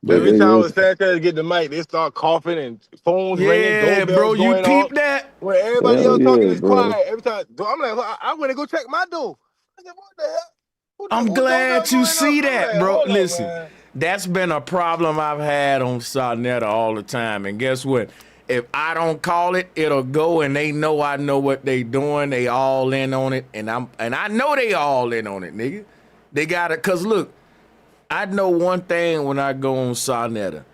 But every time when Sanchez get the mic, they start coughing and phones ringing, doorbells bro, you going peep off. that? When everybody else talking is quiet. Every time, I'm like, I went to go check my door. I said, what the hell? I'm glad you see that, like, bro. hold Listen, on, that's been a problem I've had on Saneter all the time. And guess what? If I don't call it, it'll go, and they know I know what they doing. They all in on it, and I know they all in on it, nigga. They got it, cause look, I know one thing when I go on Saneter.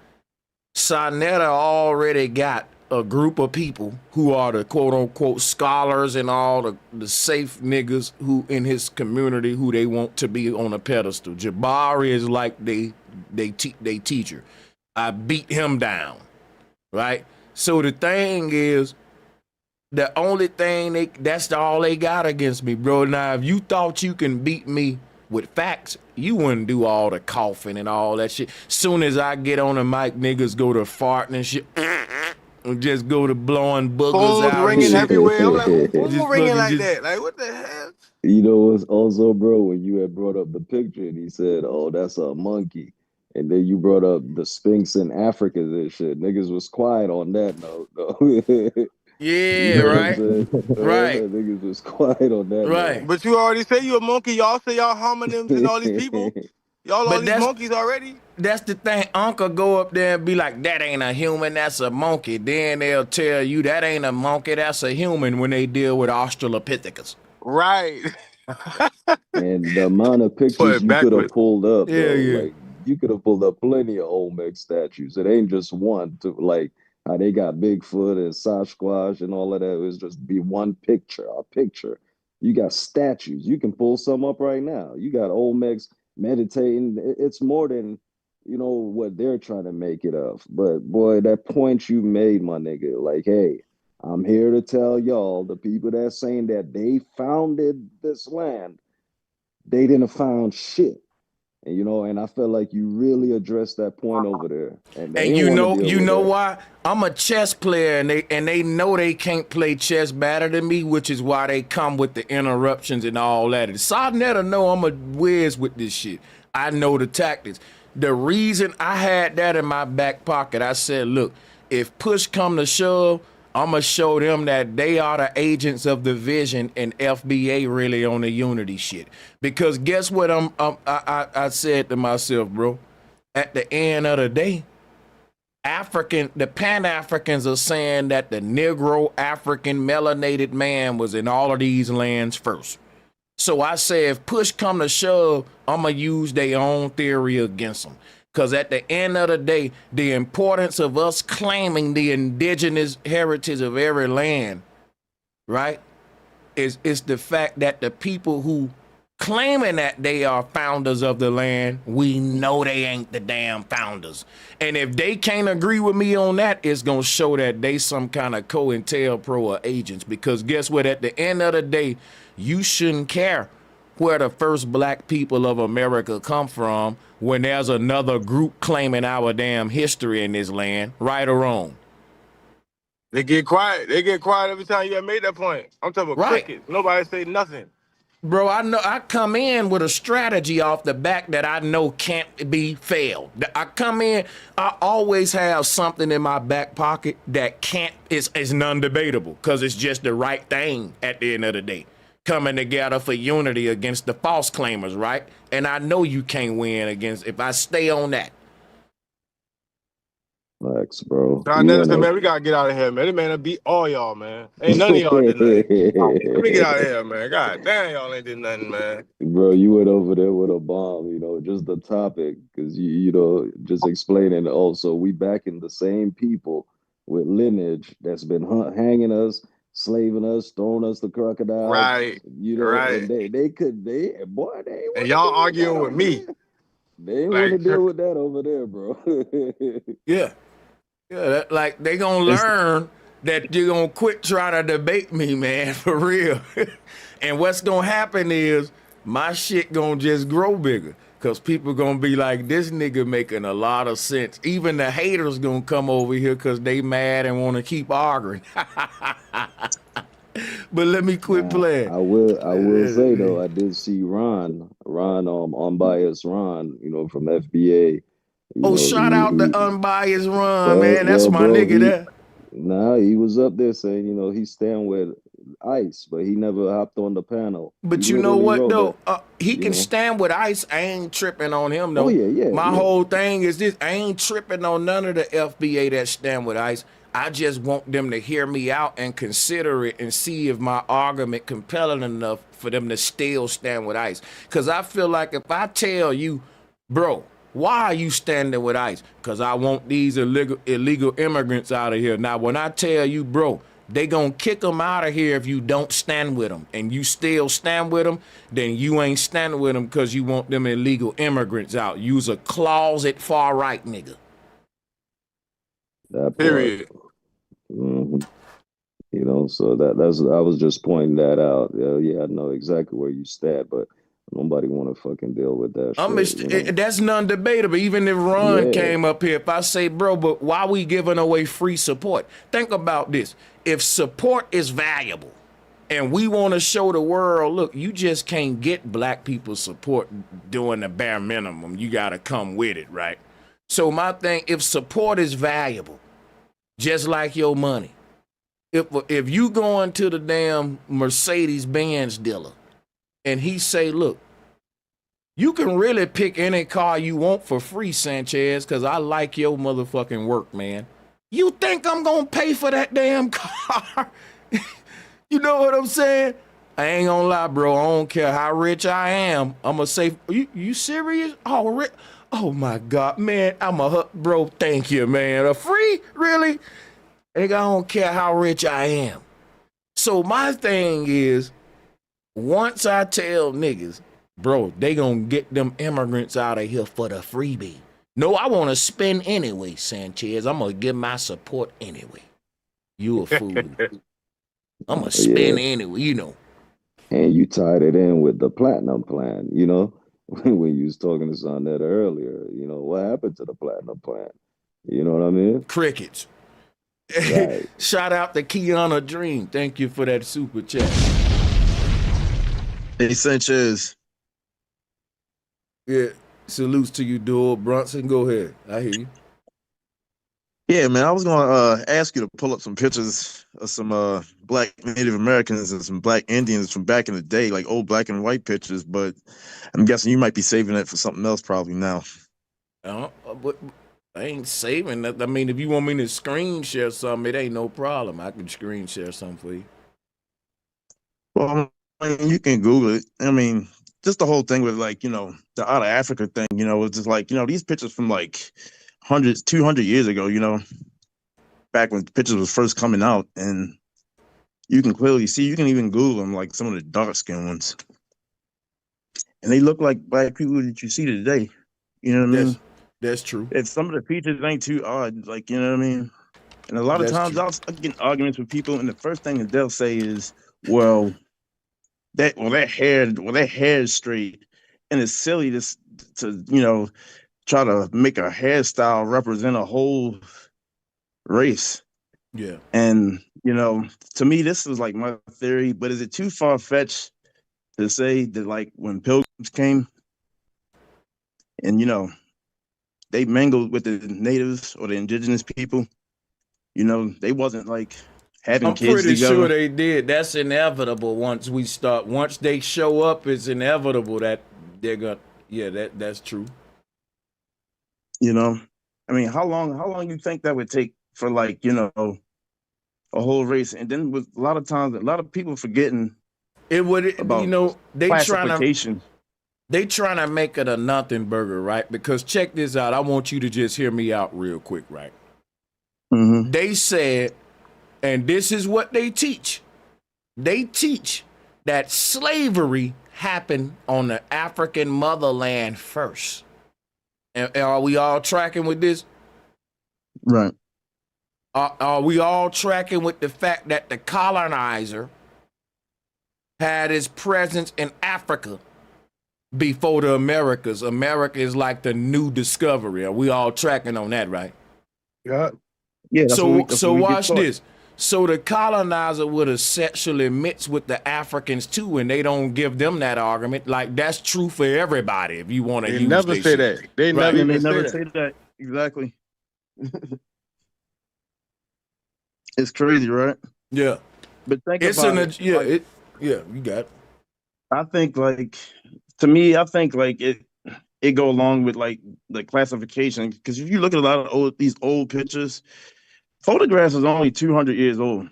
Saneter already got a group of people who are the quote-unquote scholars and all the safe niggas who in his community who they want to be on a pedestal. Jabari is like they teacher. I beat him down, right? So the thing is, the only thing that's all they got against me, bro. Now, if you thought you can beat me with facts, you wouldn't do all the coughing and all that shit. Soon as I get on the mic, niggas go to farting and shit. And just go to blowing boogers phones out. Ringing everywhere. I'm like, who's ringing like that? Like, what the hell? You know what's also, bro, when you had brought up the picture and he said, oh, that's a monkey. And then you brought up the Sphinx in Africa and shit. Niggas was quiet on that note, though. Yeah, right. Right. Niggas was quiet on that. Right. Note. But you already say you a monkey. Y'all say y'all homonyms and all these people. Y'all all these monkeys already. That's the thing. Uncle go up there and be like, that ain't a human, that's a monkey. Then they'll tell you that ain't a monkey, that's a human when they deal with Australopithecus. Right. And the amount of Put pictures it you could have backwards. pulled up, Yeah, though, yeah. like you could have pulled up plenty of Olmec statues. It ain't just one to like how they got Bigfoot and Sasquatch and all of that. It was just be one picture, a picture. You got statues. You can pull some up right now. You got Olmecs meditating. It's more than what they're trying to make it of. But boy, that point you made, my nigga, like, hey, I'm here to tell y'all, the people that's saying that they founded this land, they didn't found shit. And I felt like you really addressed that point over there. And they And didn't want to deal you with know that. why? I'm a chess player, and they know they can't play chess better than me, which is why they come with the interruptions and all that. And Saneter know I'm a whiz with this shit. I know the tactics. The reason I had that in my back pocket, I said, look, if push come to shove, I'm gonna show them that they are the agents of the vision and FBA really on the unity shit. Because guess what? I said to myself, bro. At the end of the day, the Pan-Africans are saying that the Negro African melanated man was in all of these lands first. So I say, if push come to shove, I'm going to use their own theory against them. Because at the end of the day, the importance of us claiming the indigenous heritage of every land, right, is the fact that the people who claiming that they are founders of the land, we know they ain't the damn founders. And if they can't agree with me on that, it's gonna show that they some kind of COINTELPRO or agents. Because guess what? At the end of the day, you shouldn't care where the first black people of America come from when there's another group claiming our damn history in this land, right or wrong. They get quiet. They get quiet every time you have made that point. I'm talking about Right. crickets. Nobody say nothing. Bro, I know I come in with a strategy off the back that I know can't be failed. I come in, I always have something in my back pocket that is non-debatable because it's just the right thing at the end of the day. Coming together for unity against the false claimers, right? And I know you can't win against if I stay on that. Facts, bro. John Nelson, man, we gotta get out of here, man. This man beat all y'all, man. Ain't none of y'all did nothing. Let me get out of here, man. God damn, y'all ain't did nothing, man. Bro, you went over there with a bomb, just the topic, because just explaining also, we back in the same people with Lineage that's been hanging us, slaving us, throwing us the crocodiles, Right, and right. they ain't want And to y'all deal with that arguing with over me. there. They ain't want to Like, deal with that over there, bro. Yeah. Yeah, like they gonna learn that you're gonna quit trying to debate me, man, for real. And what's gonna happen is my shit gonna just grow bigger. Cause people gonna be like, this nigga making a lot of sense. Even the haters gonna come over here cause they mad and wanna keep arguing. But let me quit Now, playing. I will say though, I did see unbiased Ron, from FBA. Oh, shout out the He unbiased run, well, man. That's well, my bro, nigga there. he was up there saying, he's staying with ICE, but he never hopped on the panel. He But you know literally what wrote though? that, He you can know. stand with ICE. I ain't tripping on him Oh though. yeah, yeah, My yeah. whole thing is this: I ain't tripping on none of the FBA that stand with ICE. I just want them to hear me out and consider it and see if my argument compelling enough for them to still stand with ICE. Cause I feel like if I tell you, bro, why are you standing with ICE? Because I want these illegal immigrants out of here. Now, when I tell you, bro, they gonna kick them out of here if you don't stand with them, and you still stand with them, then you ain't standing with them because you want them illegal immigrants out. You's a closet far right nigga. That part. period. hmm So that's I was just pointing that out. Yeah, I know exactly where you stand, but nobody want to fucking deal with that shit. That's non-debatable. Even if Ron Yeah, came up here, if I say, bro, but why we giving away free support? Think about this. If support is valuable, and we want to show the world, look, you just can't get black people's support doing the bare minimum. You got to come with it, right? So my thing, if support is valuable, just like your money, if you go into the damn Mercedes-Benz dealer and he say, look, you can really pick any car you want for free, Sanchez, because I like your motherfucking work, man. You think I'm going to pay for that damn car? You know what I'm saying? I ain't gonna lie, bro. I don't care how rich I am. I'm gonna say, you serious? Oh my God, man. Bro. Thank you, man. A free, really? I don't care how rich I am. So my thing is, once I tell niggas, bro, they gonna get them immigrants out of here for the freebie. No, I want to spend anyway, Sanchez. I'm gonna give my support anyway. You a fool. I'm gonna spend anyway, you know. And you tied it in with the platinum plan, you know, when you was talking to Saneter earlier, you know, what happened to the platinum plan? You know what I mean? Crickets. Right. Shout out to Kiana Dream. Thank you for that super chat. Hey, Sanchez. Yeah, salutes to you, dude. Brunson, go ahead. I hear you. Yeah, man, I was gonna ask you to pull up some pictures of some black Native Americans and some black Indians from back in the day, like old black and white pictures, but I'm guessing you might be saving that for something else probably now. But I ain't saving that. I mean, if you want me to screen share something, it ain't no problem. I can screen share something for you. Well, I mean, you can Google it. I mean, just the whole thing with like, you know, the out of Africa thing, you know, it's just like, you know, these pictures from like 200 years ago, you know, back when pictures was first coming out, and you can clearly see, you can even Google them, like some of the dark skinned ones. And they look like black people that you see today. You know what I mean? That's true. If some of the features ain't too odd, like, you know what I mean? And a lot of times I'll get in arguments with people, and the first thing that they'll say is, well, that hair is straight, and it's silly to you know, try to make a hairstyle represent a whole race. Yeah. And, you know, to me, this is like my theory, but is it too far-fetched to say that, like, when pilgrims came and, you know, they mingled with the natives or the indigenous people, you know, they wasn't like having I'm kids pretty together. sure they did. That's inevitable. Once they show up, it's inevitable that they're gonna. Yeah, that's true. You know, I mean, how long you think that would take for, like, you know, a whole race? And then with a lot of times, a lot of people forgetting about, you know, they classification. trying to make it a nothing burger, right? Because check this out. I want you to just hear me out real quick, right? Mm-hmm. They said, and this is what they teach. They teach that slavery happened on the African motherland first. And are we all tracking with this? Right. Are we all tracking with the fact that the colonizer had his presence in Africa before the Americas? America is like the new discovery. Are we all tracking on that, right? Yeah. Yeah. So watch this. So the colonizer would have sexually mixed with the Africans too, and they don't give them that argument. Like, that's true for everybody. If you want to use, never say that. They never even say that. Exactly. It's crazy, right? Yeah. But think about it. You got it. I think, like, to me, I think like it go along with like the classification, because if you look at a lot of these old pictures, photographs is only 200 years old.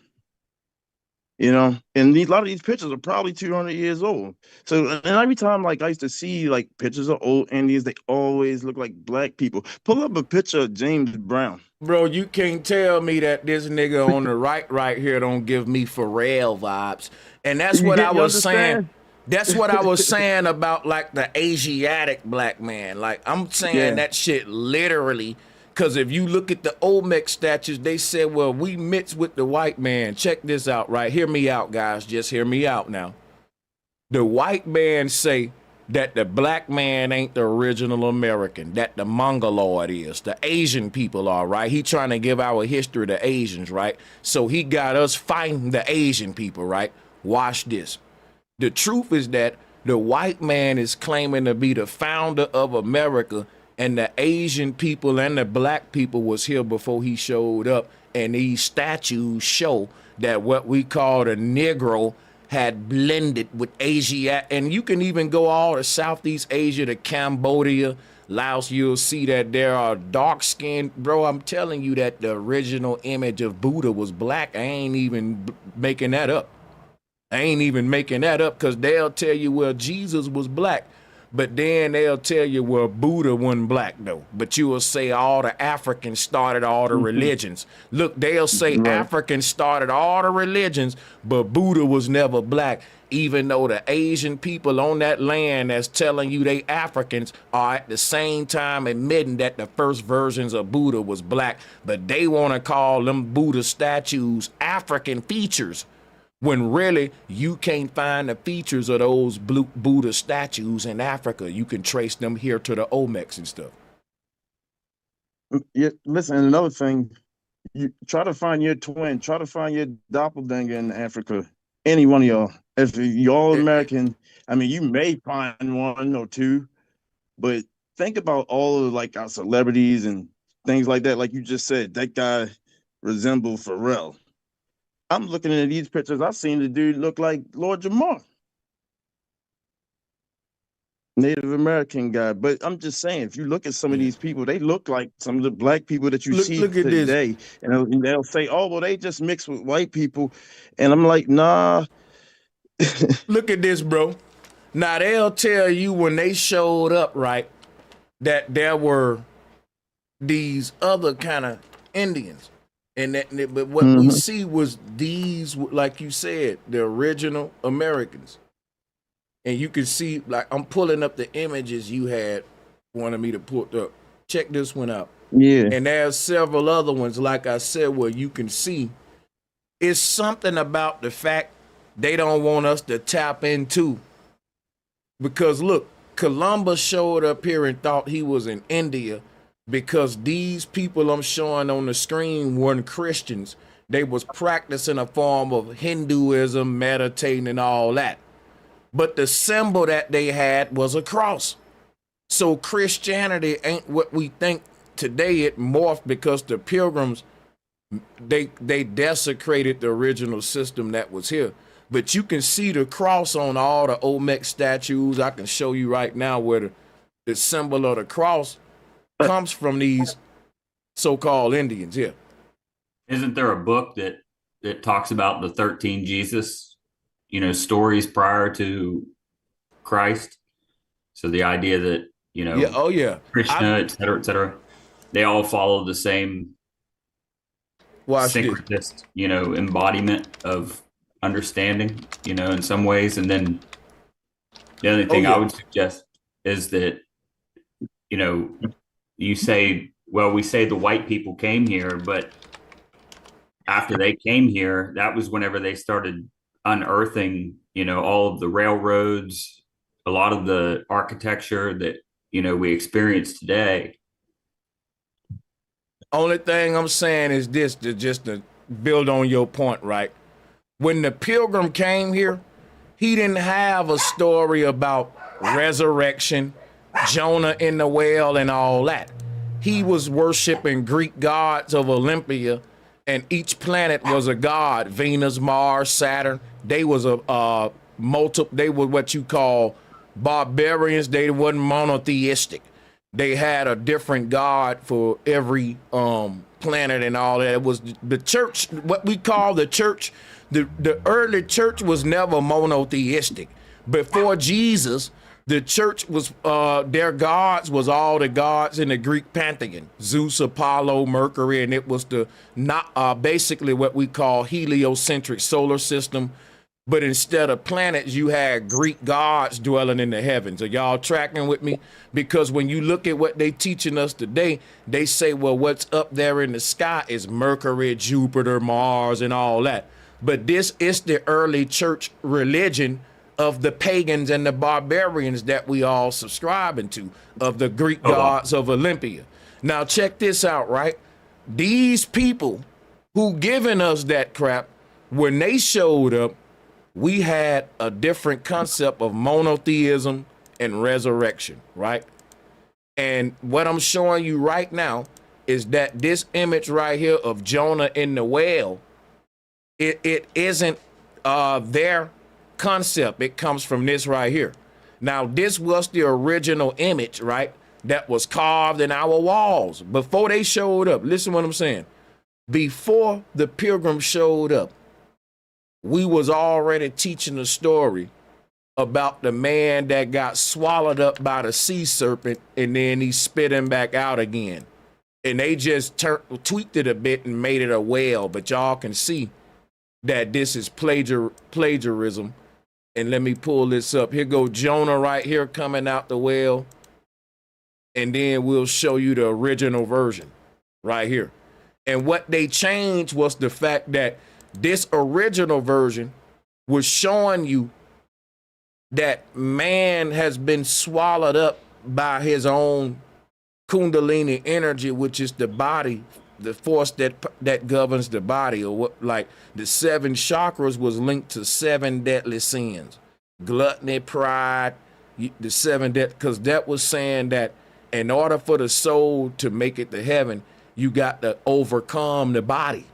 You know, and a lot of these pictures are probably 200 years old. So, and every time, like, I used to see like pictures of old Indians, they always look like black people. Pull up a picture of James Brown. Bro, you can't tell me that this nigga on the right here don't give me Pharrell vibes. And that's what I was saying. That's what I was saying about like the Asiatic black man. Like, I'm saying that shit literally. Because if you look at the Olmec statues, they said, well, we mixed with the white man. Check this out, right? Hear me out, guys. Just hear me out now. The white man say that the black man ain't the original American, that the Mongoloid is. The Asian people are, right? He trying to give our history to Asians, right? So he got us fighting the Asian people, right? Watch this. The truth is that the white man is claiming to be the founder of America, and the Asian people and the black people was here before he showed up. And these statues show that what we call the Negro had blended with Asia. And you can even go all to Southeast Asia, to Cambodia, Laos. You'll see that there are dark skinned. Bro, I'm telling you that the original image of Buddha was black. I ain't even making that up. I ain't even making that up, because they'll tell you, well, Jesus was black. But then they'll tell you, well, Buddha wasn't black, though. But you will say all the Africans started all the religions. Look, they'll say Right. Africans started all the religions, but Buddha was never black, even though the Asian people on that land that's telling you they Africans are at the same time admitting that the first versions of Buddha was black. But they want to call them Buddha statues African features, when really you can't find the features of those Buddha statues in Africa. You can trace them here to the Olmecs and stuff. Yeah, listen, and another thing, you try to find your twin, try to find your doppelganger in Africa. Any one of y'all. If you're all American, I mean, you may find one or two, but think about all of like our celebrities and things like that. Like you just said, that guy resembled Pharrell. I'm looking at these pictures. I've seen the dude look like Lord Jamar, Native American guy. But I'm just saying, if you look at some of these people, they look like some of the black people that you see Look at this. today. And they'll say, oh, well, they just mixed with white people. And I'm like, nah. Look at this, bro. Now, they'll tell you when they showed up, right, that there were these other kind of Indians. But what we see was these, like you said, the original Americans. And you can see, like, I'm pulling up the images you had wanted me to put up. Check this one out. Yeah. And there's several other ones, like I said, where you can see it's something about the fact they don't want us to tap into. Because look, Columbus showed up here and thought he was in India, because these people I'm showing on the screen weren't Christians. They was practicing a form of Hinduism, meditating and all that. But the symbol that they had was a cross. So Christianity ain't what we think today. It morphed because the Pilgrims, they desecrated the original system that was here. But you can see the cross on all the Olmec statues. I can show you right now where the symbol of the cross comes from these so-called Indians here. Isn't there a book that talks about the 13 Jesus, stories prior to Christ? So the idea that, Krishna, et cetera, they all follow the same syncretist, embodiment of understanding, in some ways. And then the other thing I would suggest is that, you say, well, we say the white people came here, but after they came here, that was whenever they started unearthing, all of the railroads, a lot of the architecture that, we experience today. Only thing I'm saying is this, just to build on your point, right? When the Pilgrim came here, he didn't have a story about resurrection, Jonah in the whale and all that. He was worshiping Greek gods of Olympia, and each planet was a god. Venus, Mars, Saturn. They was they were what you call barbarians. They wasn't monotheistic. They had a different god for every planet and all that. It was the church, what we call the church. The early church was never monotheistic. Before Jesus, the church was, their gods was all the gods in the Greek pantheon. Zeus, Apollo, Mercury, and it was basically what we call heliocentric solar system. But instead of planets, you had Greek gods dwelling in the heavens. Are y'all tracking with me? Because when you look at what they teaching us today, they say, well, what's up there in the sky is Mercury, Jupiter, Mars, and all that. But this is the early church religion of the pagans and the barbarians that we all subscribing to, of the Greek gods of Olympia. Now check this out, right? These people who giving us that crap, when they showed up, we had a different concept of monotheism and resurrection, right? And what I'm showing you right now is that this image right here of Jonah in the whale, it isn't their concept. It comes from this right here. Now, this was the original image, right, that was carved in our walls before they showed up. Listen what I'm saying. Before the Pilgrims showed up, we was already teaching a story about the man that got swallowed up by the sea serpent and then he spit him back out again. And they just tweaked it a bit and made it a whale, but y'all can see that this is plagiarism. And let me pull this up. Here go Jonah right here coming out the whale. And then we'll show you the original version right here. And what they changed was the fact that this original version was showing you that man has been swallowed up by his own Kundalini energy, which is the body, the force that governs the body, or what, like the 7 chakras was linked to 7 deadly sins, gluttony, pride, the 7 because that was saying that in order for the soul to make it to heaven, you got to overcome the body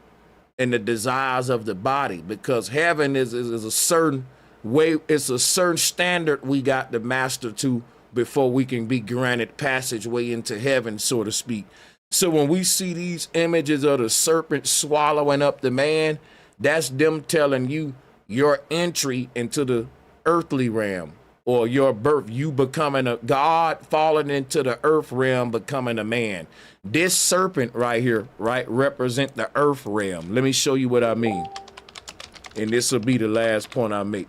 and the desires of the body, because heaven is a certain way, it's a certain standard we got to master to before we can be granted passageway into heaven, so to speak. So when we see these images of the serpent swallowing up the man, that's them telling you your entry into the earthly realm, or your birth, you becoming a God, falling into the earth realm, becoming a man. This serpent right here, right, represent the earth realm. Let me show you what I mean. And this will be the last point I make.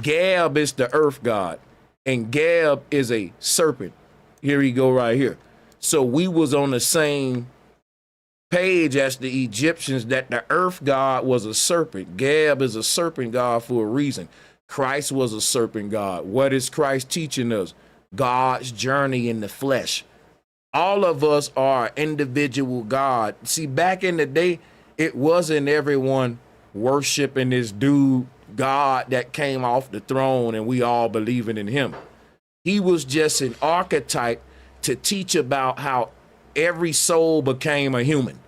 Gab is the earth god, and Gab is a serpent. Here you go right here. So we was on the same page as the Egyptians that the earth god was a serpent. Gab is a serpent god for a reason. Christ was a serpent god. What is Christ teaching us? God's journey in the flesh. All of us are individual God. See, back in the day, it wasn't everyone worshiping this dude God that came off the throne and we all believing in him. He was just an archetype to teach about how every soul became a human.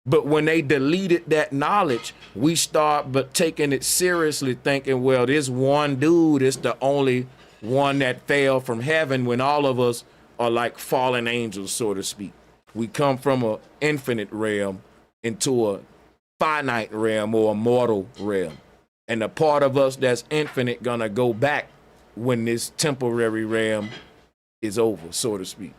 But when they deleted that knowledge, we start but taking it seriously, thinking, well, this one dude is the only one that fell from heaven, when all of us are like fallen angels, so to speak. We come from an infinite realm into a finite realm or a mortal realm. And the part of us that's infinite gonna go back when this temporary realm is over, so to speak.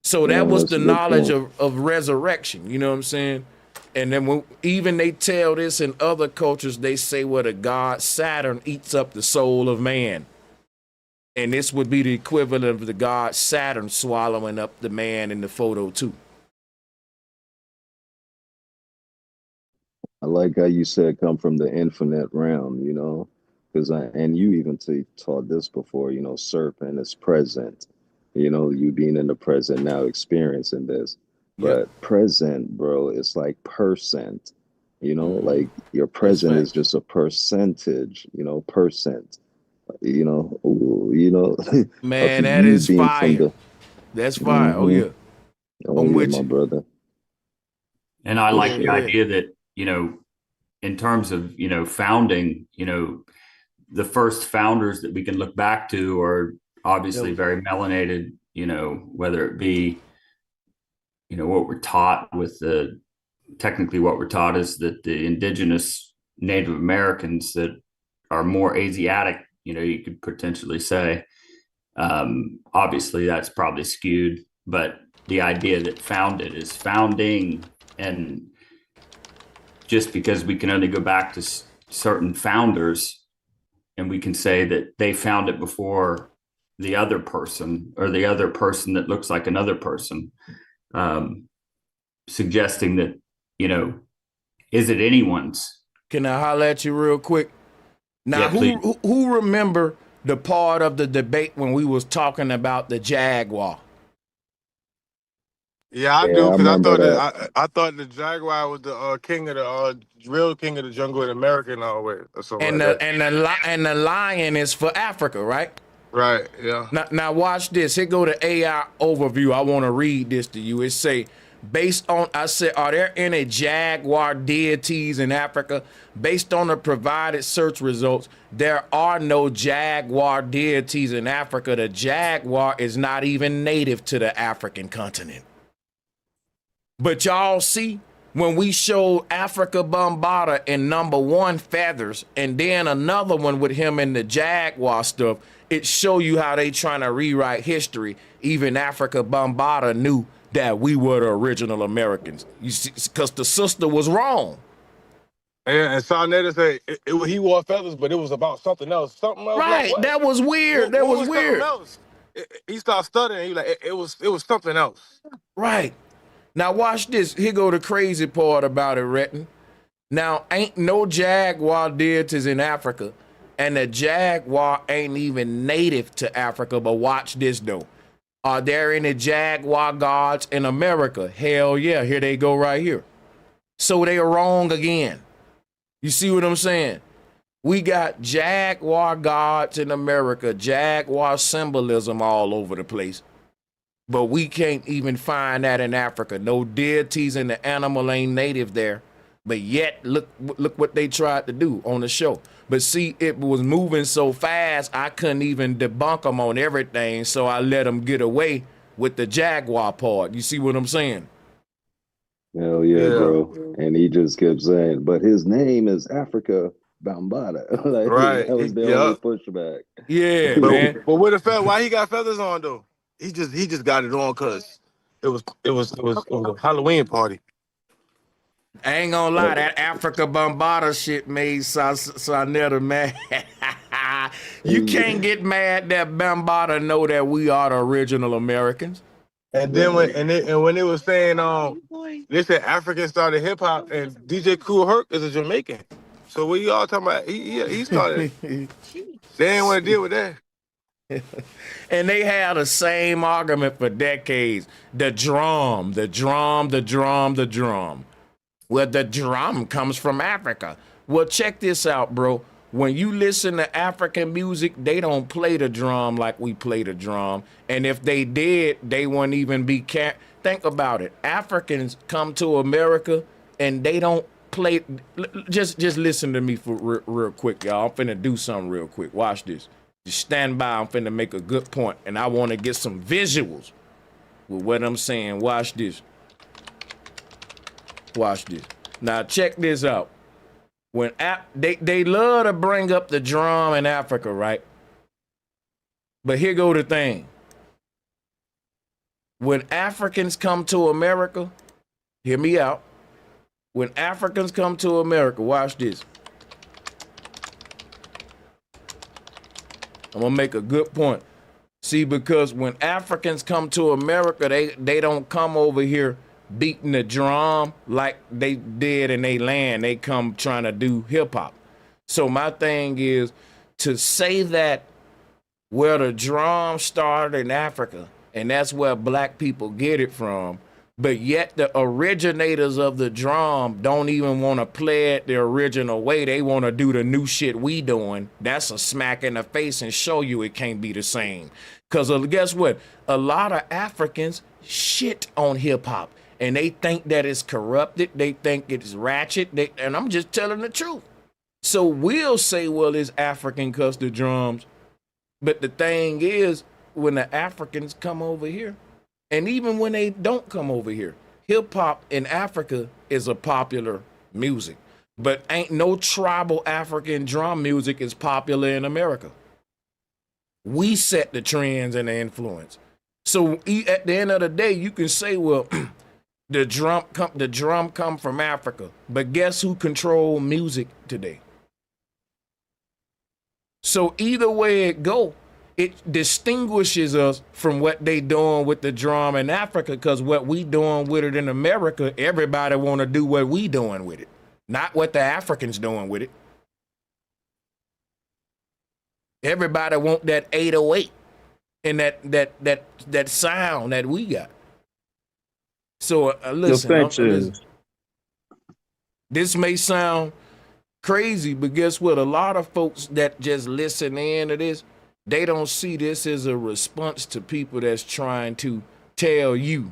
So that was the knowledge of resurrection, you know what I'm saying? And then when even they tell this in other cultures, they say, well, the god Saturn eats up the soul of man. And this would be the equivalent of the god Saturn swallowing up the man in the photo too. I like how you said come from the infinite realm, you know, because and you even taught this before, you know, serpent is present, you know, you being in the present now experiencing this. But present, bro, it's like percent, you know, like your present is just a percentage, you know, percent, you know, man, that is fire. That's fire. Oh yeah. I'm with my brother. And I like the idea that, you know, in terms of, you know, founding, you know, the first founders that we can look back to are obviously very melanated, you know, whether it be, you know, what we're taught with technically what we're taught is that the indigenous Native Americans that are more Asiatic, you know, you could potentially say, obviously that's probably skewed, but the idea that founded is founding, and just because we can only go back to certain founders and we can say that they found it before the other person or the other person that looks like another person, suggesting that, you know, is it anyone's? Can I holler at you real quick? Now, who remember the part of the debate when we was talking about the Jaguar? Yeah, I do, because I thought the Jaguar was the king of the real king of the jungle in America and all that. And the lion is for Africa, right? Right. Yeah. Now watch this. Here go the AI overview. I want to read this to you. It say, based on, I said, are there any Jaguar deities in Africa? Based on the provided search results, there are no Jaguar deities in Africa. The Jaguar is not even native to the African continent. But y'all see, When we showed Africa Bambaataa in #1 feathers, and then another one with him in the Jaguar stuff, it show you how they trying to rewrite history. Even Africa Bambaataa knew that we were the original Americans. You see, because the sister was wrong. And Saneter said he wore feathers, but it was about something else. Something else. Right, Like, that was weird. That was weird. Something else? He started stuttering. He like it was something else. Right. Now watch this. Here go the crazy part about it, Retton. Now, ain't no Jaguar deities in Africa, and the Jaguar ain't even native to Africa, but watch this though. Are there any Jaguar gods in America? Hell yeah, here they go right here. So they are wrong again. You see what I'm saying? We got Jaguar gods in America, Jaguar symbolism all over the place. But we can't even find that in Africa. No deities and the animal ain't native there. But yet, look what they tried to do on the show. But see, it was moving so fast, I couldn't even debunk them on everything, so I let them get away with the Jaguar part. You see what I'm saying? Hell yeah, bro. And he just kept saying, but his name is Africa Bambaataa. Like, Right. that was the only pushback. Yeah, but, man. But with the feather, why he got feathers on though? He just got it on because it was a Halloween party. I ain't gonna lie, that Africa Bambaataa shit made Saneter mad. You can't get mad that Bambaataa know that we are the original Americans. And then when they was saying they said Africans started hip hop and DJ Kool Herc is a Jamaican. So what you all talking about? He started. They didn't want to deal with that. And they had the same argument for decades. The drum. Well, the drum comes from Africa. Well, check this out, bro. When you listen to African music, they don't play the drum like we play the drum. And if they did, they wouldn't even be think about it. Africans come to America and they don't play. Just listen to me for real quick, y'all. I'm finna do something real quick. Watch this. Just stand by. I'm finna make a good point, and I want to get some visuals with what I'm saying. Watch this. Watch this. Now check this out. When they love to bring up the drum in Africa, right? But here go the thing. When Africans come to America, hear me out. When Africans come to America, watch this. I'm gonna make a good point. See, because when Africans come to America, they don't come over here beating the drum like they did in their land. They come trying to do hip hop. So my thing is to say that where the drum started in Africa, and that's where black people get it from, but yet the originators of the drum don't even want to play it the original way. They want to do the new shit we doing. That's a smack in the face and show you it can't be the same. Because guess what? A lot of Africans shit on hip hop. And they think that it's corrupted. They think it's ratchet. And I'm just telling the truth. So we'll say, well, it's African because the drums. But the thing is, when the Africans come over here, and even when they don't come over here, hip hop in Africa is a popular music. But ain't no tribal African drum music is popular in America. We set the trends and the influence. So at the end of the day, you can say, well, the drum come from Africa, but guess who control music today? So either way it go, it distinguishes us from what they doing with the drum in Africa, because what we doing with it in America, everybody want to do what we doing with it, not what the Africans doing with it. Everybody want that 808 and that sound that we got. So listen, this may sound crazy, but guess what? A lot of folks that just listen in to this, they don't see this as a response to people that's trying to tell you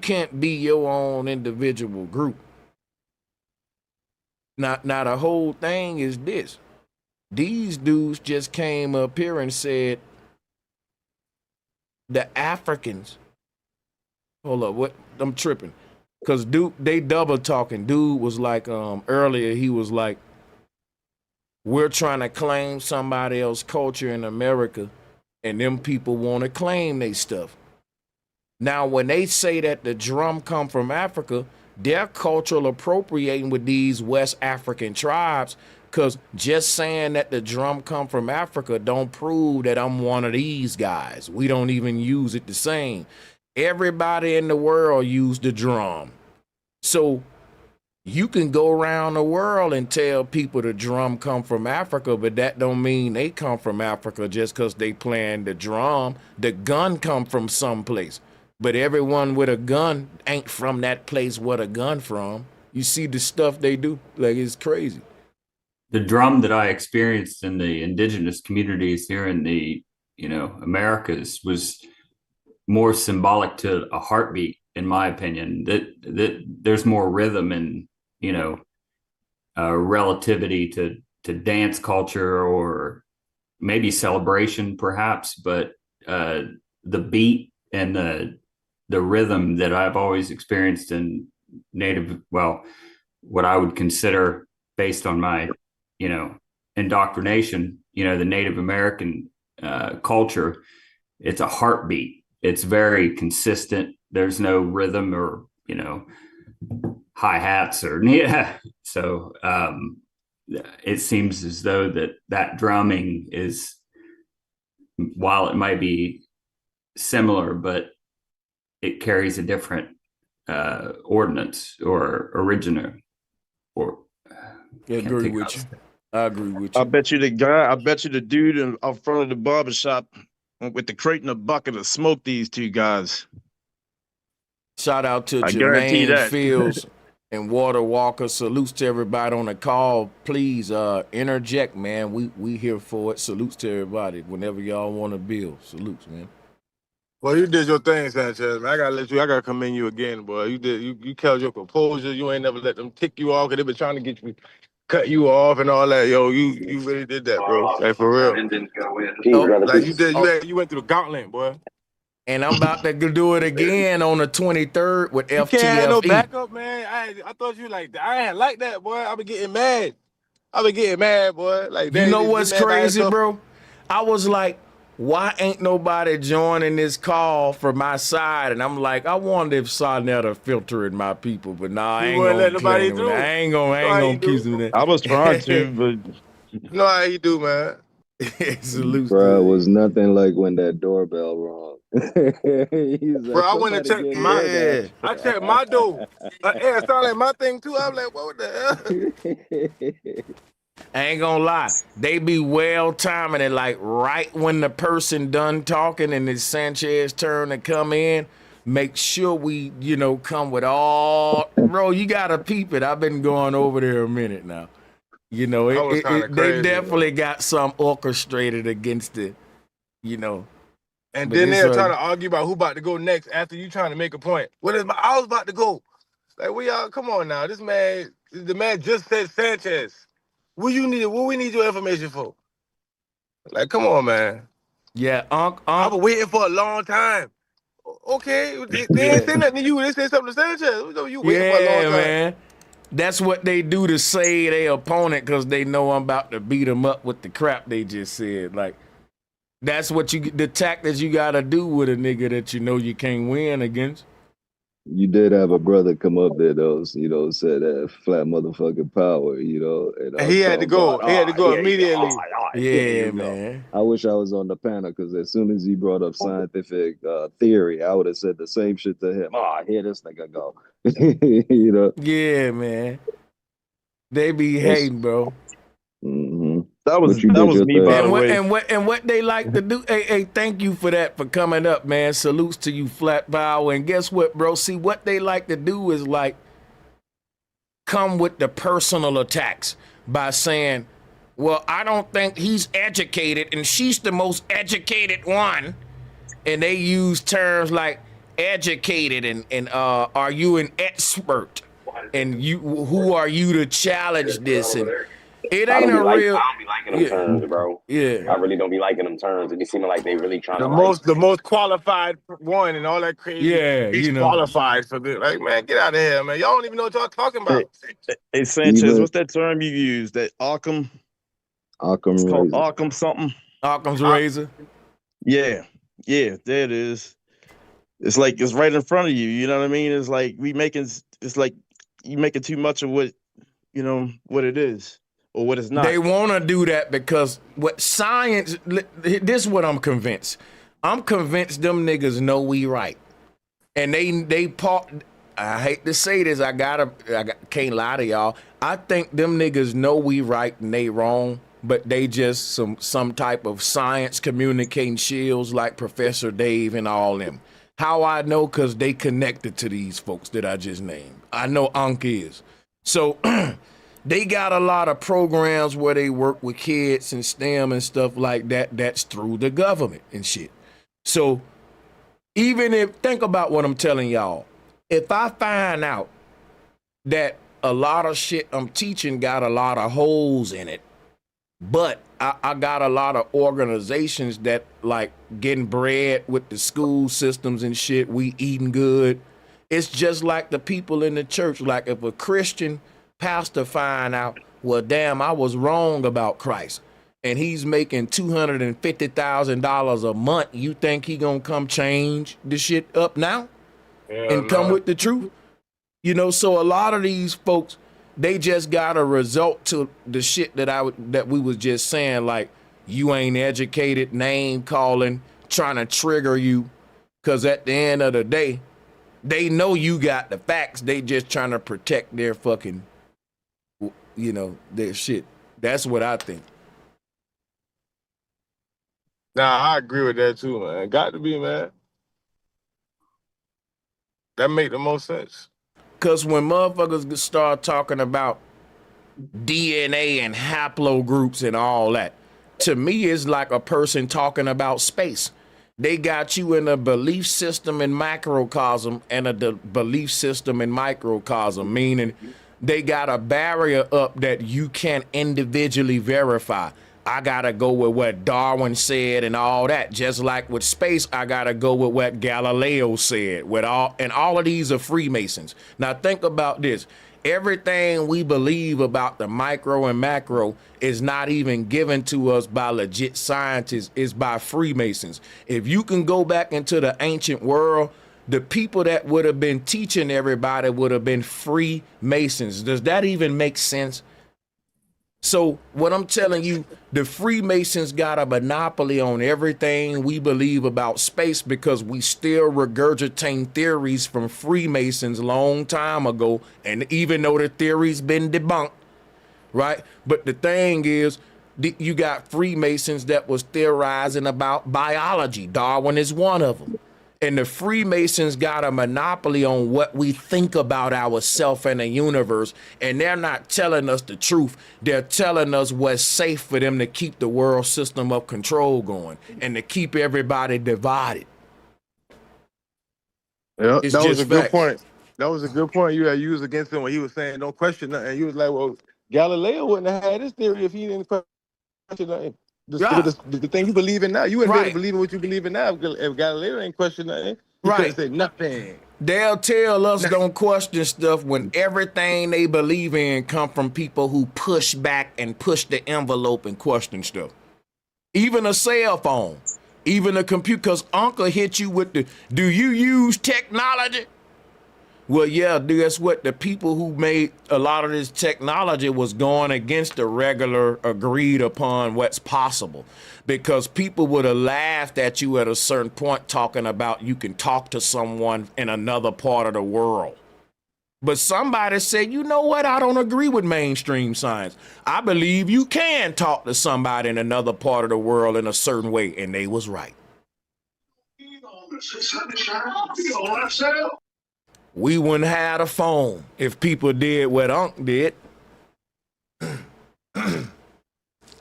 can't be your own individual group. Now the whole thing is this. These dudes just came up here and said the Africans. Hold up, what? I'm tripping. Cause dude, they double talking. Dude was like, earlier he was like, we're trying to claim somebody else's culture in America, and them people want to claim they stuff. Now, when they say that the drum come from Africa, they're cultural appropriating with these West African tribes, because just saying that the drum come from Africa don't prove that I'm one of these guys. We don't even use it the same. Everybody in the world use the drum. So you can go around the world and tell people the drum come from Africa, but that don't mean they come from Africa just because they playing the drum. The gun come from someplace, but everyone with a gun ain't from that place where the gun from. You see the stuff they do, like it's crazy. The drum that I experienced in the indigenous communities here in the, Americas was more symbolic to a heartbeat, in my opinion. That there's more rhythm and relativity to dance culture, or maybe celebration, perhaps. But the beat and the rhythm that I've always experienced in native, well, what I would consider, based on my indoctrination, the Native American culture, it's a heartbeat. It's very consistent. There's no rhythm or, hi-hats or, So it seems as though that drumming is, while it might be similar, but it carries a different ordinance or originator. Or I agree with you. I agree with you. I bet you the dude out front of the barbershop with the crate and a bucket of smoke these two guys. Shout out to guarantee Jermaine that. Fields and Water Walker. Salutes to everybody on the call. Please interject, man. We here for it. Salutes to everybody. Whenever y'all want to build. Salutes, man. Well, you did your thing, Sanchez, man. I gotta commend you again, boy. You held your composure. You ain't never let them tick you off, because they been trying to get you, cut you off and all that. Yo, you really did that, bro. Like, for real. Like, you went through the gauntlet, boy. And I'm about to do it again on the 23rd with FTFE. You can't have no backup, man. I thought you like that. I ain't like that, boy. I been getting mad. Boy. Like, you know what's crazy, bro? I was like, why ain't nobody joining this call for my side? And I'm like, I wonder if Saneter filtering my people, but nah, I ain't gonna let nobody do. I ain't gonna keep doing that. I was trying to, but you know how you do, man. Salute. Bro, it was nothing like when that doorbell rang. Bro, I went and checked I checked my door. It sounded like my thing too. I'm like, what the hell? I ain't gonna lie, they be well timing it, like right when the person done talking and it's Sanchez turn to come in, make sure we, come with all, bro, you gotta peep it. I've been going over there a minute now. They definitely got some orchestrated against it, And then they're trying to argue about who about to go next after you trying to make a point. I was about to go. Like, come on now. The man just said Sanchez. What we need your information for? Like, come on, man. Yeah, I've been waiting for a long time. Okay, they ain't saying nothing to you. They said something to Sanchez. You waiting for a long time. Man. That's what they do to say their opponent, because they know I'm about to beat them up with the crap they just said. Like, that's what the tactics you gotta do with a nigga that you can't win against. You did have a brother come up there, though, said that flat motherfucking power, and he had to go. He had to go immediately. Yeah, man. I wish I was on the panel, because as soon as he brought up scientific theory, I would have said the same shit to him. Here this nigga go. Yeah, man. They be hating, bro. Mm-hmm. That was me, by the way. And what they like to do. Hey, thank you for that, for coming up, man. Salutes to you, Flat Power. And guess what, bro? See, what they like to do is like come with the personal attacks by saying, well, I don't think he's educated and she's the most educated one. And they use terms like educated and are you an expert? And who are you to challenge this? It I ain't don't be a like real. I don't be liking them Yeah, terms, bro. yeah. I really don't be liking them terms. It be seeming like they really trying to The most qualified one and all that crazy. Yeah, He's you know. qualified for this. Like, man, get out of here, man. Y'all don't even know what y'all talking Hey, about. hey Sanchez, Even what's that term you use? That Arkham? It's Occam called razor. Arkham something. Occam's razor. Yeah, yeah, there it is. It's like it's right in front of you. You know what I mean? It's like it's like you making too much of what you know what it is or what it's not. They want to do that because what science. This is what I'm convinced. I'm convinced them niggas know we right, and they part. I hate to say this. I can't lie to y'all. I think them niggas know we right and they wrong, but they just some type of science communicating shields like Professor Dave and all them. How I know? Because they connected to these folks that I just named. I know Ankh is. So they got a lot of programs where they work with kids and STEM and stuff like that. That's through the government and shit. So even if, think about what I'm telling y'all. If I find out that a lot of shit I'm teaching got a lot of holes in it, but I got a lot of organizations that like getting bread with the school systems and shit, we eating good. It's just like the people in the church. Like if a Christian pastor find out, well, damn, I was wrong about Christ, and he's making $250,000 a month, you think he gonna come change the shit up now and come with the truth? You know, so a lot of these folks, they just got a result to the shit that we was just saying, like you ain't educated, name calling, trying to trigger you, because at the end of the day, they know you got the facts. They just trying to protect their fucking, you know, their shit. That's what I think. Nah, I agree with that too, man. Got to be, man. That make the most sense. Because when motherfuckers start talking about DNA and haplogroups and all that, to me, it's like a person talking about space. They got you in a belief system in macrocosm and a belief system in microcosm, meaning they got a barrier up that you can't individually verify. I gotta go with what Darwin said and all that. Just like with space, I gotta go with what Galileo said. And all of these are Freemasons. Now think about this. Everything we believe about the micro and macro is not even given to us by legit scientists, it's by Freemasons. If you can go back into the ancient world, the people that would have been teaching everybody would have been Freemasons. Does that even make sense? So what I'm telling you, the Freemasons got a monopoly on everything we believe about space because we still regurgitating theories from Freemasons long time ago. And even though the theory's been debunked, right? But the thing is, you got Freemasons that was theorizing about biology. Darwin is one of them. And the Freemasons got a monopoly on what we think about ourselves and the universe. And they're not telling us the truth. They're telling us what's safe for them to keep the world system of control going and to keep everybody divided. Yeah, It's that was just a good facts. point. That was a good point you had used against him when he was saying don't question nothing. He was like, well, Galileo wouldn't have had this theory if he didn't question nothing. The thing you believe in now, you wouldn't be able to believe in what you believe in now. If Galileo ain't question nothing, he couldn't say nothing. They'll tell us don't question stuff when everything they believe in come from people who push back and push the envelope and question stuff. Even a cell phone, even a computer, because Uncle hit you with the, do you use technology? Well, yeah, that's what the people who made a lot of this technology was going against the regular agreed upon what's possible, because people would have laughed at you at a certain point talking about you can talk to someone in another part of the world. But somebody said, you know what? I don't agree with mainstream science. I believe you can talk to somebody in another part of the world in a certain way. And they was right. We wouldn't have a phone if people did what Unc did.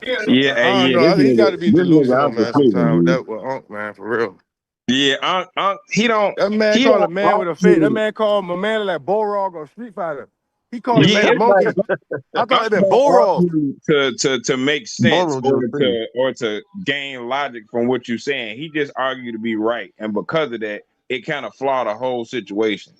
Yeah, I don't know. I think he got to be delusional, man. Sometimes with Unc, man, for real. Yeah, he don't. That man He called a don't man like with a face. That you. man called a man like Borog or Street Fighter. He called him Yeah, man monkey. I I'm thought it meant gonna Borov. argue to make sense Boro do too. or to gain logic from what you're saying. He just argued to be right, and because of that, it kind of flawed the whole situation.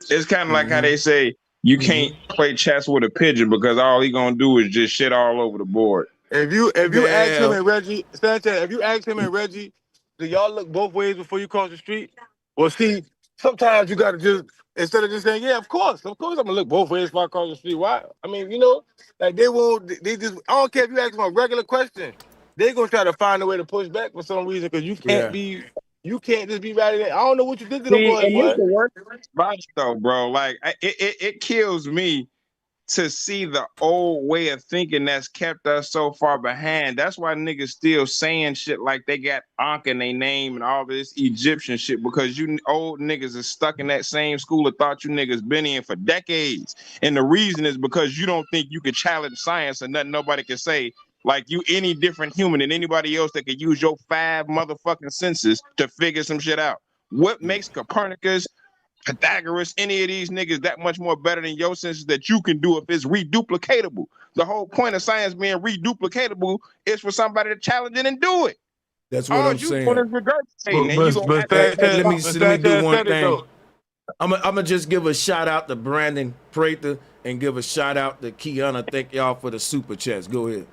It's kind of like how they say you can't play chess with a pigeon because all he gonna do is just shit all over the board. If you ask him Damn. and Reggie, Sanchez, if you ask him and Reggie, do y'all look both ways before you cross the street? Well, see, sometimes you gotta just instead of just saying, yeah, of course, I'm gonna look both ways before I cross the street. Why? I mean, you know, like they won't. They just. I don't care if you ask them a regular question. They're gonna try to find a way to push back for some reason because you can't be. You can't just be right there. I don't know what you did to them See, boys, and it's boy. the worst about it though, bro. Like it kills me to see the old way of thinking that's kept us so far behind. That's why niggas still saying shit like they got Ankh in their name and all this Egyptian shit, because you old niggas is stuck in that same school of thought you niggas been in for decades. And the reason is because you don't think you could challenge science and nothing nobody can say. Like you any different human than anybody else that could use your 5 motherfucking senses to figure some shit out. What makes Copernicus, Pythagoras, any of these niggas that much more better than your senses that you can do if it's reduplicatable? The whole point of science being reduplicatable is for somebody to challenge it and do it. That's what All I'm you saying. doing is regurgitating, and you gonna Let me do one said it, thing. though. I'm gonna just give a shout out to Brandon Prather and give a shout out to Kiana. Thank y'all for the super chats. Go ahead.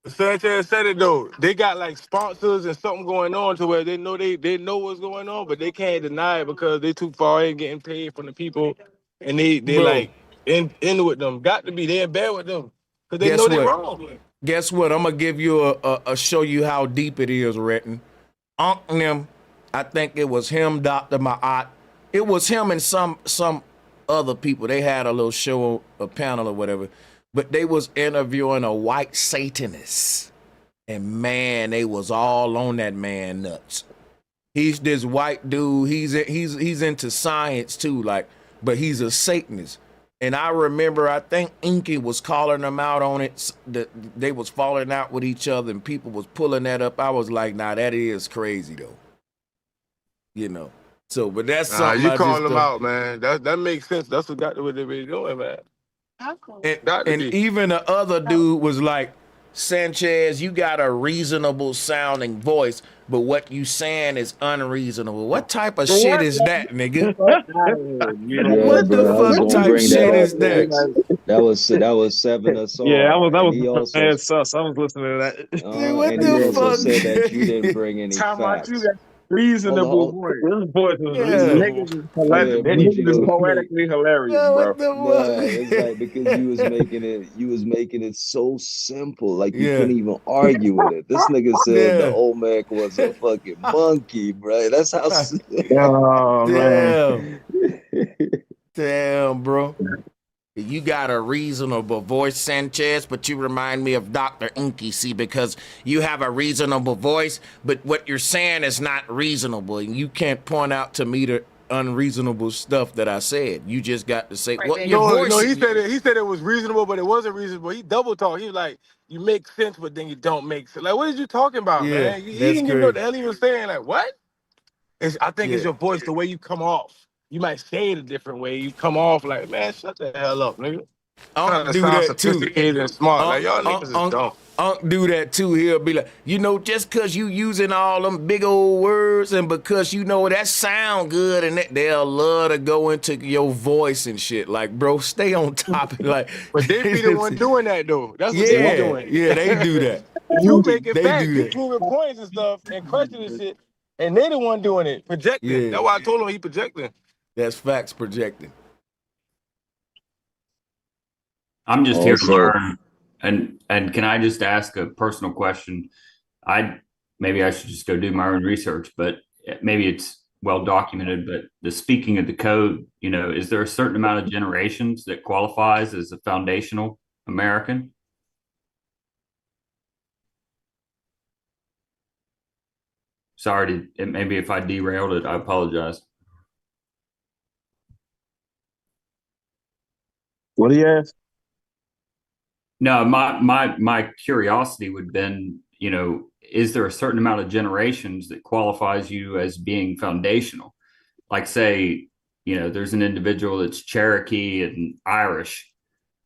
Sanchez said it though. They got like sponsors and something going on to where they know what's going on, but they can't deny it because they too far in getting paid from the people, and they Bro, like in with them. Got to be they in bed with them because they guess know they what? wrong. Guess what? I'm gonna give you a show you how deep it is, Retton. Unc and them, I think it was him, Dr. Ma'at. It was him and some other people. They had a little show, a panel or whatever, but they was interviewing a white Satanist. And man, they was all on that man nuts. He's this white dude. He's into science too, like, but he's a Satanist. And I remember, I think Inky was calling them out on it. They was falling out with each other, and people was pulling that up. I was like, nah, that is crazy though. You know. So, but that's something. You call them out, man. That makes sense. That's what they be doing, man. And even the other dude was like, Sanchez, you got a reasonable sounding voice, but what you saying is unreasonable. What type of shit is that, nigga? What the fuck type shit is that? That was Seven us all. Yeah, that was he also, bad sus. I was listening to that. What and the he also fuck? said that you didn't bring any facts. Reasonable voice. This voice is Yeah. niggas is poetically hilarious, bro. It's like because you was making it so simple, like you couldn't even argue with it. This nigga said the old man was a fucking monkey, bro. That's how. Oh, man. Damn, bro. You got a reasonable voice, Sanchez, but you remind me of Dr. Inky, see, because you have a reasonable voice, but what you're saying is not reasonable. And you can't point out to me the unreasonable stuff that I said. You just got to say, well, your voice. No, he said it was reasonable, but it wasn't reasonable. He double talked. He was like, you make sense, but then you don't make sense. Like, what is you talking about, man? He didn't even know what the hell he was saying. Like, what? I think it's your voice, the way you come off. You might say it a different way. You come off like, man, shut the hell up, nigga. Unc do that too. Sophisticated and smart. Like, y'all niggas is dumb. Unc do that too. He'll be like, you know, just because you using all them big old words and because you know that sound good and they'll love to go into your voice and shit. Like, bro, stay on top. Like, but they be the one doing that though. That's what they doing. Yeah, they do that. You making facts, you proving points and stuff and questioning shit, and they the one doing it, projecting. Yeah. That's why I told him he projecting. That's facts projecting. I'm just here to learn. And can I just ask a personal question? Maybe I should just go do my own research, but maybe it's well documented. But the speaking of the code, you know, is there a certain amount of generations that qualifies as a foundational American? Sorry, maybe if I derailed it, I apologize. What do you ask? No, my curiosity would have been, you know, is there a certain amount of generations that qualifies you as being foundational? Like, say, you know, there's an individual that's Cherokee and Irish,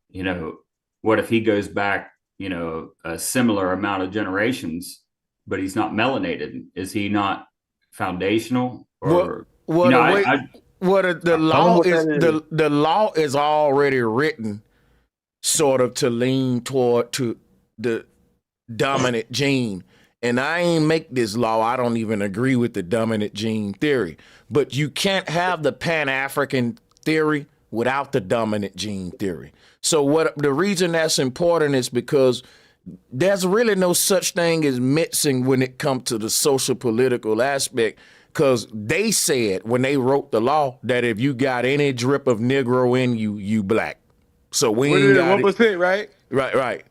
you know, what if he goes back, you know, a similar amount of generations, but he's not melanated? Is he not foundational? Or, you know, the law is already written sort of to lean toward to the dominant gene. And I ain't make this law. I don't even agree with the dominant gene theory. But you can't have the Pan-African theory without the dominant gene theory. So what the reason that's important is because there's really no such thing as mixing when it comes to the social political aspect, because they said when they wrote the law that if you got any drip of Negro in you, you black. So we ain't got 1%, right? Right.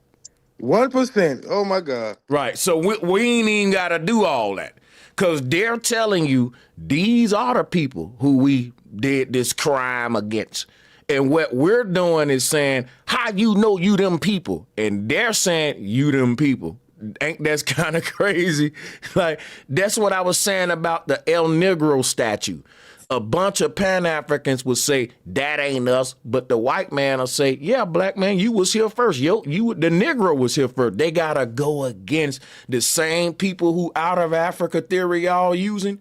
1%. Oh my God. Right. So we ain't even got to do all that, because they're telling you these are the people who we did this crime against. And what we're doing is saying, how you know you them people? And they're saying you them people. Ain't that's kind of crazy? Like, that's what I was saying about the El Negro statue. A bunch of Pan-Africans would say, that ain't us. But the white man will say, yeah, black man, you was here first. The Negro was here first. They got to go against the same people who out of Africa theory y'all using.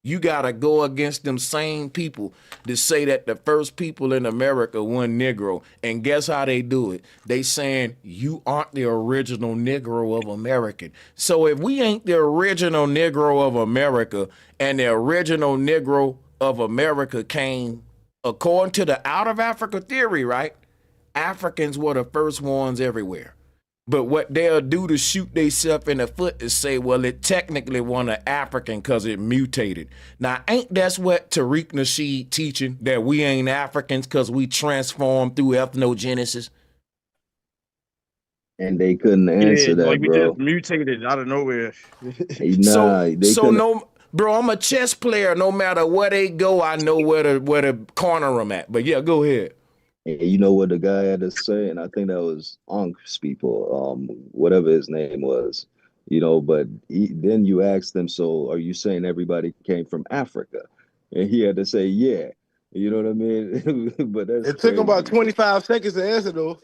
You got to go against them same people to say that the first people in America were Negro. And guess how they do it? They saying you aren't the original Negro of America. So if we ain't the original Negro of America, and the original Negro of America came, according to the out of Africa theory, right? Africans were the first ones everywhere. But what they'll do to shoot themselves in the foot is say, well, it technically wasn't African because it mutated. Now, ain't that's what Tariq Nasheed teaching, that we ain't Africans because we transformed through ethnogenesis? And they couldn't answer that, like we bro. just mutated out of nowhere. Bro, I'm a chess player. No matter where they go, I know where to corner them at. But yeah, go ahead. And you know what the guy had to say, and I think that was Ank's people, whatever his name was, you know. But then you asked them, so are you saying everybody came from Africa? And he had to say, yeah. You know what I mean? But that's it took him about 25 seconds to answer though.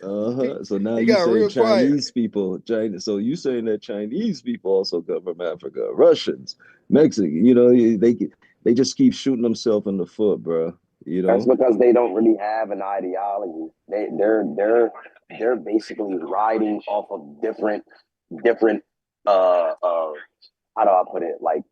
So now you say Chinese people, So you saying that Chinese people also come from Africa, Russians, Mexican? You know, they just keep shooting themselves in the foot, bro. You know, that's because they don't really have an ideology. They're basically riding off of different how do I put it, like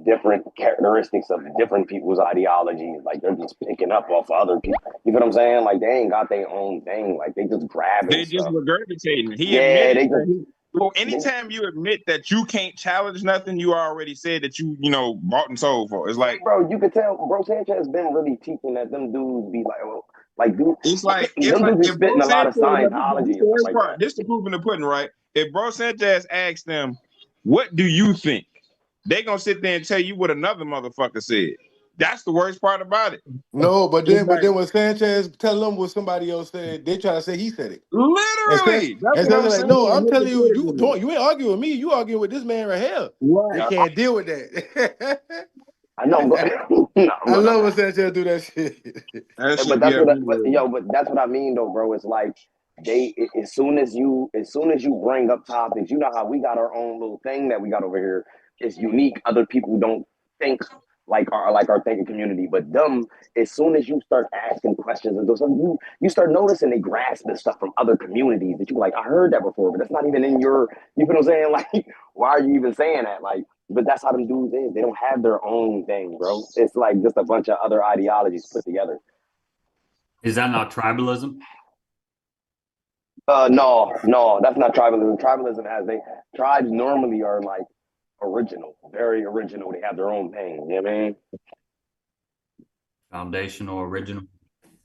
different characteristics of different people's ideologies. Like they're just picking up off of other people. You know what I'm saying? Like they ain't got their own thing. Like they just grabbing. They just regurgitating. Well, anytime you admit that you can't challenge nothing, you already said that you bought and sold for. It's like, bro, you could tell, bro. Sanchez has been really teaching that them dudes be like, well, like, dude, it's like them dudes spitting a lot of Scientology. This the proof in the pudding, right? If Bro Sanchez asks them, "What do you think?" they gonna sit there and tell you what another motherfucker said. That's the worst part about it. No, but then when Sanchez tell them what somebody else said, they try to say he said it. Literally. And so like, no, I'm telling you, you ain't arguing with me. You arguing with this man right here. Right. They can't deal with that. I know, bro. I love when Sanchez do that shit. But that's what I mean, though, bro. It's like as soon as you bring up topics, you know how we got our own little thing that we got over here. It's unique. Other people don't think like our thinking community, but them, as soon as you start asking questions and stuff, you start noticing they grasp this stuff from other communities that you like, I heard that before, but that's not even in your, you know what I'm saying? Like, why are you even saying that? Like, but that's how them dudes is. They don't have their own thing, bro. It's like just a bunch of other ideologies put together. Is that not tribalism? No, that's not tribalism. Tribes normally are like original, very original. They have their own thing. You know what I mean? Foundational, original.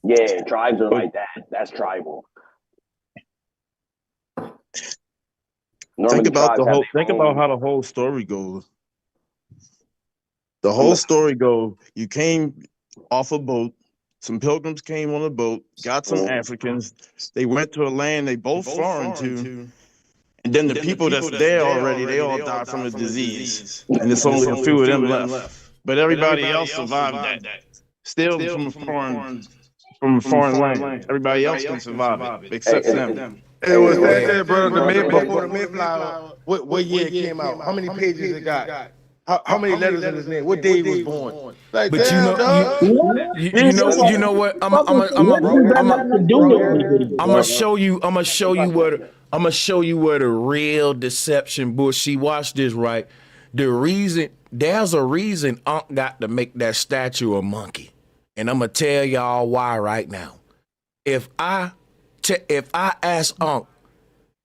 Yeah, tribes are like that. That's tribal. Think about how the whole story goes. The whole story goes, you came off a boat, some pilgrims came on a boat, got some Africans, they went to a land they both foreign to, and then the people that's there already, they all died from a disease. And it's only a few of them left. But everybody else survived that. steals from a foreign land. Everybody else can survive it except them. It was Hey, Sanchez, bro. The bro, before the Mayflower. What year it came out? How many pages it got? How many letters in his name? What day he was born? Like, But damn, dog. you know what? I'm gonna show you where the real deception bullshit. Watch this, right? There's a reason Unc got to make that statue a monkey, and I'm gonna tell y'all why right now. If I ask Unc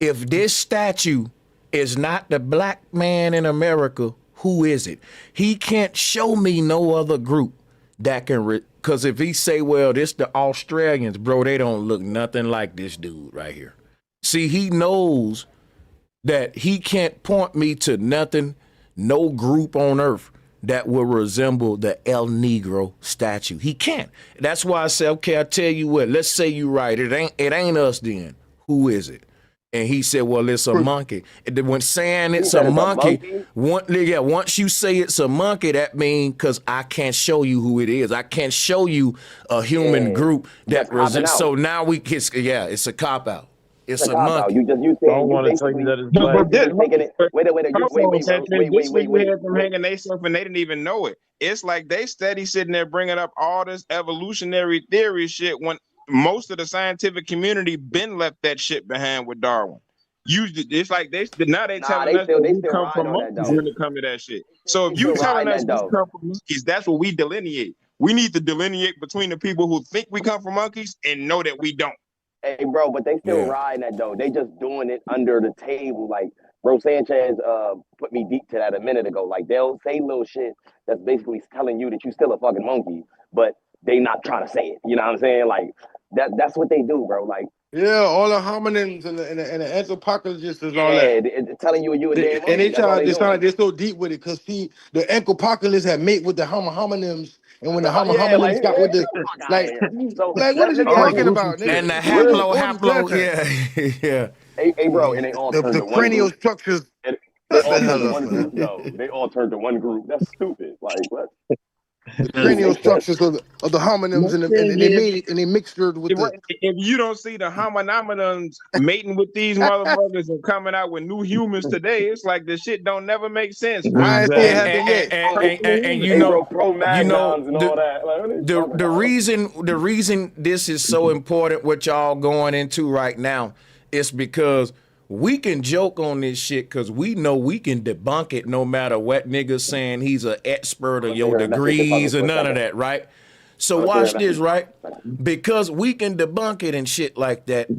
if this statue is not the black man in America, who is it? He can't show me no other group that can, because if he say, well, this the Australians, bro, they don't look nothing like this dude right here. See, he knows that he can't point me to nothing, no group on earth that will resemble the El Negro statue. He can't. That's why I say, okay, I tell you what, let's say you right. It ain't us then. Who is it? And he said, well, it's a monkey. And then when saying it's a monkey, once you say it's a monkey, that means because I can't show you who it is. I can't show you a human group that resembles. So now it's a cop out. It's a monkey. You don't want to tell you that it's black. Wait. Had them hanging themselves and they didn't even know it. It's like they steady sitting there bringing up all this evolutionary theory shit when most of the scientific community been left that shit behind with Darwin. It's like they telling us that we come from monkeys when it come to that shit. So if you telling us we come from monkeys, that's what we delineate. We need to delineate between the people who think we come from monkeys and know that we don't. Hey, bro, but they still riding that though. They just doing it under the table. Like, bro, Sanchez put me deep to that a minute ago. Like, they'll say little shit that's basically telling you that you still a fucking monkey, but they not trying to say it. You know what I'm saying? Like, that's what they do, bro. Like, yeah, all the hominins and the anthropologists and all that. Yeah, telling you a damn monkey. And they sound like they're so deep with it because see, the anthropologists have mate with the hominins. And when the hominins got with the what is he talking about? Nigga? And the haplo, yeah. Hey, bro, and they all turned to one cranial group. structures. They all turned to one group, though. They all turned to one group. That's stupid. Like, what? The cranial structures of the hominins and they mixed with the. If you don't see the hominins mating with these motherfuckers and coming out with new humans today, it's like the shit don't never make sense. Why is it happening yet? And the reason this is so important, what y'all going into right now, is because we can joke on this shit because we know we can debunk it no matter what niggas saying he's an expert or your degrees or none of that, right? So watch this, right? Because we can debunk it and shit like that,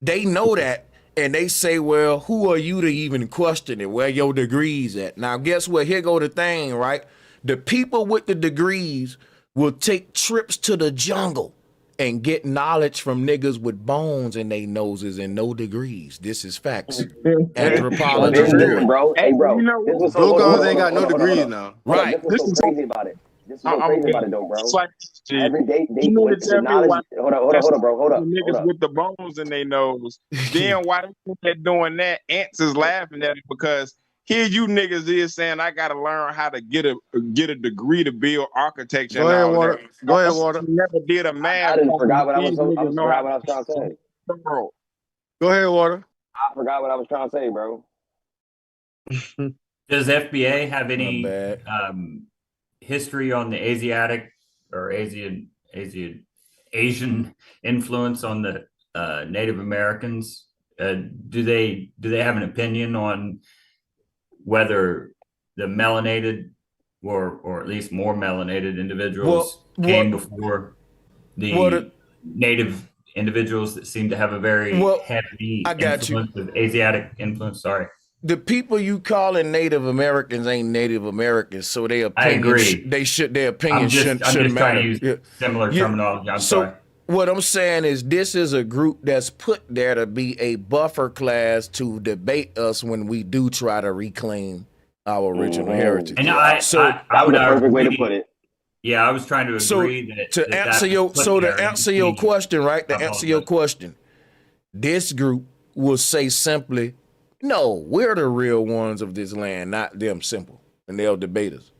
they know that, and they say, well, who are you to even question it? Where your degrees at? Now, guess what? Here go the thing, right? The people with the degrees will take trips to the jungle and get knowledge from niggas with bones in their noses and no degrees. This is facts. Anthropologists do it. Bro, hey, bro. Those guys ain't got no degrees now. Right. This is so crazy about it. This is so crazy about it, though, bro. Every day, they with the knowledge. Hold up, bro. Hold up. Niggas with the bones in their nose. Then why they think they're doing that? Ants is laughing at it because here you niggas is saying I gotta learn how to get a degree to build architecture. Go ahead, Water. Go ahead, Water. Never did a math. I forgot what I was trying to say. Go ahead, Water. I forgot what I was trying to say, bro. Does FBA have any history on the Asiatic or Asian influence on the Native Americans? Do they have an opinion on whether the melanated or at least more melanated individuals came before the native individuals that seem to have a very heavy influence of Asiatic influence? Sorry. The people you calling Native Americans ain't Native Americans, so their opinion, I agree. Their opinion shouldn't matter. Trying to use similar terminology. I'm sorry. What I'm saying is this is a group that's put there to be a buffer class to debate us when we do try to reclaim our original heritage. And I would the perfect way to put it. Yeah, I was trying to agree to answer your question, right? To answer your question, this group will say simply, no, we're the real ones of this land, not them. Simple, and they'll debate us.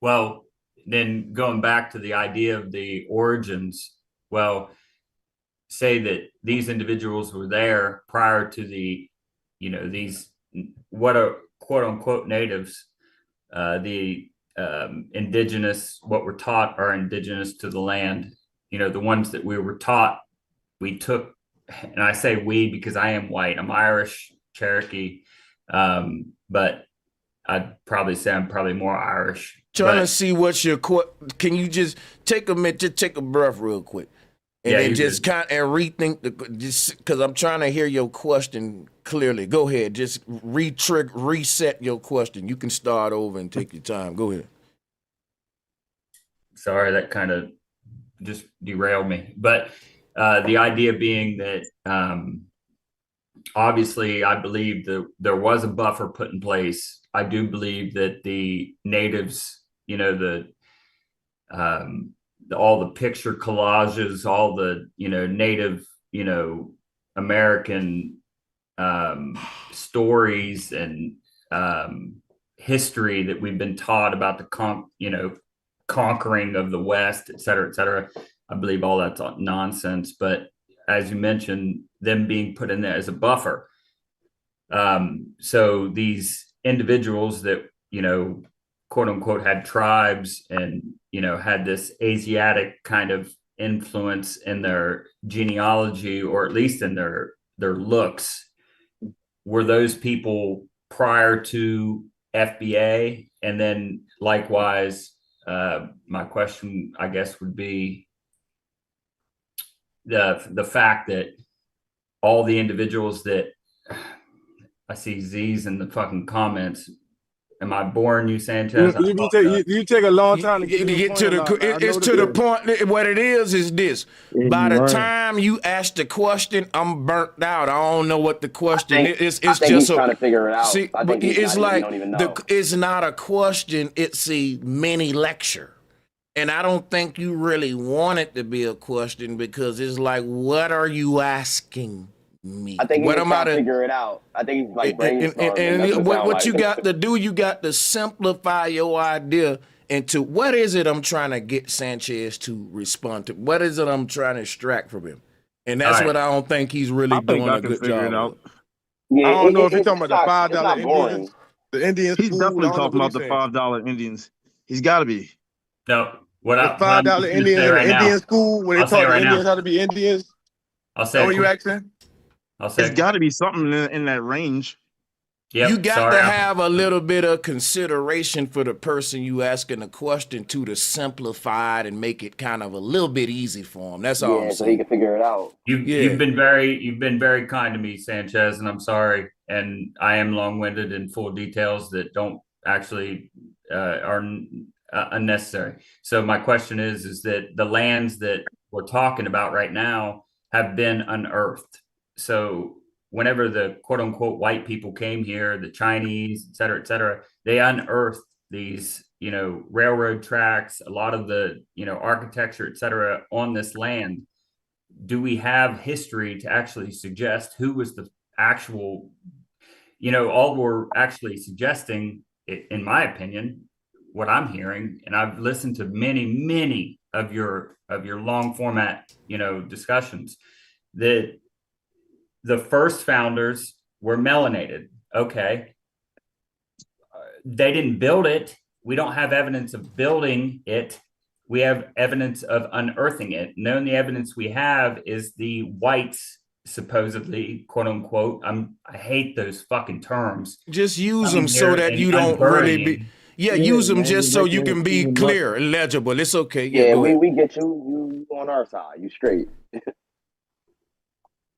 Well, then going back to the idea of the origins, well, say that these individuals were there prior to the, these what are quote unquote natives, the indigenous, what we're taught are indigenous to the land, the ones that we were taught, we took, and I say we because I am white, I'm Irish, Cherokee, but I'd probably say I'm probably more Irish. Trying to see what's your can you just take a minute, just take a breath real quick, and then just kind of rethink just because I'm trying to hear your question clearly. Go ahead, just reset your question. You can start over and take your time. Go ahead. Sorry, that kind of just derailed me, but the idea being that obviously I believe that there was a buffer put in place. I do believe that the natives, all the picture collages, all the, native, American stories and history that we've been taught about the conquering of the West, et cetera, I believe all that's nonsense. But as you mentioned, them being put in there as a buffer. So these individuals that, quote unquote, had tribes and, had this Asiatic kind of influence in their genealogy, or at least in their looks, were those people prior to FBA? And then likewise, my question, I guess, would be the fact that all the individuals that I see Z's in the fucking comments. Am I boring you, Sanchez? You take a long time to get to the it's to the point. What it is this. By the time you ask the question, I'm burnt out. I don't know what the question is. It's just he's trying to figure it out. See, it's like it's not a question. It's a mini lecture. And I don't think you really want it to be a question because it's like, what are you asking me? I think what he's trying to figure it out. I think he's like brainstorming. And what you got to do, you got to simplify your idea into what is it I'm trying to get Sanchez to respond to? What is it I'm trying to extract from him? And that's what I don't think he's really doing a good job. Yeah, I don't know if you're talking about the $5 Indians. The Indians. He's definitely talking about the $5 Indians. He's got to be. No, the $5 Indians in the Indian school when they taught the Indians how to be Indians. I'll say. What you asking? It's got to be something in that range. Yep, you got to have a little bit of consideration for the person you asking a question to simplify it and make it kind of a little bit easy for him. That's all I'm saying. So he can figure it out. You've been very kind to me, Sanchez, and I'm sorry. And I am long-winded in full details that don't actually are unnecessary. So my question is that the lands that we're talking about right now have been unearthed. So whenever the quote unquote white people came here, the Chinese, et cetera, they unearthed these, railroad tracks, a lot of the, architecture, et cetera, on this land. Do we have history to actually suggest who was the actual, all we're actually suggesting, in my opinion, what I'm hearing, and I've listened to many of your long format, discussions, that the first founders were melanated. Okay. They didn't build it. We don't have evidence of building it. We have evidence of unearthing it. And the only evidence we have is the whites, supposedly, quote unquote. I hate those fucking terms. Just use them so that you don't really be. Yeah, use them just so you can be clear and legible. It's okay. Yeah, we get you. You on our side. You straight.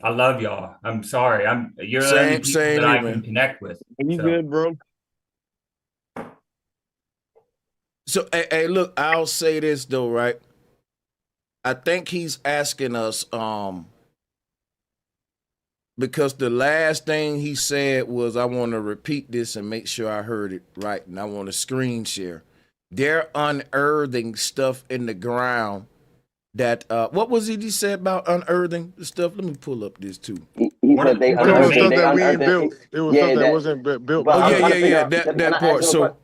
I love y'all. I'm sorry. You're the only people that I can connect with. You good, bro? So, hey, look, I'll say this though, right? I think he's asking us, because the last thing he said was, I want to repeat this and make sure I heard it right, and I want to screen share. They're unearthing stuff in the ground. That what was it he said about unearthing the stuff? Let me pull up this too. He said they unearthed stuff that we ain't built. It was stuff that wasn't built. Oh yeah, that part. So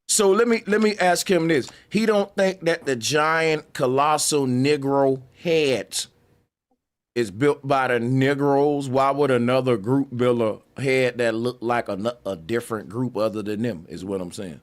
So let me ask him this. He don't think that the giant colossal Negro heads is built by the Negroes. Why would another group build a head that looked like a different group other than them, is what I'm saying.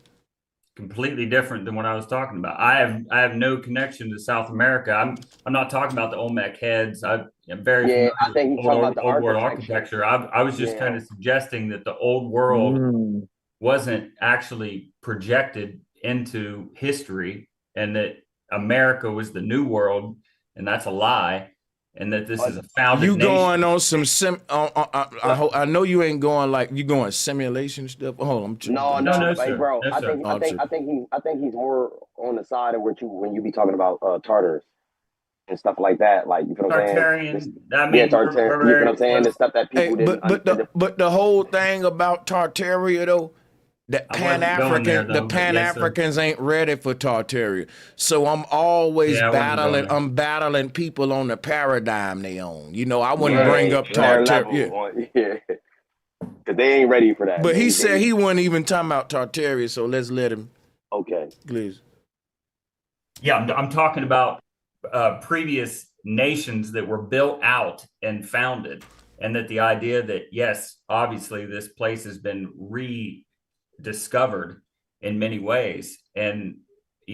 Completely different than what I was talking about. I have no connection to South America. I'm not talking about the Olmec heads. I'm very Yeah, familiar I with think he's talking about the old world architecture. architecture. I was just kind Yeah. of suggesting that the old world wasn't actually projected into history, and that America was the new world, and that's a lie, and that this is a founded You nation. going on some I know you ain't going like you going simulation stuff. Hold on, No, sir. bro. No, I sir. think he's more on the side of what you when you be talking about Tartars and stuff like that. Like, you feel what I'm saying? Tartarian. I Yeah, mean, Tartarian. You feel what I'm saying? The stuff that Hey, people didn't understand. but the whole thing about Tartaria though, that I wasn't going there though, but Pan yes, sir. Africans ain't ready for Tartaria. So I'm always Yeah, I wasn't going there. I'm battling people on the paradigm they own. You know, I wouldn't Yeah, bring up their Tartaria. level. Yeah, because they ain't ready for that. But he said he wasn't even talking about Tartaria, so let's let him. Okay. Please. Yeah, I'm talking about previous nations that were built out and founded, and that the idea that, yes, obviously this place has been rediscovered in many ways, and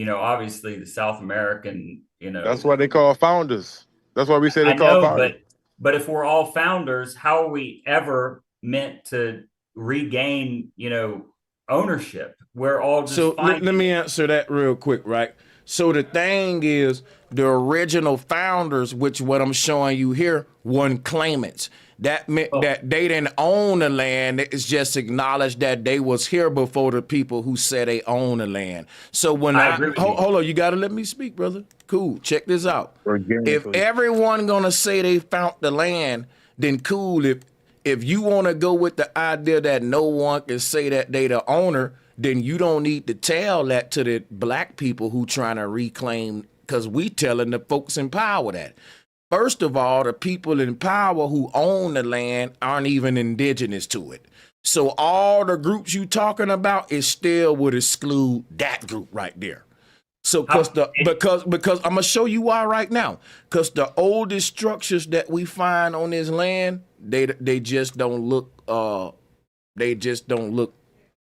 obviously the South American, That's what they call founders. That's why we say they I call know, founders. but if we're all founders, how are we ever meant to regain, ownership? We're all just So let me answer that real quick, right? So the thing is, the original founders, which what I'm showing you here, weren't claimants. That meant that they didn't own the land. It's just acknowledged that they was here before the people who said they own the land. So when I agree with you. hold on, you got to let me speak, brother. Cool. Check this out. If everyone gonna say they found the land, then cool. If you want to go with the idea that no one can say that they the owner, then you don't need to tell that to the black people who trying to reclaim, because we telling the folks in power that. First of all, the people in power who own the land aren't even indigenous to it. So all the groups you talking about is still would exclude that group right there. So because I'm gonna show you why right now. Because the oldest structures that we find on this land, they just don't look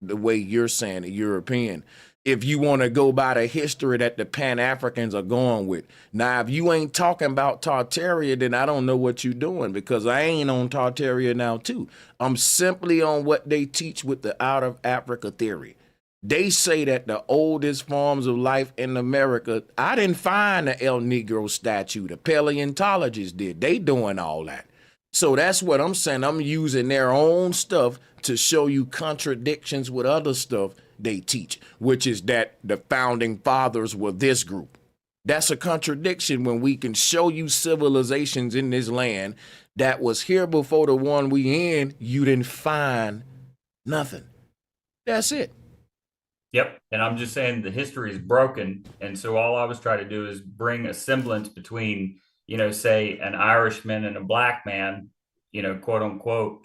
the way you're saying the European. If you want to go by the history that the Pan-Africans are going with. Now, if you ain't talking about Tartaria, then I don't know what you're doing, because I ain't on Tartaria now too. I'm simply on what they teach with the out of Africa theory. They say that the oldest forms of life in America, I didn't find the El Negro statue. The paleontologists did. They doing all that. So that's what I'm saying. I'm using their own stuff to show you contradictions with other stuff they teach, which is that the founding fathers were this group. That's a contradiction when we can show you civilizations in this land that was here before the one we in. You didn't find nothing. That's it. Yep. And I'm just saying the history is broken. And so all I was trying to do is bring a semblance between, say an Irishman and a black man, quote unquote,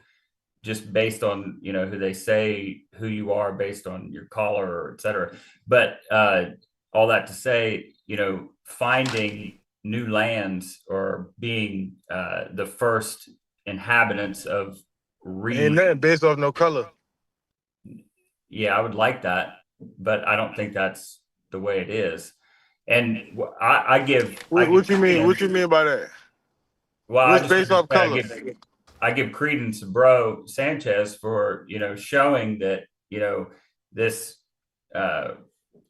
just based on, who they say who you are based on your color, et cetera. But all that to say, finding new lands or being the first inhabitants of Ain't nothing based off no color. Yeah, I would like that, but I don't think that's the way it is. And I give. What you mean? What you mean by that? Well, what's based off color? I give credence to Bro Sanchez for showing that this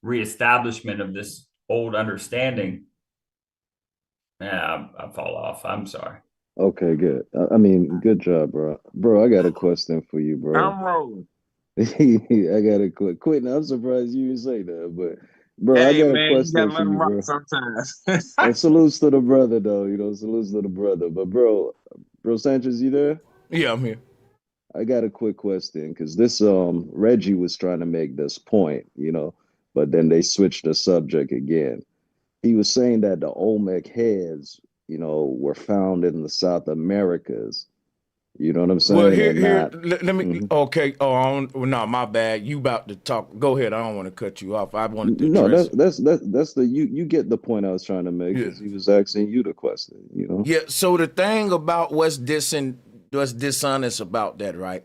reestablishment of this old understanding. Yeah, I fall off. I'm sorry. Okay, good. I mean, good job, bro. Bro, I got a question for you, bro. I'm rolling. I got a Quentin, I'm surprised you didn't say that, but bro, Hey, I got man, a question you for gotta let you, them rock bro. sometimes. And salutes to the brother, though. Salutes to the brother. But bro Sanchez, you there? Yeah, I'm here. I got a quick question because this Reggie was trying to make this point, but then they switched the subject again. He was saying that the Olmec heads, were found in the South Americas. You know what I'm Well, saying? And not. let me. Mhm. Okay. Oh, no, my bad. You about to talk? Go ahead. I don't want to cut you off. I wanted to No, address it. that's the you get the point I was trying to make Yeah. because he was asking you the question. You know. Yeah. So the thing about what's dishonest about that, right?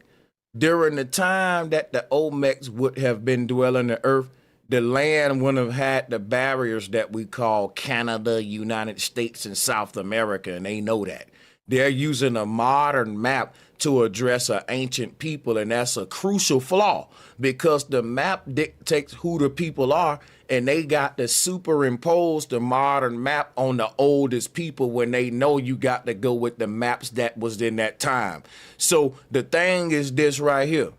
During the time that the Olmecs would have been dwelling the earth, the land wouldn't have had the barriers that we call Canada, United States, and South America, and they know that. They're using a modern map to address an ancient people, and that's a crucial flaw because the map dictates who the people are, and they got to superimpose the modern map on the oldest people when they know you got to go with the maps that was in that time. So the thing is this right here.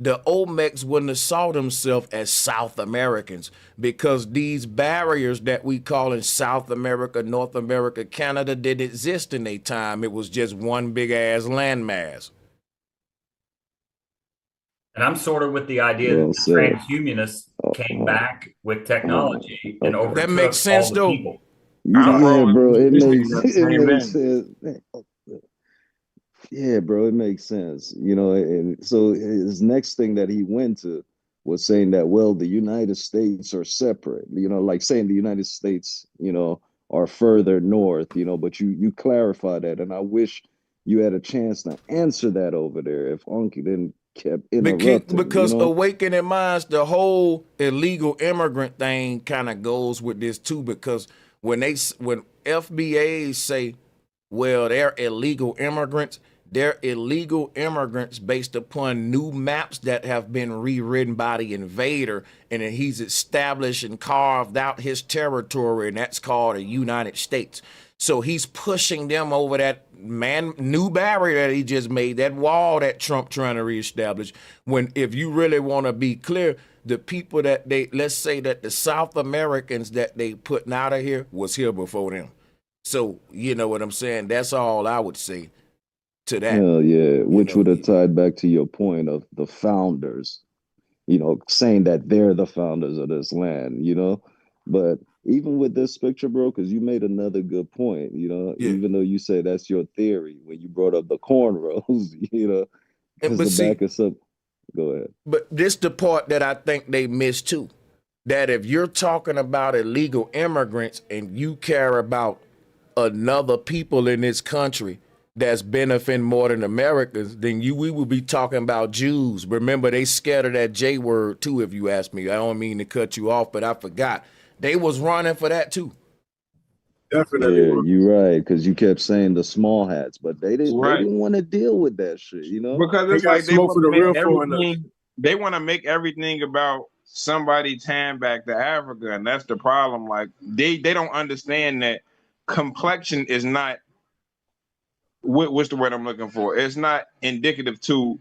The Olmecs wouldn't have saw themselves as South Americans because these barriers that we call in South America, North America, Canada didn't exist in their time. It was just one big ass landmass. And I'm sort of with the idea that Well the said. transhumanists came Oh, back with technology and okay. That makes overtook sense all the though. people. I'm Yeah, rolling bro. with It this nigga makes got the it same makes thing. sense. Yeah, bro, it makes sense. You know, and so his next thing that he went to was saying that, well, the United States are separate, you know, like saying the United States, you know, are further north, you know, but you clarify that. And I wish you had a chance to answer that over there if Uncle didn't kept interrupting, you Because know? awakening minds, the whole illegal immigrant thing kind of goes with this too. Because when FBAs say, well, they're illegal immigrants, they're illegal immigrants based upon new maps that have been rewritten by the invader, and then he's established and carved out his territory, and that's called the United States. So he's pushing them over that new barrier that he just made, that wall that Trump trying to reestablish. When if you really want to be clear, the people that let's say that the South Americans that they putting out of here was here before them. So you know what I'm saying? That's all I would say to that. Hell yeah, You which know, would have tied back to your point of the founders, you know, saying that they're the founders of this land, you know. But even with this picture, bro, because you made another good point, you know, yeah. even though you say that's your theory when you brought up the cornrows, you know, because But the see, back is up. Go ahead. but this the part that I think they miss too. That if you're talking about illegal immigrants and you care about another people in this country that's benefiting more than Americans, then we will be talking about Jews. Remember, they scared of that J word too, if you ask me. I don't mean to cut you off, but I forgot. They was running for that too. Definitely Yeah, was. you're right, because you kept saying the small hats, but they Right. didn't want to deal with that shit, you know? Because They it's got like they smoke want for to the make real foreigners. everything. They want to make everything about somebody tying back to Africa, and that's the problem. Like they don't understand that complexion is not what's the word I'm looking for. It's not indicative to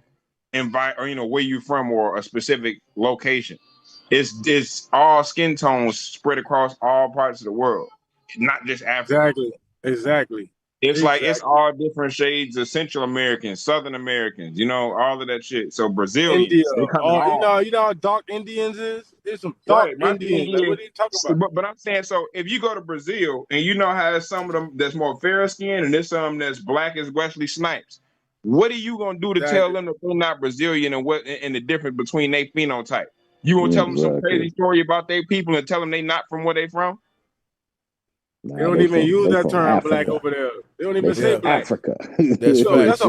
invite or where you from or a specific location. It's all skin tones spread across all parts of the world, not just Africa. Exactly. Exactly. It's like it's Exactly. all different shades of Central Americans, Southern Americans, all of that shit. So India. Brazilians, they come in Oh, all you know how dark Indians is? There's some dark right. My Indians. thing Like, is, what are you talking about? but I'm saying, so if you go to Brazil and you know how there's some of them that's more fair skin and there's some that's black as Wesley Snipes, what are you gonna do to tell Exactly. them that they're not Brazilian and the difference between their phenotype? You gonna tell them some crazy Exactly. story about their people and tell them they not from where they from? They Nah, don't even use they that from term black Africa. over there. They don't They even say from Yeah, black. Africa. that's Yo, facts.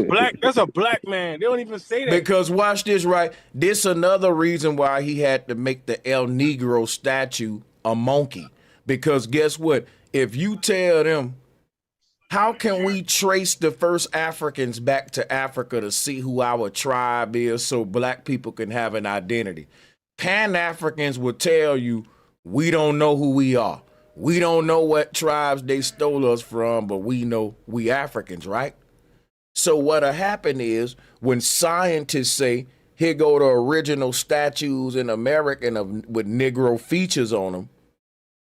that's a black man. They don't even say that. Because watch this, right? This another reason why he had to make the El Negro statue a monkey. Because guess what? If you tell them, how can we trace the first Africans back to Africa to see who our tribe is so black people can have an identity? Pan-Africans will tell you, we don't know who we are. We don't know what tribes they stole us from, but we know we Africans, right? So what'll happen is when scientists say, here go the original statues in America with Negro features on them,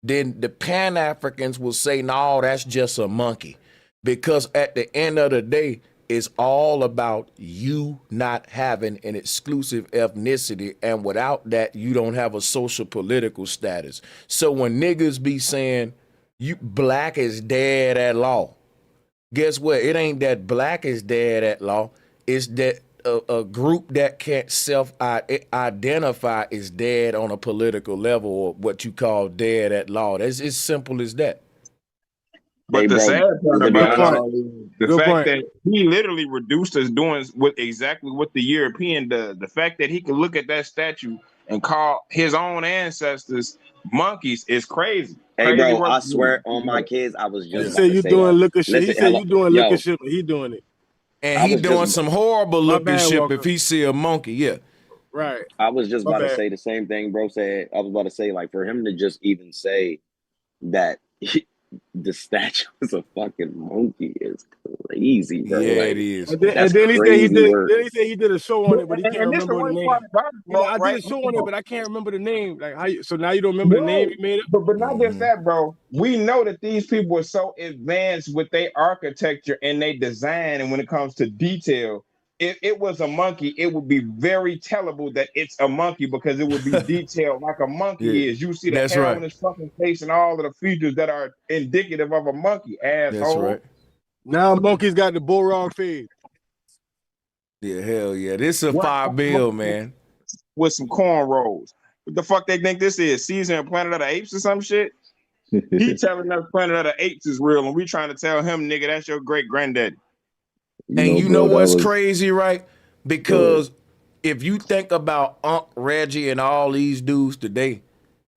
then the Pan-Africans will say, no, that's just a monkey. Because at the end of the day, it's all about you not having an exclusive ethnicity. And without that, you don't have a social political status. So when niggas be saying, you black is dead at law, guess what? It ain't that black is dead at law. is that a group that can't self-identify is dead on a political level, or what you call dead at law. It's as simple as that. But Hey, the bro, sad part to be about it honest, all is the Good fact point. that he literally reduced us doing what exactly what the European does. The fact that he could look at that statue and call his own ancestors monkeys is crazy. hey, Crazy bro, work. I swear on my kids, I was He just Yeah. about said to you say doing that. liquor shit. He Listen, said hello, you doing liquor yo, shit, but he doing it. And I he was just doing some horrible My looking bad, shit if Walker. he see a monkey. Yeah. Right. I was just My about to bad. say the same thing, bro said. I was about to say, like, for him to just even say that the statue is a fucking monkey is crazy, bro. Yeah, it Like, is. And that's then he said he crazy did. work. Then he said he did a show on it, but he can't And this the remember the worst name. part about it, He like, bro, I did right? a show on it, but I can't remember the name. Like how? So now you don't remember the name No, he made it. but not just that, bro. We know that these people are so advanced with their architecture and their design, and when it comes to detail, if it was a monkey, it would be very tellable that it's a monkey because it would be detailed like a Yeah, monkey is. You see the that's hair right. on his fucking face and all of the features that are indicative of a monkey, That's asshole. right. Now monkeys got the bulldog fade. Yeah, hell yeah. This a What $5 bill, man. with some cornrows? What the fuck they think this is? Season of Planet of the Apes or some shit? He telling us Planet of the Apes is real, and we trying to tell him, nigga, that's your great granddaddy. And you know bro, that what's was crazy, right? Because if you think about Unc Reggie and all these dudes today,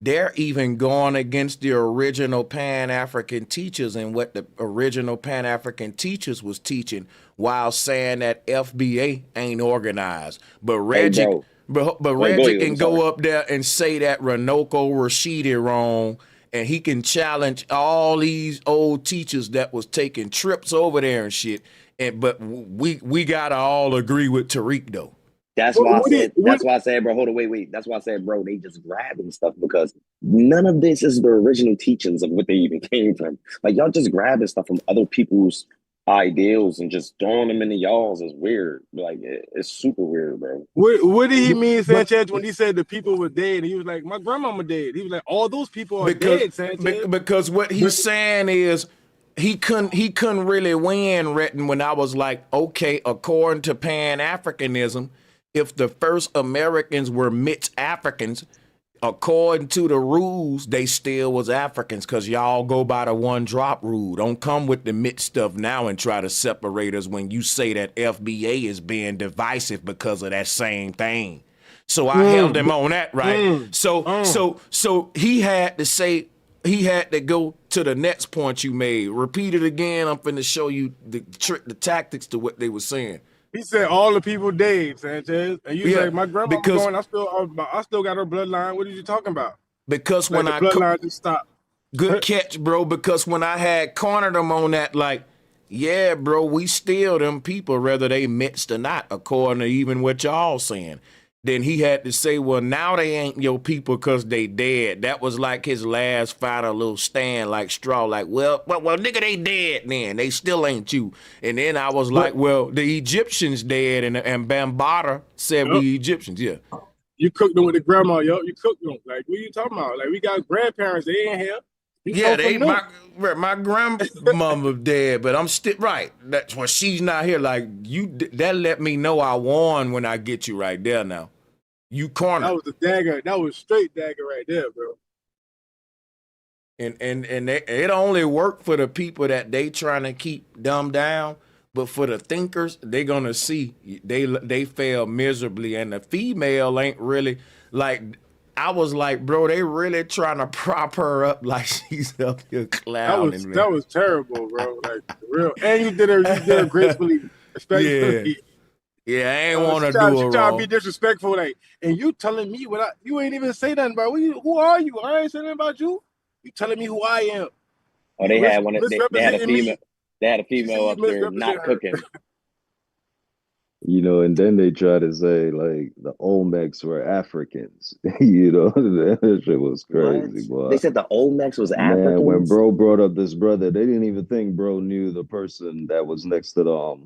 they're even going against the original Pan-African teachers and what the original Pan-African teachers was teaching while saying that FBA ain't organized. But Hey, Reggie, bro. but Oh, go Reggie ahead. can I'm sorry. go up there and say that Ranoko Rashidi wrong, and he can challenge all these old teachers that was taking trips over there and shit. But we gotta all agree with Tariq though. That's why I said. That's why I said, bro. Hold on, wait. That's why I said, bro. They just grabbing stuff because none of this is the original teachings of what they even came from. Like y'all just grabbing stuff from other people's ideals and just throwing them into y'all's is weird. Like it's super weird, bro. What did he mean, Sanchez, when he said the people were dead? And he was like, my grandmama dead. He was like, all those people are dead, Sanchez. Because what he's saying is he couldn't really win, Retton, when I was like, okay, according to Pan-Africanism, if the first Americans were mixed Africans, according to the rules, they still was Africans because y'all go by the one drop rule. Don't come with the mixed stuff now and try to separate us when you say that FBA is being divisive because of that same thing. So I held him on that, right? So he had to say, he had to go to the next point you made. Repeat it again. I'm finna show you the tactics to what they were saying. He said all the people dead, Sanchez, and you like my grandma was going. I still got her bloodline. What are you talking about? Because like when the bloodline just stopped. Good catch, bro. Because when I had cornered them on that, like, yeah, bro, we still them people, whether they mixed or not, according to even what y'all saying. Then he had to say, well, now they ain't your people because they dead. That was like his last final little stand, like straw, like, well, nigga, they dead then. They still ain't you. And then I was like, well, the Egyptians dead, and Bambaataa said we Egyptians, yeah. You cooked them with the grandma, yo. You cooked them. Like, what are you talking about? Like, we got grandparents, they ain't here. Yeah, my grandmama dead, but I'm still right. That's when she's not here. Like you, that let me know I won when I get you right there. Now, you cornered. That was a dagger. That was straight dagger right there, bro. And it only worked for the people that they trying to keep dumb down, but for the thinkers, they gonna see they fail miserably, and the female ain't really like. I was like, bro, they really trying to prop her up like she's up here clowning. That was terrible, bro. Like for real. And you did her gracefully, respectfully. Yeah, I ain't want to do it She trying wrong. to be disrespectful, like, and you telling me you ain't even say nothing about who are you? I ain't saying nothing about you. You telling me who I am? Oh, they had one. They had a female. They had a female up there not cooking. You know, and then they try to say like the Olmecs were Africans. You know, that shit was crazy, boy. They said the Olmecs was Africans. Man, when bro brought up this brother, they didn't even think bro knew the person that was next to the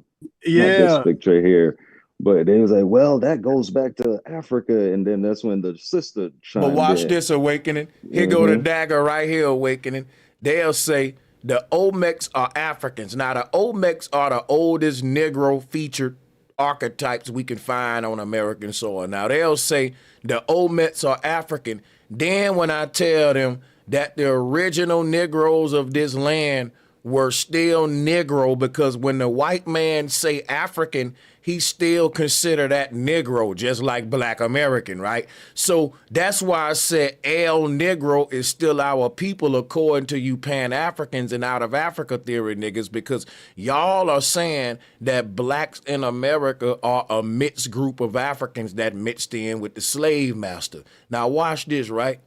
this picture here. But they was like, well, that goes back to Africa, and then that's when the sister chimed in. But watch this, Awakening. Here go the dagger right here, Awakening. They'll say the Olmecs are Africans. Now the Olmecs are the oldest Negro featured archetypes we can find on American soil. Now they'll say the Olmecs are African. Then when I tell them that the original Negroes of this land were still Negro, because when the white man say African, he still consider that Negro, just like Black American, right? So that's why I said El Negro is still our people, according to you Pan-Africans and out of Africa theory niggas, because y'all are saying that blacks in America are a mixed group of Africans that mixed in with the slave master. Now watch this, right?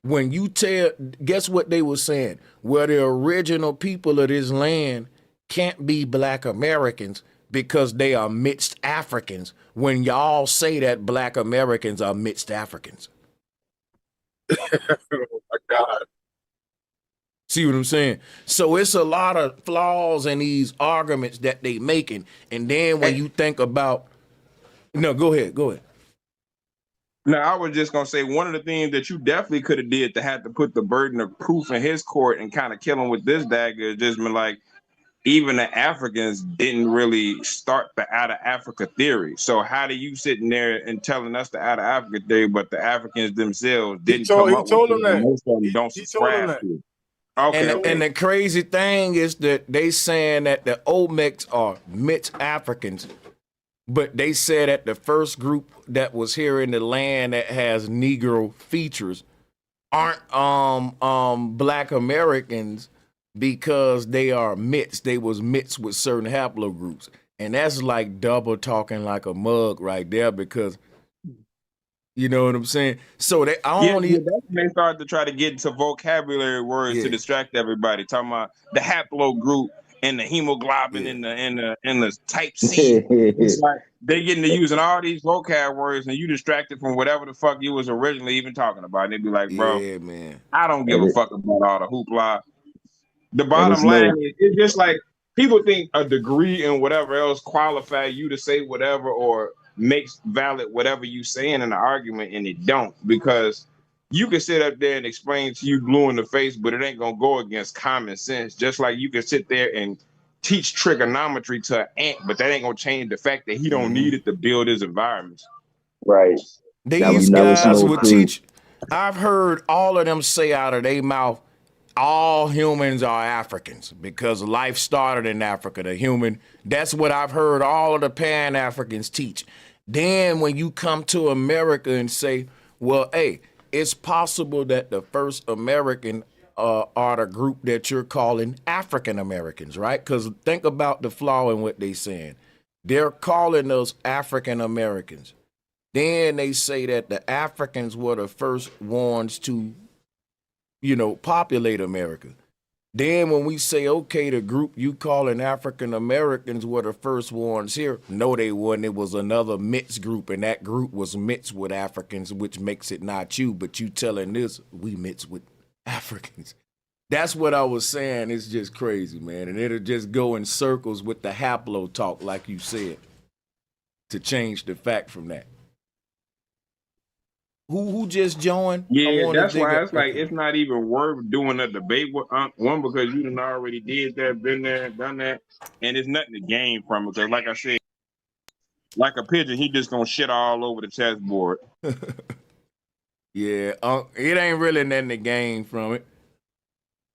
When you tell, guess what they were saying? Well, the original people of this land can't be Black Americans because they are mixed Africans, when y'all say that Black Americans are mixed Africans. Oh my God. See what I'm saying? So it's a lot of flaws in these arguments that they making. And then when you think about, no, go ahead. No, I was just gonna say one of the things that you definitely could have did to have to put the burden of proof in his court and kind of kill him with this dagger is just been like, even the Africans didn't really start the out of Africa theory. So how do you sitting there and telling us the out of Africa theory, but the Africans themselves didn't come up with it, and most of them don't subscribe to it? Okay. And the crazy thing is that they saying that the Olmecs are mixed Africans, but they said that the first group that was here in the land that has Negro features aren't Black Americans because they are mixed. They was mixed with certain haplogroups. And that's like double talking like a mug right there, because you know what I'm saying? So they that's when they started to try to get into vocabulary words to distract everybody, talking about the haplogroup and the hemoglobin and the type C. It's like they getting to using all these vocab words, and you distracted from whatever the fuck you was originally even talking about. And they'd be like, bro, man, I don't give a fuck about all the hoopla. The bottom line is, it's just like people think a degree and whatever else qualify you to say whatever or makes valid whatever you saying in an argument, and it don't, because you can sit up there and explain to you blue in the face, but it ain't gonna go against common sense. Just like you can sit there and teach trigonometry to an ant, but that ain't gonna change the fact that he don't need it to build his environments. Right. These guys would teach. I've heard all of them say out of their mouth, all humans are Africans because life started in Africa. The human, that's what I've heard all of the Pan-Africans teach. Then when you come to America and say, well, hey, it's possible that the first American are the group that you're calling African Americans, right? Because think about the flaw in what they're saying. They're calling us African Americans. Then they say that the Africans were the first ones to, populate America. Then when we say, okay, the group you calling African Americans were the first ones here, no, they weren't. It was another mixed group, and that group was mixed with Africans, which makes it not you, but you telling this, we mixed with Africans. That's what I was saying. It's just crazy, man. And it'll just go in circles with the haplo talk, like you said, to change the fact from that. Who just joined? Yeah, that's why it's like it's not even worth doing a debate with one, because you done already did that, been there, done that, and there's nothing to gain from it. Because like I said, like a pigeon, he just gonna shit all over the chessboard. Yeah, it ain't really nothing to gain from it.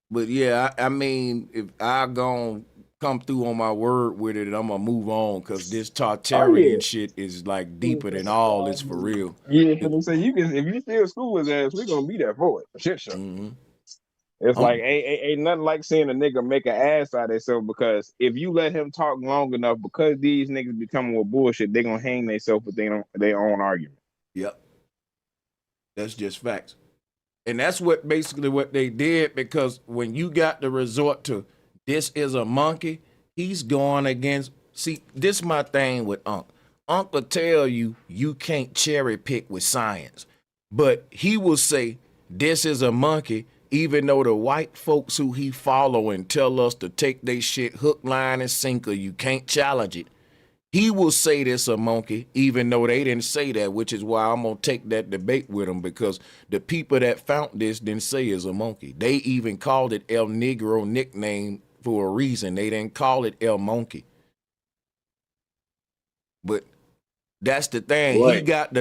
But yeah, I mean, if I gonna come through on my word with it, I'm gonna move on, because this Tartarian shit is like deeper than all this for real. Yeah, so you can, if you still school his ass, we gonna be there for it. Shit, sure. Mm-hmm. It's like ain't nothing like seeing a nigga make an ass out of himself, because if you let him talk long enough, because these niggas be coming with bullshit, they gonna hang themselves with their own argument. Yep, that's just facts. And that's what basically what they did, because when you got to resort to this is a monkey, he's going against, see, this my thing with Unc. Unc will tell you can't cherry pick with science, but he will say this is a monkey, even though the white folks who he following tell us to take they shit hook, line, and sinker, you can't challenge it. He will say this a monkey, even though they didn't say that, which is why I'm going to take that debate with him, because the people that found this didn't say it's a monkey. They even called it El Negro nickname for a reason. They didn't call it El Monkey. But that's the thing. Boy, He got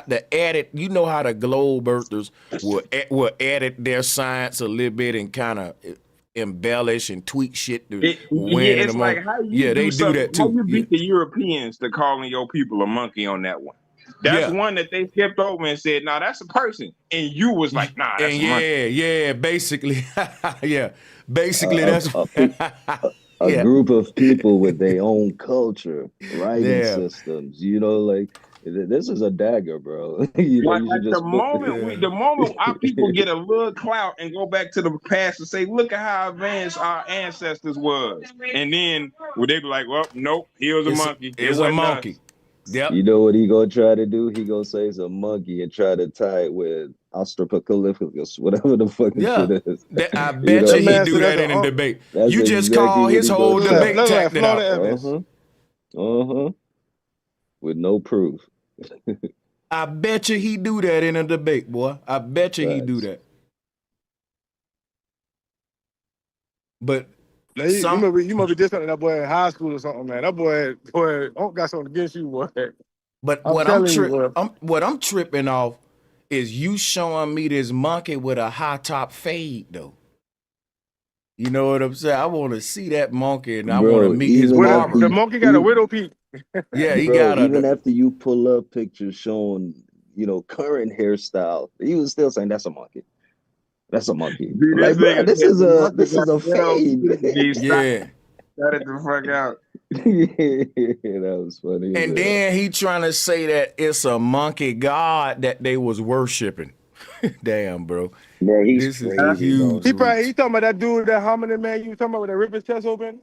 the edit. You know how the globe earthers will edit their science a little bit and kind of embellish and tweak shit to Yeah, win in the it's like moment. how you Yeah, do they do something. that How too. you Yeah, beat the Europeans to calling your people a monkey on that one? That's yeah. one that they skipped over and said, "Nah, that's a person," and you was like, "Nah, that's And a monkey." yeah, basically, yeah, A, basically a, that's a, pe- a yeah, group of people with their own culture, writing yeah, systems. Like this is a dagger, bro. Like, You should the just put. moment yeah. the moment our people get a little clout and go back to the past and say, "Look at how advanced our ancestors was," and then would they be like, "Well, nope, he was a monkey. It It's a wasn't us." monkey. Yep. You know what he gonna try to do? He gonna say it's a monkey and try to tie it with Australopithecus, whatever the fucking Yeah. shit is. I You bet know you That he what man I do said mean? that's that an in a debate. That's You just exactly call what his he whole gonna try. debate that's tactic Florida out. Evans. With no proof. I bet you he do that in a debate, boy. I bet you he do Facts. that. But Now, you some, must be discounting that boy in high school or something, man. That boy, got something against you, boy. but I'm telling you, boy. what I'm tripping off is you showing me this monkey with a high top fade though. You know what I'm saying? I want to see that monkey and I want to Bro, meet his even With after barber. the you, monkey got a widow peak. Yeah, he bro, got even a after you pull up pictures showing, current hairstyle, he was still saying that's a monkey. That's a monkey. Dude, this Like, bro, nigga this said is the a monkey this got is a ghetto fade. peak. yeah. Cut it the fuck out. That was funny as And hell. then he trying to say that it's a monkey god that they was worshiping. Damn, bro. Bro, he's This is crazy, bro. huge He reach. talking about that dude, that hominid man you talking about with that rip his chest open.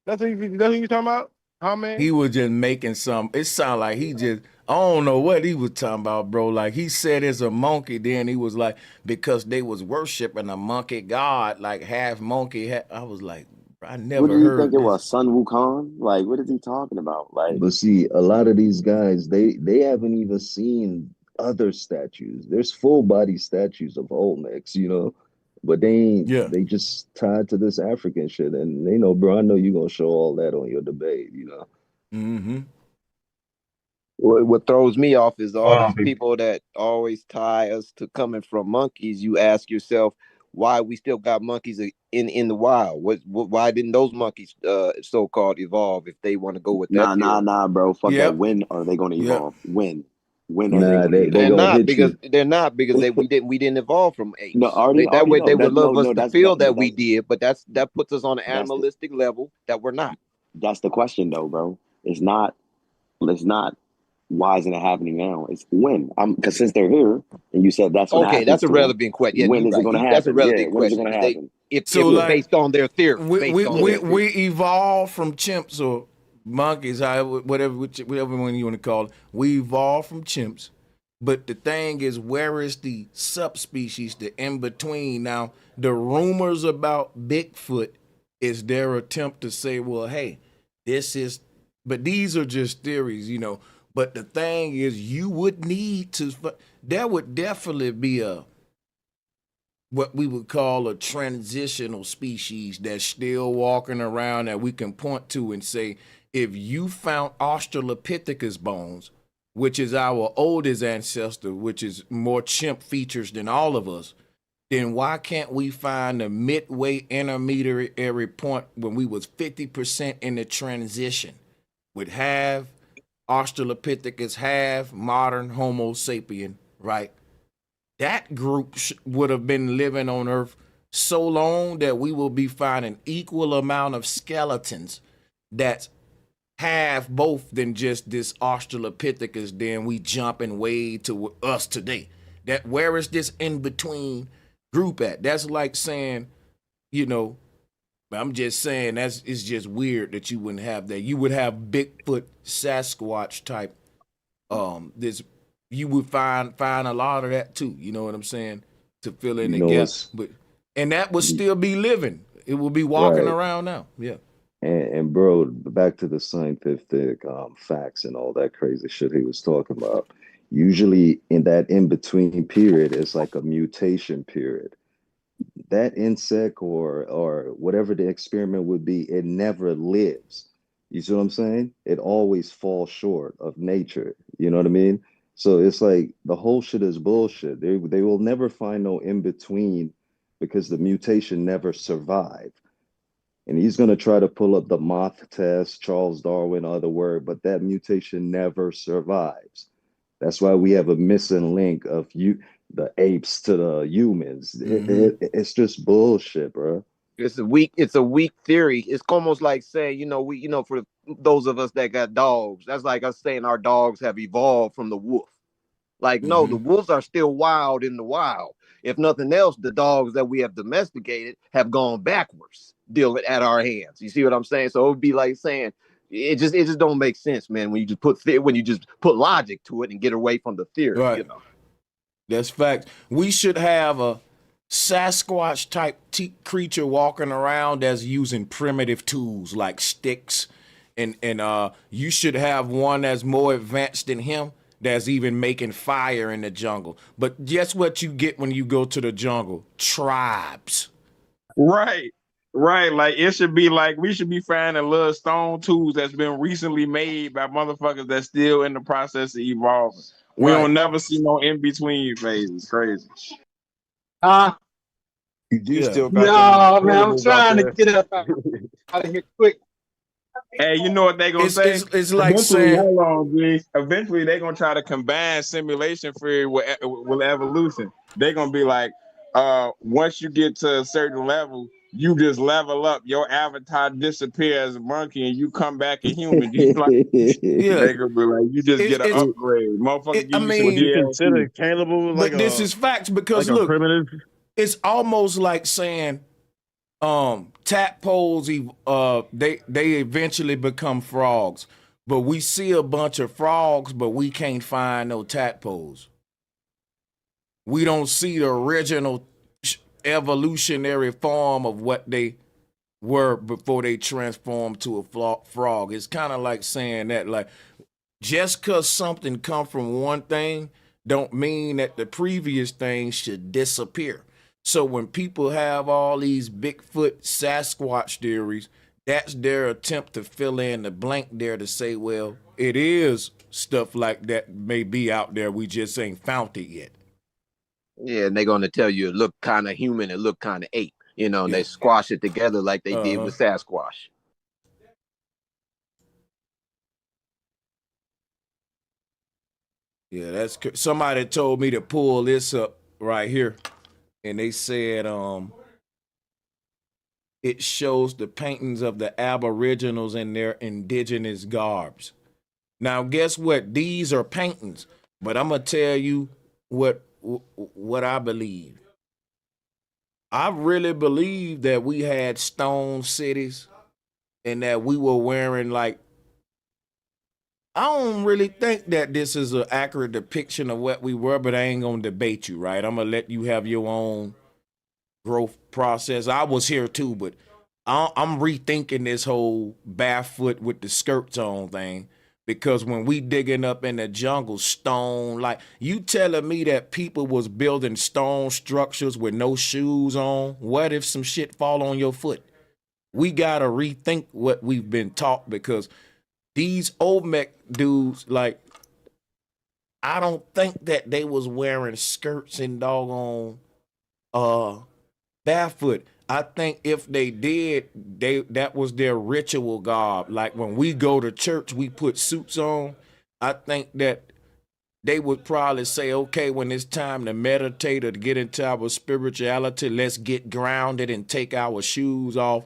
That's what you talking about? Hominid? He was just making some. It sounded like he just. I don't know what he was talking about, bro. Like he said, it's a monkey. Then he was like, because they was worshiping a monkey god, like half monkey. I was like, I What never did he think heard it this. was? Sun Wukong? Like, what is he talking about? Like, But see, a lot of these guys, they haven't even seen other statues. There's full body statues of Olmecs, but Yeah. they just tied to this African shit. And they know, bro, I know you're gonna show all that on your debate. Mm-hmm. What throws me off is all Hold on, these people. people that always tie us to coming from monkeys. You ask yourself why we still got monkeys in the wild. Why didn't those monkeys so called evolve if they want to go with that theory? nah, bro. Fuck that. Yep. When are they going to Yep. evolve? When are they Nah, going to they evolve? gonna hit you. They're not because we didn't evolve from No, apes. That already way no. they would That love us no. to That's feel no. that we did, but that puts us on an That's the animalistic level that we're not. that's the question though, bro. It's not. It's not. Why isn't it happening now? It's when. Because since they're here, and you said that's what Okay, happens that's a to them. relevant question. Yeah, When you're is it right. going to That's a happen? Yeah. relevant When is it question going to because happen? So if like based on their theory, we evolved from chimps or monkeys, whatever one you want to call it. We evolved from chimps. But the thing is, where is the subspecies, the in between? Now, the rumors about Bigfoot is their attempt to say, well, hey, this is, but these are just theories. But the thing is, you would need to, there would definitely be what we would call a transitional species that's still walking around that we can point to and say, if you found Australopithecus bones, which is our oldest ancestor, which is more chimp features than all of us, then why can't we find a midway intermediary point when we was 50% in the transition with half Australopithecus, half modern Homo sapien, right? That group would have been living on Earth so long that we will be finding equal amount of skeletons that have both than just this Australopithecus. Then we jumping way to us today. That where is this in between group at? That's like saying, I'm just saying it's just weird that you wouldn't have that. You would have Bigfoot, Sasquatch type. This you would find a lot of that too. You know what I'm saying? To fill in the gap, and that would still be living. It will be walking Right. around now. Yeah. And bro, back to the scientific facts and all that crazy shit he was talking about. Usually in that in-between period, it's like a mutation period. That insect or whatever the experiment would be, it never lives. You see what I'm saying? It always falls short of nature. You know what I mean? So it's like the whole shit is bullshit. They will never find no in between because the mutation never survived. And he's gonna try to pull up the moth test, Charles Darwin, other word, but that mutation never survives. That's why we have a missing link of the apes to the humans. It's just bullshit, bro. It's a weak theory. It's almost like saying, for those of us that got dogs, that's like us saying our dogs have evolved from the wolf. Like, no, the wolves are still wild in the wild. If nothing else, the dogs that we have domesticated have gone backwards, dealing at our hands. You see what I'm saying? So it would be like saying it just don't make sense, man. When you just put logic to it and get away from the theory, Right. That's fact. We should have a Sasquatch type creature walking around that's using primitive tools like sticks, and you should have one that's more advanced than him that's even making fire in the jungle. But guess what you get when you go to the jungle? Tribes. Right. Right. Like it should be like we should be finding little stone tools that's been recently made by motherfuckers that's still in the process of evolving. We Right. don't never see no in between phases. Crazy. You do Yeah. still got No, them man, I'm portables out trying to there. get up out of here quick. Hey, you know what they gonna say? It's like Eventually, saying, hold on, G. Eventually, they gonna try to combine simulation theory with evolution. They gonna be like, once you get to a certain level, you just level up. Your avatar disappear as a monkey, and you come back a human. Like, yeah. they gonna be like, you just get an It's upgrade. Motherfucker, I give you some Would you mean, consider DLC. cannibal but this is facts because like a look, primitive? it's almost like saying tadpoles they eventually become frogs, but we see a bunch of frogs but we can't find no tadpoles. We don't see the original evolutionary form of what they were before they transformed to a frog. It's kind of like saying that, like, just because something come from one thing don't mean that the previous thing should disappear. So when people have all these Bigfoot Sasquatch theories, that's their attempt to fill in the blank there to say, well, it is stuff like that may be out there. We just ain't found it yet. Yeah, and they're gonna tell you it look kind of human, it look kind of ape, and Yeah. they squash it together like they did with Sasquatch. Yeah, that's somebody told me to pull this up right here, and they said it shows the paintings of the Aboriginals in their indigenous garbs. Now, guess what? These are paintings, but I'm gonna tell you what I believe. I really believe that we had stone cities and that we were wearing like. I don't really think that this is an accurate depiction of what we were, but I ain't gonna debate you, right? I'm gonna let you have your own growth process. I was here too, but I'm rethinking this whole barefoot with the skirts on thing, because when we digging up in the jungle, stone, like you telling me that people was building stone structures with no shoes on. What if some shit fall on your foot? We gotta rethink what we've been taught, because these Olmec dudes, like, I don't think that they was wearing skirts and doggone barefoot. I think if they did, that was their ritual garb. Like when we go to church, we put suits on. I think that they would probably say, okay, when it's time to meditate or to get into our spirituality, let's get grounded and take our shoes off.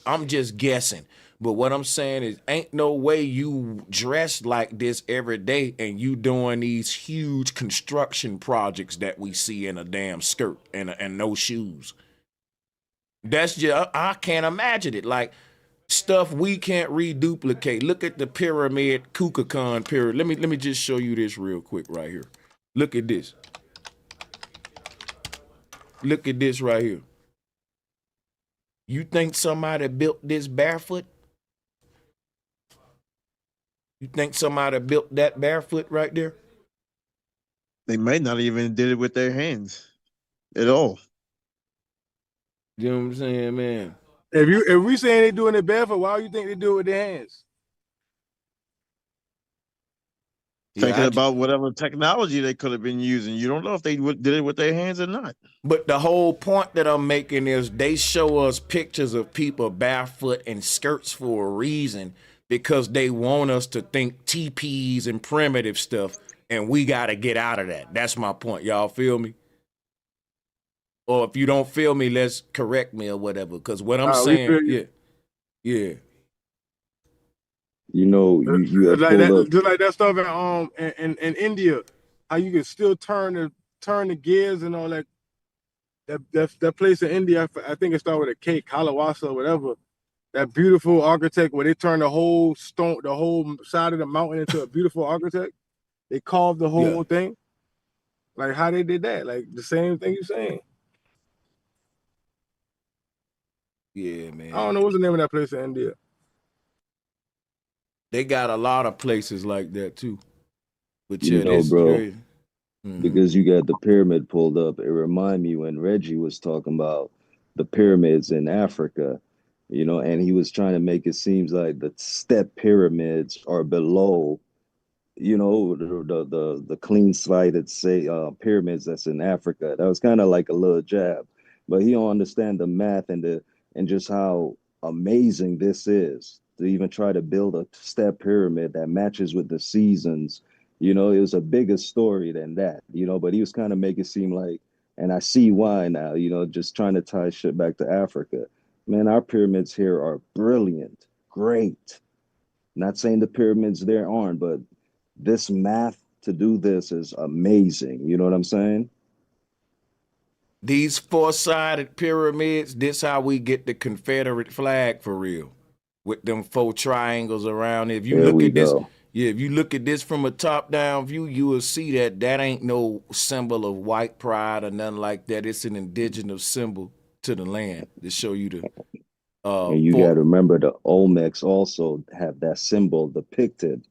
I'm just guessing. But what I'm saying is, ain't no way you dress like this every day and you doing these huge construction projects that we see in a damn skirt and no shoes. That's just, I can't imagine it. Like, stuff we can't reduplicate. Look at the pyramid, Kukulkan pyramid. Let me just show you this real quick right here. Look at this. Look at this right here. You think somebody built this barefoot? You think somebody built that barefoot right there? They might not even did it with their hands at all. You know what I'm saying, man? If we saying they doing it barefoot, why do you think they do it with their hands? Thinking about whatever technology they could have been using. You don't know if they did it with their hands or not. But the whole point that I'm making is they show us pictures of people barefoot in skirts for a reason, because they want us to think TPs and primitive stuff, and we got to get out of that. That's my point. Y'all feel me? Or if you don't feel me, let's correct me or whatever. Because what I'm saying, yeah. You know, you have like pulled that, up. just like that stuff in India, how you can still turn the gears and all that. That place in India, I think it started with a K, Kalawasa or whatever. That beautiful architect where they turned the whole side of the mountain into a beautiful architect. They carved the whole thing. Like how they did that, like the same thing you're saying. Yeah, man. I don't know what's the name of that place in India. They got a lot of places like that too. But You know, bro, crazy. because you got the pyramid pulled up, it reminded me when Reggie was talking about the pyramids in Africa, you know, and he was trying to make it seem like the step pyramids are below, you know, the clean slated pyramids that's in Africa. That was kind of like a little jab, but he don't understand the math and just how amazing this is to even try to build a step pyramid that matches with the seasons. You know, it was a bigger story than that, you know, but he was kind of making it seem like, and I see why now, you know, just trying to tie shit back to Africa. Man, our pyramids here are brilliant, great. Not saying the pyramids there aren't, but this math to do this is amazing. You know what I'm saying? These four-sided pyramids, this how we get the Confederate flag for real. With them four triangles around it. If you There look we at this, go. if you look at this from a top-down view, you will see that ain't no symbol of white pride or nothing like that. It's an indigenous symbol to the land to show you the And you got to remember the Olmecs also have that symbol depicted,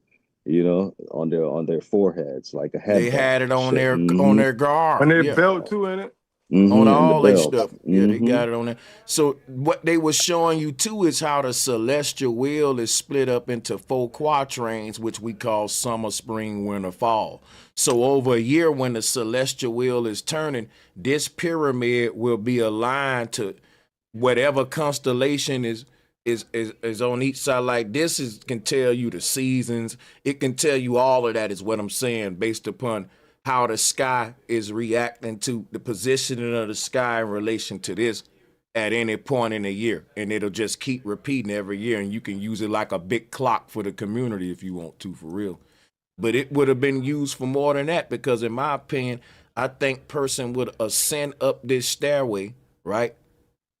you know, on their foreheads, like a they headband. had it on Shit. their guard. On their Yeah. belt too in it. On And the all that belts. stuff. Yeah, they got it on there. So what they were showing you too is how the celestial wheel is split up into 4 quatrains, which we call summer, spring, winter, fall. So over a year when the celestial wheel is turning, this pyramid will be aligned to whatever constellation is on each side. Like this can tell you the seasons. It can tell you all of that is what I'm saying, based upon how the sky is reacting to the positioning of the sky in relation to this at any point in the year. And it'll just keep repeating every year. And you can use it like a big clock for the community if you want to, for real. But it would have been used for more than that, because in my opinion, I think person would ascend up this stairway, right?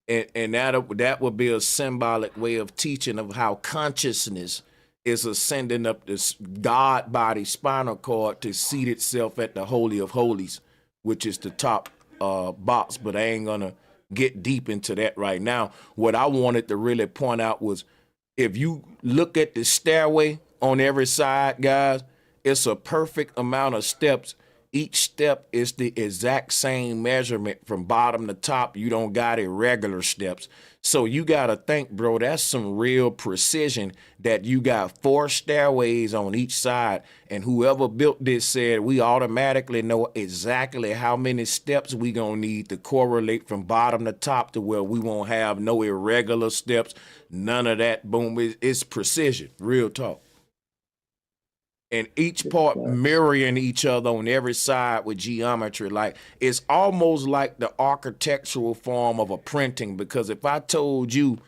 And that would be a symbolic way of teaching of how consciousness is ascending up this God body spinal cord to seat itself at the Holy of Holies, which is the top box. But I ain't gonna get deep into that right now. What I wanted to really point out was, if you look at the stairway on every side, guys, it's a perfect amount of steps. Each step is the exact same measurement from bottom to top. You don't got irregular steps. So you got to think, bro, that's some real precision that you got 4 stairways on each side. And whoever built this said, we automatically know exactly how many steps we going to need to correlate from bottom to top to where we won't have no irregular steps. None of that. Boom. It's precision. Real talk. And each part mirroring each other on every side with geometry. Like, it's almost like the architectural form of a printing, because if I told you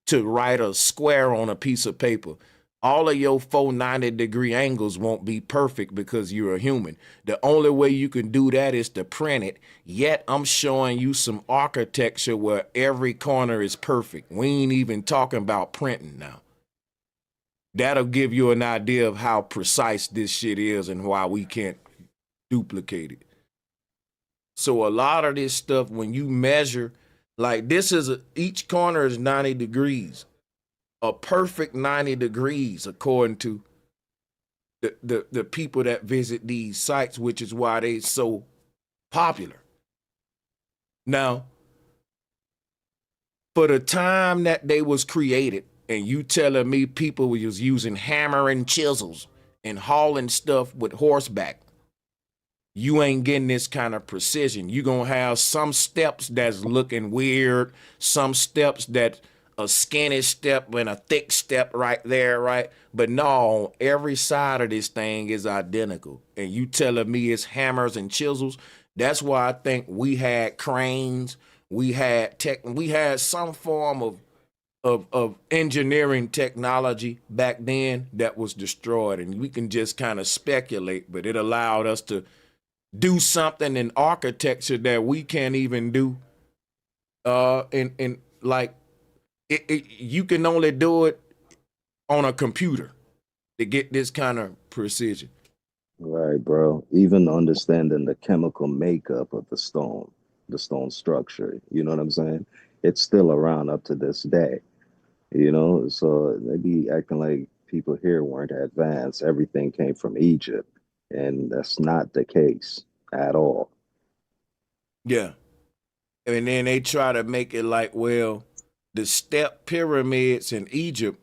to write a square on a piece of paper, all of your 490-degree angles won't be perfect because you're a human. The only way you can do that is to print it. Yet I'm showing you some architecture where every corner is perfect. We ain't even talking about printing now. That'll give you an idea of how precise this shit is and why we can't duplicate it. So a lot of this stuff, when you measure, like this each corner is 90 degrees. A perfect 90 degrees, according to the people that visit these sites, which is why they're so popular. Now, For the time that they was created, and you telling me people was using hammer and chisels and hauling stuff with horseback, you ain't getting this kind of precision. You gonna have some steps that's looking weird, some steps that a skinny step and a thick step right there, right? But no, every side of this thing is identical. And you telling me it's hammers and chisels? That's why I think we had cranes, we had some form of engineering technology back then that was destroyed. And we can just kind of speculate, but it allowed us to do something in architecture that we can't even do. And like you can only do it on a computer to get this kind of precision. Right, bro. Even understanding the chemical makeup of the stone structure, you know what I'm saying? It's still around up to this day, you know? So they be acting like people here weren't advanced. Everything came from Egypt, and that's not the case at all. Yeah. And then they try to make it like, well, the step pyramids in Egypt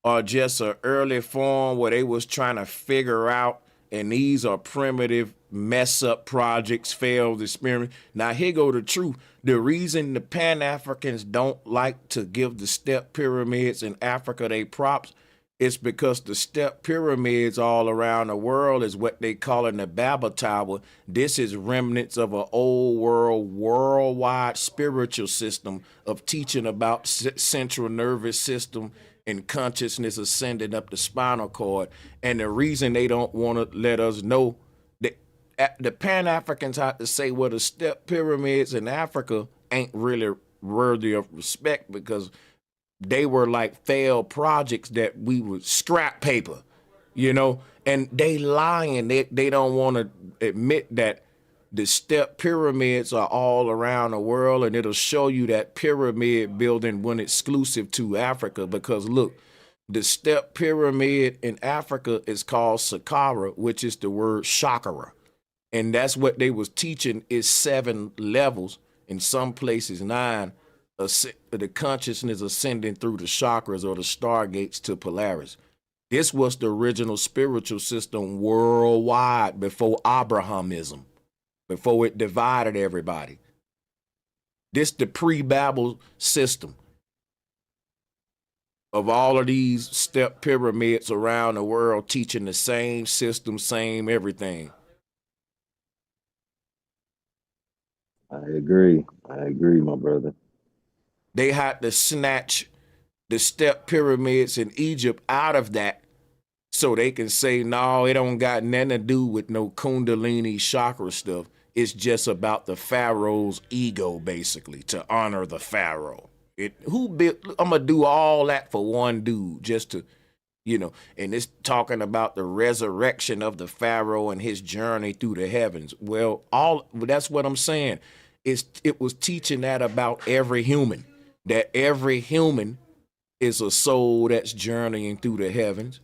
are just an early form where they was trying to figure out, and these are primitive mess up projects, failed experiments. Now here go the truth. The reason the Pan-Africans don't like to give the step pyramids in Africa they props is because the step pyramids all around the world is what they call in the Babel Tower. This is remnants of an old worldwide spiritual system of teaching about central nervous system and consciousness ascending up the spinal cord. And the reason they don't want to let us know that the Pan-Africans have to say, well, the step pyramids in Africa ain't really worthy of respect because they were like failed projects that we would scrap paper, you know, and they lying. They don't want to admit that the step pyramids are all around the world, and it'll show you that pyramid building wasn't exclusive to Africa because look, the step pyramid in Africa is called Saqqara, which is the word chakra. And that's what they was teaching is 7 levels, in some places 9, the consciousness ascending through the chakras or the stargates to Polaris. This was the original spiritual system worldwide before Abrahamism, before it divided everybody. This the pre-Babel system of all of these step pyramids around the world teaching the same system, same everything. I agree, my brother. They had to snatch the step pyramids in Egypt out of that so they can say, no, it don't got nothing to do with no Kundalini chakra stuff. It's just about the pharaoh's ego, basically, to honor the pharaoh. I'm gonna do all that for one dude just to, you know, and it's talking about the resurrection of the pharaoh and his journey through the heavens. Well, that's what I'm saying. It was teaching that about every human, that every human is a soul that's journeying through the heavens.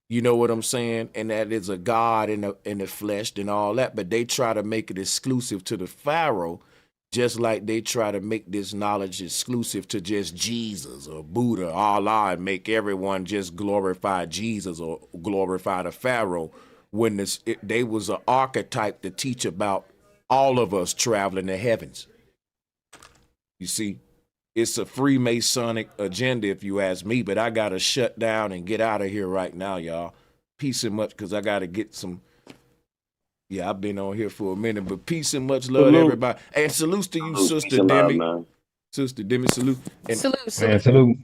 You know what I'm saying? And that is a God in the flesh and all that. But they try to make it exclusive to the pharaoh, just like they try to make this knowledge exclusive to just Jesus or Buddha, or Allah, and make everyone just glorify Jesus or glorify the pharaoh. When they was an archetype to teach about all of us traveling the heavens. You see? It's a Freemasonic agenda, if you ask me, but I got to shut down and get out of here right now, y'all. Peace and much, because I got to get some. Yeah, I've been on here for a minute, but peace and much love to everybody. And salutes to you, Sister Demi. Sister Demi, salute. And, salute,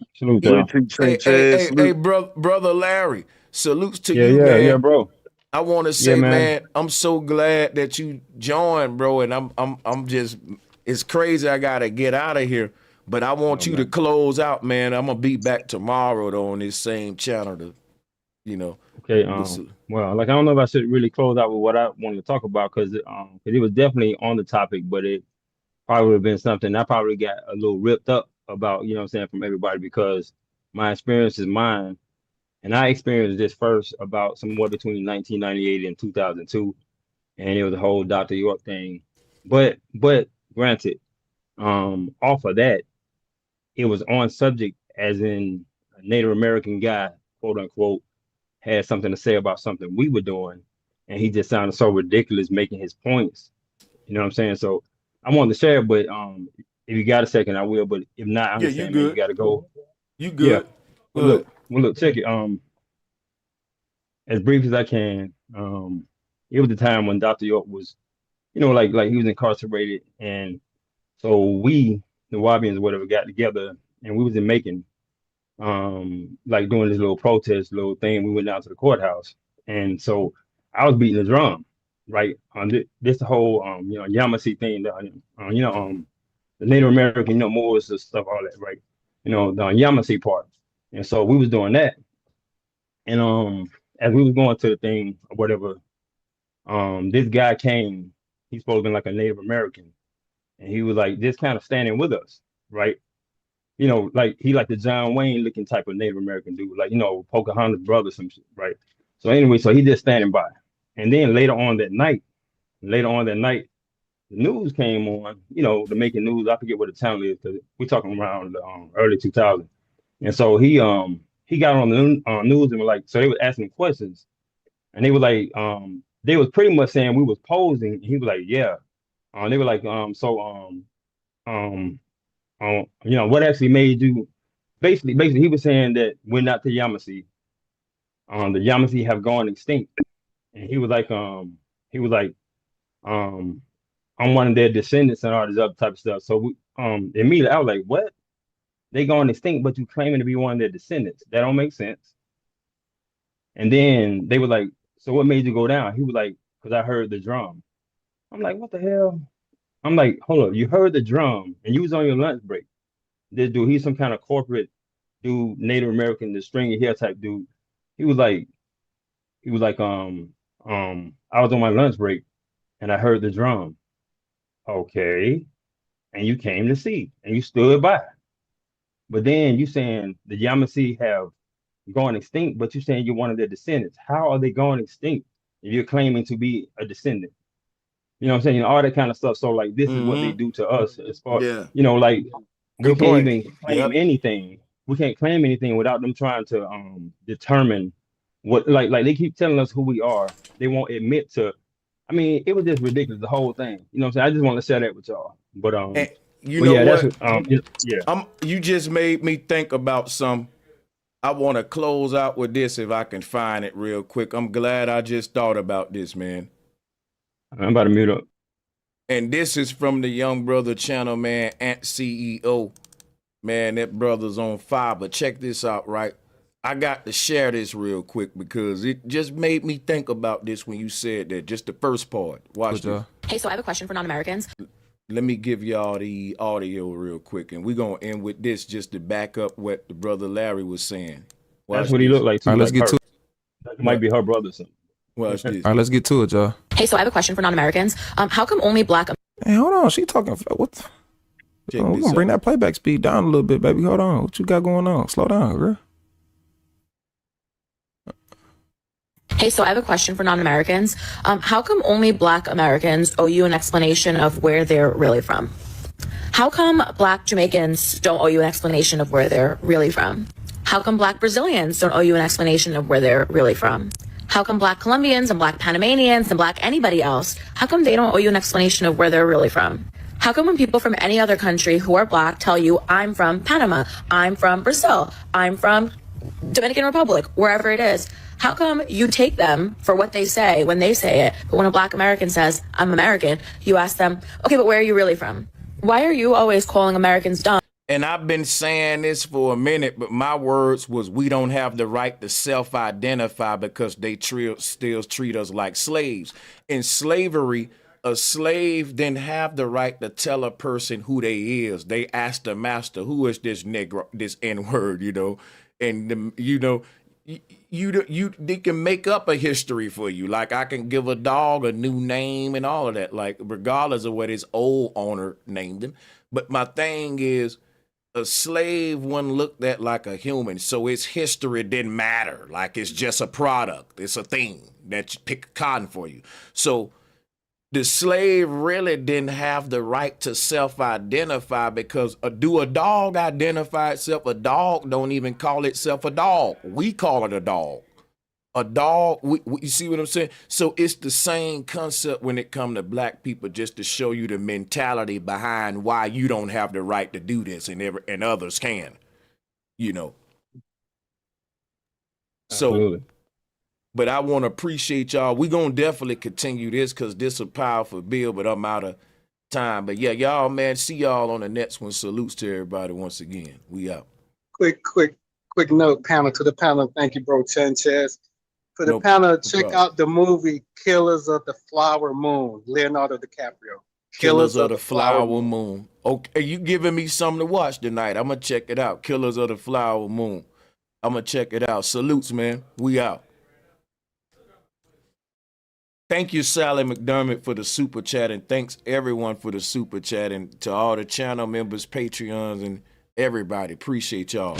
hey, brother Larry, salutes to you, man. Yeah, bro. I want to say, man, I'm so glad that you joined, bro, and I'm just, it's crazy I got to get out of here. But I want you to close out, man. I'm gonna be back tomorrow though on this same channel to, you know. Okay. Well, like I don't know if I should really close out with what I wanted to talk about because it was definitely on the topic, but it probably would have been something I probably got a little ripped up about, you know what I'm saying, from everybody because my experience is mine, and I experienced this first about somewhere between 1998 and 2002, and it was the whole Dr. York thing. But granted, off of that. it was on subject, as in a Native American guy, quote unquote, had something to say about something we were doing, and he just sounded so ridiculous making his points. You know what I'm saying? So I wanted to share, but if you got a second, I will. But if not, I Yeah, you understand, man. You good. got to go. You Yeah. good. Well, Good. look, check it. As brief as I can. It was the time when Dr. York was, like he was incarcerated, and so we, the Wabians, or whatever, got together, and we was in Macon, like doing this little protest, little thing. We went down to the courthouse, and so I was beating the drum, right, on this whole, Yamasee thing, the Native American, Moors and stuff, all that, right, the Yamasee part, and so we was doing that, and as we was going to the thing or whatever, this guy came. He's supposed to be like a Native American, and he was like just kind of standing with us, right? Like he like the John Wayne looking type of Native American dude, like Pocahontas brother, some shit, right? So anyway, so he just standing by, and then later on that night, the news came on, the making news. I forget what the channel is because we're talking around the early 2000s, and so he got on the news and was like, so they was asking him questions, and they were like, they was pretty much saying we was posing, and he was like, yeah, they were like, um, what actually made you basically he was saying that we're not the Yamasee. The Yamasee have gone extinct. And he was like, um, I'm one of their descendants and all this other type of stuff. So immediately I was like, what? They gone extinct, but you claiming to be one of their descendants. That don't make sense. And then they were like, so what made you go down? He was like, because I heard the drum. I'm like, what the hell? I'm like, hold up, you heard the drum and you was on your lunch break. This dude, he's some kind of corporate dude, Native American, the stringy hair type dude. He was like, I was on my lunch break and I heard the drum. Okay. And you came to see and you stood by. But then you saying the Yamasee have gone extinct, but you saying you're one of their descendants. How are they going extinct if you're claiming to be a descendant? You know what I'm saying? All that kind of stuff. So like this is what they do to us as far, Yeah. like we Good can't point. even claim Yep. anything. We can't claim anything without them trying to determine what like they keep telling us who we are. They won't admit to. I mean, it was just ridiculous, the whole thing. You know what I'm saying? I just want to share that with y'all. But And you but know yeah, that's what? yeah. You just made me think about some. I want to close out with this if I can find it real quick. I'm glad I just thought about this, man. I'm about to mute up. And this is from the Young Brother channel, man, Ant CEO. Man, that brother's on fire. But check this out, right? I got to share this real quick because it just made me think about this when you said that. Just the first part. Watch this. Hey, so I have a question for non-Americans. Let me give y'all the audio real quick, and we're going to end with this just to back up what the brother Larry was saying. Watch That's what he looked like too. All right, let's like get her. to That might be her brother or something. Watch this. All right, let's get to it, y'all. Hey, so I have a question for non-Americans. How come only Black? Hey, hold on. She talking. What? We're gonna bring that playback speed down a little bit, baby. Hold on. What you got going on? Slow down, girl. Hey, so I have a question for non-Americans. How come only Black Americans owe you an explanation of where they're really from? How come Black Jamaicans don't owe you an explanation of where they're really from? How come Black Brazilians don't owe you an explanation of where they're really from? How come Black Colombians and Black Panamanians and Black anybody else, how come they don't owe you an explanation of where they're really from? How come when people from any other country who are Black tell you, I'm from Panama, I'm from Brazil, I'm from Dominican Republic, wherever it is, how come you take them for what they say when they say it, but when a Black American says, I'm American, you ask them, okay, but where are you really from? Why are you always calling Americans dumb? And I've been saying this for a minute, but my words was we don't have the right to self-identify because they still treat us like slaves. In slavery, a slave didn't have the right to tell a person who they is. They asked the master, who is this Negro, this N-word, and they can make up a history for you. Like I can give a dog a new name and all of that, like regardless of what his old owner named him. But my thing is, a slave wasn't looked at like a human, so its history didn't matter. Like it's just a product. It's a thing that you pick cotton for you. So the slave really didn't have the right to self-identify, because do a dog identify itself? A dog don't even call itself a dog. We call it a dog. A dog, you see what I'm saying? So it's the same concept when it comes to black people, just to show you the mentality behind why you don't have the right to do this and others can, you know. So, Absolutely. but I want to appreciate y'all. We're going to definitely continue this because this is a powerful bill, but I'm out of time. But yeah, y'all, man, see y'all on the next one. Salutes to everybody once again. We out. Quick note, panel, to the panel. Thank you, bro, Sanchez. For the panel, check out the movie Killers of the Flower Moon, Leonardo DiCaprio. Killers of the Flower Moon. Okay, you giving me something to watch tonight. I'm going to check it out. Killers of the Flower Moon. I'm going to check it out. Salutes, man. We out. Thank you, Sally McDermott, for the super chat, and thanks everyone for the super chat, and to all the channel members, Patreons, and everybody. Appreciate y'all.